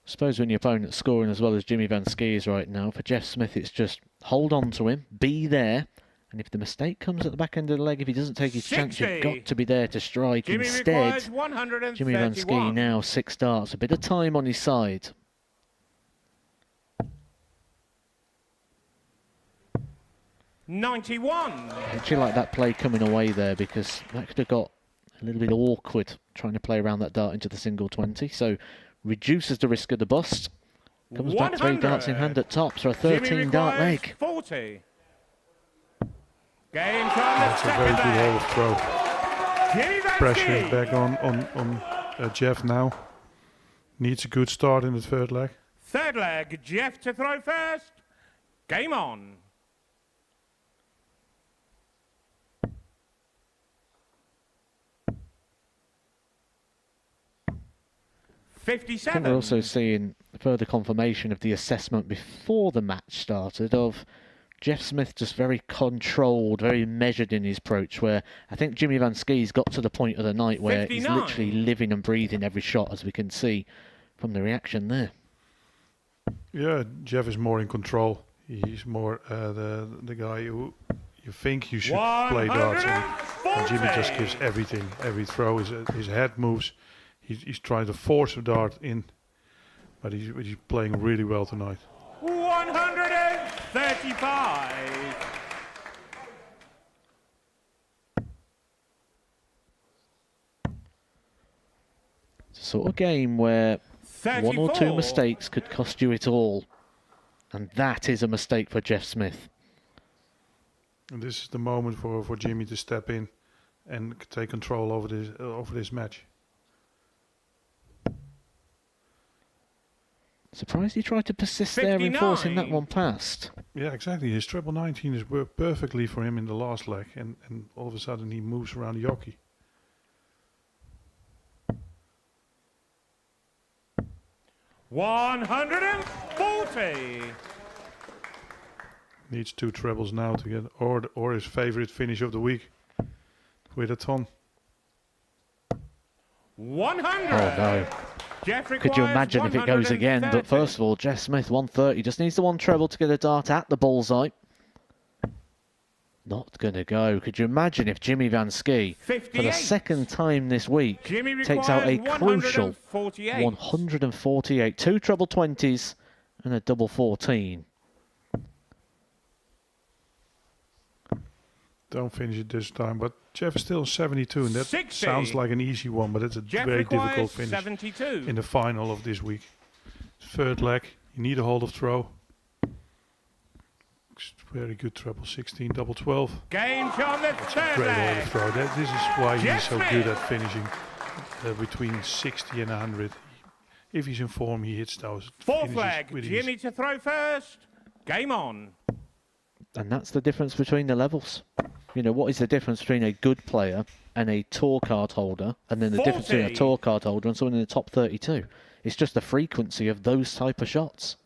I suppose when your opponent's scoring as well as Jimmy Van Schie is right now, for Jeff Smith it's just hold on to him, be there, and if the mistake comes at the back end of the leg, if he doesn't take his chance, you've got to be there to strike. Jimmy Instead, requires Jimmy Van Schie now 6 darts, a bit of time on his side. 91. Actually like that play coming away there, because that could have got a little bit awkward trying to play around that dart into the single 20. So reduces the risk of the bust. Comes back 3 darts in hand at top, so a 13 dart leg. 40. Game time. That's a very good hole of throw. Pressure is back on Jeff now. Needs a good start in the third leg. Third leg, Jeff to throw first. Game on. I think we're also seeing further confirmation of the assessment before the match started of Jeff Smith just very controlled, very measured in his approach, where I think Jimmy Van Ski's got to the point of the night where 59. He's literally living and breathing every shot, as we can see from the reaction there. Yeah, Jeff is more in control. He's more the guy who you think you should play darts, and Jimmy just gives everything. Every throw, his head moves. He's trying to force a dart in, but he's playing really well tonight. 135. It's a sort of game where 34. 1 or 2 mistakes could cost you it all, and that is a mistake for Jeff Smith. And this is the moment for Jimmy to step in and take control over this match. Surprised he tried to persist 59. There in forcing that one past. Yeah, exactly. His treble 19 has worked perfectly for him in the last leg, and all of a sudden he moves around the hockey. $140. Needs 2 trebles now to get, or his favorite finish of the week with a ton. 100. Oh no. Could you imagine if it goes again? But first of all, Jeff Smith, 130. Just needs the 1 treble to get a dart at the bullseye. Not going to go. Could you imagine if Jimmy Van Ski, 58. For the second time this week, takes out a crucial 148. 2 treble 20s and a double 14. Don't finish it this time, but Jeff is still 72, and that 60. Sounds like an easy one, but it's a very difficult finish 72. In the final of this week. Third leg, you need a hold of throw. Very good treble 16, double 12. Game on the third Great leg. hold of throw. This is why Jeff he's so Smith. good at finishing between 60 and 100. If he's in form, he hits those. Fourth leg, Jimmy to throw first. Game on. And that's the difference between the levels. You know, what is the difference between a good player and a tour card holder, and then the 40. difference between a tour card holder and someone in the top 32? It's just the frequency of those type of shots.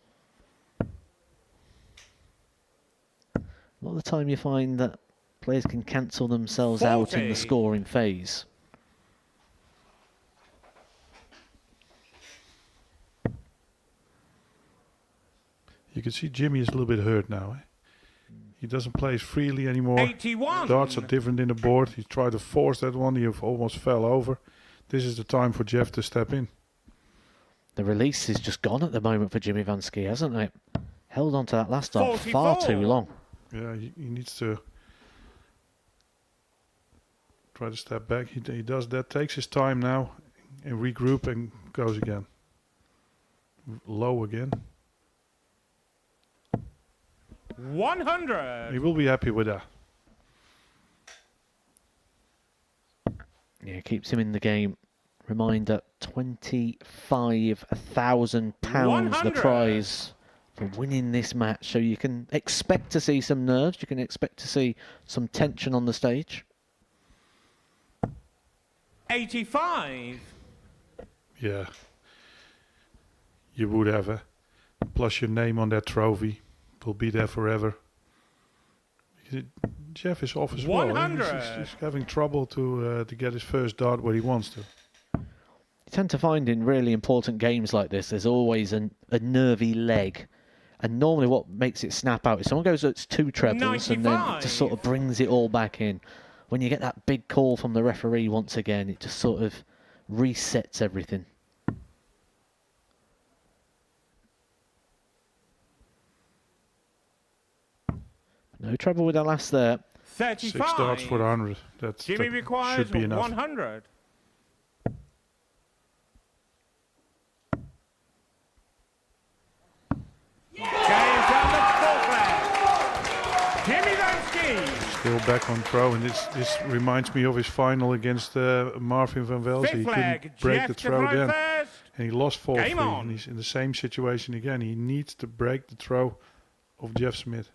A lot of the time you find that players can cancel themselves 40. out in the scoring phase. You can see Jimmy is a little bit hurt now. He doesn't play as freely anymore. 81. Darts are different in the board. He tried to force that one. He almost fell over. This is the time for Jeff to step in. The release is just gone at the moment for Jimmy Van Ski, hasn't it? Held on to that last dart far too long. Yeah, he needs to try to step back. He does that, takes his time now, and regroup and goes again. Low again. 100. He will be happy with that. Yeah, keeps him in the game. Reminder, £25,000 the prize for winning this match. So you can expect to see some nerves. You can expect to see some tension on the stage. 85. Yeah. You would have plus your name on that trophy. Will be there forever. Jeff is off as 100. well. He's having trouble to get his first dart where he wants to. You tend to find in really important games like this, there's always a nervy leg. And normally what makes it snap out is someone goes, it's 2 trebles 95. And then it just sort of brings it all back in. When you get that big call from the referee once again, it just sort of resets everything. No trouble with the last there. 6 darts for 100. That requires should be enough. 100. Still back on throw, and this reminds me of his final against Marvin van Velzen. He couldn't break the throw then, and he lost 4-3. And he's in the same situation again. He needs to break the throw of Jeff Smith.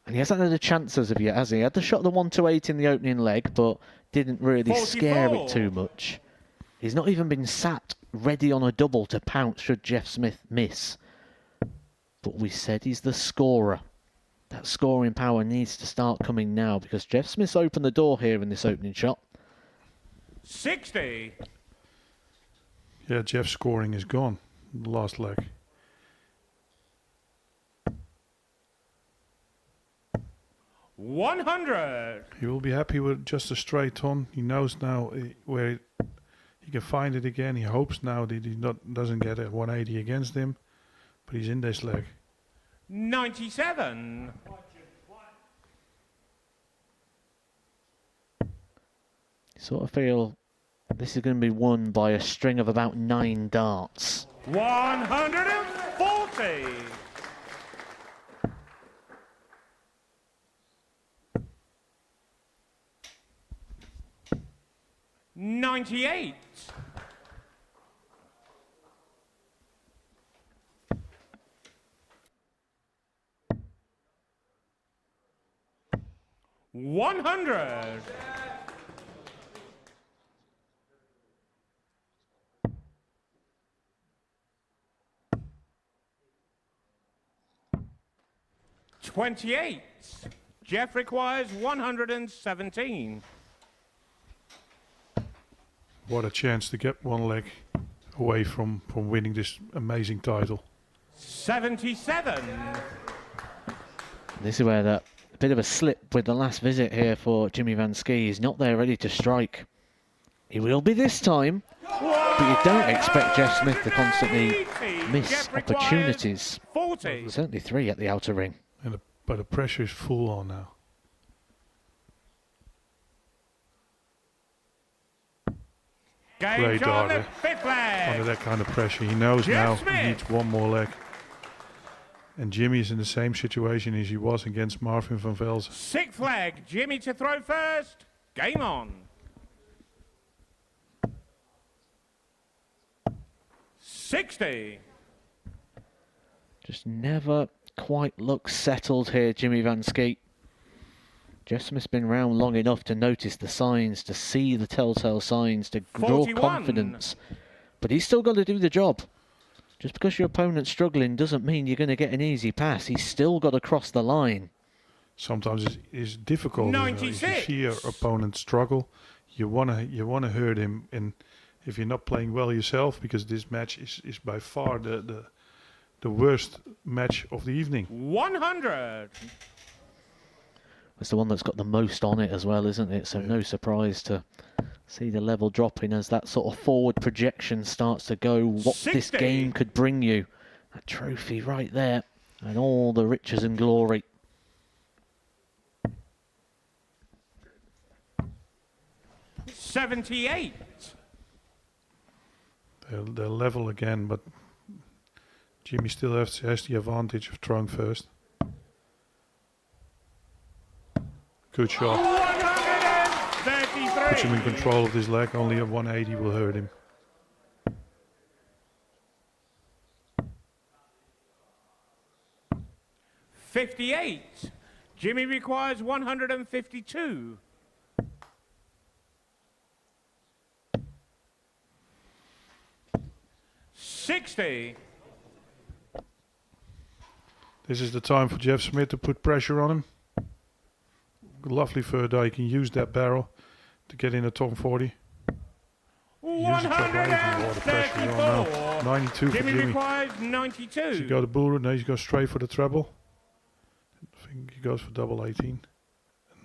And he hasn't had a chance as of yet, has he? He had the shot the 1-8 in the opening leg, but didn't really scare it too much. He's not even been sat ready on a double to pounce should Jeff Smith miss. But we said he's the scorer. That scoring power needs to start coming now because Jeff Smith's opened the door here in this opening shot. 60. Yeah, Jeff's scoring is gone. The last leg. $100. He will be happy with just a straight on. He knows now where he can find it again. He hopes now that he doesn't get a 180 against him, but he's in this leg. 97. Sort of feel this is going to be won by a string of about 9 darts. 140. $98. $100. $28. Jeff requires 117. What a chance to get one leg away from winning this amazing title. 77. This is where that a bit of a slip with the last visit here for Jimmy Van Ski. He's not there ready to strike. He will be this time, but you don't expect Jeff Smith to constantly miss opportunities. 40. Certainly 3 at the outer ring. But the pressure is full on now. Great darter. Under that kind of pressure. He knows now he needs one more leg. And Jimmy is in the same situation as he was against Marvin van Velzen. 6th leg. Jimmy to throw first. Game on. 60. Just never quite looks settled here, Jimmy Van Ski. Jeff Smith's been around long enough to notice the signs, to see the telltale signs, to draw 41. confidence. But he's still got to do the job. Just because your opponent's struggling doesn't mean you're going to get an easy pass. He's still got to cross the line. Sometimes it's difficult. 96. If you see your opponent struggle, you wanna hurt him, and if you're not playing well yourself, because this match is by far the worst match of the evening. 100. It's the one that's got the most on it as well, isn't it? So no surprise to see the level dropping as that sort of forward projection starts to go. What 60. this game could bring you. A trophy right there. And all the riches and glory. $78. They're level again, but Jimmy still has the advantage of throwing first. Good shot. 133. Puts him in control of this leg. Only a 180 will hurt him. $58. Jimmy requires 152. $60. This is the time for Jeff Smith to put pressure on him. Lovely third eye. He can use that barrel to get in the top 40. 134. 92 for Jimmy Jimmy. requires 92. Does he go to bull? No, he's going straight for the treble. I think he goes for double 18.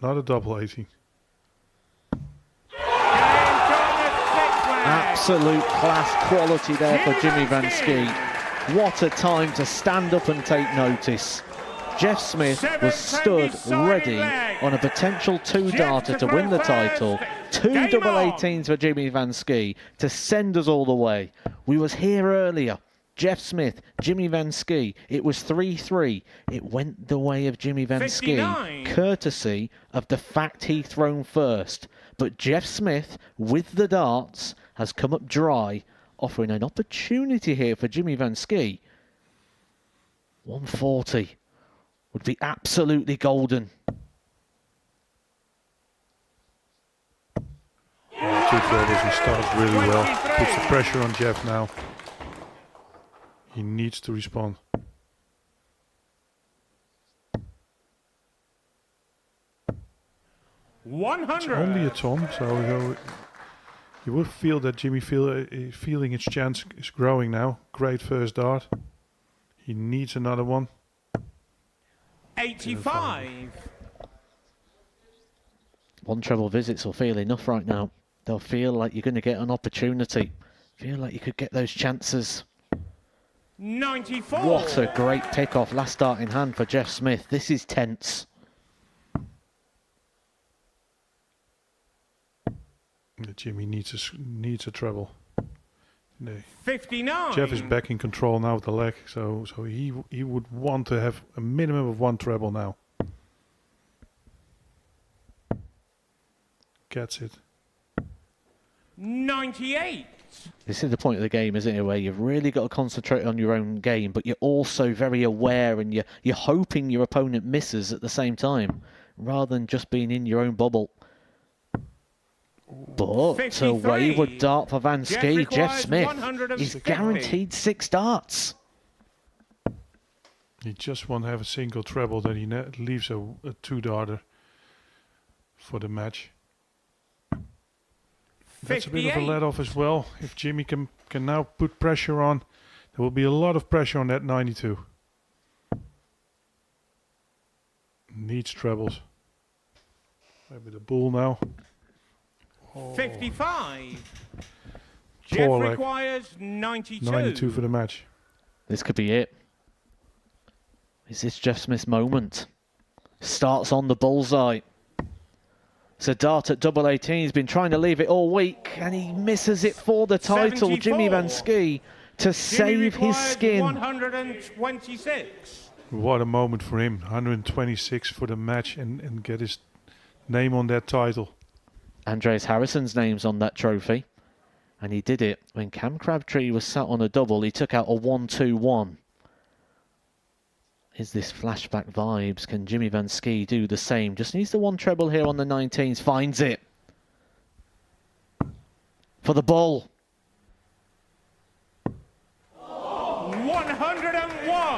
Another double 18. Absolute class quality there for Jimmy Van Ski. What a time to stand up and take notice. Jeff Smith was stood ready on a potential two-darter to win the title. Two double 18s for Jimmy Van Schie to send us all the way. We was here earlier. Jeff Smith, Jimmy Van Schie. It was 3-3. It went the way of Jimmy Van Schie, courtesy of the fact he thrown first. But Jeff Smith, with the darts, has come up dry, offering an opportunity here for Jimmy Van Schie. 140 would be absolutely golden. Two trebles, he starts really well. Puts the pressure on Jeff now. He needs to respond. 100. It's only a tom, so you would feel that Jimmy feeling his chance is growing now. Great first dart. He needs another one. 85. One treble visits will feel enough right now. They'll feel like you're going to get an opportunity. Feel like you could get those chances. 94. What a great pick-off. Last dart in hand for Jeff Smith. This is tense. Jimmy needs a treble. 59. Jeff is back in control now with the leg, so he would want to have a minimum of one treble now. Gets it. 98. This is the point of the game, isn't it, where you've really got to concentrate on your own game, but you're also very aware and you're hoping your opponent misses at the same time, rather than just being in your own bubble. But 53. a wayward dart for Van Schie. Jeff Smith is 150. guaranteed 6 darts. He just won't have a single treble, then he leaves a two-darter for the match. That's a bit of a let-off as well. If Jimmy can now put pressure on, there will be a lot of pressure on that 92. Needs trebles. Maybe the bull now. 55. Jeff Poor leg. requires 92. 92 for the match. This could be it. Is this Jeff Smith's moment? Starts on the bullseye. It's a dart at double 18. He's been trying to leave it all week, and he misses it for the title. 74. Jimmy Van Schie to save his skin. 126. What a moment for him. 126 for the match and get his name on that title. Andreas Harrison's name's on that trophy. And he did it when Cam Crabtree was sat on a double. He took out a 1-2-1. Is this flashback vibes? Can Jimmy Van Schie do the same? Just needs the one treble here on the 19s. Finds it. For the bull. 101.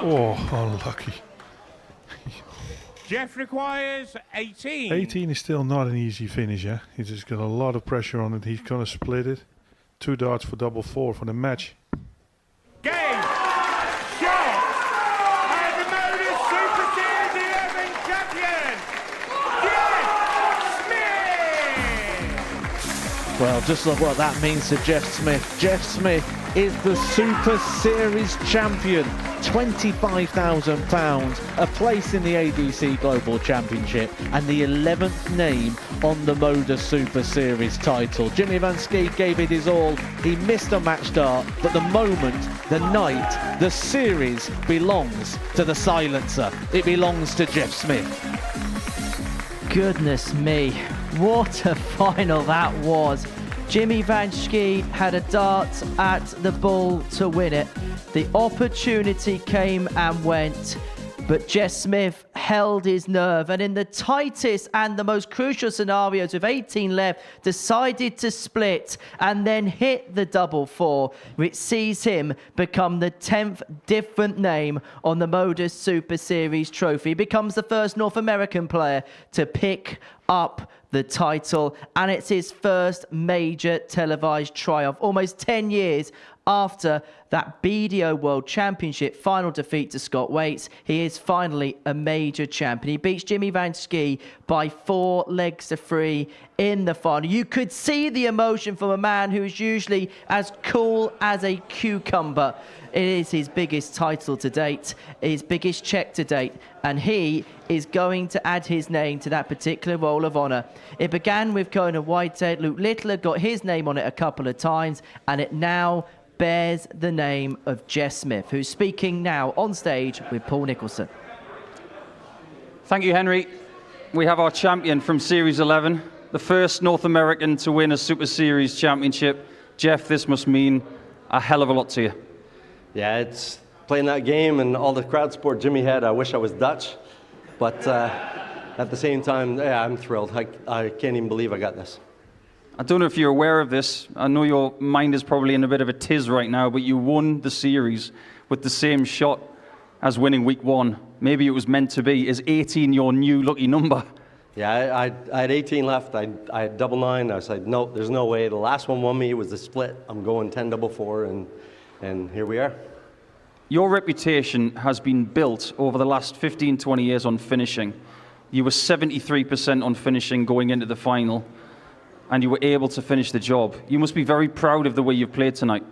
Oh, unlucky. Jeff requires 18. 18 is still not an easy finish, yeah? He's just got a lot of pressure on it. He's going to split it. 2 darts for double 4 for the match. Game. Shot. And the Modus Super Series 11 champion, Jeff Smith. Well, just look what that means to Jeff Smith. Jeff Smith is the Super Series champion. £25,000, a place in the ADC Global Championship, and the 11th name on the Modus Super Series title. Jimmy Van Schie gave it his all. He missed a match start, but the moment, the night, the series belongs to the silencer. It belongs to Jeff Smith. Goodness me, what a final that was. Jimmy Van Schie had a dart at the bull to win it. The opportunity came and went, but Jeff Smith held his nerve, and in the tightest and the most crucial scenarios with 18 left, decided to split and then hit the double 4, which sees him become the 10th different name on the Modus Super Series trophy. He becomes the first North American player to pick up the title, and it's his first major televised triumph. Almost 10 years after that BDO World Championship final defeat to Scott Waits. He is finally a major champion. He beats Jimmy Van Schie by 4 legs to 3 in the final. You could see the emotion from a man who is usually as cool as a cucumber. It is his biggest title to date, his biggest check to date, and he is going to add his name to that particular roll of honour. It began with Conan Whitehead. Luke Little had got his name on it a couple of times, and it now bears the name of Jess Smith, who's speaking now on stage with Paul Nicholson. Thank you, Henry. We have our champion from Series 11, the first North American to win a Super Series championship. Jeff, this must mean a hell of a lot to you. Yeah, it's playing that game and all the crowd support Jimmy had. I wish I was Dutch, but at the same time, yeah, I'm thrilled. I can't even believe I got this. I don't know if you're aware of this. I know your mind is probably in a bit of a tiz right now, but you won the series with the same shot as winning week 1. Maybe it was meant to be. Is 18 your new lucky number? Yeah, I had 18 left. I had double 9. I said, no, there's no way. The last one won me. It was a split. I'm going 10 double 4, and here we are. Your reputation has been built over the last 15, 20 years on finishing. You were 73% on finishing going into the final, and you were able to finish the job. You must be very proud of the way you've played tonight.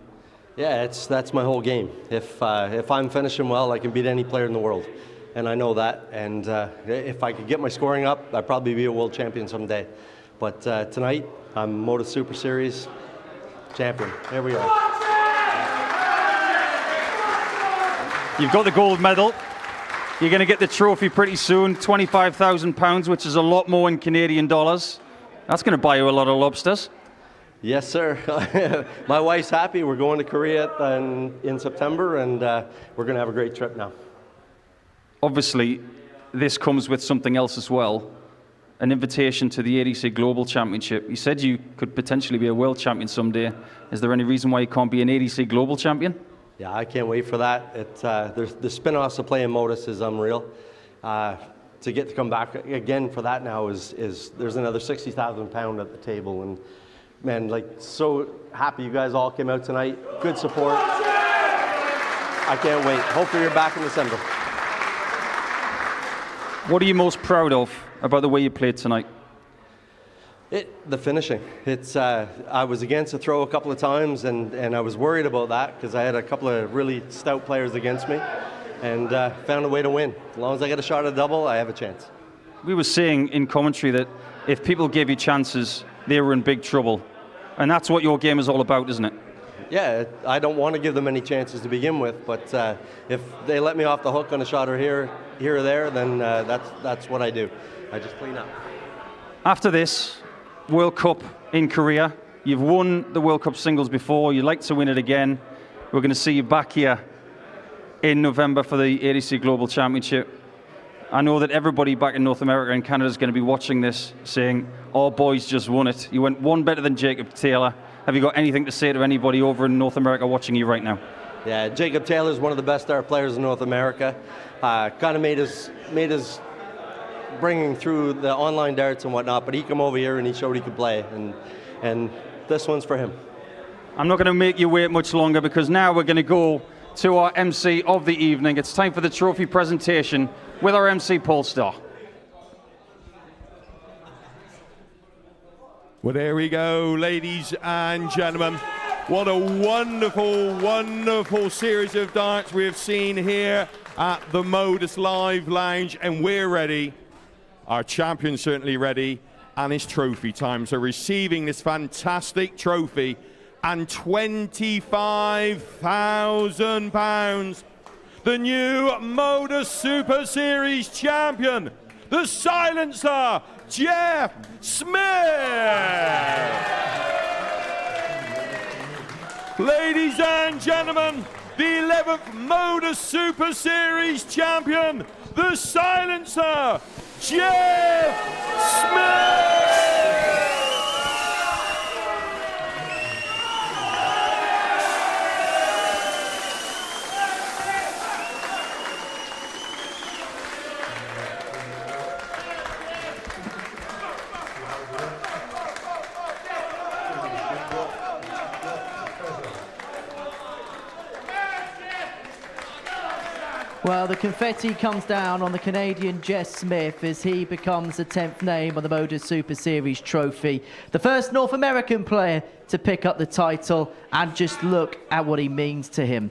Yeah, that's my whole game. If I'm finishing well, I can beat any player in the world, and I know that. And if I could get my scoring up, I'd probably be a world champion someday. But tonight, I'm Modus Super Series champion. There we are. You've got the gold medal. You're going to get the trophy pretty soon, £25,000, which is a lot more in Canadian dollars. That's going to buy you a lot of lobsters. Yes, sir. My wife's happy. We're going to Korea in September, and we're going to have a great trip now. Obviously, this comes with something else as well, an invitation to the ADC Global Championship. You said you could potentially be a world champion someday. Is there any reason why you can't be an ADC Global Champion? Yeah, I can't wait for that. The spin-offs of playing Modus is unreal. To get to come back again for that now is there's another £60,000 at the table, and man, like, so happy you guys all came out tonight. Good support. I can't wait. Hopefully you're back in December. What are you most proud of about the way you played tonight? The finishing. I was against a throw a couple of times, and I was worried about that because I had a couple of really stout players against me, and found a way to win. As long as I get a shot at a double, I have a chance. We were saying in commentary that if people gave you chances, they were in big trouble. And that's what your game is all about, isn't it? Yeah, I don't want to give them any chances to begin with, but if they let me off the hook on a shot or here or there, then that's what I do. I just clean up. After this World Cup in Korea, you've won the World Cup singles before. You'd like to win it again. We're going to see you back here in November for the ADC Global Championship. I know that everybody back in North America and Canada is going to be watching this saying, our boys just won it. You went one better than Jacob Taylor. Have you got anything to say to anybody over in North America watching you right now? Yeah, Jacob Taylor is one of the best dart players in North America. Kind of made his bringing through the online darts and whatnot, but he came over here and he showed he could play, and this one's for him. I'm not going to make you wait much longer because now we're going to go to our MC of the evening. It's time for the trophy presentation with our MC Paul Starr. Well, there we go, ladies and gentlemen. What a wonderful, wonderful series of darts we have seen here at the Modus Live Lounge, and we're ready. Our champion's certainly ready, and it's trophy time. So receiving this fantastic trophy and £25,000, the new Modus Super Series champion, the silencer, Jeff Smith. Ladies and gentlemen, the 11th Modus Super Series champion, the silencer, Jeff Smith! Well, the confetti comes down on the Canadian Jess Smith as he becomes the 10th name on the Modus Super Series trophy. The first North American player to pick up the title, and just look at what he means to him.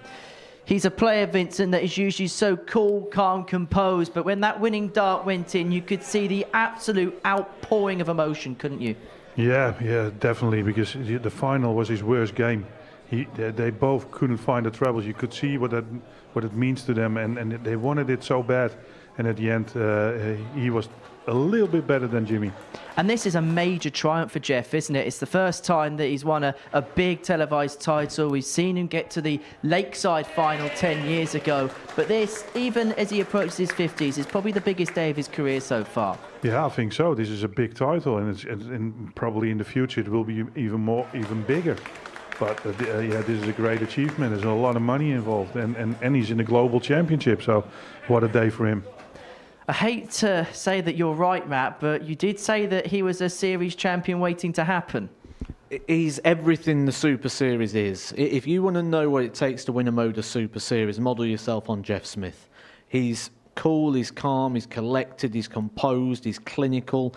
He's a player, Vincent, that is usually so cool, calm, composed, but when that winning dart went in, you could see the absolute outpouring of emotion, couldn't you? Yeah, definitely, because the final was his worst game. They both couldn't find the trebles. You could see what it means to them, and they wanted it so bad. And at the end, he was a little bit better than Jimmy. And this is a major triumph for Jeff, isn't it? It's the first time that he's won a big televised title. We've seen him get to the Lakeside final 10 years ago. But this, even as he approaches his 50s, is probably the biggest day of his career so far. Yeah, I think so. This is a big title, and probably in the future it will be even bigger. But yeah, this is a great achievement. There's a lot of money involved, and he's in the global championship. So what a day for him. I hate to say that you're right, Matt, but you did say that he was a series champion waiting to happen. He's everything the Super Series is. If you want to know what it takes to win a Modus Super Series, model yourself on Jeff Smith. He's cool, he's calm, he's collected, he's composed, he's clinical,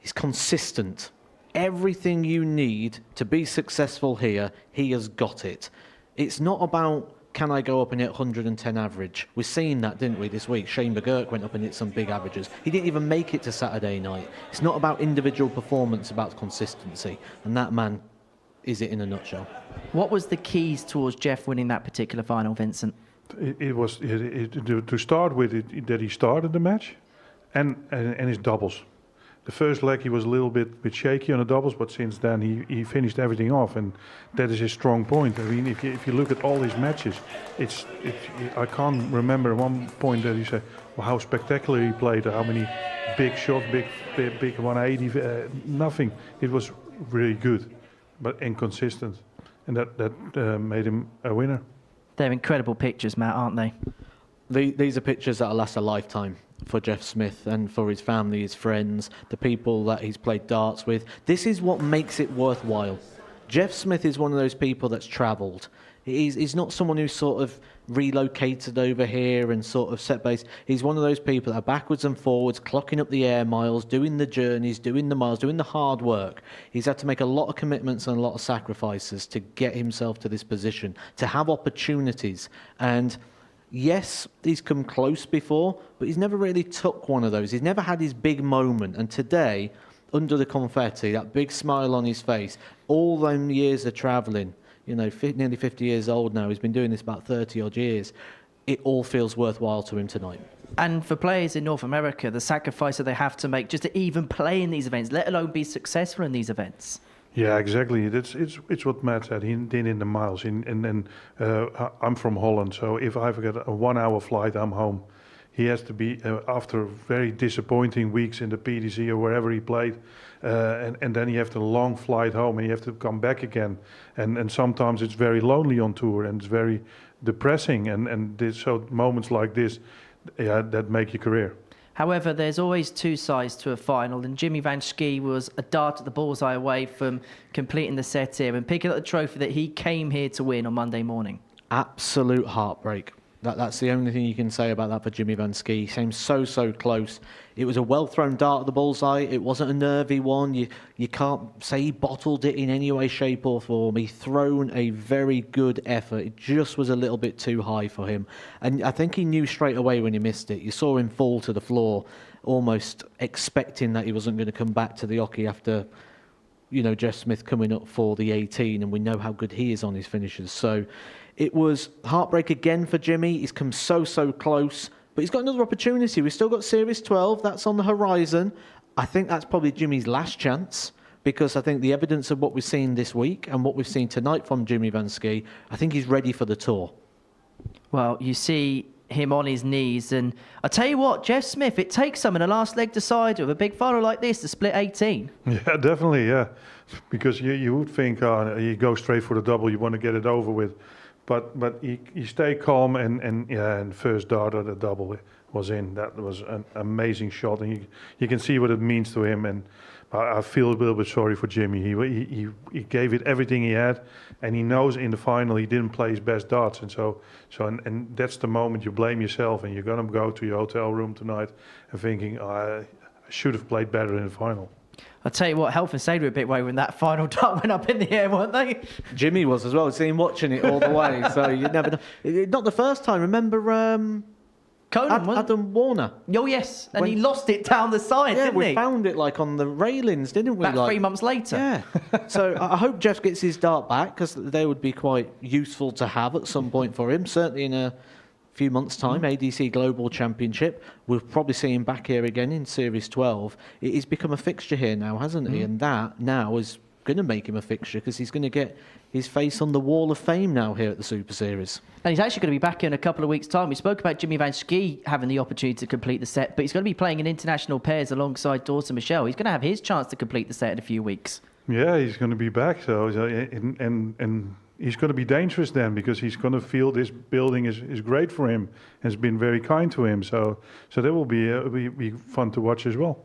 he's consistent. Everything you need to be successful here, he has got it. It's not about, can I go up and hit 110 average? We've seen that, didn't we, this week? Shane McGurk went up and hit some big averages. He didn't even make it to Saturday night. It's not about individual performance, about consistency. And that man is it in a nutshell. What was the keys towards Jeff winning that particular final, Vincent? It was to start with that he started the match, and his doubles. The first leg he was a little bit shaky on the doubles, but since then he finished everything off, and that is his strong point. I mean, if you look at all his matches, I can't remember one point that he said, well, how spectacular he played, how many big shots, big 180, nothing. It was really good, but inconsistent, and that made him a winner. They're incredible pictures, Matt, aren't they? These are pictures that'll last a lifetime for Jeff Smith and for his family, his friends, the people that he's played darts with. This is what makes it worthwhile. Jeff Smith is one of those people that's travelled. He's not someone who's sort of relocated over here and sort of set base. He's one of those people that are backwards and forwards, clocking up the air miles, doing the journeys, doing the miles, doing the hard work. He's had to make a lot of commitments and a lot of sacrifices to get himself to this position, to have opportunities. And yes, he's come close before, but he's never really took one of those. He's never had his big moment. And today, under the confetti, that big smile on his face, all them years of travelling, you know, nearly 50 years old now, he's been doing this about 30 odd years, it all feels worthwhile to him tonight. And for players in North America, the sacrifice that they have to make just to even play in these events, let alone be successful in these events. Yeah, exactly. It's what Matt said. He did in the miles. And I'm from Holland, so if I've got a 1 hour flight, I'm home. He has to be after very disappointing weeks in the PDC or wherever he played, and then you have the long flight home and you have to come back again. And sometimes it's very lonely on tour and it's very depressing. So moments like this, yeah, that make your career. However, there's always two sides to a final, and Jimmy Van Schie was a dart at the bullseye away from completing the set here and picking up the trophy that he came here to win on Monday morning. Absolute heartbreak. That's the only thing you can say about that for Jimmy Van Schie. He seemed so close. It was a well-thrown dart at the bullseye. It wasn't a nervy one. You can't say he bottled it in any way, shape or form. He thrown a very good effort. It just was a little bit too high for him. And I think he knew straight away when he missed it. You saw him fall to the floor, almost expecting that he wasn't going to come back to the hockey after, you know, Jeff Smith coming up for the 18, and we know how good he is on his finishes. So it was heartbreak again for Jimmy. He's come so close, but he's got another opportunity. We've still got Series 12. That's on the horizon. I think that's probably Jimmy's last chance, because I think the evidence of what we've seen this week and what we've seen tonight from Jimmy Van Schie, I think he's ready for the tour. Well, you see him on his knees, and I tell you what, Jeff Smith, it takes some in a last leg decider of a big final like this to split 18. Yeah, definitely, yeah. Because you would think you go straight for the double, you want to get it over with. But he stayed calm, and first dart at the double was in. That was an amazing shot, and you can see what it means to him. I feel a little bit sorry for Jimmy. He gave it everything he had, and he knows in the final he didn't play his best darts, and that's the moment you blame yourself, and you're gonna go to your hotel room tonight and thinking, I should have played better in the final. I'll tell you what, Health and Sade were a bit way when that final dart went up in the air, weren't they? Jimmy was as well. I've seen him watching it all the way, so you never know. Not the first time. Remember Adam Warner? Oh, yes. And he lost it down the side, didn't he? We found it like on the railings, didn't we? About 3 months later. Yeah. So I hope Jeff gets his dart back, because they would be quite useful to have at some point for him. Certainly in a few months' time, ADC Global Championship. We'll probably see him back here again in Series 12. He's become a fixture here now, hasn't he? And that now is going to make him a fixture, because he's going to get his face on the wall of fame now here at the Super Series. And he's actually going to be back in a couple of weeks' time. We spoke about Jimmy Van Schie having the opportunity to complete the set, but he's going to be playing in international pairs alongside Dawson Michelle. He's going to have his chance to complete the set in a few weeks. Yeah, he's going to be back. And he's going to be dangerous then, because he's going to feel this building is great for him and has been very kind to him. So that will be fun to watch as well.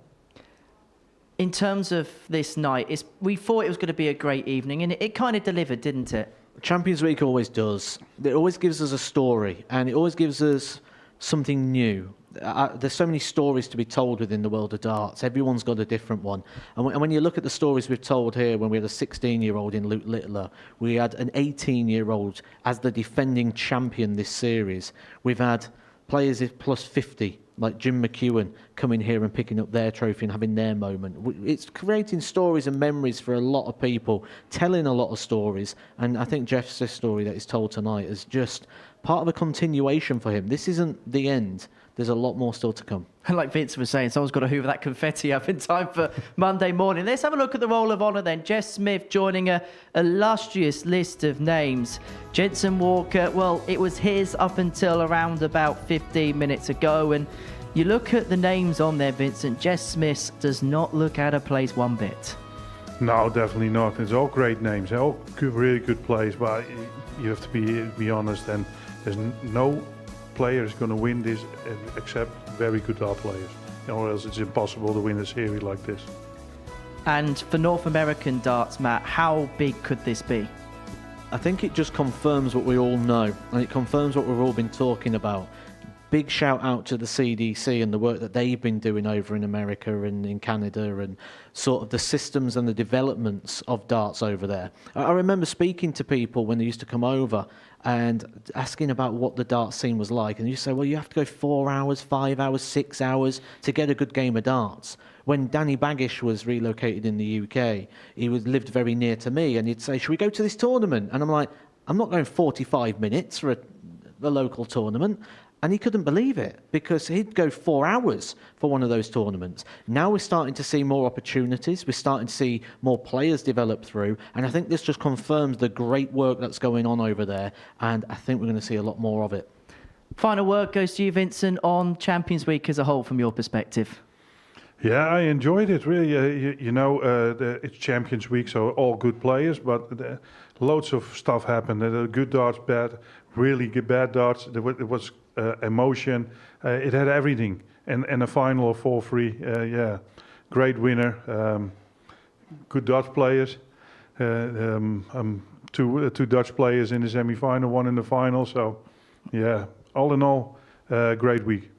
In terms of this night, we thought it was going to be a great evening, and it kind of delivered, didn't it? Champions Week always does. It always gives us a story, and it always gives us something new. There's so many stories to be told within the world of darts. Everyone's got a different one. And when you look at the stories we've told here, when we had a 16-year-old in Luke Littler, we had an 18-year-old as the defending champion this series. We've had players plus 50, like Jim McEwen, coming here and picking up their trophy and having their moment. It's creating stories and memories for a lot of people, telling a lot of stories. And I think Jeff's story that he's told tonight is just part of a continuation for him. This isn't the end. There's a lot more still to come. And like Vince was saying, someone's got to hoover that confetti up in time for Monday morning. Let's have a look at the Roll of Honour then. Jess Smith joining a illustrious list of names. Jensen Walker, well, it was his up until around about 15 minutes ago. And you look at the names on there, Vincent, Jess Smith does not look out of place one bit. No, definitely not. It's all great names. They're all really good plays, but you have to be honest, and there's no player is going to win this except very good dart players, or else it's impossible to win a series like this. And for North American darts, Matt, how big could this be? I think it just confirms what we all know, and it confirms what we've all been talking about. Big shout out to the CDC and the work that they've been doing over in America and in Canada, and sort of the systems and the developments of darts over there. I remember speaking to people when they used to come over and asking about what the dart scene was like, and you say, well, you have to go 4 hours, 5 hours, 6 hours to get a good game of darts. When Danny Baggish was relocated in the UK, he lived very near to me, and he'd say, should we go to this tournament? And I'm like, I'm not going 45 minutes for a local tournament. And he couldn't believe it, because he'd go 4 hours for one of those tournaments. Now we're starting to see more opportunities. We're starting to see more players develop through. And I think this just confirms the great work that's going on over there. And I think we're going to see a lot more of it. Final word goes to you, Vincent, on Champions Week as a whole from your perspective. Yeah, I enjoyed it, really. It's Champions Week, so all good players, but loads of stuff happened. Good darts, bad, really good bad darts. It was emotion. It had everything. And a final of 4-3. Yeah, great winner. Good Dutch players. Two Dutch players in the semi-final, one in the final. So, yeah, all in all, great week.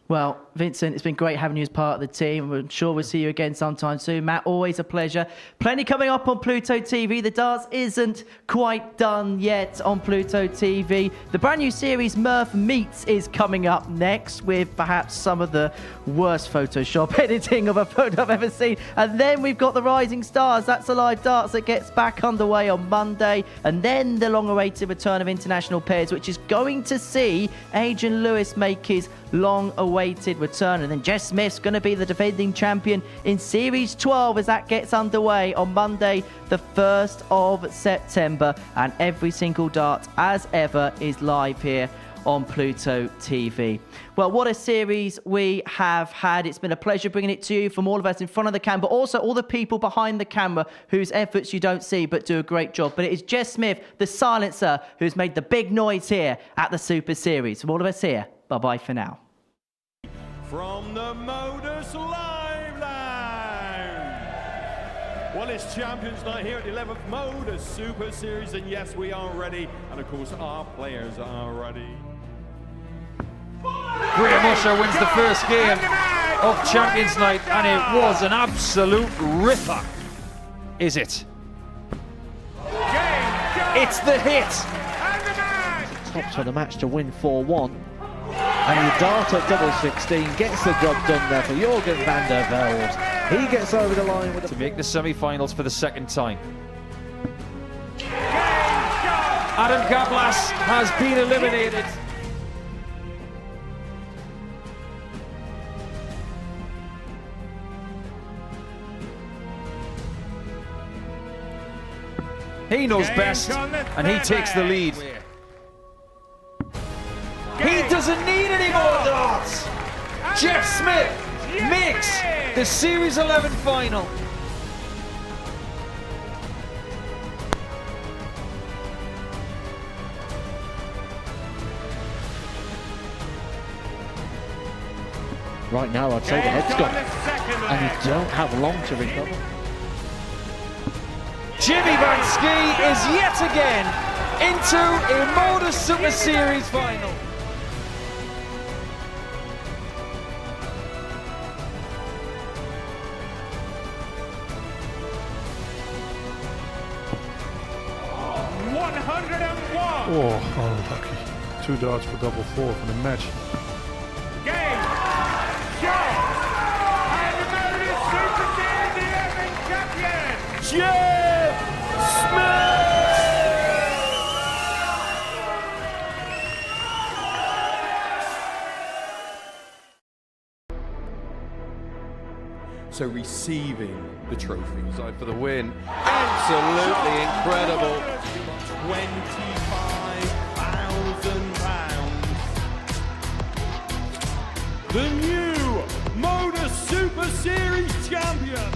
Well, Vincent, it's been great having you as part of the team. I'm sure we'll see you again sometime soon. Matt, always a pleasure. Plenty coming up on Pluto TV. The darts isn't quite done yet on Pluto TV. The brand new series Murph Meets is coming up next, with perhaps some of the worst Photoshop editing of a photo I've ever seen. And then we've got the Rising Stars. That's a live darts that gets back underway on Monday. And then the long-awaited return of international pairs, which is going to see Adrian Lewis make his long-awaited return. And then Jess Smith's going to be the defending champion in Series 12 as that gets underway on Monday, the 1st of September. And every single dart, as ever, is live here on Pluto TV. Well, what a series we have had. It's been a pleasure bringing it to you from all of us in front of the camera, but also all the people behind the camera whose efforts you don't see but do a great job. But it is Jess Smith, the silencer, who's made the big noise here at the Super Series. From all of us here, bye-bye for now. From the Modus Live Lounge. Well, it's Champions Night here at the 11th Modus Super Series, and yes, we are ready, and of course, our players are ready. Graham Usher wins the first game of Champions Night, and it was an absolute ripper. Is it? It's the hit. Tops for the match to win 4-1. And the dart at double 16 gets the job done there for Jurgen van der Velde. He gets over the line with to make the semi-finals for the second time. Adam Gablas has been eliminated. He knows best, and he takes the lead. He doesn't need any more darts. Jeff Smith makes the Series 11 final. Right now, I'd say the head's gone, and you don't have long to recover. Jimmy Van Ski is yet again into a Modus Super Series final. Oh, unlucky. 2 darts for double 4 for the match. Game, shot, and the Modus Super Series 11 champion, Jeff Smith! So receiving the trophy. Side for the win. Absolutely incredible. £25,000. The new Modus Super Series champion.